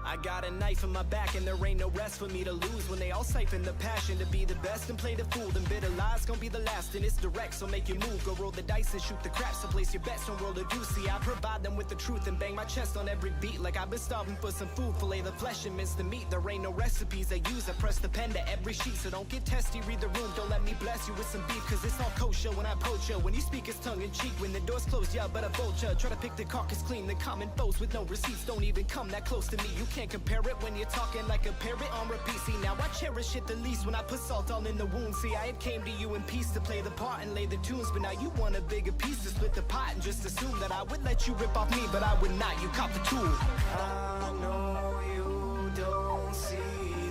I got a knife in my back and there ain't no rest for me to lose. When they all siphon the passion to be the best and play the fool, then bitter lies gonna be the last and it's direct, so make you move. Go roll the dice and shoot the craps, so place your bets, don't roll the deuce. See, I provide them with the truth and bang my chest on every beat like I've been starving for some food. Fillet the flesh and mince the meat, there ain't no recipes I use. I press the pen to every sheet, so don't get testy, read the room. Don't let me bless you with some beef, cause it's all kosher when I poach ya. When you speak it's tongue-in-cheek, when the door's closed, yeah, but I vulture. Try to pick the carcass clean, the common foes with no receipts don't even come that close to me. You can't compare it when you're talking like a parrot on repeat. See, now I cherish it the least when I put salt all in the wound. See, I had came to you in peace to play the part and lay the tunes, but now you want a bigger piece to split the pot and just assume that I would let you rip off me, but I would not. You caught the tool. I know you don't see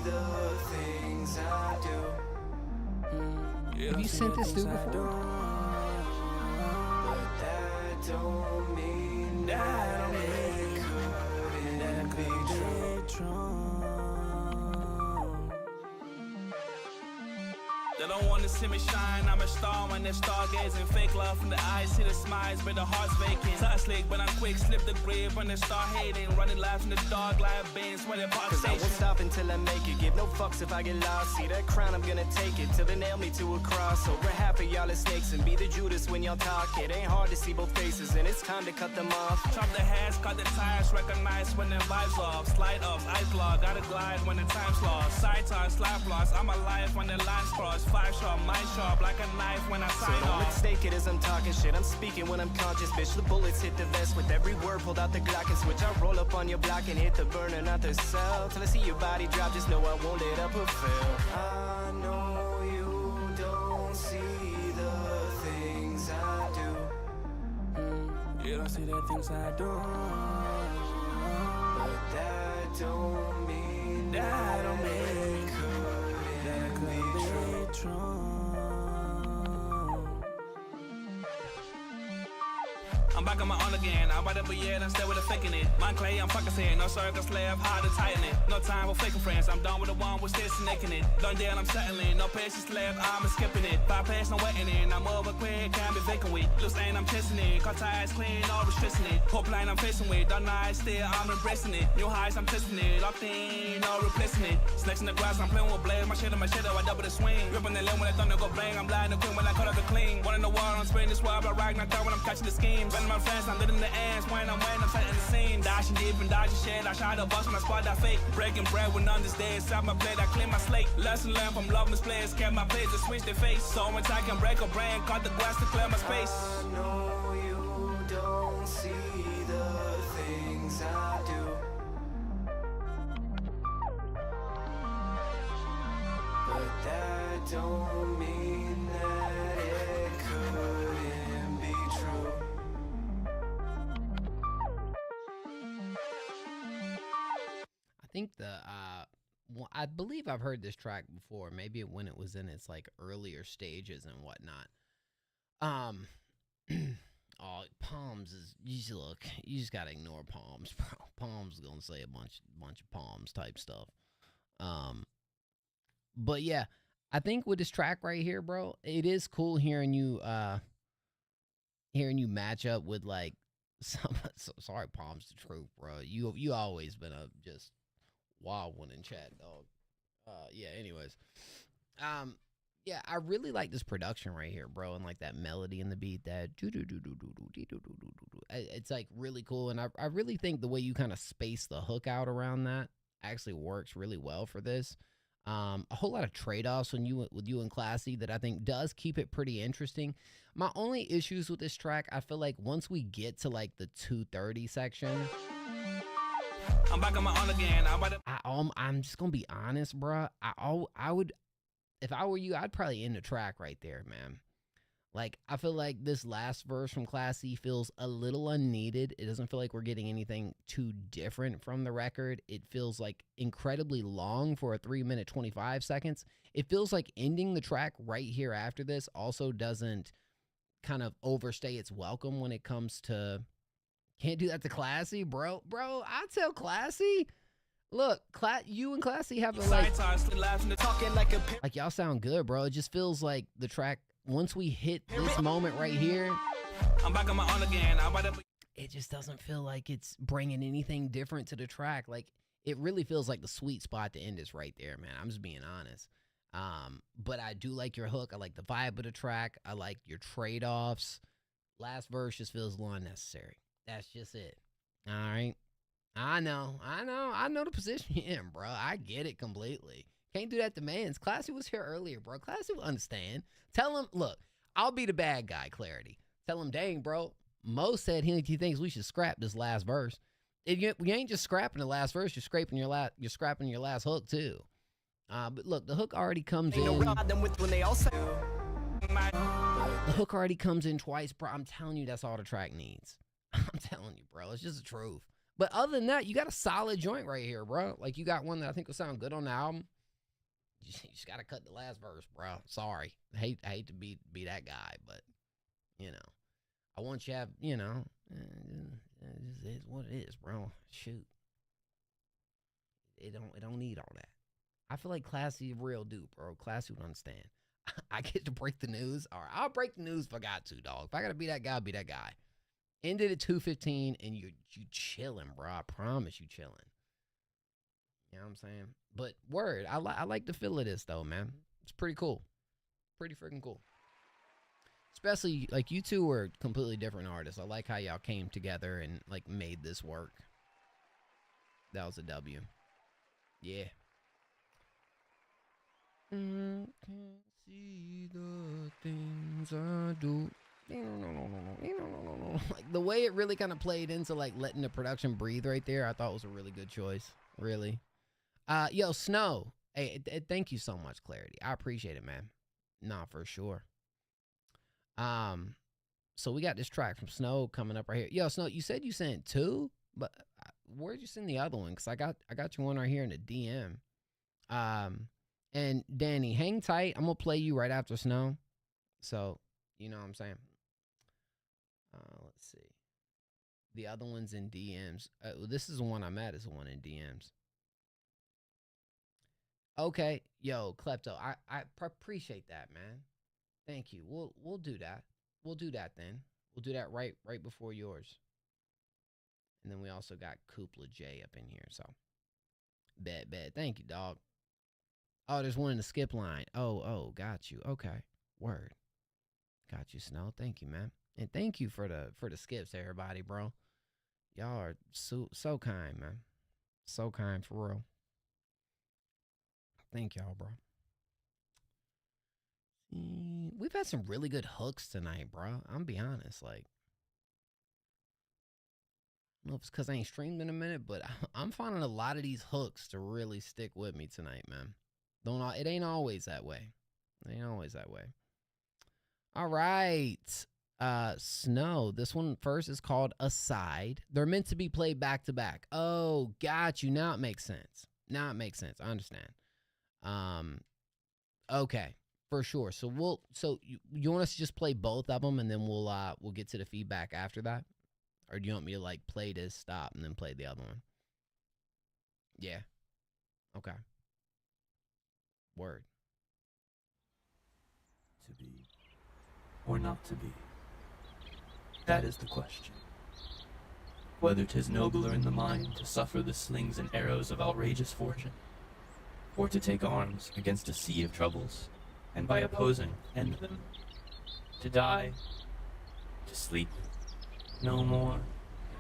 the things I do. Have you sent this through before? But that don't mean that it couldn't be true. They don't wanna see me shine, I'm a star when they're stargazing. Fake love from the eyes, see the smiles, but the heart's vacant. Touch slick, but I'm quick, slip the grave when they start hating. Running live from the dark, live bands when they're Cause I won't stop until I make it. Give no fucks if I get lost. See that crown, I'm gonna take it till they nail me to a cross. Over half of y'all are snakes and be the Judas when y'all talk. It ain't hard to see both faces and it's time to cut them off. Chop the heads, cut the tires, recognize when their vibes off. Slide off, ice log, gotta glide when the time's lost. Side toss, slap loss, I'm alive when the lines cross. 5 sharp, mind sharp, like a knife when I sign so don't off. mistake it as I'm talking shit. I'm speaking when I'm conscious, bitch. The bullets hit the vest with every word pulled out the Glock and switch. I roll up on your block and hit the burner, not the cell. Till I see your body drop, just know I won't let up or fail. I know you don't see the things I do. You don't see the things I do. But that don't mean That don't mean it couldn't be true. I'm back on my own again. I'm about to be yeah, and stay with the faking it. My clay, I'm fucking saying. No circus slave, hard to tighten it. No time for faking friends. I'm done with the one with still snaking it. Done deal, I'm settling. No patience slave, I'm skipping it. Bypass, no waiting in. I'm over quick, can't be vacant with. Loose ain't, I'm chasing it. Cut ties clean, all restricting it. Hope line, I'm facing with. Done nice, still, I'm embracing it. New highs, I'm testing it. Locked in, no replacing it. Snakes in the grass, I'm playing with blades. My shadow, I double the swing. Ripping the limb when I thunder go bang. I'm lying the queen when I cut off the clean. One in the water, I'm spraying this wild, but right now, when I'm catching the schemes. Running my friends, I'm letting the ass when I'm setting the scene. Dashing deep and dodging shit. I shot a bus when I spot that fake. Breaking bread when none this day. Inside my plate, I clean my slate. Lesson learned from loving this place. Kept my place to switch their face. So much I can break a brain. Cut the grass to clear my space. I know you don't see the things I do. But that don't mean that it couldn't be true. I think I believe I've heard this track before. Maybe when it was in its like earlier stages and whatnot. Oh, Palms is you just gotta ignore Palms, bro. Palms is gonna say a bunch of Palms type stuff. But yeah, I think with this track right here, bro, it is cool hearing you match up with like sorry, Palms the truth, bro. You always been a just wild one in chat, dog. Yeah, anyways. Yeah, I really like this production right here, bro, and like that melody in the beat, that it's like really cool, and I really think the way you kind of space the hook out around that actually works really well for this. A whole lot of trade-offs with you and Classy that I think does keep it pretty interesting. My only issues with this track, I feel like once we get to like the 230 section, I'm back on my own again. I'm just gonna be honest, bruh. I would, if I were you, I'd probably end the track right there, man. Like, I feel like this last verse from Classy feels a little unneeded. It doesn't feel like we're getting anything too different from the record. It feels like incredibly long for a 3 minute 25 seconds. It feels like ending the track right here after this also doesn't kind of overstay its welcome when it comes to, can't do that to Classy, bro. Bro, I tell Classy, look, you and Classy have a like y'all sound good, bro. It just feels like the track, once we hit this moment right here, I'm back on my own again. It just doesn't feel like it's bringing anything different to the track. Like, it really feels like the sweet spot to end is right there, man. I'm just being honest. But I do like your hook. I like the vibe of the track. I like your trade-offs. Last verse just feels a little unnecessary. That's just it. All right. I know the position you're in, bro. I get it completely. Can't do that to Mans. Classy was here earlier, bro. Classy will understand. Tell him, look, I'll be the bad guy, Clarity. Tell him, dang, bro. Mo said he thinks we should scrap this last verse. We ain't just scrapping the last verse. You're scrapping your last hook too. But look, the hook already comes in. The hook already comes in twice, bro. I'm telling you, that's all the track needs. I'm telling you, bro. It's just the truth. But other than that, you got a solid joint right here, bro. Like, you got one that I think will sound good on the album. You just got to cut the last verse, bro. Sorry. I hate to be that guy, but, you know. I want you to have, you know, it is what it is, bro. Shoot. It don't need all that. I feel like Classy real dude, bro. Classy would understand. I get to break the news. All right, I'll break the news if I got to, dog. If I got to be that guy, I'll be that guy. Ended at 2:15, and you chilling, bro. I promise you chilling. You know what I'm saying? But word, I like the feel of this, though, man. It's pretty cool. Pretty freaking cool. Especially, like, you two were completely different artists. I like how y'all came together and, like, made this work. That was a W. Yeah. I can't see the things I do. Like, the way it really kind of played into, like, letting the production breathe right there, I thought was a really good choice. Really. Yo, Snow. Hey, thank you so much, Clarity. I appreciate it, man. Nah, for sure. So we got this track from Snow coming up right here. Yo, Snow, you said you sent 2, but where'd you send the other one? Because I got you one right here in the DM. And Danny, hang tight. I'm gonna play you right after Snow. So, you know what I'm saying? Let's see. The other one's in DMs. This is the one I'm at. Is the one in DMs. Okay, yo, Klepto, I appreciate that, man. Thank you. We'll do that. We'll do that then. We'll do that right before yours. And then we also got Koopla J up in here. So, bad. Thank you, dog. Oh, there's one in the skip line. Oh, got you. Okay, word. Got you, Snow. Thank you, man. And thank you for the skips, everybody, bro. Y'all are so kind, man. So kind, for real. Thank y'all, bro. We've had some really good hooks tonight, bro. I'm be honest, like, I don't know if it's because I ain't streamed in a minute, but I'm finding a lot of these hooks to really stick with me tonight, man. It ain't always that way. It ain't always that way. All right. Snow, this one first is called Aside. They're meant to be played back to back. Oh, got you. Now it makes sense. I understand. Okay, for sure. So you want us to just play both of them and then we'll get to the feedback after that? Or do you want me to, like, play this, stop, and then play the other one? Yeah. Okay. Word. To be or not to be? That is the question. Whether 'tis nobler in the mind to suffer the slings and arrows of outrageous fortune, or to take arms against a sea of troubles, and by opposing end them. To die, to sleep, no more,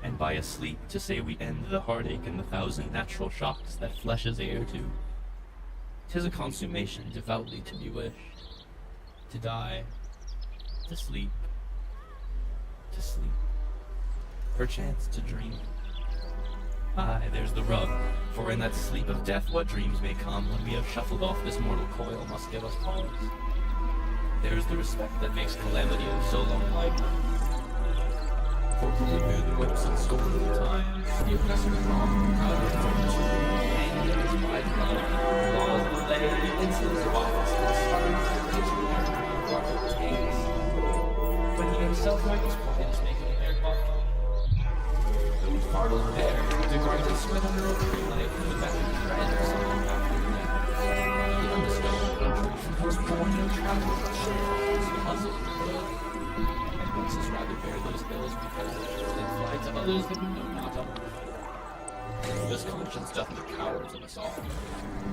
and by a sleep to say we end the heartache and the thousand natural shocks that flesh is heir to. 'Tis a consummation devoutly to be wished. To die, to sleep, perchance to dream. Aye, there's the rub, for in that sleep of death what dreams may come when we have shuffled off this mortal coil must give us pause. There's the respect that makes calamity of so long life. For who would bear the whips and scorn of time, the oppressor is wrong, the proud of fortune, hanged and despised love, laws of the lay, insolence of office, and stars of the of kings. But he himself might was pointless making their buck. Those fardels bear, the guards that sweat under a tree life, and the back of dread of something after death. The undiscovered country, from postborn and travel, shares, puzzle, and makes us rather bear those ills because they fly to others that we know not of. This conscience doth the cowards of us all,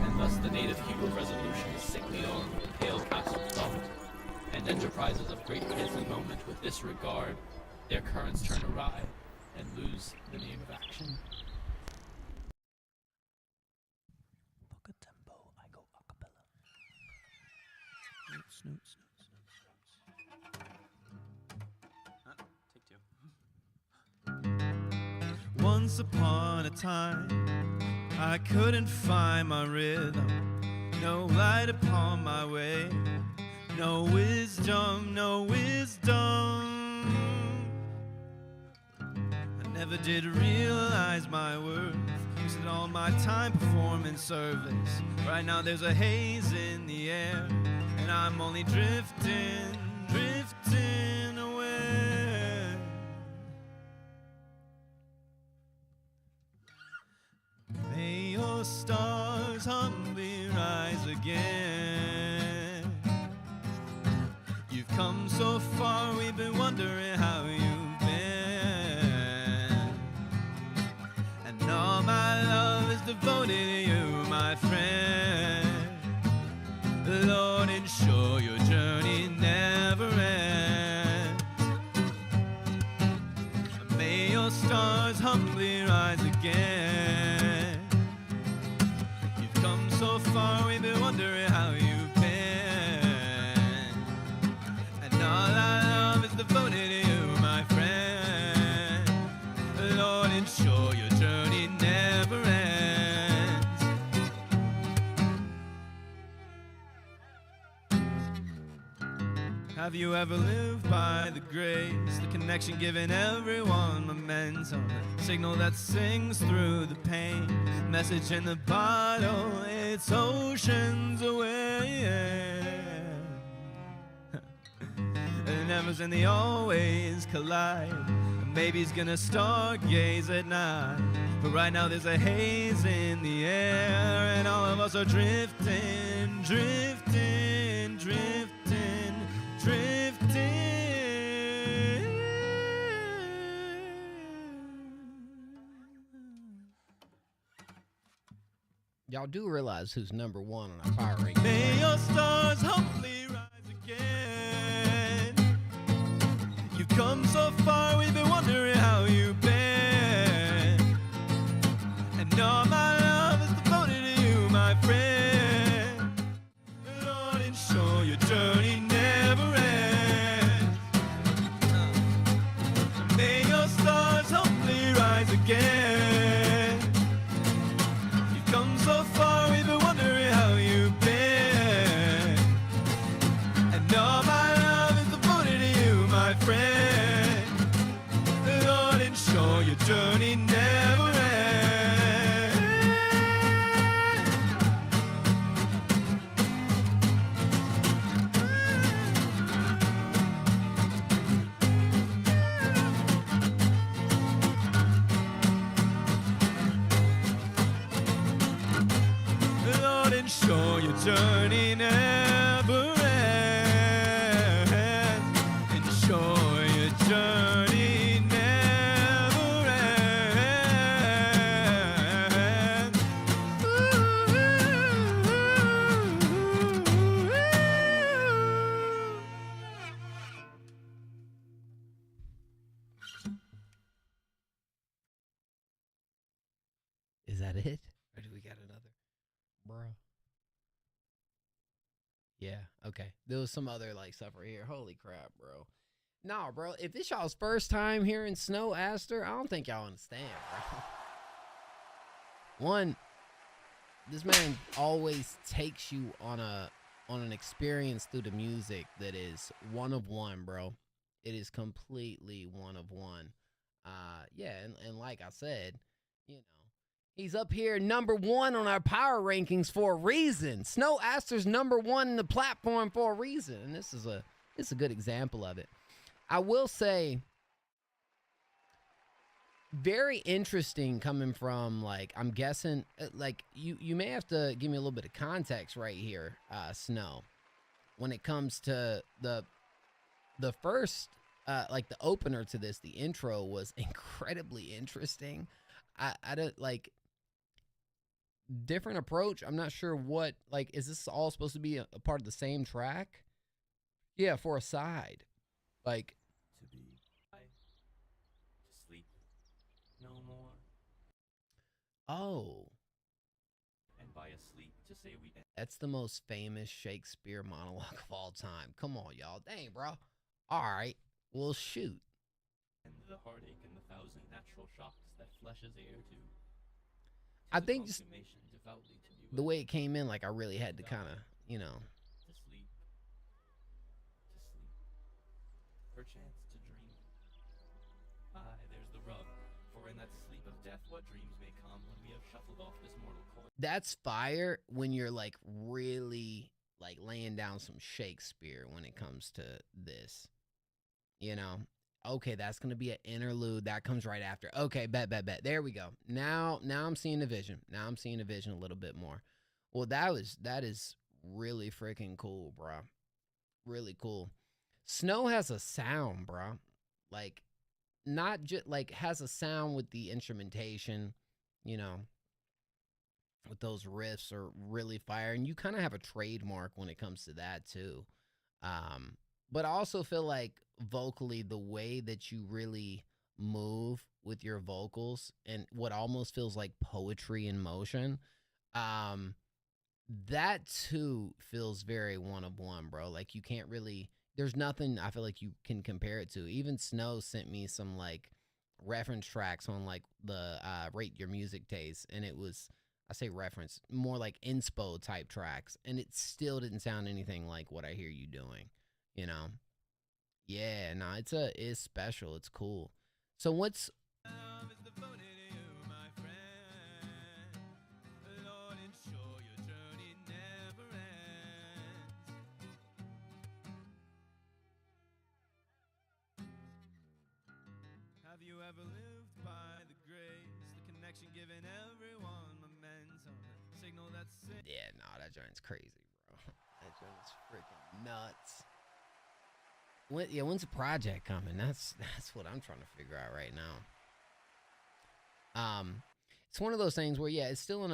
and thus the native hue of resolution is sickly o'er the pale cast of thought, and enterprises of great grisly moment with this regard, their currents turn awry, and lose the name of action. Poca tempo, I go acapella. Snoots. Take two. Once upon a time, I couldn't find my rhythm. No light upon my way. No wisdom, no wisdom. I never did realize my worth. Wasted all my time performing service. Right now there's a haze in the air, and I'm only drifting away. May your stars humbly rise again. You've come so far, we've been wondering how you've been. And all my love is devoted to you, my friend. Lord, ensure your journey never ends. May your stars humbly rise again. You've come so far, we've been wondering how you've been. And all our love is devoted to you, my friend. Lord, ensure your journey never ends. Have you ever lived by the grace, the connection giving everyone momentum, the signal that sings through the pain, message in the bottle, it's oceans away. The nevers and the always collide. And baby's gonna stargaze at night. But right now there's a haze in the air, and all of us are drifting, drifting, drifting, drifting. Y'all do realize who's number one on our power ranking. May your stars humbly rise again. You've come so far, we've been wondering how you've been. And all my love is devoted to you, my friend. Lord, ensure your journey never ends. May your stars humbly rise again. You've come so far, we've been wondering how you've been. And all my love is devoted to you, my friend. Lord, ensure your journey never ends. Lord, ensure your journey never ends. Ensure your journey never ends. Is that it? Or do we got another? Bruh. Okay, there was some other like stuff right here. Holy crap, bro. Nah, bro, if this y'all's first time hearing Snow Aster, I don't think y'all understand, bro. One, this man always takes you on an experience through the music that is one of one, bro. It is completely one of one. Yeah, and like I said, you know, he's up here #1 on our power rankings for a reason. Snow Aster's #1 in the platform for a reason, and this is a good example of it. I will say, very interesting coming from, like, I'm guessing, like, you may have to give me a little bit of context right here, Snow, when it comes to the first, like, the opener to this, the intro was incredibly interesting. I don't, like, different approach. I'm not sure what, like, is this all supposed to be a part of the same track? Yeah, for a side. Like, to be to sleep no more. Oh. And by asleep to say we end. That's the most famous Shakespeare monologue of all time. Come on, y'all. Dang, bro. All right. Well, shoot. And the heartache and the thousand natural shocks that flesh is heir to. I think just the way it came in, like, I really had to kind of, you know. To sleep. Perchance to dream. Aye, there's the rub. For in that sleep of death, what dreams may come when we have shuffled off this mortal coil. That's fire when you're, like, really, like, laying down some Shakespeare when it comes to this. You know? Okay, that's going to be an interlude. That comes right after. Okay, bet. There we go. Now I'm seeing the vision. Now I'm seeing the vision a little bit more. Well, that is really freaking cool, bro. Really cool. Snow has a sound, bro. Like, not just, like, has a sound with the instrumentation, you know, with those riffs are really fire. And you kind of have a trademark when it comes to that, too. But I also feel like vocally, the way that you really move with your vocals and what almost feels like poetry in motion, that too feels very one of one, bro. Like, you can't really, there's nothing I feel like you can compare it to. Even Snow sent me some, like, reference tracks on, like, the Rate Your Music Taste, and it was, I say reference, more like inspo type tracks, and it still didn't sound anything like what I hear you doing, you know? Yeah, no, it's special. It's cool. So what's Have you ever lived by the grace, the connection giving everyone momentum, signal that's yeah, no, that joint's crazy, bro. That joint's freaking nuts. When's the project coming? That's what I'm trying to figure out right now. It's one of those things where, yeah, it's still in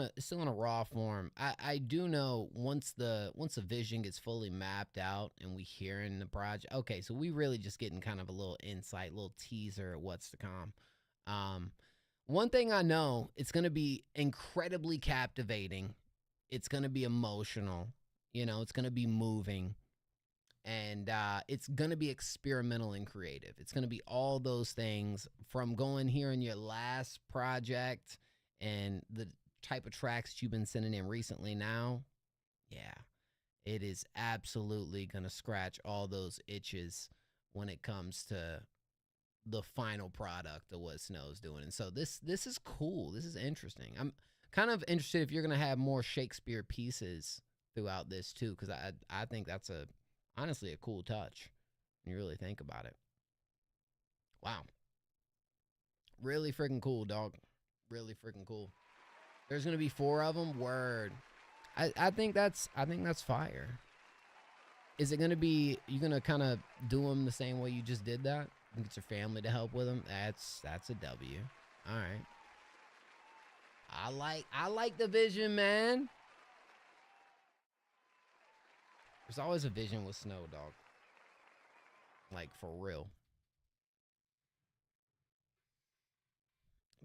a raw form. I do know once the vision gets fully mapped out and we hearing the project. Okay, so we really just getting kind of a little insight, little teaser of what's to come. One thing I know, it's gonna be incredibly captivating. It's gonna be emotional. You know, it's gonna be moving. And it's going to be experimental and creative. It's going to be all those things from going here in your last project and the type of tracks you've been sending in recently now. Yeah, it is absolutely going to scratch all those itches when it comes to the final product of what Snow's doing. And so this is cool. This is interesting. I'm kind of interested if you're going to have more Shakespeare pieces throughout this too, because I think that's honestly a cool touch when you really think about it. Wow. Really freaking cool, dog. Really freaking cool. There's going to be 4 of them. Word. I think that's fire. Is it going to be, you going to kind of do them the same way you just did that? And get your family to help with them? That's a W. All right. I like the vision, man. There's always a vision with Snow, dog. Like, for real.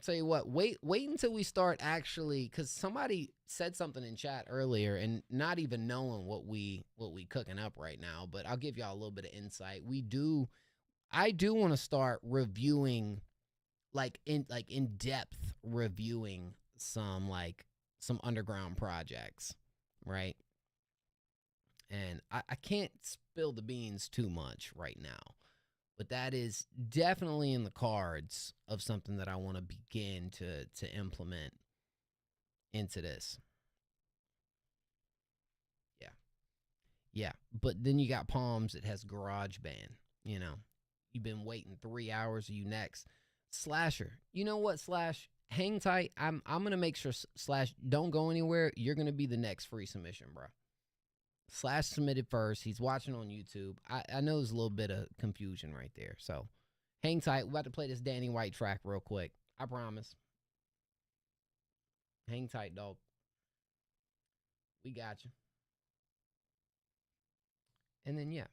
tell you what, wait until we start actually, because somebody said something in chat earlier, and not even knowing what we cooking up right now, but I'll give y'all a little bit of insight. I do want to start reviewing, like in depth reviewing some underground projects, right? And I can't spill the beans too much right now, but that is definitely in the cards of something that I want to begin to implement into this. Yeah. But then you got Palms. It has GarageBand. You know, you've been waiting 3 hours. Are you next? Slasher. You know what, Slash? Hang tight. I'm gonna make sure Slash don't go anywhere. You're gonna be the next free submission, bro. Slash submitted first. He's watching on YouTube. I know there's a little bit of confusion right there. So hang tight. We're about to play this Danny White track real quick. I promise. Hang tight, dog. We got you. And then, yeah.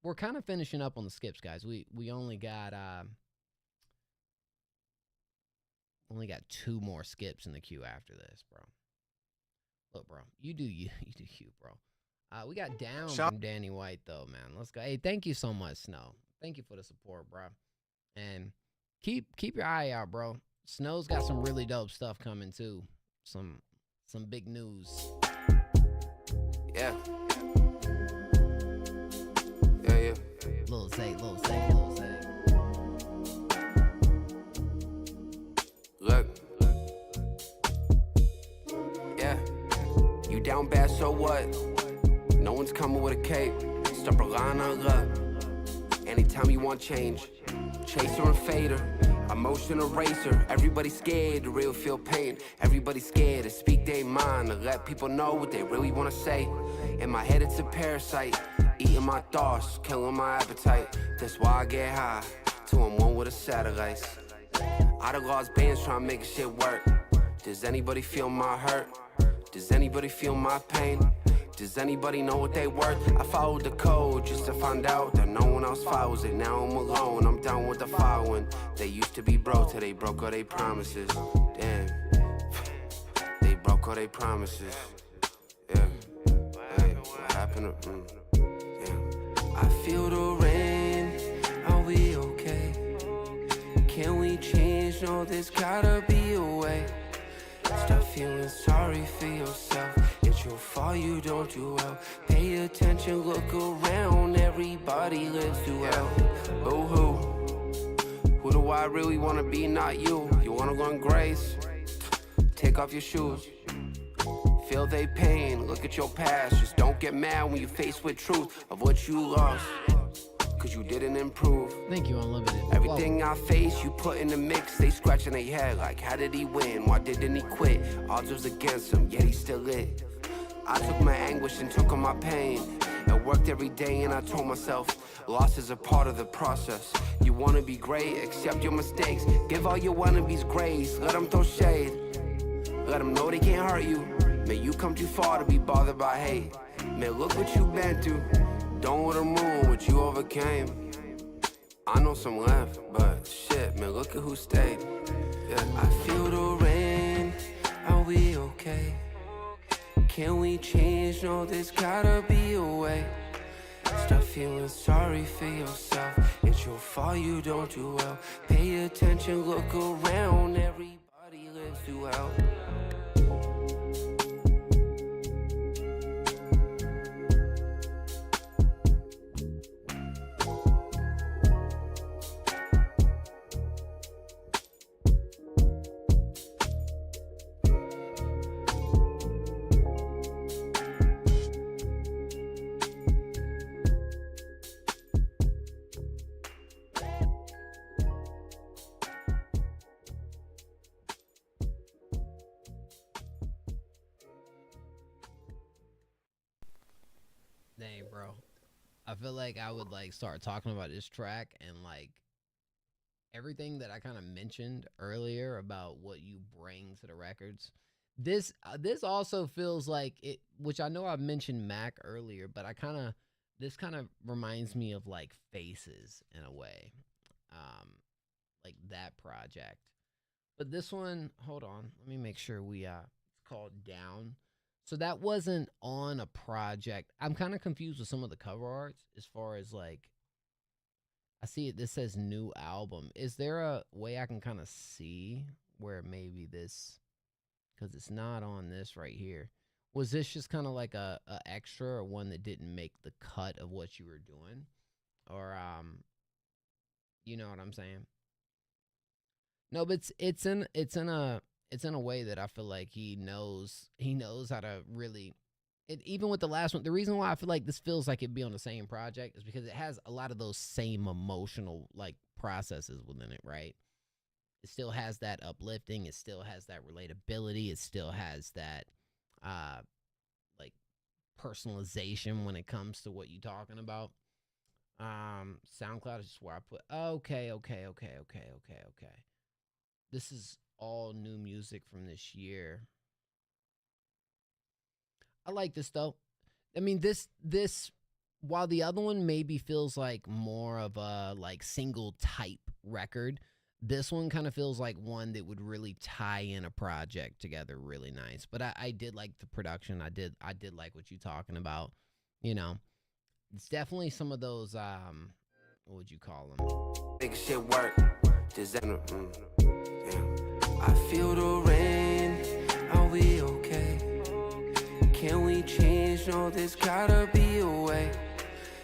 We're kind of finishing up on the skips, guys. We only got 2 more skips in the queue after this, bro. Look, bro. You do you. You do you, bro. We got down from Danny White, though, man. Let's go. Hey, thank you so much, Snow. Thank you for the support, bro. And keep your eye out, bro. Snow's got some really dope stuff coming, too. Some big news. Yeah. Little say. Look. Yeah. You down bad, so what? No one's coming with a cape. Stop relying on luck. Anytime you want change, chaser and fader, emotion eraser. Everybody scared to real feel pain. Everybody scared to speak their mind, to let people know what they really want to say. In my head it's a parasite, eating my thoughts, killing my appetite. That's why I get high, till I'm one with the satellites. I done lost bands trying to make shit work. Does anybody feel my hurt? Does anybody feel my pain? Does anybody know what they worth? I followed the code just to find out that no one else follows it. Now I'm alone, I'm down with the following. They used to be broke till they broke all they promises. Damn, they broke all they promises. Yeah, hey, what happened to, yeah. I feel the rain, are we okay? Can we change? No, there's gotta be a way. Stop feeling sorry for yourself. It's your fault you don't do well. Pay attention, look around. Everybody lives too well. Boo-hoo. Who do I really want to be? Not you. You want to go in grace? Take off your shoes. Feel they pain. Look at your past. Just don't get mad when you're faced with truth of what you lost. Cause you didn't improve. Thank you, Unlimited. Everything I face, you put in the mix. They scratching their head like, how did he win? Why didn't he quit? Odds was against him, yet he still lit. I took my anguish and took on my pain. I worked every day and I told myself, loss is a part of the process. You wanna be great, accept your mistakes. Give all your wannabes grace, let them throw shade. Let them know they can't hurt you. Man, you come too far to be bothered by hate. Man, look what you been through. Don't with the moon, what you overcame. I know some left, but shit, man, look at who stayed. Yeah. I feel the rain, are we okay? Can we change? No, there's gotta be a way. Stop feeling sorry for yourself. It's your fault you don't do well. Pay attention, look around. Everybody lives too well. Dang, bro. I feel like I would like start talking about this track and like everything that I kind of mentioned earlier about what you bring to the records. This also feels like it, which I know I mentioned Mac earlier, but this kind of reminds me of like Faces in a way, like that project But this one, hold on. Let me make sure it's called Down. So that wasn't on a project. I'm kind of confused with some of the cover arts as far as like, I see it, this says new album. Is there a way I can kind of see where maybe this, because it's not on this right here. Was this just kind of like a extra or one that didn't make the cut of what you were doing? Or, you know what I'm saying? No, but it's in a way that I feel like he knows how to really, even with the last one. The reason why I feel like this feels like it'd be on the same project is because it has a lot of those same emotional like processes within it, right? It still has that uplifting, it still has that relatability, it still has that like personalization when it comes to what you're talking about. SoundCloud is just where I put okay. This is all new music from this year. I like this though. I mean, this while the other one maybe feels like more of a like single type record, this one kind of feels like one that would really tie in a project together really nice. But I did like the production. I did like what you're talking about. You know, it's definitely some of those what would you call them? Make shit work. Designer. I feel the rain. Are we okay? Can we change? No, there's gotta be a way.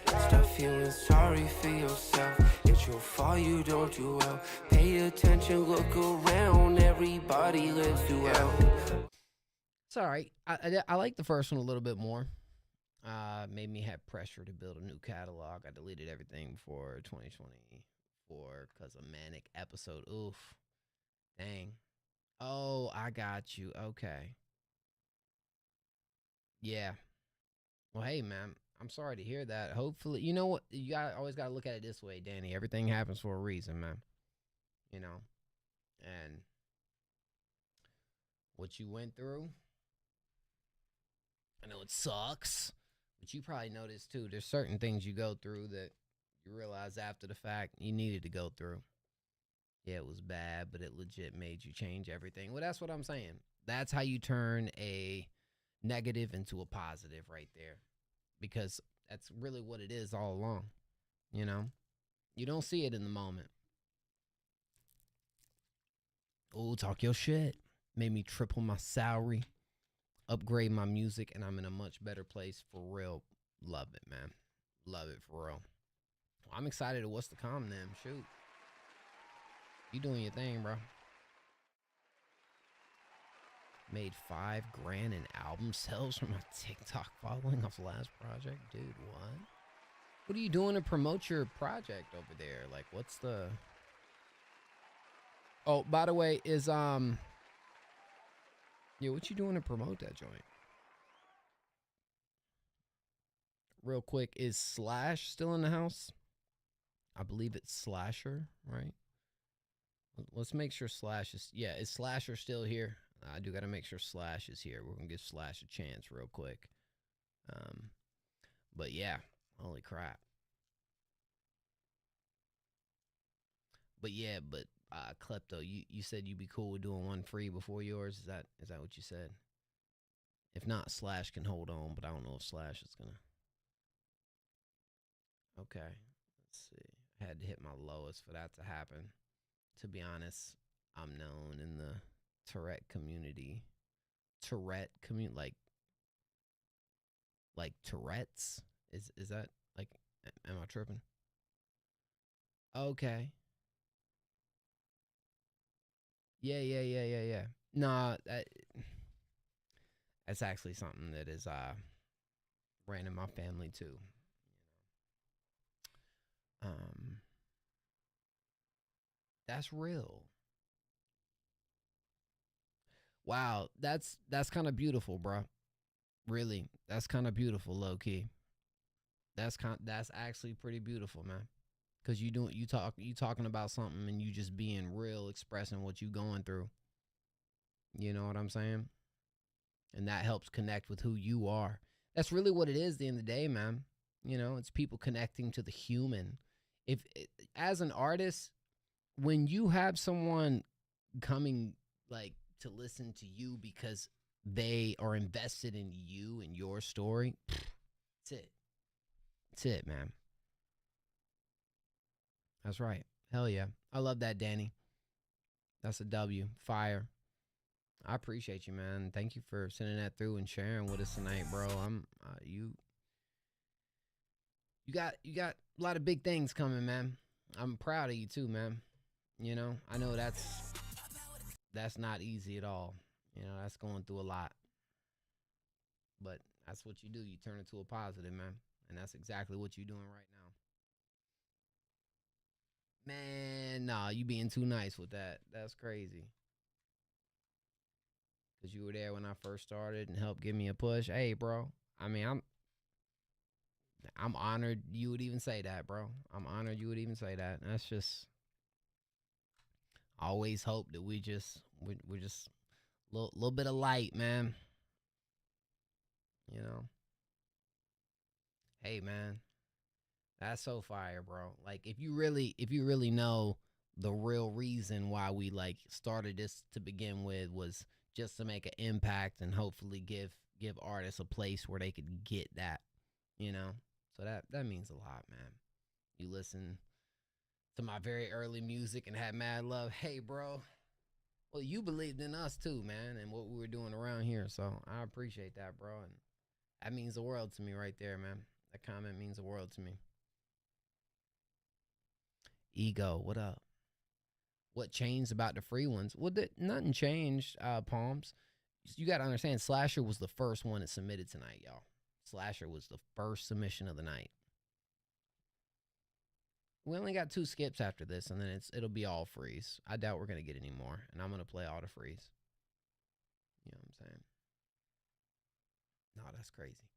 Stop feeling sorry for yourself. It's your fault you don't do well. Pay attention, look around. Everybody lives too well. It's all right. I like the first one a little bit more. Made me have pressure to build a new catalog. I deleted everything before 2024 because of manic episode. Oof. Dang. Oh, I got you. Okay. Yeah. Well, hey, man. I'm sorry to hear that. Hopefully, you know what? You always got to look at it this way, Danny. Everything happens for a reason, man. You know? And what you went through, I know it sucks, but you probably noticed, too, there's certain things you go through that you realize after the fact you needed to go through. Yeah, it was bad, but it legit made you change everything. Well, that's what I'm saying. That's how you turn a negative into a positive right there. Because that's really what it is all along, you know? You don't see it in the moment. Oh, talk your shit. Made me triple my salary, upgrade my music, and I'm in a much better place for real. Love it, man. Love it for real. I'm excited at what's to come then. Shoot. You doing your thing, bro. Made $5 grand in album sales from my TikTok following off the last project. Dude, what? What are you doing to promote your project over there? Like, what's the... Oh, by the way, is, yeah, what you doing to promote that joint? Real quick, is Slash still in the house? I believe it's Slasher, right? Let's make sure Slash is... Yeah, is Slasher still here? I do got to make sure Slash is here. We're going to give Slash a chance real quick. But yeah, holy crap. But yeah, Klepto, you said you'd be cool with doing one free before yours. Is that what you said? If not, Slash can hold on, but I don't know if Slash is going to. Okay, let's see. I had to hit my lowest for that to happen. To be honest, I'm known in the Tourette community, like Tourette's. Is that like? Am I tripping? Okay. Yeah. Nah, that's actually something that is ran in my family too. That's real. Wow, that's kind of beautiful, bro. Really, that's kind of beautiful, low key. That's actually pretty beautiful, man. Cause you talking about something and you just being real, expressing what you going through. You know what I'm saying? And that helps connect with who you are. That's really what it is at the end of the day, man. You know, it's people connecting to the human. As an artist, when you have someone coming like to listen to you because they are invested in you and your story. That's it. That's it, man. That's right. Hell yeah. I love that, Danny. That's a W. Fire. I appreciate you, man. Thank you for sending that through and sharing with us tonight, bro. You got a lot of big things coming, man. I'm proud of you too, man. You know, I know that's not easy at all. You know, that's going through a lot. But that's what you do. You turn it to a positive, man. And that's exactly what you're doing right now. Man, nah, you being too nice with that. That's crazy. Because you were there when I first started and helped give me a push. Hey, bro. I mean, I'm honored you would even say that, bro. I'm honored you would even say that. And that's just, I always hope that we're just a little bit of light, man. You know? Hey, man. That's so fire, bro. Like, if you really know the real reason why we, like, started this to begin with was just to make an impact and hopefully give artists a place where they could get that, you know? So that means a lot, man. You listen to my very early music and had mad love. Hey, bro. Well, you believed in us too, man, and what we were doing around here. So I appreciate that, bro. And that means the world to me right there, man. That comment means the world to me. Ego, what up? What changed about the free ones? Well, nothing changed, Palms. You got to understand, Slasher was the first one that submitted tonight, y'all. Slasher was the first submission of the night. We only got 2 skips after this, and then it'll be all freeze. I doubt we're going to get any more, and I'm going to play all the freeze. You know what I'm saying? No, that's crazy.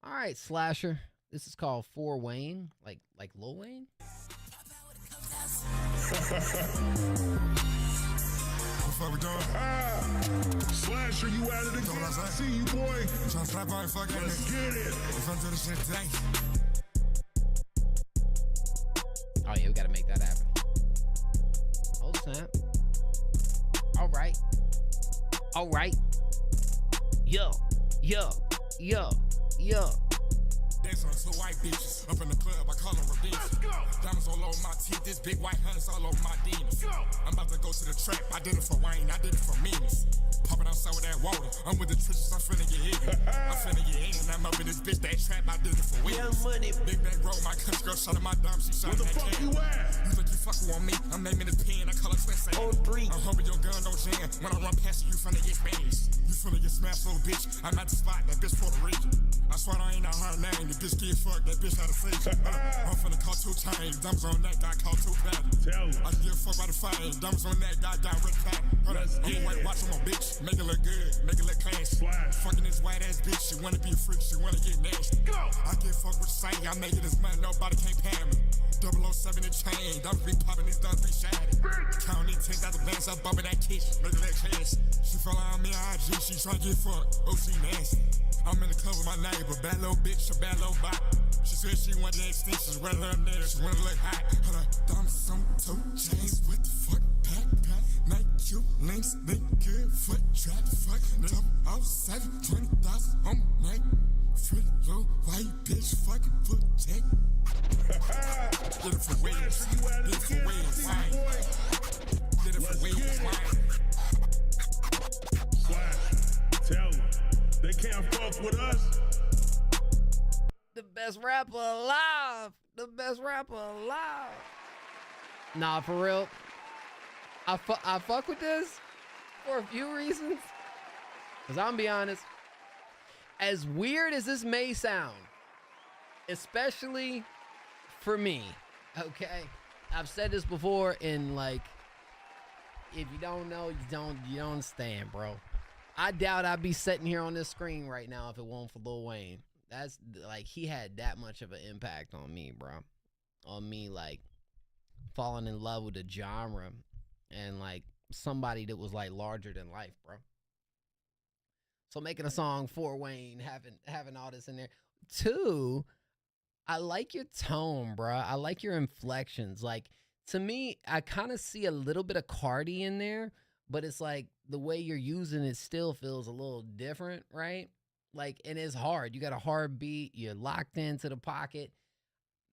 All right, Slasher. This is called For Wayne, like Lil Wayne. What we doing? Slasher, you out of the game. I see you, boy. Trying to slap on fuck. Let's get it. If I'm doing this shit today. Oh, yeah, we got to make that happen. Oh, snap. All right. All right. Yo. Dance on some white bitches. Up in the club, I call them redemption. Diamonds all over my teeth, this big white hunters all over my demons. I'm about to go to the trap, I did it for Wayne, I did it for meanness. Popping outside with that water, I'm with the trenches, I'm finna get ignorant. I'm finna get ignorant, I'm up in this bitch, that trap, I did it for witness. Big back roll, my country girl shot at my dime, she shot at that can. You think you fucking on me, I'm naming this pen, I call it twist. I'm hoping your gun don't jam, when I run past you, you finna get smashed. You finna get smashed, little bitch, I'm at the spot, that bitch Puerto Rican. I swear I ain't not her name, the bitch get fucked, that bitch out of face. I'm finna call 2 times, diamonds on that guy, call 2 patties. I give a fuck by the fire, diamonds on that guy, got red pattern. I'm a white watch on my bitch, make it look good, make it look classy. Fucking this white ass bitch, she wanna be a freak, she wanna get nasty. I get fucked with the same, I make it this money, nobody can't pay me. 007 in chain, diamonds be popping, these diamonds be shattered. Counting 10,000 bands, I'm bumping that kitchen, make it look classy. She follow on me on IG, she tryna get fucked, oh she nasty. I'm in the club with my neighbor, bad little bitch, a bad little bot. She said she wanted the extensions, wet her nail, she wanna look hot. Hold up, thumbs on 2 chains, what the fuck, pack. Make you links, think good, foot trap, fuck. Top off 720,000 on my neck. Pretty little white bitch, fucking foot check. Get it for waves, get it for waves, wine. Get it for waves, wine. Slash, tell them. They can't fuck with us. The best rapper alive. The best rapper alive. Nah, for real. I fuck with this for a few reasons. Because I'm gonna be honest. As weird as this may sound, especially for me, okay? I've said this before, and like, if you don't know, you don't understand, bro. I doubt I'd be sitting here on this screen right now if it weren't for Lil Wayne. That's like, he had that much of an impact on me, bro. On me, like, falling in love with the genre and like somebody that was like larger than life, bro. So making a song for Wayne, having all this in there. 2, I like your tone, bro. I like your inflections. Like, to me, I kind of see a little bit of Cardi in there, but it's like the way you're using it still feels a little different, right? Like, and it's hard. You got a hard beat. You're locked into the pocket.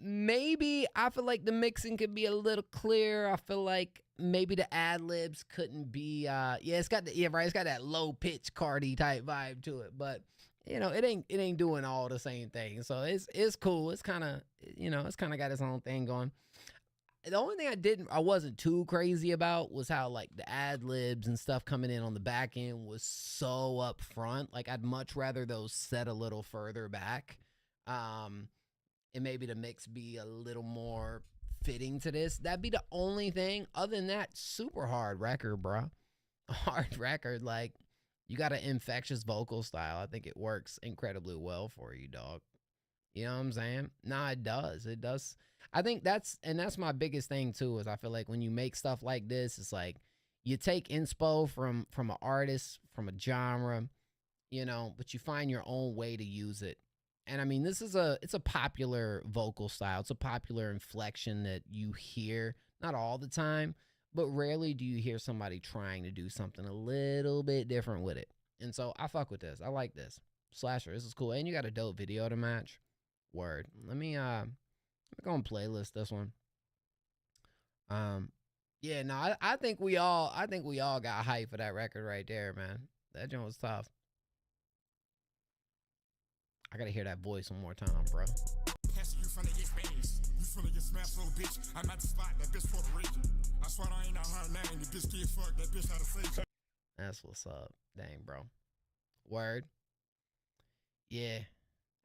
Maybe I feel like the mixing could be a little clearer. I feel like maybe the ad libs couldn't be. It's got it's got that low pitch Cardi type vibe to it, but you know, it ain't doing all the same thing. So it's cool. It's kind of, you know, it's kind of got its own thing going. The only thing I wasn't too crazy about was how like the ad libs and stuff coming in on the back end was so up front. Like I'd much rather those set a little further back. And maybe the mix be a little more fitting to this. That'd be the only thing. Other than that, super hard record, bro. Hard record. Like, you got an infectious vocal style. I think it works incredibly well for you, dog. You know what I'm saying? Nah, it does. It does. I think that's my biggest thing, too, is I feel like when you make stuff like this, it's like you take inspo from an artist, from a genre, you know, but you find your own way to use it. And I mean, it's a popular vocal style. It's a popular inflection that you hear, not all the time, but rarely do you hear somebody trying to do something a little bit different with it. And so I fuck with this. I like this. Slasher, this is cool. And you got a dope video to match. Word. Let me go and playlist this one. Yeah, no, I think we all got hype for that record right there, man. That joint was tough. I gotta hear that voice one more time, bro. Passing you from the Hispanics. You finna get smashed, little bitch. I'm at the spot, that bitch Puerto Rican. I swear I ain't out her name. The bitch get fucked, that bitch had to say. That's what's up. Dang, bro. Word. Yeah.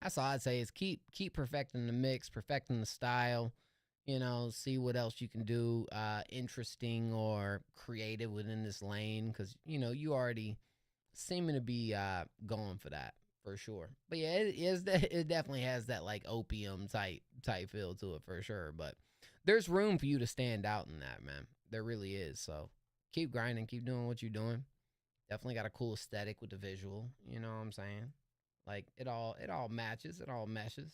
That's all I'd say is keep perfecting the mix, perfecting the style. You know, see what else you can do interesting or creative within this lane. Because, you know, you already seeming to be going for that. For sure. But yeah, it definitely has that like opium type feel to it for sure. But there's room for you to stand out in that, man. There really is. So keep grinding, keep doing what you're doing. Definitely got a cool aesthetic with the visual. You know what I'm saying? Like it all matches, it all meshes.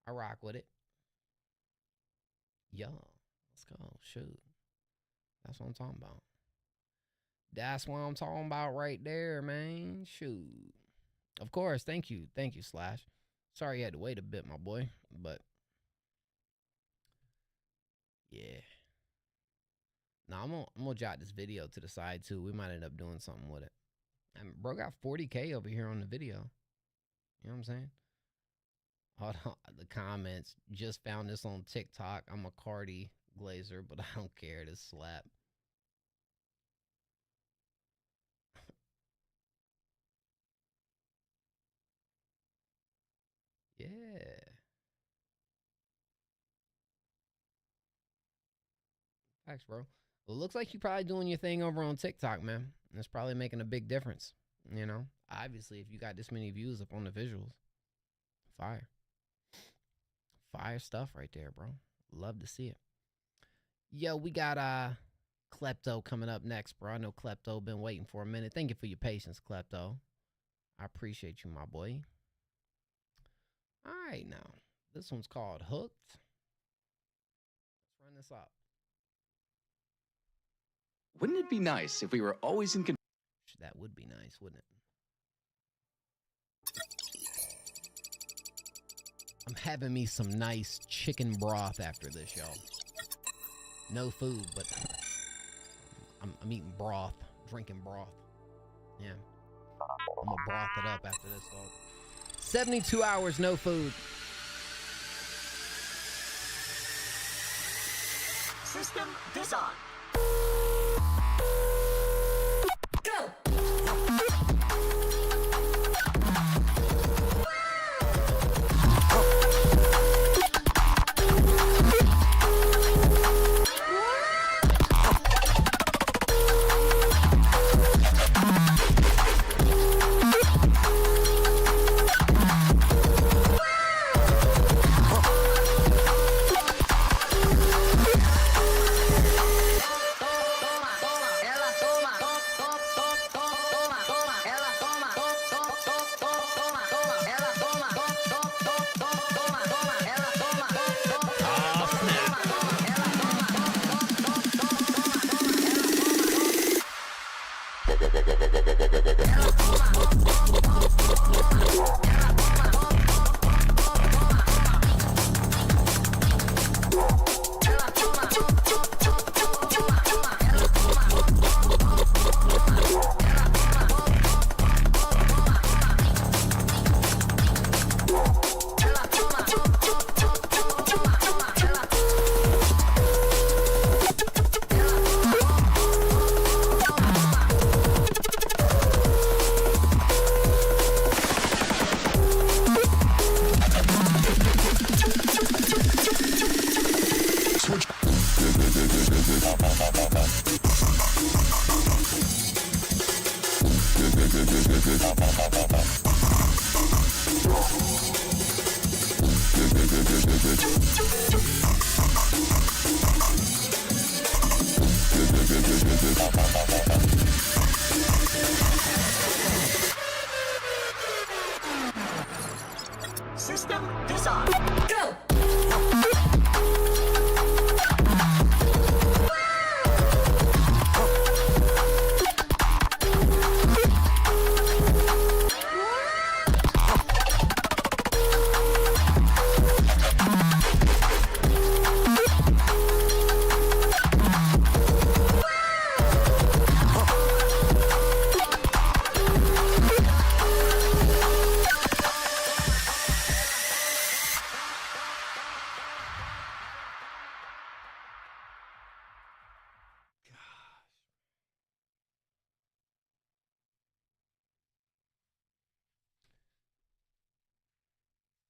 I rock with it. Yo, let's go. Shoot. That's what I'm talking about. That's what I'm talking about right there, man. Shoot. Of course, thank you, Slash. Sorry you had to wait a bit, my boy, but yeah. Now I'm gonna jot this video to the side too. We might end up doing something with it. And bro got 40K over here on the video. You know what I'm saying? Hold on, the comments. Just found this on TikTok. I'm a Cardi glazer, but I don't care. This slap. Yeah. Thanks, bro. Well, it looks like you're probably doing your thing over on TikTok, man. That's probably making a big difference. You know, obviously, if you got this many views up on the visuals, fire. Fire stuff right there, bro. Love to see it. Yo, we got Klepto coming up next, bro. I know Klepto been waiting for a minute. Thank you for your patience, Klepto. I appreciate you, my boy. All right, now. This one's called Hooked. Let's run this up. Wouldn't it be nice if we were always in control? That would be nice, wouldn't it? I'm having me some nice chicken broth after this, y'all. No food, but I'm eating broth, drinking broth. Yeah. I'm gonna broth it up after this, dog. 72 hours, no food. System disarm. Go. System disarm. Go!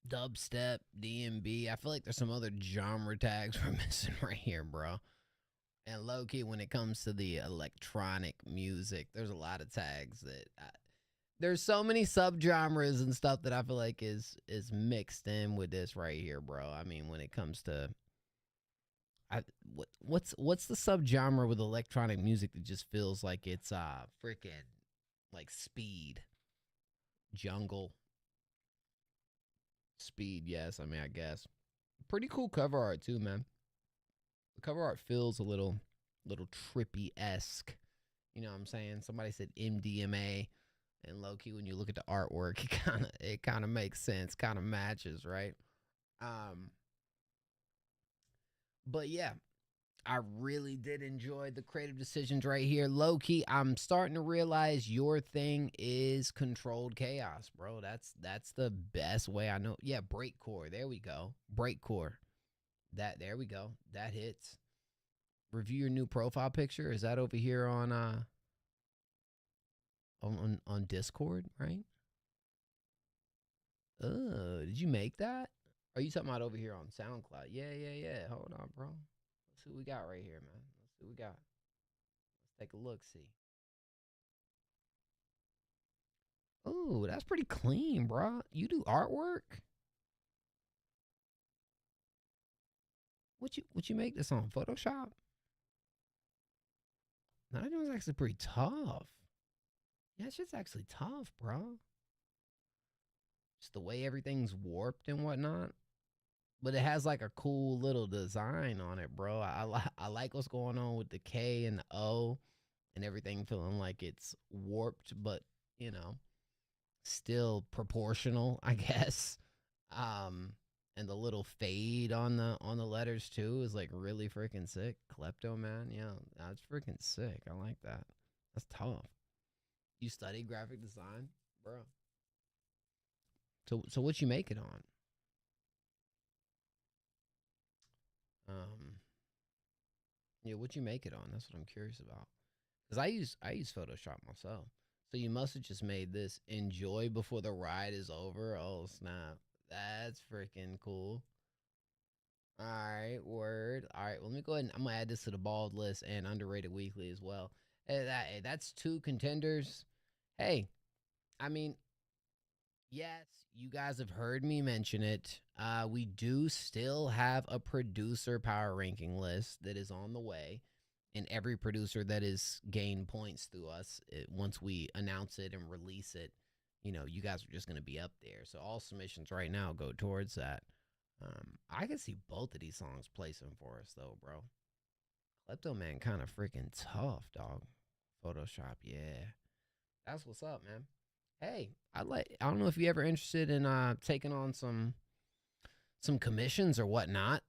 Dubstep, DMB. I feel like there's some other genre tags we're missing right here, bro. And low-key, when it comes to the electronic music, there's a lot of tags that... there's so many subgenres and stuff that I feel like is mixed in with this right here, bro. I mean, when it comes to... what's the subgenre with electronic music that just feels like it's freaking like speed? Jungle. Speed, yes. I mean, I guess. Pretty cool cover art too, man. The cover art feels a little trippy-esque. You know what I'm saying? Somebody said MDMA, and low-key when you look at the artwork, it kind of makes sense, kind of matches, right? But yeah, I really did enjoy the creative decisions right here. Low-key, I'm starting to realize your thing is controlled chaos, bro. That's the best way I know. Yeah, breakcore. There we go. Breakcore. There we go. That hits. Review your new profile picture. Is that over here on Discord, right? Did you make that? Are you talking about over here on SoundCloud? Yeah. Hold on, bro. Let's see what we got right here, man. Let's see what we got. Let's take a look, see. Oh, that's pretty clean, bro. You do artwork? What you make this on Photoshop? No, that was actually pretty tough. Yeah, it's just actually tough, bro. Just the way everything's warped and whatnot. But it has like a cool little design on it, bro. I like what's going on with the K and the O and everything feeling like it's warped, but, you know, still proportional, I guess. And the little fade on the letters too is like really freaking sick. Klepto, man. Yeah, that's freaking sick. I like that. That's tough. You study graphic design, bro? So what you make it on? Yeah, what you make it on? That's what I'm curious about. Cause I use Photoshop myself. So you must have just made this enjoy before the ride is over. Oh snap, that's freaking cool. All right, word. All right, well, let me go ahead and I'm gonna add this to the bald list and underrated weekly as well. Hey, that's 2 contenders. Hey, I mean, yes, you guys have heard me mention it. We do still have a producer power ranking list that is on the way. And every producer that is gained points through us, once we announce it and release it, you know, you guys are just going to be up there. So all submissions right now go towards that. I can see both of these songs placing for us, though, bro. Klepto Man kind of freaking tough, dog. Photoshop, yeah. That's what's up, man. Hey, I don't know if you ever interested in taking on some commissions or whatnot.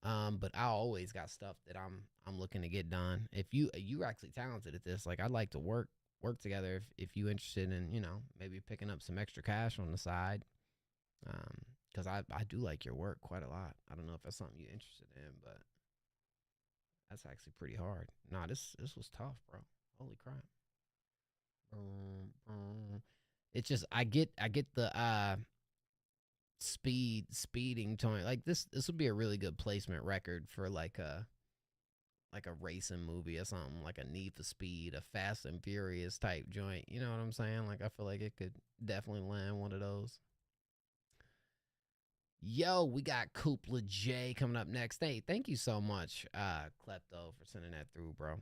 But I always got stuff that I'm looking to get done. If you're actually talented at this, like I'd like to work together if you interested in, you know, maybe picking up some extra cash on the side. Because I do like your work quite a lot. I don't know if that's something you're interested in, but that's actually pretty hard. Nah, this was tough, bro. Holy crap. It's just I get the speeding tone. Like this would be a really good placement record for like a racing movie or something, like a Need for Speed, a Fast and Furious type joint. You know what I'm saying? Like I feel like it could definitely land one of those. Yo, we got Koopla J coming up next. Hey, thank you so much, Klepto, for sending that through, bro.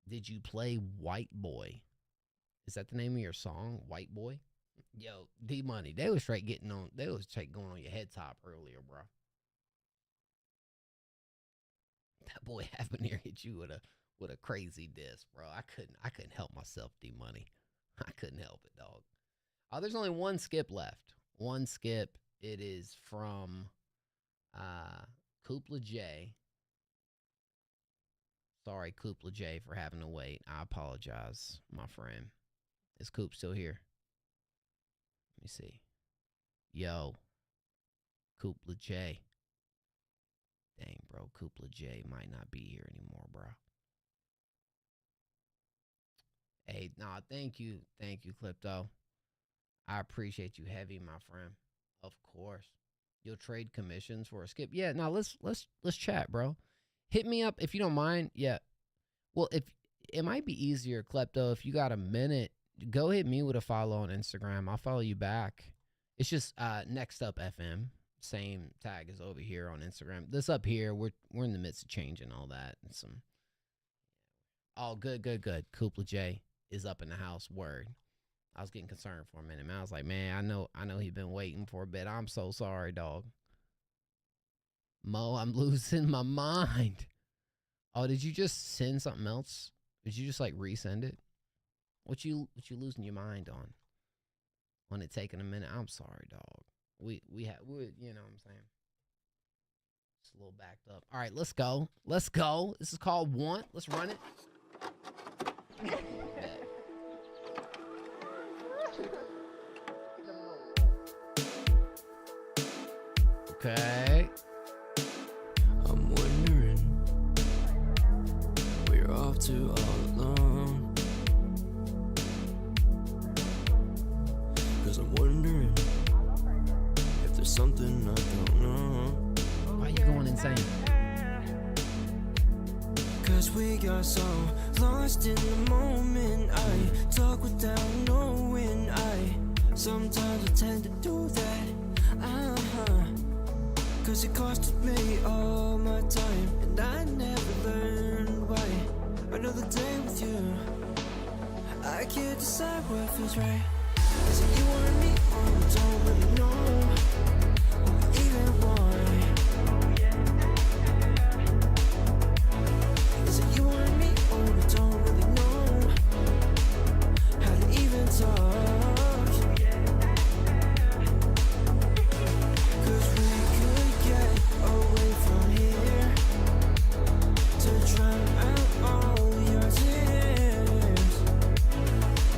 Did you play White Boy? Is that the name of your song, White Boy? Yo, D Money, they was straight going on your head top earlier, bro. That boy Habanero hit you with a crazy diss, bro. I couldn't help myself, D Money. I couldn't help it, dog. Oh, there's only one skip left. One skip. It is from Koopla J. Sorry, Koopla J, for having to wait. I apologize, my friend. Is Coop still here? Let me see. Yo, Koopla J. Dang, bro, Koopla J might not be here anymore, bro. Hey, nah, thank you, Klepto. I appreciate you heavy, my friend. Of course. You'll trade commissions for a skip. Yeah, now let's chat, bro. Hit me up if you don't mind. Yeah. Well, if it might be easier, Klepto, if you got a minute, go hit me with a follow on Instagram. I'll follow you back. It's just Next Up FM. Same tag as over here on Instagram. This up here, we're in the midst of changing all that. And good. Koopla J is up in the house. Word. I was getting concerned for a minute, man. I was like, man, I know he's been waiting for a bit. I'm so sorry, dog. Mo, I'm losing my mind. Oh, did you just send something else? Did you just like resend it? What you losing your mind on? On it taking a minute? I'm sorry, dog. We you know what I'm saying? It's a little backed up. All right, let's go. This is called Want. Let's run it. Okay. I'm wondering where you're off to all alone. 'Cause I'm wondering if there's something I don't know. Why are you going insane? 'Cause we got so lost in the moment. I talk without knowing. Sometimes I tend to do that. 'Cause it costed me all my time, and I never learned why. Another day with you, I can't decide what feels right. Is it you or me, or I don't really know even why? Is it you or me, or I don't really know how to even talk? Away from here to drown out all your tears,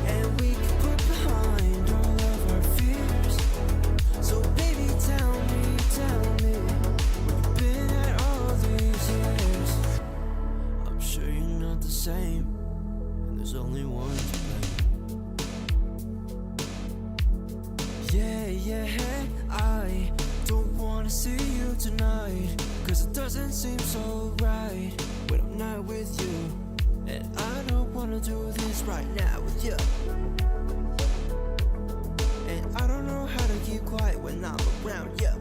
and we can put behind all of our fears. So baby, tell me, where you've been at all these years. I'm sure you're not the same, and there's only one to blame. Yeah, I don't wanna see you tonight, 'cause it doesn't seem so right when I'm not with you. And I don't wanna do this right now with you. And I don't know how to keep quiet when I'm around you.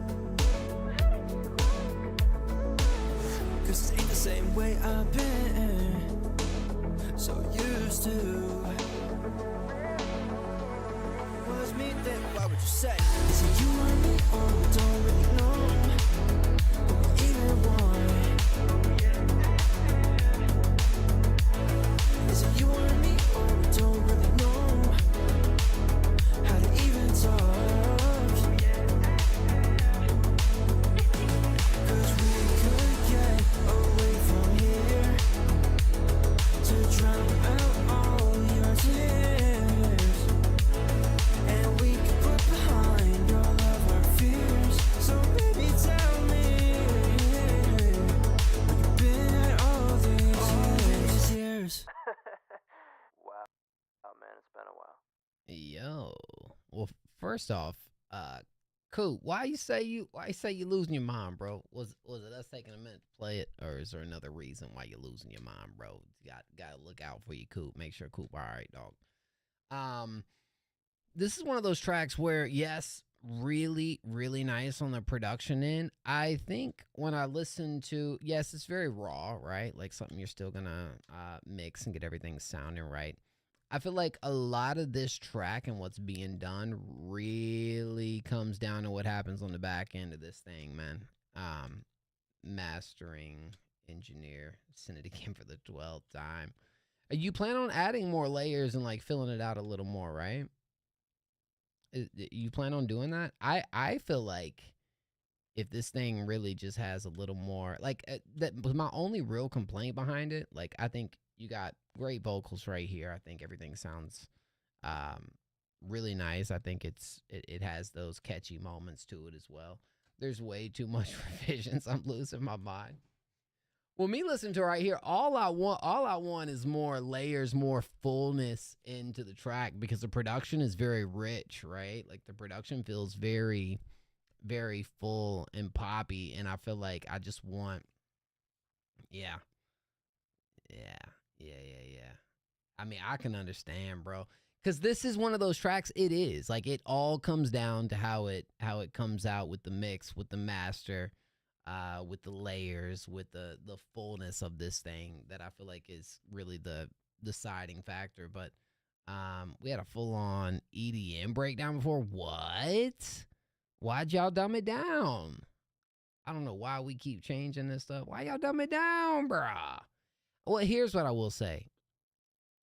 'Cause it ain't the same way I've been so used to. Was me then, why would you say? Is it you or me, or we don't really know even why? Is it you or me, or we don't really know Yo. Well, first off, Coop, why you say you losing your mind, bro? Was it us taking a minute to play it, or is there another reason why you're losing your mind, bro? You gotta look out for you, Coop. Make sure Coop all right, dog. This is one of those tracks where, yes, really, really nice on the production end. I think when I listen to, yes, it's very raw, right? Like something you're still gonna mix and get everything sounding right. I feel like a lot of this track and what's being done really comes down to what happens on the back end of this thing, man. Mastering engineer, send it again for the 12th time. You plan on adding more layers and like filling it out a little more, right? You plan on doing that? I feel like if this thing really just has a little more, like that was my only real complaint behind it. Like I think you got great vocals right here. I think everything sounds really nice. I think it has those catchy moments to it as well. There's way too much revisions. I'm losing my mind. Well, me listening to it right here, all I want is more layers, more fullness into the track, because the production is very rich, right? Like the production feels very, very full and poppy, and I feel like I just want, yeah. I mean, I can understand, bro, because this is one of those tracks. It is like it all comes down to how it comes out with the mix, with the master. With the layers, with the fullness of this thing, that I feel like is really the deciding factor. But we had a full-on EDM breakdown before. What? Why'd y'all dumb it down? I don't know why we keep changing this stuff. Why y'all dumb it down, bruh? Well, here's what I will say.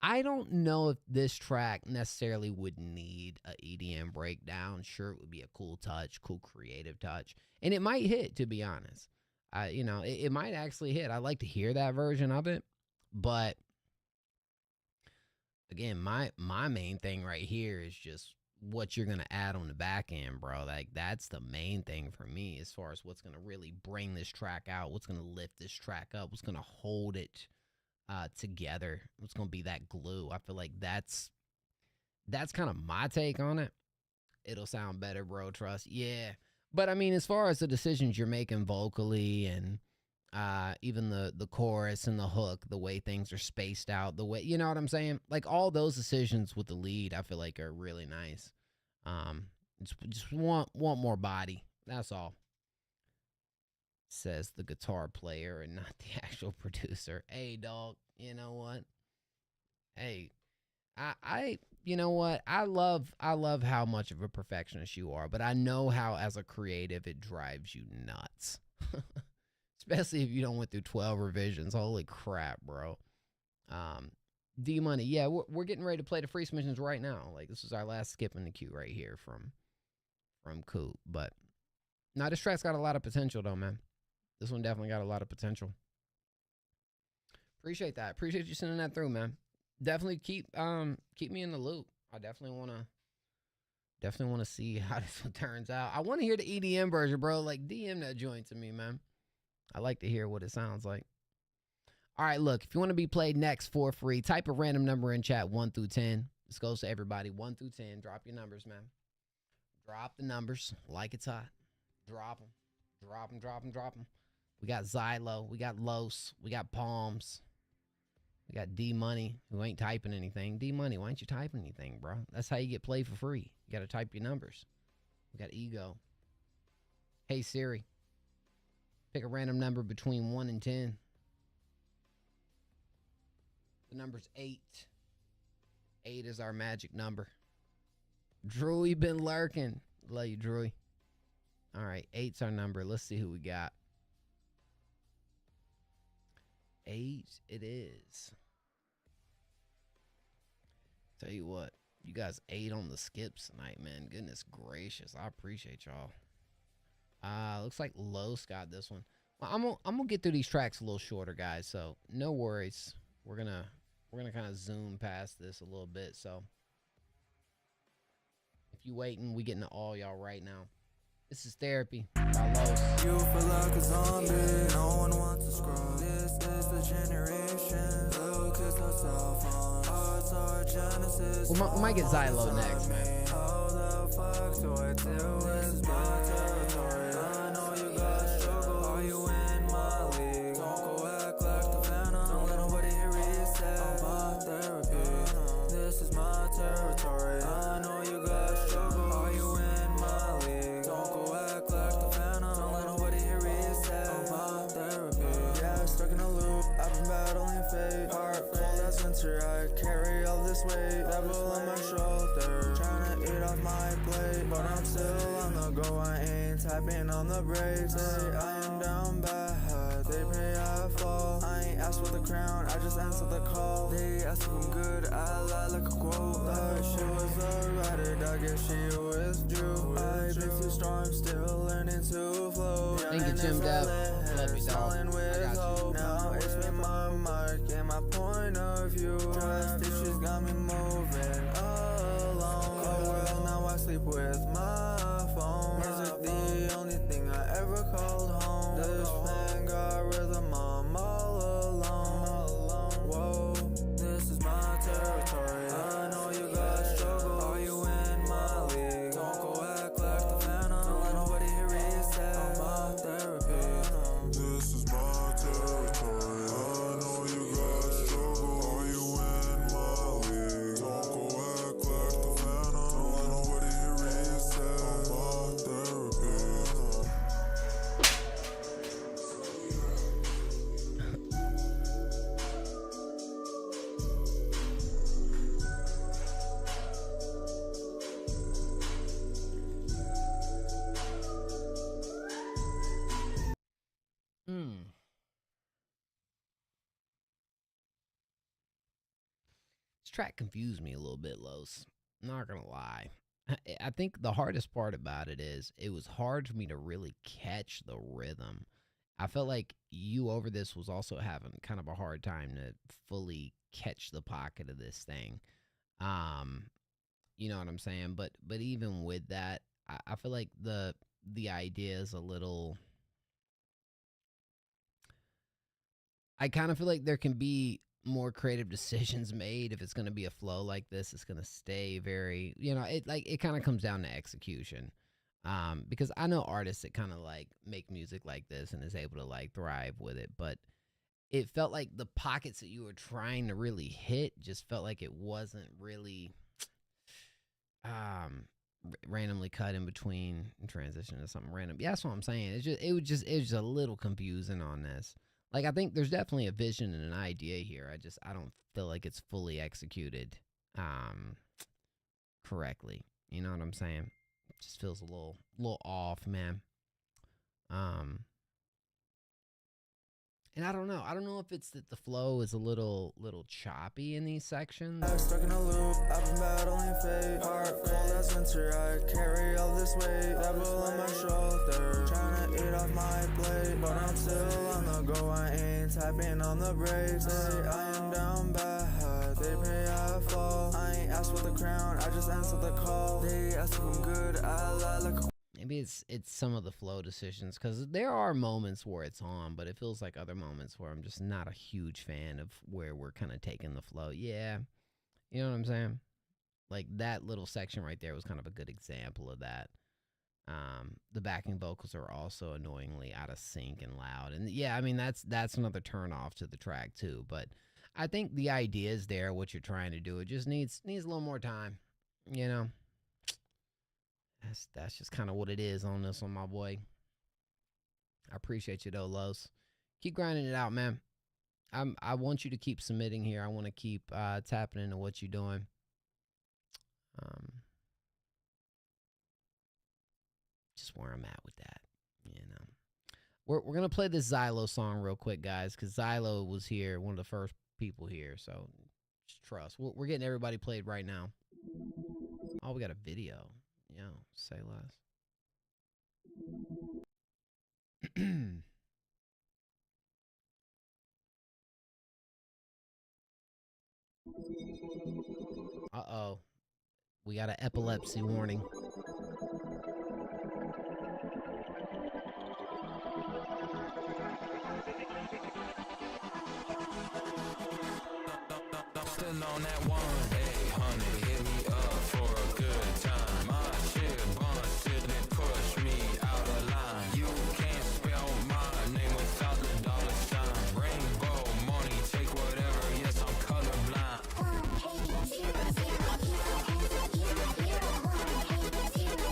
I don't know if this track necessarily would need a EDM breakdown. Sure, it would be a cool touch, cool creative touch. And it might hit, to be honest. It might actually hit. I like to hear that version of it. But again, my main thing right here is just what you're going to add on the back end, bro. Like that's the main thing for me as far as what's going to really bring this track out, what's going to lift this track up, what's going to hold it together, what's going to be that glue. I feel like that's kind of my take on it. It'll sound better, bro, trust. Yeah. But I mean, as far as the decisions you're making vocally and even the chorus and the hook, the way things are spaced out, the way, you know what I'm saying? Like all those decisions with the lead, I feel like are really nice. Just want more body. That's all. Says the guitar player and not the actual producer. Hey, dog, you know what? Hey, I you know what? I love how much of a perfectionist you are, but I know how as a creative it drives you nuts. Especially if you don't went through 12 revisions. Holy crap, bro. D Money, yeah, we're getting ready to play the free submissions right now. Like this is our last skip in the queue right here from Coop. But now this track's got a lot of potential though, man. This one definitely got a lot of potential. Appreciate that. Appreciate you sending that through, man. Definitely keep me in the loop. I definitely wanna see how this one turns out. I want to hear the EDM version, bro. Like DM that joint to me, man. I like to hear what it sounds like. All right, look, if you want to be played next for free, type a random number in chat 1 through 10. This goes to everybody 1 through 10. Drop your numbers, man. Drop the numbers like it's hot. Drop them. Drop them, drop them, drop them. We got Xylo, we got Los, we got Palms, we got D Money, who ain't typing anything. D Money, why ain't you typing anything, bro? That's how you get played for free. You got to type your numbers. We got Ego. Hey Siri, pick a random number between 1 and 10. The number's 8. 8 is our magic number. Drewy been lurking. Love you, Drewy. All right, 8's our number. Let's see who we got. 8 it is. Tell you what, you guys 8 on the skips tonight, man. Goodness gracious, I appreciate y'all. Looks like Los got this one. Well, I'm gonna get through these tracks a little shorter, guys. So no worries. We're gonna kind of zoom past this a little bit. So if you waiting, we getting to all y'all right now. This is Therapy by Los. You feel like a zombie, no one wants to scroll. This is the generation, look at the cell phone. or Genesis. We might get Xylo next, man. How the fuck do I deal with my territory? I know you got struggle. Are you in my league? Don't go act like the Phantom. Don't let nobody hear it say I'm my therapy. This is my territory. I know you got struggle. Are you in my league? Don't go act like the Phantom. Don't let nobody hear it say I'm my therapy. Yeah, stuck in a loop. I've been battling fate. Heart cold as winter. I carry all this weight. Devil on my shoulder. Trying to eat off my plate. But I'm still on the go. I ain't tapping on the brakes. Say I am down bad. They pay, I fall. I ain't asked for the crown. I just answer the call. They ask if I'm good. I lie like a quote. Thought she was a rider. Dog, yeah, she withdrew. I've been through storms. Still learning to flow. Thank you, Jim Dab. Love you, dog. I got you. Now it's been my mark and my point of view. Trust issues got me moving along. Oh well, now I sleep with my phone. Music the only thing I ever called home. This fan got rhythm, I'm all alone. Whoa, this is my territory. I know you got struggle. Are you in my league? Don't go act like the Phantom. Don't let nobody hear it say I'm my therapy. This is my territory. I know you got struggle. Are you in my league? Don't go act like the Phantom. Don't let nobody hear it say I'm my therapy. This track confused me a little bit, Los. Not gonna lie. I think the hardest part about it is it was hard for me to really catch the rhythm. I felt like you over this was also having kind of a hard time to fully catch the pocket of this thing. You know what I'm saying? But even with that, I feel like the idea is a little. I kind of feel like there can be more creative decisions made if it's going to be a flow like this. It's going to stay very, it kind of comes down to execution. Because I know artists that kind of like make music like this and is able to like thrive with it, but it felt like the pockets that you were trying to really hit just felt like it wasn't really randomly cut in between and transition to something random. Yeah, that's what I'm saying. It was just a little confusing on this. Like, I think there's definitely a vision and an idea here. I don't feel like it's fully executed correctly. You know what I'm saying? It just feels a little off, man. And I don't know. I don't know if it's that the flow is a little choppy in these sections. I'm stuck in a loop. I've been battling fate. Heart cold as winter. I carry all this weight. Devil on my shoulder. Trying to eat off my plate. But I'm still on the go. I ain't tapping on the brakes. Say I am down bad. They pay, I fall. I ain't asked for the crown. I just answer the call. They ask if I'm good. I lie like a Maybe it's some of the flow decisions, because there are moments where it's on, but it feels like other moments where I'm just not a huge fan of where we're kind of taking the flow. Yeah, you know what I'm saying? Like that little section right there was kind of a good example of that. The backing vocals are also annoyingly out of sync and loud, and yeah, I mean that's another turn off to the track too. But I think the idea is there, what you're trying to do. It just needs a little more time, you know. That's just kind of what it is on this one, my boy. I appreciate you though, Los. Keep grinding it out, man. I want you to keep submitting here. I want to keep tapping into what you're doing. Just where I'm at with that, you know. We're gonna play this Xylo song real quick, guys, because Xylo was here, one of the first people here. So just trust. We're getting everybody played right now. Oh, we got a video. Yo, say less. Uh-oh. We got an epilepsy warning. Still on that 1-800, hit me up for a good time. My shit bun till they push me out of line. You can't spell my name without the dollar sign. Rainbow money, take whatever, yes, I'm colorblind.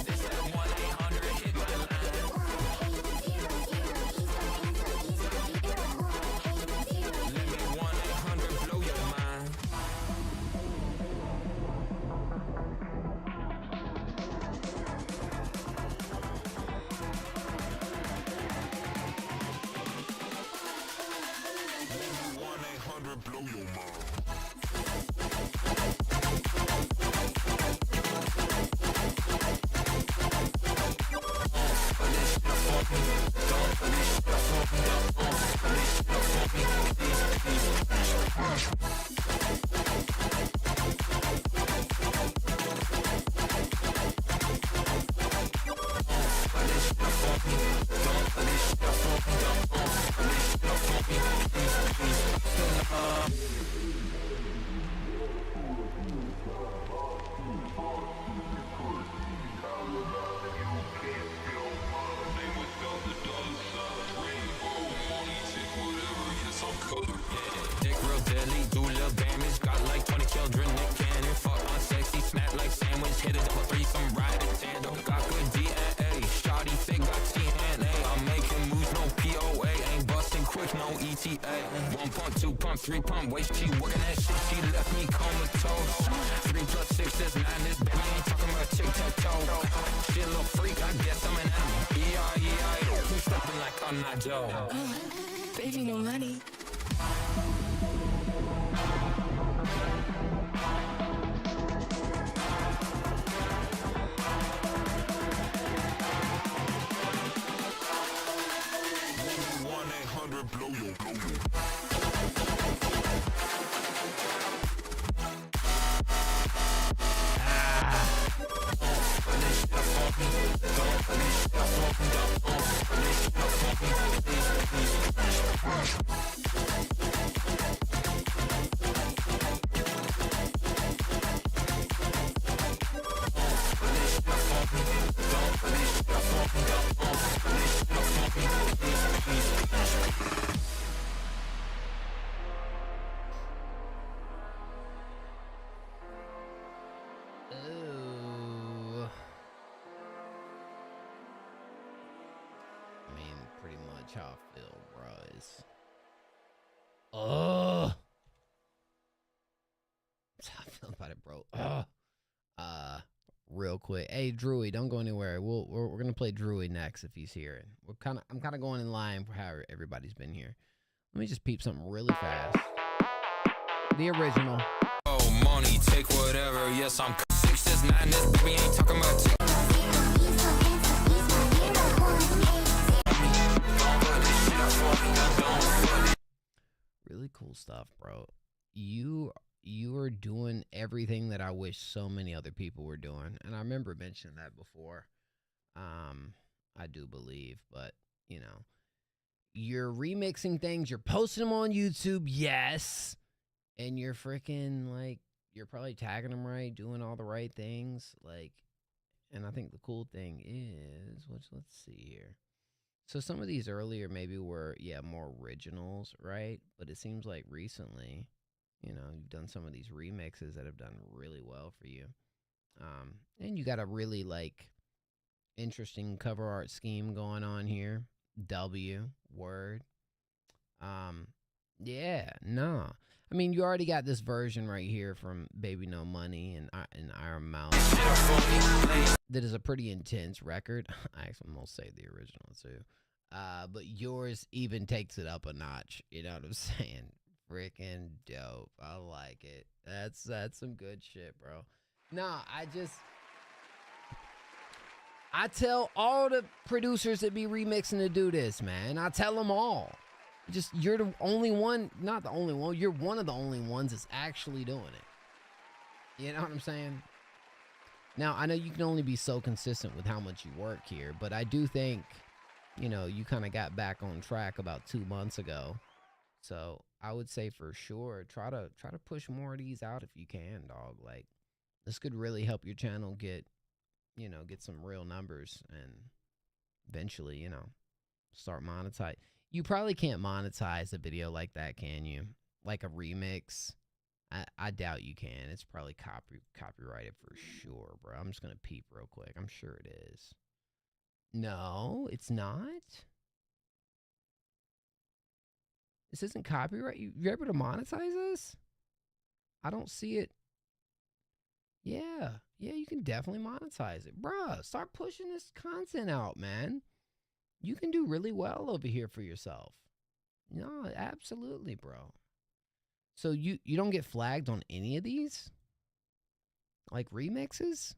This that 1-800, hit my line. Let me 1-800 blow your mind. Blow your mind. Dick real deadly, do little damage. Got like 20 children, Nick Cannon. Fuck on sexy, smack like sandwich. Hit it double threesome, ride it tandem. Got good DNA, shawty thick, got TNA. I'm making moves, no POA. Ain't busting quick, no ETA. 1 pump, 2 pump, 3 pump. Waist, she working that shit, she left me comatose. 3 plus 6 is 9, this baby ain't talking about tic-tac-toe. She a little freak, I guess I'm an animal. E-I-E-I-O, who's stepping like I'm not Joe. Baby, no money. Blow your. How I feel, bro. It's that's how I feel about it, bro. Real quick. Hey, Drewy, don't go anywhere. We're gonna play Drewy next if he's here. I'm kind of going in line for how everybody's been here. Let me just peep something really fast. The original. Oh, money, take whatever. Yes, I'm 6 is 9. This baby ain't talking about tick. Really cool stuff, bro. You are doing everything that I wish so many other people were doing, and I remember mentioning that before. I do believe, but you know, you're remixing things, you're posting them on YouTube, yes, and you're freaking like you're probably tagging them right, doing all the right things, like. And I think the cool thing is, let's see here. So some of these earlier maybe were, more originals, right? But it seems like recently, you know, you've done some of these remixes that have done really well for you. And you got a really, like, interesting cover art scheme going on here. Word. I mean, you already got this version right here from Baby No Money and Iron Mouse. That is a pretty intense record. I actually almost say the original, too. But yours even takes it up a notch. You know what I'm saying? Freaking dope. I like it. That's some good shit, bro. Nah, I tell all the producers that be remixing to do this, man. I tell them all. You're the only one, not the only one. You're one of the only ones that's actually doing it. You know what I'm saying? Now, I know you can only be so consistent with how much you work here, but I do think, you know, you kind of got back on track about 2 months ago. So I would say for sure try to push more of these out if you can, dog. Like this could really help your channel get, get some real numbers and eventually, start monetize. You probably can't monetize a video like that, can you? Like a remix. I doubt you can. It's probably copyrighted for sure, bro. I'm just gonna peep real quick. I'm sure it is. No, it's not. This isn't copyright. You're able to monetize this? I don't see it. Yeah, you can definitely monetize it, bruh. Start pushing this content out, man. You can do really well over here for yourself. No, absolutely, bro. So you don't get flagged on any of these? Like remixes?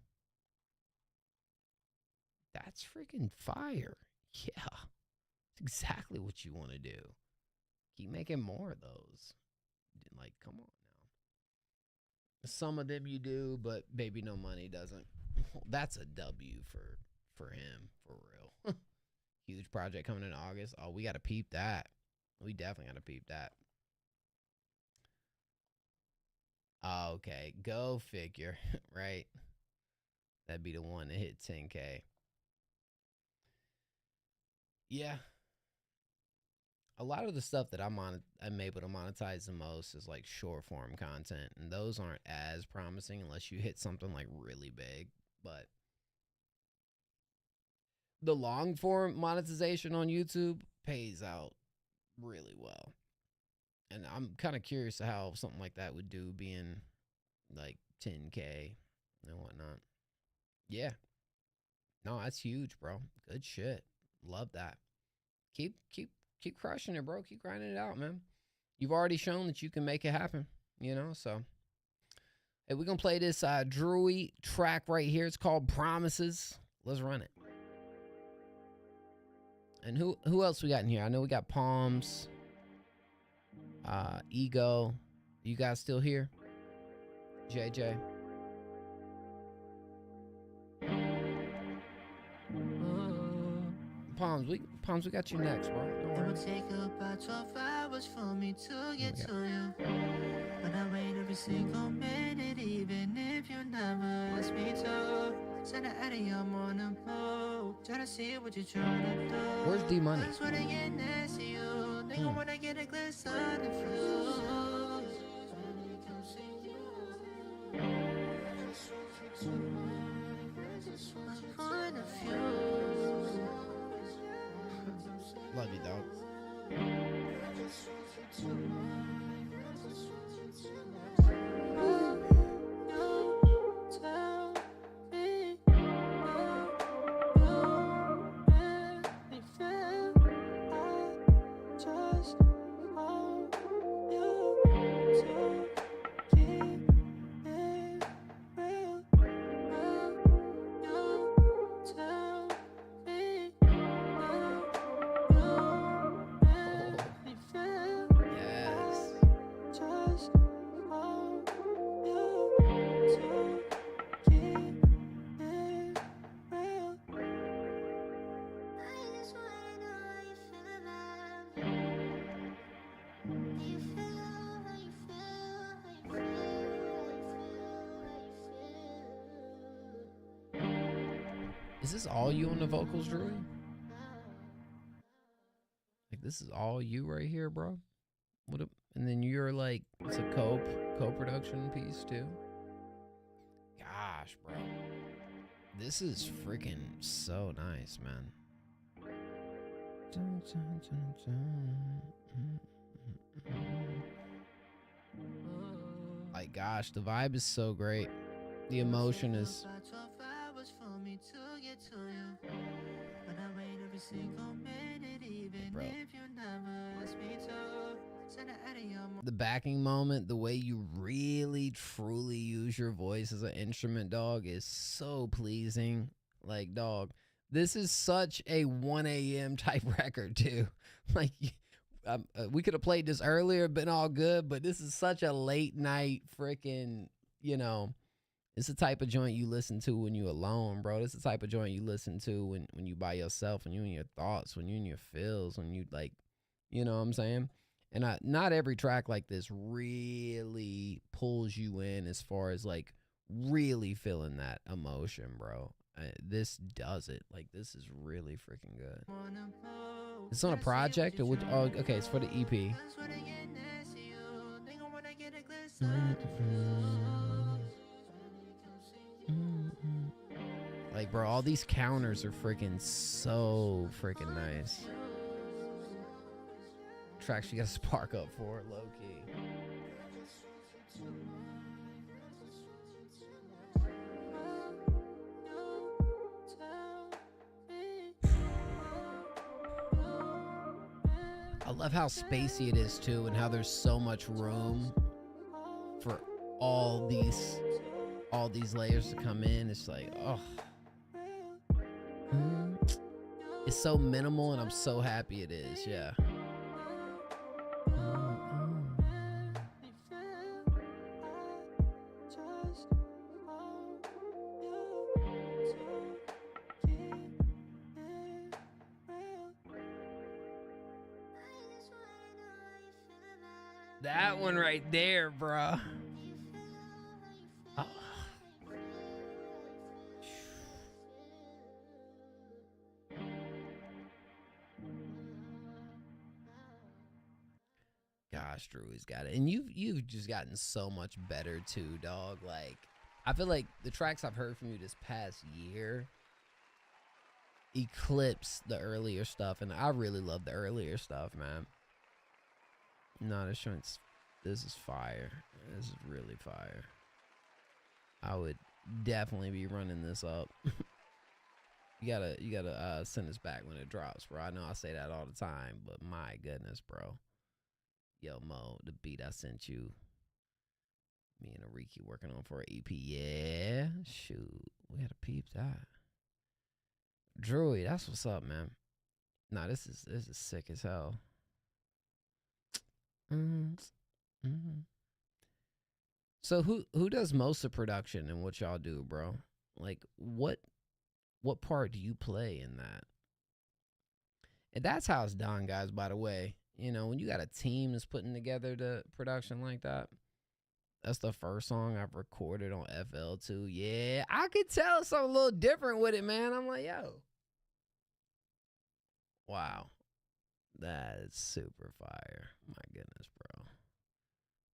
That's freaking fire. Yeah. That's exactly what you want to do. Keep making more of those. Like, come on now. Some of them you do, but Baby No Money doesn't. That's a W for him, for real. Huge project coming in August. Oh, we got to peep that. We definitely got to peep that. Oh, okay, go figure, right? That'd be the one that hit 10K. Yeah. A lot of the stuff that I'm able to monetize the most is like short form content, and those aren't as promising unless you hit something like really big. But the long form monetization on YouTube pays out really well. And I'm kind of curious how something like that would do being like 10K and whatnot. Yeah. No, that's huge, bro. Good shit. Love that. Keep crushing it, bro. Keep grinding it out, man. You've already shown that you can make it happen, so. Hey, we're going to play this Drewy track right here. It's called Promises. Let's run it. And who else we got in here? I know we got Palms. Ego. You guys still here? JJ. Palms, we got you next, bro. It would take about 12 hours for me to get to you. But I wait every single minute, even if you never ask me to. Send an Eddie, I'm on a move. Try to see what you're trying to do. Where's D Money? That's when I get next to you. They gon' wanna get a glimpse of the fuse. Point of view. Love you, dog. Is this all you on the vocals, Drew? Like, this is all you right here, bro? And then you're like, it's a co-production piece too? Gosh, bro. This is freaking so nice, man. Like, gosh, the vibe is so great. The emotion is... Bro. The backing moment, the way you really truly use your voice as an instrument, dog, is so pleasing. Like, dog, this is such a 1 a.m. type record too. Like, we could have played this earlier, been all good, but this is such a late night freaking, it's the type of joint you listen to when you alone, bro. This is the type of joint you listen to when you by yourself, when you in your thoughts, when you in your feels, when you like, you know what I'm saying? And not every track like this really pulls you in as far as like really feeling that emotion, bro. This does it. Like, this is really freaking good. It's on a project or which? Oh, okay, it's for the EP. Like, bro, all these counters are freaking so freaking nice. Tracks you gotta spark up for, low key. I love how spacey it is too, and how there's so much room for all these layers to come in. It's like, oh, it's so minimal, and I'm so happy it is. Yeah. That one right there, bruh. Oh. Gosh, Drew's got it. And you've just gotten so much better too, dog. Like, I feel like the tracks I've heard from you this past year eclipse the earlier stuff, and I really love the earlier stuff, man. No, this is fire. This is really fire. I would definitely be running this up. You gotta send this back when it drops, bro. I know I say that all the time, but my goodness, bro. Yo, Mo, the beat I sent you. Me and Ariki working on for an EP. Yeah, shoot, we gotta peep that. Drewy, that's what's up, man. Nah, this is sick as hell. So who does most of production in what y'all do, bro? Like, what part do you play in that? And that's how it's done, guys, by the way. You know, when you got a team that's putting together the production like that, that's the first song I've recorded on FL2. Yeah, I could tell something a little different with it, man. I'm like, yo. Wow. That is super fire. My goodness, bro.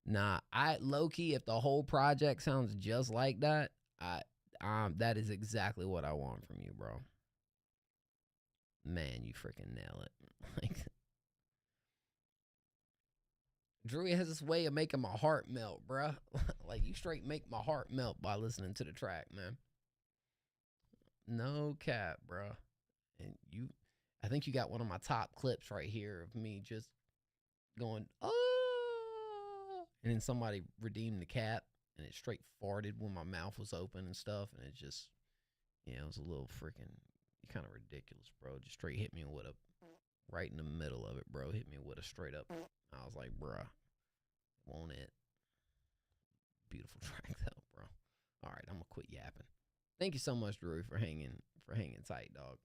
Nah, low-key, if the whole project sounds just like that, that is exactly what I want from you, bro. Man, you freaking nail it. Like, Drewy has this way of making my heart melt, bro. Like, you straight make my heart melt by listening to the track, man. No cap, bro. And I think you got one of my top clips right here of me just going, oh, and then somebody redeemed the cap, and it straight farted when my mouth was open and stuff, and it just, yeah, it was a little freaking kind of ridiculous, bro. Just straight hit me with a, right in the middle of it, bro. Hit me with a straight up. I was like, bruh, won't it? Beautiful track though, bro. All right, I'm gonna quit yapping. Thank you so much, Drew, for hanging tight, dog.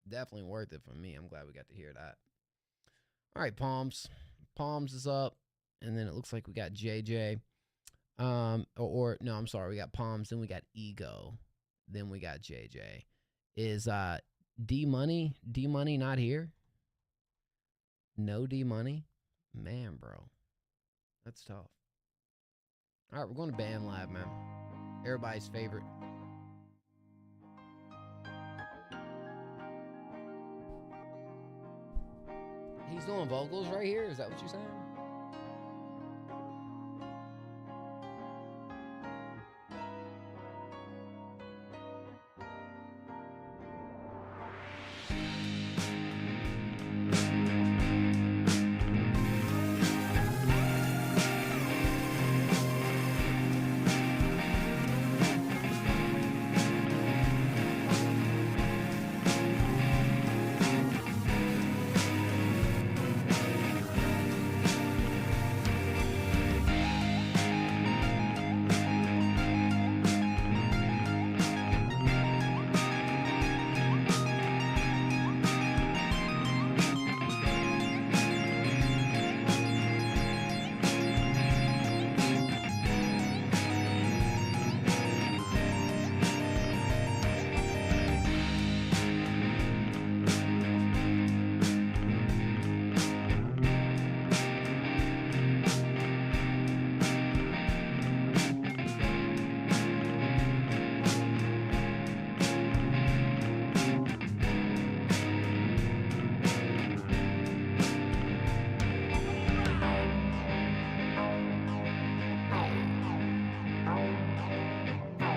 Definitely worth it for me. I'm glad we got to hear that. All right, Palms is up, and then it looks like we got JJ. No, I'm sorry, we got Palms, then we got Ego, then we got JJ. Is D Money not here? No D Money? Man, bro. That's tough. All right, we're going to Band Lab, man. Everybody's favorite. He's doing vocals right here? Is that what you're saying?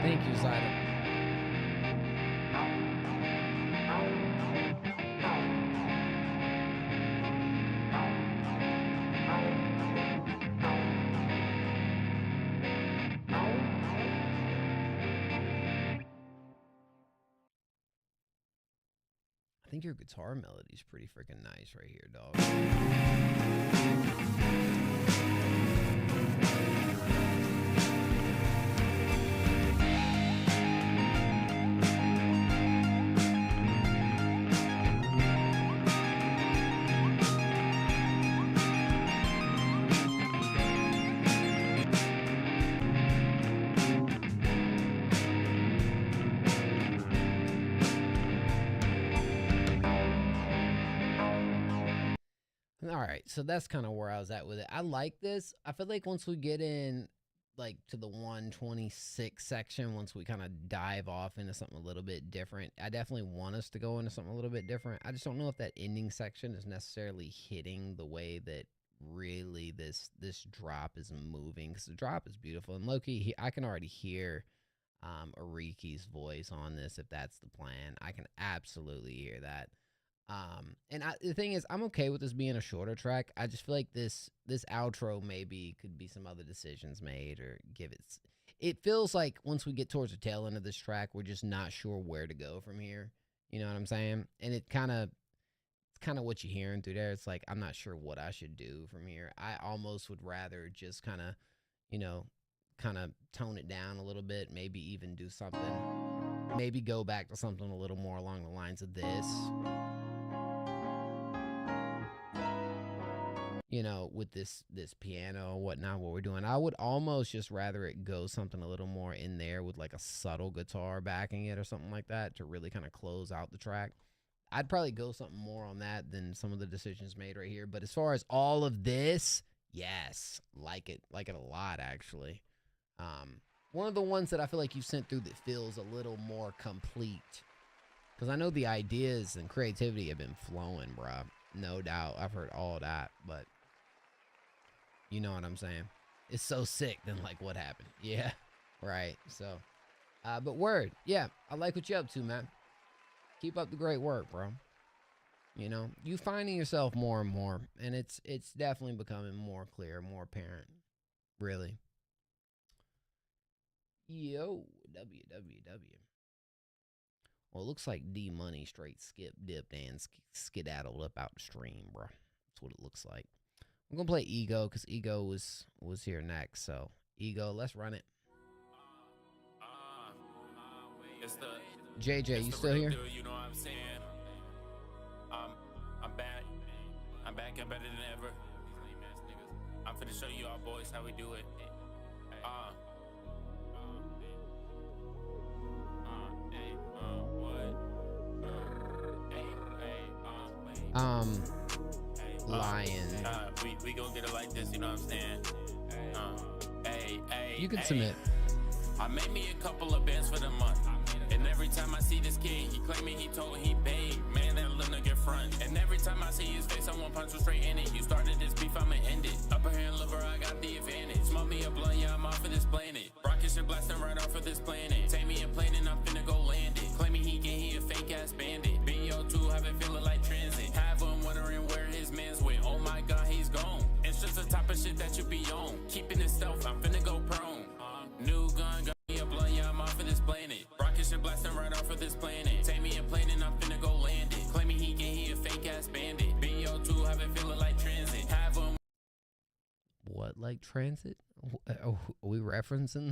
Thank you, Zyda. I think your guitar melody is pretty freaking nice right here, dog. All right, so that's kind of where I was at with it. I like this. I feel like once we get in like to the 126 section, once we kind of dive off into something a little bit different, I definitely want us to go into something a little bit different. I just don't know if that ending section is necessarily hitting the way that really this drop is moving, because the drop is beautiful. And Loki, I can already hear Ariki's voice on this. If that's the plan, I can absolutely hear that. The thing is, I'm okay with this being a shorter track. I just feel like this outro maybe could be some other decisions made, or it feels like once we get towards the tail end of this track, we're just not sure where to go from here. You know what I'm saying? And it's kind of what you're hearing through there. It's like, I'm not sure what I should do from here. I almost would rather just kind of tone it down a little bit, maybe even do something, maybe go back to something a little more along the lines of this. You know, with this piano or whatnot, what we're doing, I would almost just rather it go something a little more in there with like a subtle guitar backing it or something like that to really kind of close out the track. I'd probably go something more on that than some of the decisions made right here. But as far as all of this, yes, like it a lot, actually. One of the ones that I feel like you sent through that feels a little more complete, because I know the ideas and creativity have been flowing, bruh. No doubt. I've heard all that, but you know what I'm saying? It's so sick. Then like, what happened? Yeah, right. So, but word, yeah, I like what you're up to, man. Keep up the great work, bro. You know, you finding yourself more and more, and it's definitely becoming more clear, more apparent. Really. Yo, WWW. Well, it looks like D Money straight dipped and skedaddled up out the stream, bro. That's what it looks like. I'm gonna play Ego because Ego was here next. So Ego, let's run it. JJ, you still here? You know what I'm saying? I'm back. I'm back and better than ever. I'm finna show you all boys how we do it. Lion. We gonna get it like this, you know what I'm saying? You can submit. I made me a couple of bands for the month. And every time I see this kid, he claiming he told he paid. Man, that little nigga front. And every time I see his face, I want punch him straight in it. You started this beef, I'ma end it. Upper hand liver, I got the advantage. Smoke me a blunt, yeah, I'm off of this planet. Rocket shit blasting right off of this planet. Take me a plane and I'm finna go land it. Claiming he a fake ass bandit. BO2, have it feeling like transit. Have him wondering where his man's went. Oh my god, he's gone. It's just the type of shit that you be on. Keeping it stealth, I'm finna go prone. New gun, got me a blunt, yeah, I'm off of this planet. Rocket shit blasting right off of this planet. Take me a plane and I'm finna go land it. Claiming he a fake ass bandit. BO2, have it feeling like transit. Have him. What, like transit? Are we referencing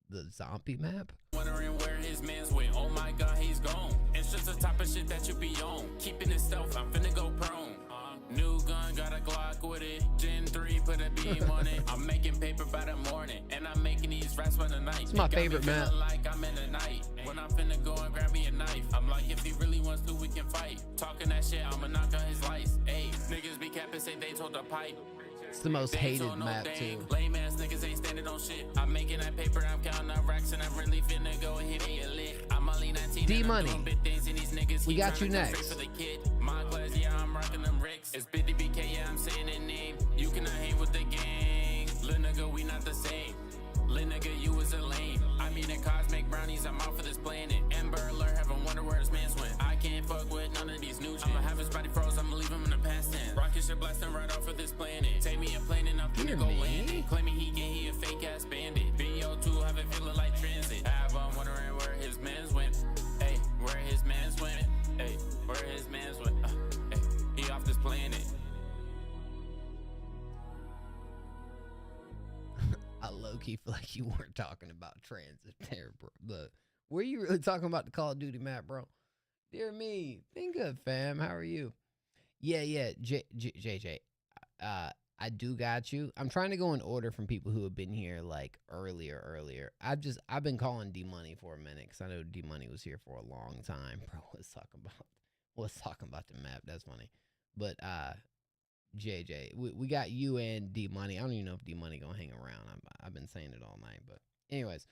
the zombie map? Wondering where his man's went. Oh my god, he's gone. It's just the type of shit that you be on. Keeping it stealth, I'm finna go prone. New gun, got a Glock with it. Gen 3, put a beam on it. I'm making paper by the morning, and I'm making these raps by the night. It's my favorite map. Like I'm in the night. When I'm finna go and grab me a knife, I'm like, if he really wants to, we can fight. Talking that shit, I'ma knock on his lights. Ayy, niggas be capping, say they told the pipe. It's the most hated map too. Lame ass niggas ain't standing on shit. I'm making that paper, I'm counting up racks, and I'm really finna go and hit me a lick. I'm only 19. D Money. We got you next. My class, yeah, I'm rocking them Ricks. It's 50 BK, yeah, I'm saying the name. You cannot hang with the gang. Lil nigga, we not the same. Lil nigga, you was a lame. I mean, the cosmic brownie. pressure blasting right off of this planet. Take me a plane and I'm finna go land it. Claiming he a fake ass bandit. VO2 have it feeling like transit. Have on wondering where his mans went. Hey, where his mans went. Hey, where his mans went. Hey, he off this planet. I low-key feel like you weren't talking about transit there, bro. Were you really talking about the Call of Duty map, bro? Dear me, been good, fam. How are you? Yeah, JJ. I do got you. I'm trying to go in order from people who have been here like earlier. I've been calling D Money for a minute because I know D Money was here for a long time. Bro, let's talk about the map. That's funny. But JJ, we got you and D Money. I don't even know if D Money gonna hang around. I've been saying it all night, but anyways,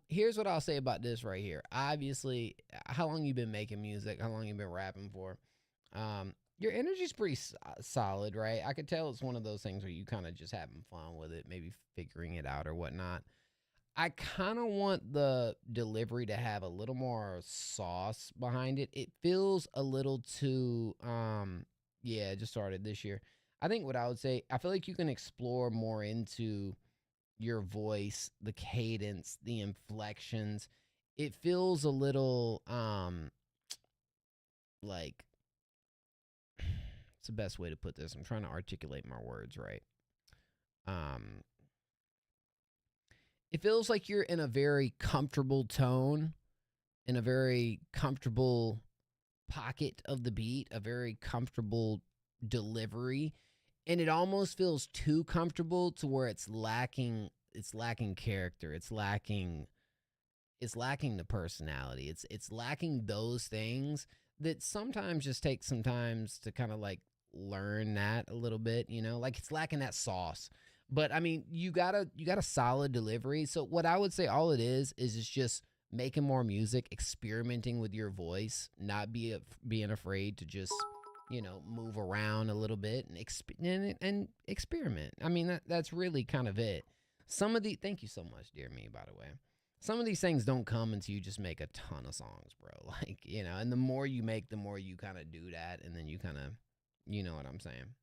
here's what I'll say about this right here. Obviously, how long you been making music? How long you been rapping for? Your energy's pretty solid, right? I could tell it's one of those things where you kind of just having fun with it, maybe figuring it out or whatnot. I kind of want the delivery to have a little more sauce behind it. It feels a little too, yeah, it just started this year. I think what I would say, I feel like you can explore more into your voice, the cadence, the inflections. It feels a little, like, it's the best way to put this. I'm trying to articulate my words right. It feels like you're in a very comfortable tone, in a very comfortable pocket of the beat, a very comfortable delivery, and it almost feels too comfortable to where it's lacking character. It's lacking the personality. It's lacking those things that sometimes just take some time to kind of like learn that a little bit, you know, like it's lacking that sauce. But I mean, you got a solid delivery. So what I would say all it is it's just making more music, experimenting with your voice, not being afraid to just, you know, move around a little bit and experiment. I mean, that's really kind of it. Thank you so much, dear me, by the way. Some of these things don't come until you just make a ton of songs, bro. Like, you know, and the more you make, the more you kind of do that. And then you kind of, you know what I'm saying?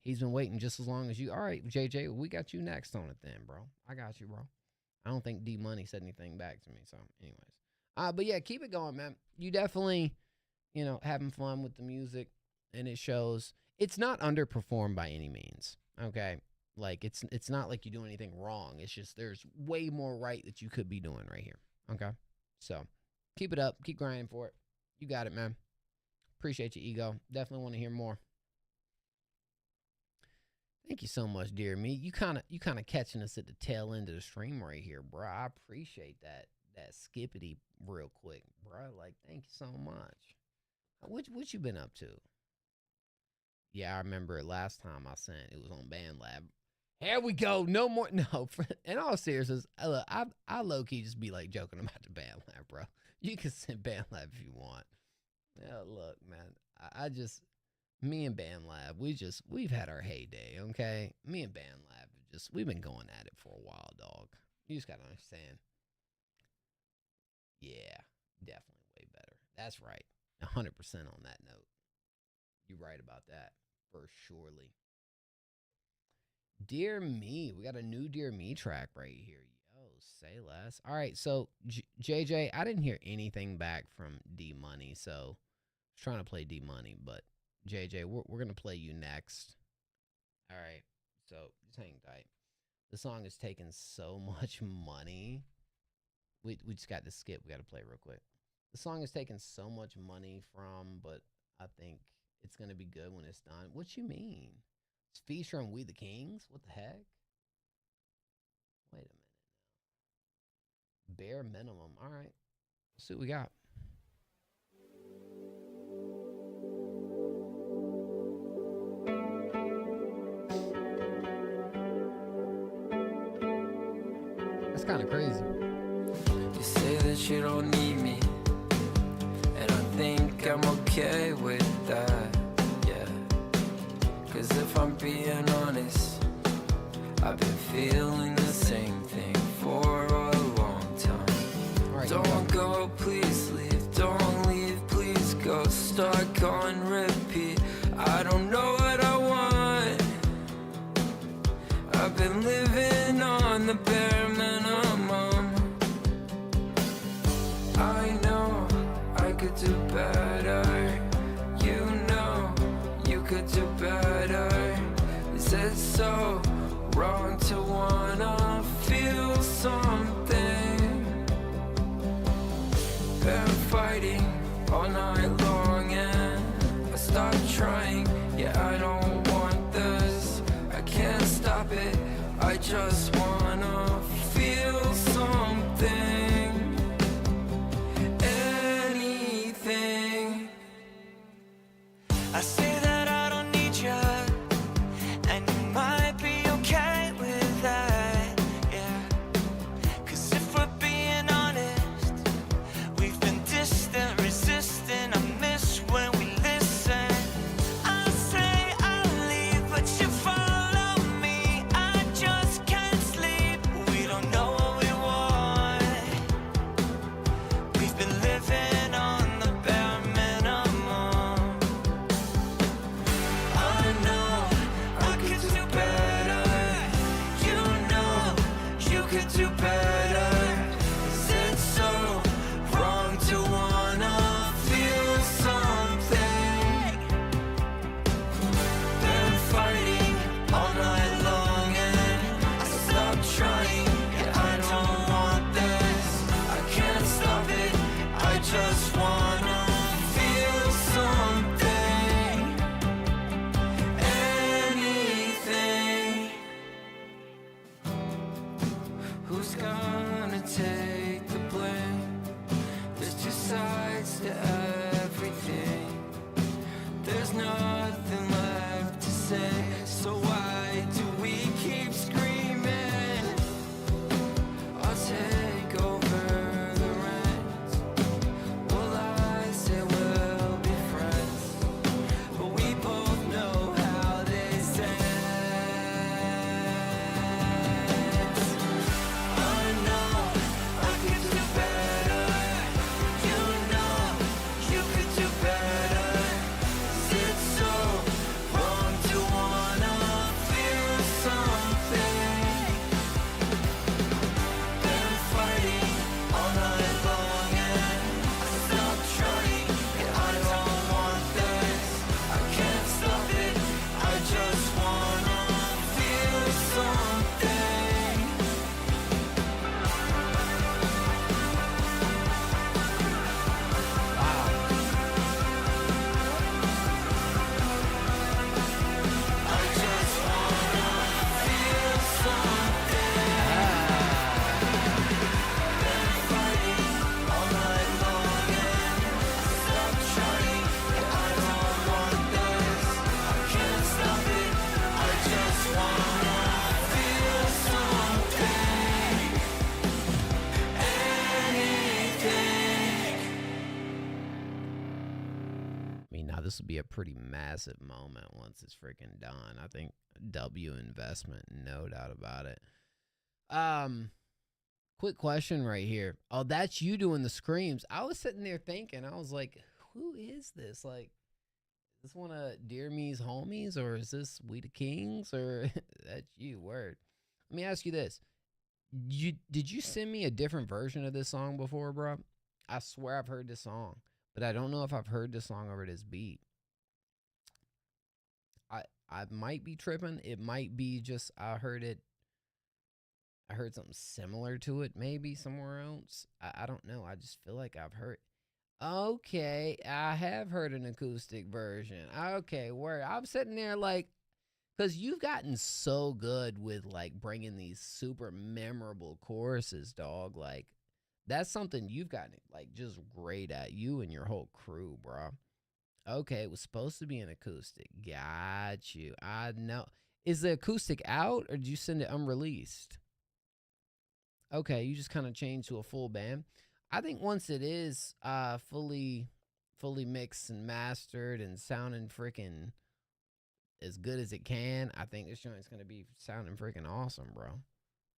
He's been waiting just as long as you. All right, JJ, we got you next on it then, bro. I got you, bro. I don't think D Money said anything back to me. So anyways, but yeah, keep it going, man. You definitely, you know, having fun with the music and it shows. It's not underperformed by any means. Okay. Like, it's not like you do anything wrong. It's just there's way more right that you could be doing right here. Okay? So, keep it up. Keep grinding for it. You got it, man. Appreciate you, Ego. Definitely want to hear more. Thank you so much, dear me. You kind of catching us at the tail end of the stream right here, bro. I appreciate that skippity real quick, bro. Like, thank you so much. What you been up to? Yeah, I remember it last time I sent. It was on BandLab. Here we go. No more. No. In all seriousness, look, I low-key just be like joking about the BandLab, bro. You can send BandLab if you want. Yeah, look, man. Me and BandLab, we've had our heyday, okay? Me and BandLab, we've been going at it for a while, dog. You just gotta understand. Yeah, definitely way better. That's right. 100% on that note. You're right about that, for surely. Dear Me. We got a new Dear Me track right here. Yo, say less. All right, so JJ, I didn't hear anything back from D Money, so I was trying to play D Money, but JJ, we're going to play you next. All right, so just hang tight. The song is taking so much money. We just got to skip. We got to play real quick. The song is taking so much money from, but I think it's going to be good when it's done. What you mean? It's featuring We the Kings? What the heck? Wait a minute now. Bare minimum. All right. Let's see what we got. That's kind of crazy. You say that you don't need me, and I think I'm okay with that, yeah. Cause if I'm being honest, I've been feeling the same thing for a long time. Right, don't go, please leave. Don't leave, please go. Stuck on repeat. I don't the bare minimum. I know I could do better. You know you could do better. Is it so wrong to wanna feel something? Been fighting all night long and I stopped trying. Yeah, I don't want this, I can't stop it. I just wanna feel something, anything. I say that I don't need you, and you might be okay with that, yeah. 'Cause if we're being honest, we've been distant, resistant. I miss when we listen. I say I'll leave, but you follow me. I just can't sleep. We don't know what we want. We've been living on the bare minimum. I know I could do better. You know you could do better. Is it so wrong to wanna feel something? Been fighting all night long and I stopped trying. Yeah, I don't want this, I can't stop it. I just wanna feel something, anything. Who's gonna take the blame? There's two sides to everything. There's nothing left to say, so why do we keep screaming? I'll take over the reins. Well, I say we'll be friends, but we both know how this ends. I know I could do better. You know you could do better. Is it so wrong to wanna feel something? Been fighting all night long and I stopped trying. Yeah, I don't want this, I can't stop it. I just wanna feel something. I just wanna feel something. Been fighting all night long and I stopped trying. Yeah, I don't want this, I can't stop it. I just wanna feel something, anything. I mean, now this would be a pretty massive moment once it's freaking done. I think W investment, no doubt about it. Quick question right here. Oh, that's you doing the screams. I was sitting there thinking, I was like, who is this? Like, is this one of Dear Me's homies, or is this We the Kings, or that's you? Word. Let me ask you this. Did you send me a different version of this song before, bro? I swear I've heard this song, but I don't know if I've heard this song over this beat. I might be tripping. It might be just I heard something similar to it maybe somewhere else. I don't know. I just feel like I've heard. Okay, I have heard an acoustic version. Okay, word. I'm sitting there like, because you've gotten so good with like bringing these super memorable choruses, dog. Like, that's something you've gotten like just great at, you and your whole crew, bro. Okay, it was supposed to be an acoustic. Got you. I know. Is the acoustic out or did you send it unreleased? Okay, you just kind of changed to a full band. I think once it is fully mixed and mastered and sounding freaking as good as it can, I think this joint's gonna be sounding freaking awesome, bro.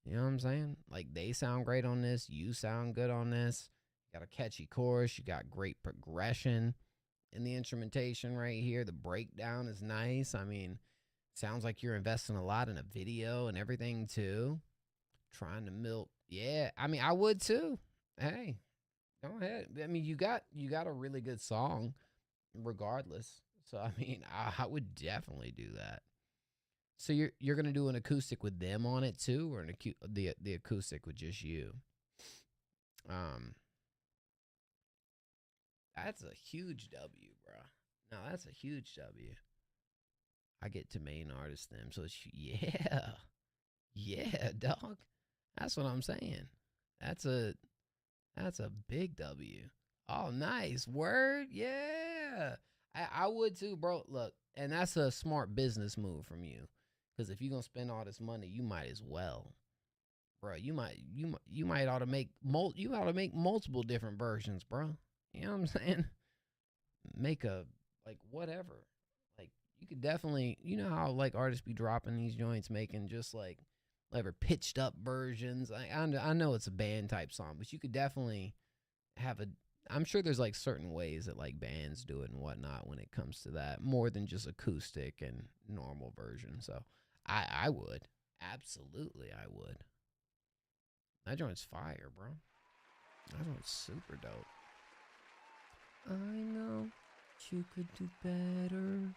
You know what I'm saying? Like, they sound great on this. You sound good on this. Got a catchy chorus. You got great progression in the instrumentation right here. The breakdown is nice. I mean, sounds like you're investing a lot in a video and everything too. trying to milk. Yeah, I mean, I would too. Hey, go ahead. I mean, you got a really good song, regardless. So I mean, I would definitely do that. So you're gonna do an acoustic with them on it too, or the acoustic with just you? That's a huge W, bro. No, that's a huge W. I get to main artist them, so it's, yeah, dog. That's what I'm saying. That's a big W. Oh, nice. Word, yeah. I would too, bro. Look, and that's a smart business move from you, because if you're gonna spend all this money, you might as well, bro. You might ought to make multiple different versions, bro. You know what I'm saying? Make a, like, whatever. Like, you could definitely, you know how, like, artists be dropping these joints, making just, like pitched up versions. I know it's a band type song, but you could definitely have I'm sure there's, like, certain ways that, like, bands do it and whatnot when it comes to that, more than just acoustic and normal version. So, I would. Absolutely, I would. That joint's fire, bro. That joint's super dope. I know you could do better.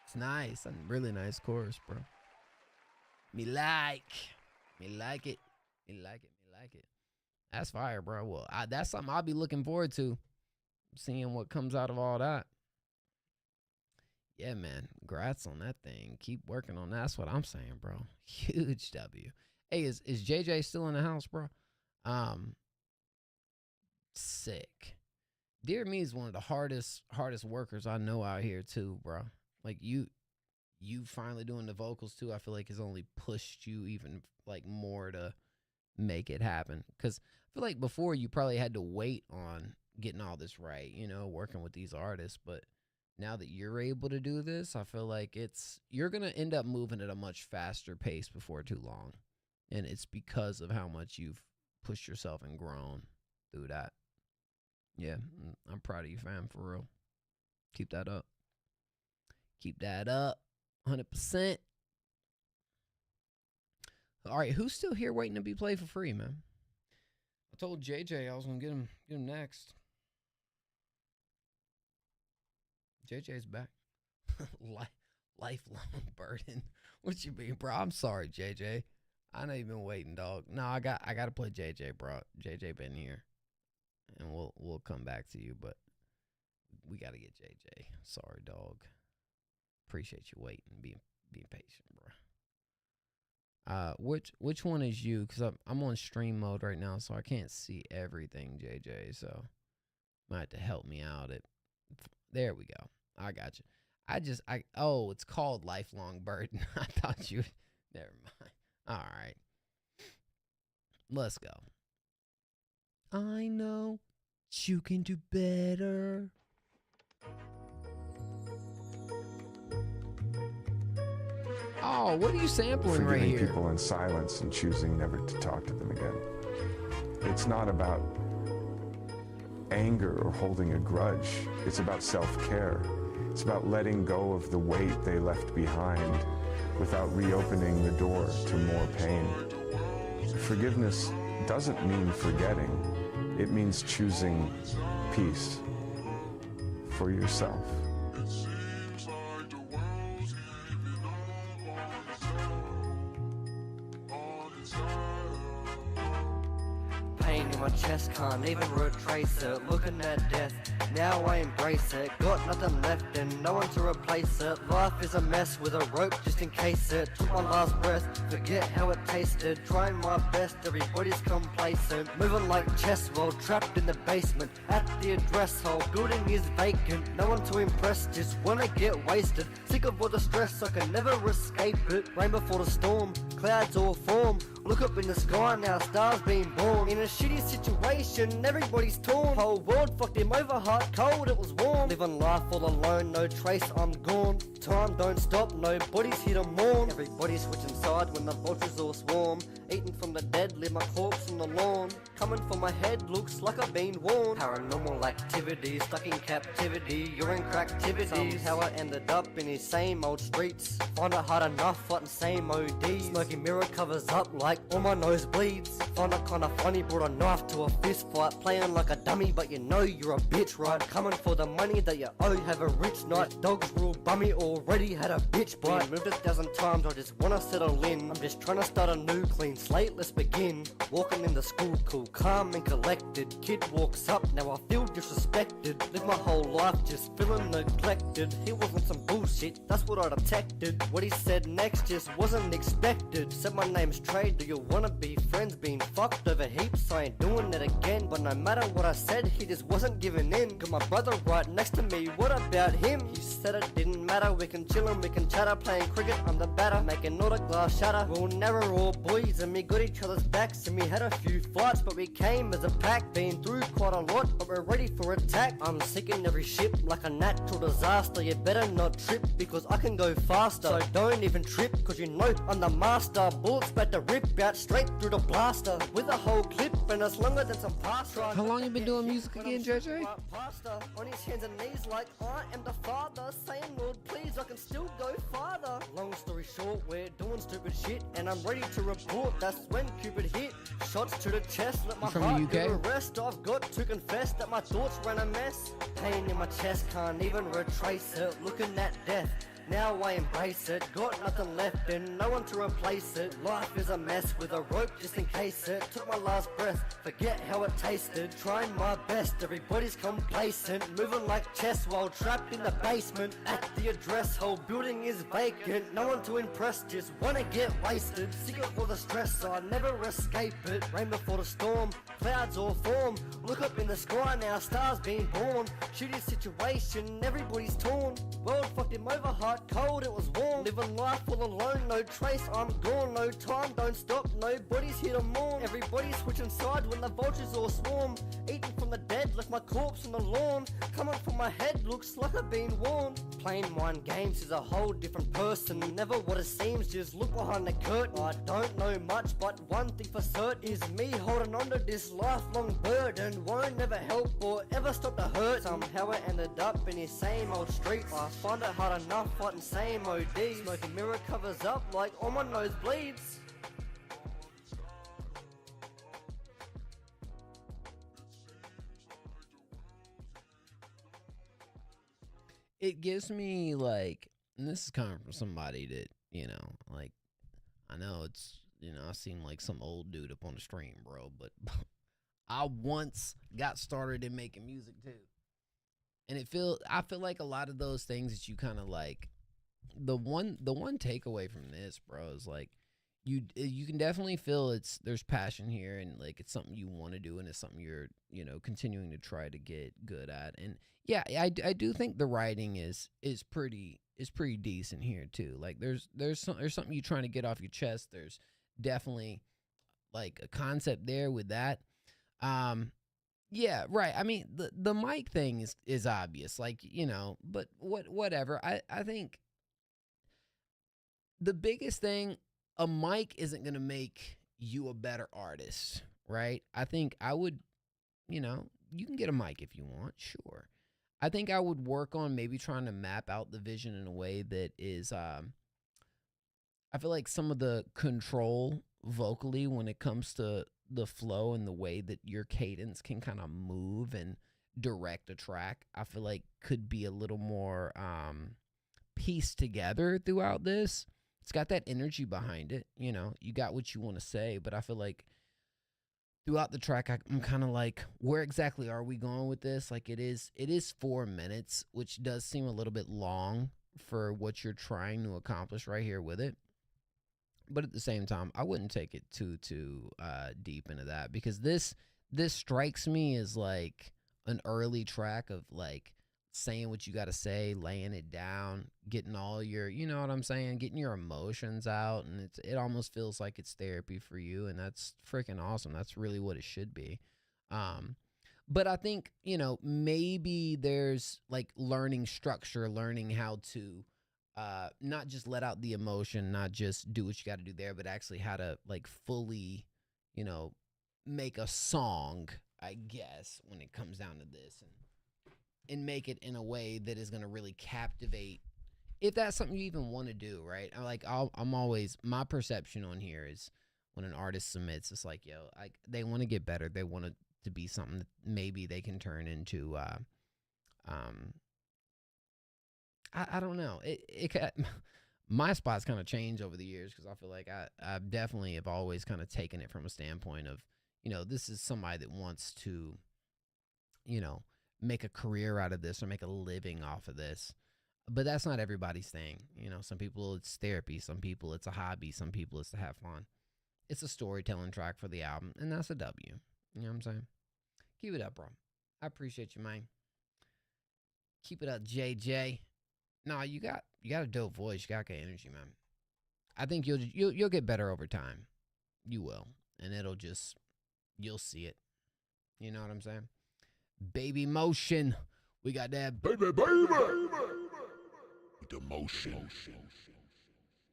It's nice. A really nice chorus, bro. Me like it. That's fire, bro. Well, that's something I'll be looking forward to, seeing what comes out of all that. Yeah, man. Congrats on that thing. Keep working on that. That's what I'm saying, bro. Huge W. Hey, is JJ still in the house, bro? Sick. Dear Me is one of the hardest workers I know out here too, bro. Like, you finally doing the vocals too, I feel like has only pushed you even, like, more to make it happen. Because I feel like before you probably had to wait on getting all this right, you know, working with these artists. But now that you're able to do this, I feel like you're going to end up moving at a much faster pace before too long. And it's because of how much you've pushed yourself and grown through that. Yeah, I'm proud of you, fam, for real. Keep that up. Keep that up. 100%. All right, who's still here waiting to be played for free, man? I told JJ I was going to get him next. JJ's back. Lifelong burden. What you mean, bro? I'm sorry, JJ. I know you've been waiting, dog. No, I got to play JJ, bro. JJ been here. And we'll come back to you, but we got to get JJ. Sorry, dog. Appreciate you waiting, being patient, bro. Which one is you? Because I'm on stream mode right now, so I can't see everything, JJ. So you might have to help me out. There we go. I got you. Oh, it's called Lifelong Burden. I thought you. Never mind. All right. Let's go. I know you can do better. Oh, what are you sampling right here? Forgiving people in silence and choosing never to talk to them again. It's not about anger or holding a grudge. It's about self-care. It's about letting go of the weight they left behind without reopening the door to more pain. Forgiveness doesn't mean forgetting. It means choosing peace for yourself. Pain in my chest, can't even retrace it. Looking at death, now I embrace it. Got nothing left and no one to replace it. Life is a mess with a rope just in case it. Took my last breath, forget how it tasted. Trying my best, everybody's complacent. Moving like chess while trapped in the basement. At the address, whole building is vacant. No one to impress, just wanna get wasted. Sick of all the stress, I can never escape it. Rain before the storm, clouds all form. Look up in the sky now, stars being born. In a shitty situation, everybody's torn. Whole world fucked him over, hot, cold, it was warm. Living life all alone, no trace, I'm gone. Time don't stop, nobody's here to mourn. Everybody switching side when the vultures all swarm. Eating from the dead, leave my corpse on the lawn. Coming for my head, looks like I've been warned. Paranormal activity, stuck in captivity. You're in cracktivity. Somehow I ended up in these same old streets. Find it hard enough fighting same ODs. Smoking mirror covers up like all my nose bleeds. Find it kinda funny, brought a knife to a fist fight. Playing like a dummy, but you know you're a bitch, right? Coming for the money that you owe, have a rich night. Dogs real bummy, already had a bitch bite. Moved 1,000 times, I just wanna settle in. I'm just trying to start a new clean slate, let's begin. Walking in the school, cool, calm and collected. Kid walks up, now I feel disrespected. Live my whole life just feeling neglected. He wasn't some bullshit, that's what I detected. What he said next just wasn't expected. Said my name's Trey, do you wanna be friends? Being fucked over heaps, I ain't doing it again. But no matter what I said, he just wasn't giving in. Got my brother right next to me, what about him? He said it didn't matter, we can chill and we can chatter. Playing cricket, I'm the batter, making all the glass shatter. We'll never all boys and we got each other's backs. And we had a few fights, but we came as a pack. Been through quite a lot, but we're ready for attack. I'm sinking every ship like a natural disaster. You better not trip, because I can go faster. So don't even trip, cause you know I'm the master. Bullets about to rip out straight through the blaster. With a whole clip, and it's longer than some pasta. How long you been doing music again, JJ? On his hands and knees like I am the father. Saying, Lord, please, I can still go farther. Long story short, we're doing stupid shit, and I'm ready to report. That's when Cupid hit. Shots to the chest, let my heart do the rest. I've got to confess that my thoughts ran a mess. Pain in my chest, can't even retrace it. Looking at death, now I embrace it. Got nothing left and no one to replace it. Life is a mess with a rope just in case it. Took my last breath, forget how it tasted. Trying my best, everybody's complacent. Moving like chess while trapped in the basement. At the address, whole building is vacant. No one to impress, just wanna get wasted. Sick of all the stress, I never escape it. Rain before the storm, clouds all form. Look up in the sky now, stars being born. Shitty situation, everybody's torn. World fucked him over, hot, cold, it was warm. Living life all alone, no trace, I'm gone. No time, don't stop, nobody's here to mourn. Everybody's switching sides when the vultures all swarm. Eating from the dead, left my corpse on the lawn. Coming from my head, looks like I've been warned. Playing mind games is a whole different person. Never what it seems, just look behind the curtain. I don't know much, but one thing for certain is me holding on to this lifelong burden. Won't never help or ever stop the hurt. Somehow I ended up in these same old streets. I find it hard enough fighting same ODs. Smoking mirror covers up like all my nose bleeds. It gives me like, and this is coming from somebody that, you know, like, I know it's, you know, I seem like some old dude up on the stream, bro, but I once got started in making music too. And I feel like a lot of those things that you kind of like, the one takeaway from this, bro, is like, you can definitely feel there's passion here, and like it's something you want to do, and it's something you're, you know, continuing to try to get good at. And yeah, I do think the writing is pretty decent here too. Like there's something you're trying to get off your chest. There's definitely like a concept there with that. Yeah, right. I mean, the mic thing is obvious, like, you know, but whatever. I think the biggest thing, a mic isn't going to make you a better artist, right? I think I would, you know, you can get a mic if you want, sure. I think I would work on maybe trying to map out the vision in a way that is, I feel like some of the control vocally when it comes to the flow and the way that your cadence can kind of move and direct a track, I feel like could be a little more pieced together throughout this. It's got that energy behind it, you know, you got what you want to say, but I feel like throughout the track, I'm kind of like, where exactly are we going with this? Like it is 4 minutes, which does seem a little bit long for what you're trying to accomplish right here with it. But at the same time, I wouldn't take it too deep into that, because this strikes me as like an early track of like saying what you got to say, laying it down, getting all your, you know what I'm saying, getting your emotions out, and it almost feels like it's therapy for you, and that's freaking awesome. That's really what it should be. But I think, you know, maybe there's like learning structure, learning how to not just let out the emotion, not just do what you got to do there, but actually how to like fully, you know, make a song, I guess, when it comes down to this, and make it in a way that is going to really captivate, if that's something you even want to do, right? I'm always, my perception on here is when an artist submits, it's like, yo, they want to get better. They want it to be something that maybe they can turn into, I don't know. My spot's kind of changed over the years, because I feel like I definitely have always kind of taken it from a standpoint of, you know, this is somebody that wants to, you know, make a career out of this or make a living off of this. But that's not everybody's thing. You know, some people it's therapy, some people it's a hobby, some people it's to have fun. It's a storytelling track for the album, and that's a W. You know what I'm saying? Keep it up, bro. I appreciate you, man. Keep it up, JJ. No, you got a dope voice. You got good energy, man. I think you'll get better over time. You will, and you'll see it. You know what I'm saying? Baby motion. We got that baby. The motion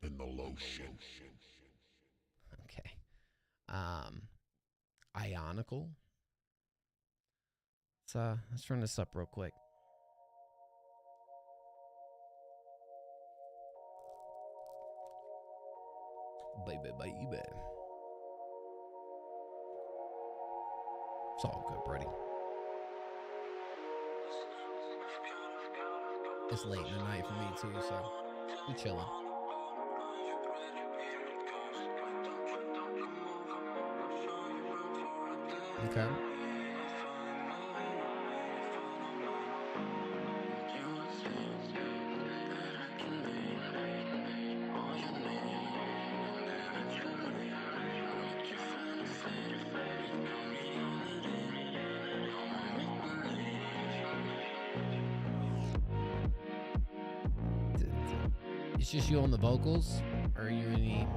and the lotion. Okay. Ionical. Let's turn this up real quick. Baby. It's all good, buddy. It's late in the night for me too, so we chilling. Okay. It's just you on the vocals, or are you doing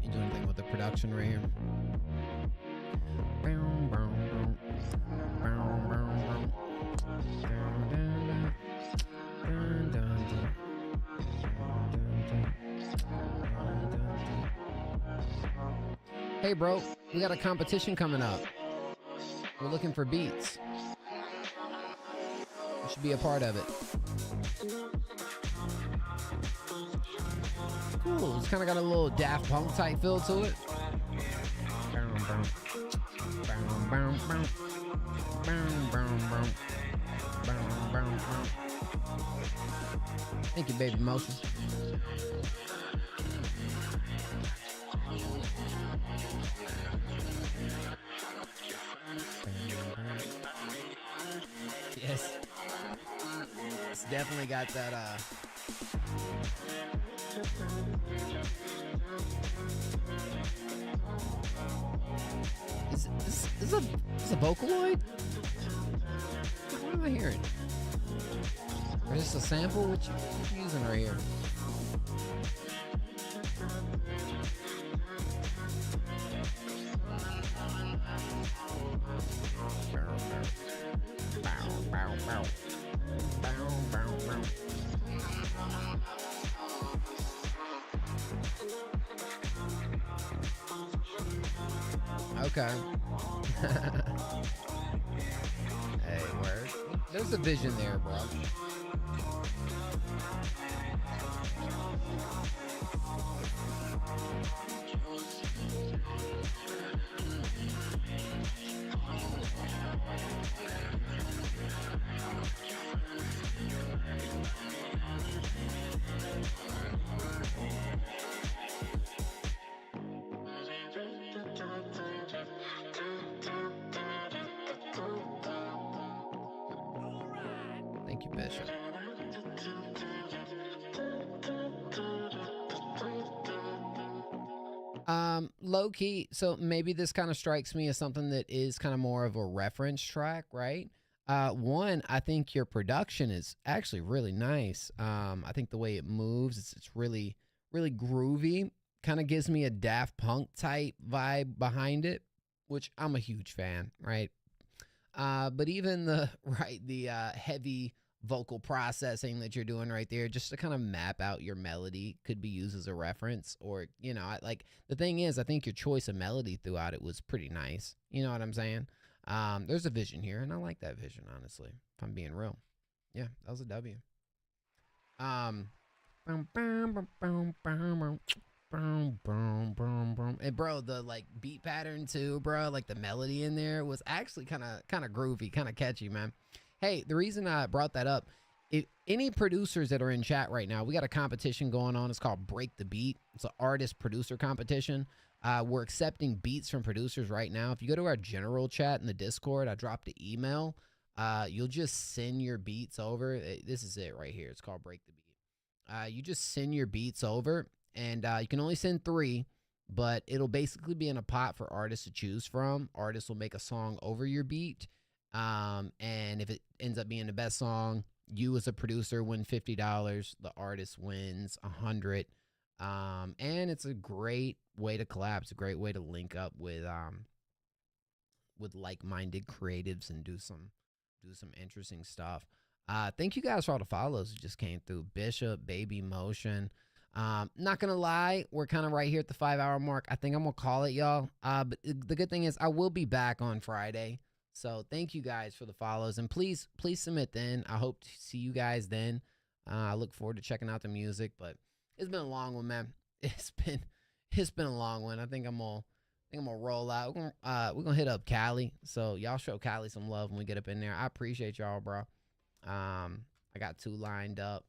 anything with the production right here? Hey bro, we got a competition coming up. We're looking for beats. You should be a part of it. Cool. It's kind of got a little Daft Punk type feel to it. Thank you, baby motion. Yes. It's definitely got that Is a Vocaloid? What am I hearing? Or is this a sample? What you using right here? Okay. Hey, word. There's a vision there, bro. Thank you, Bishop. Low key, so maybe this kind of strikes me as something that is kind of more of a reference track, right? One, I think your production is actually really nice. I think the way it moves, it's really, really groovy. Kind of gives me a Daft Punk type vibe behind it, which I'm a huge fan, right? But even the heavy vocal processing that you're doing right there, just to kind of map out your melody, could be used as a reference. Or, you know, like the thing is, I think your choice of melody throughout it was pretty nice. You know what I'm saying? There's a vision here, and I like that vision, honestly, if I'm being real. Yeah, that was a W. And bro, the like beat pattern too, bro, like the melody in there was actually kind of groovy, kind of catchy, man. Hey, the reason I brought that up, if any producers that are in chat right now, we got a competition going on. It's called Break the Beat. It's an artist producer competition. We're accepting beats from producers right now. If you go to our general chat in the Discord, I dropped the email. You'll just send your beats over. This is it right here. It's called Break the Beat. You just send your beats over, and you can only send 3, but it'll basically be in a pot for artists to choose from. Artists will make a song over your beat. And if it ends up being the best song, you as a producer win $50. The artist wins $100. And it's a great way to collab. It's a great way to link up with like-minded creatives and do some interesting stuff. Thank you guys for all the follows that just came through. Bishop, Baby Motion. Not gonna lie, we're kind of right here at the 5-hour mark. I think I'm gonna call it, y'all. But the good thing is I will be back on Friday. So thank you guys for the follows, and please submit then. I hope to see you guys then. I look forward to checking out the music, but it's been a long one, man. It's been a long one. I think I'm gonna roll out. We're gonna hit up Cali. So y'all show Cali some love when we get up in there. I appreciate y'all, bro. I got 2 lined up,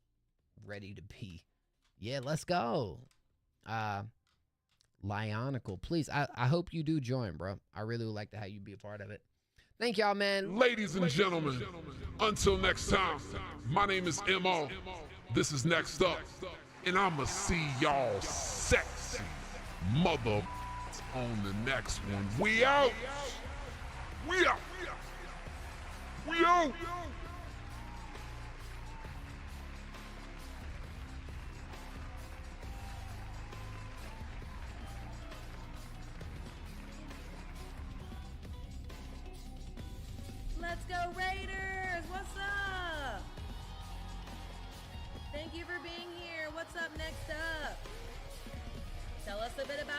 ready to be. Yeah, let's go. Lionical, please. I hope you do join, bro. I really would like to have you be a part of it. Thank y'all, man. Ladies and gentlemen, until next time, my name is M.O. This is Next Up, and I'ma see y'all sexy mother on the next one. We out. We out. We out. Let's go Raiders! What's up? Thank you for being here. What's up next up? Tell us a bit about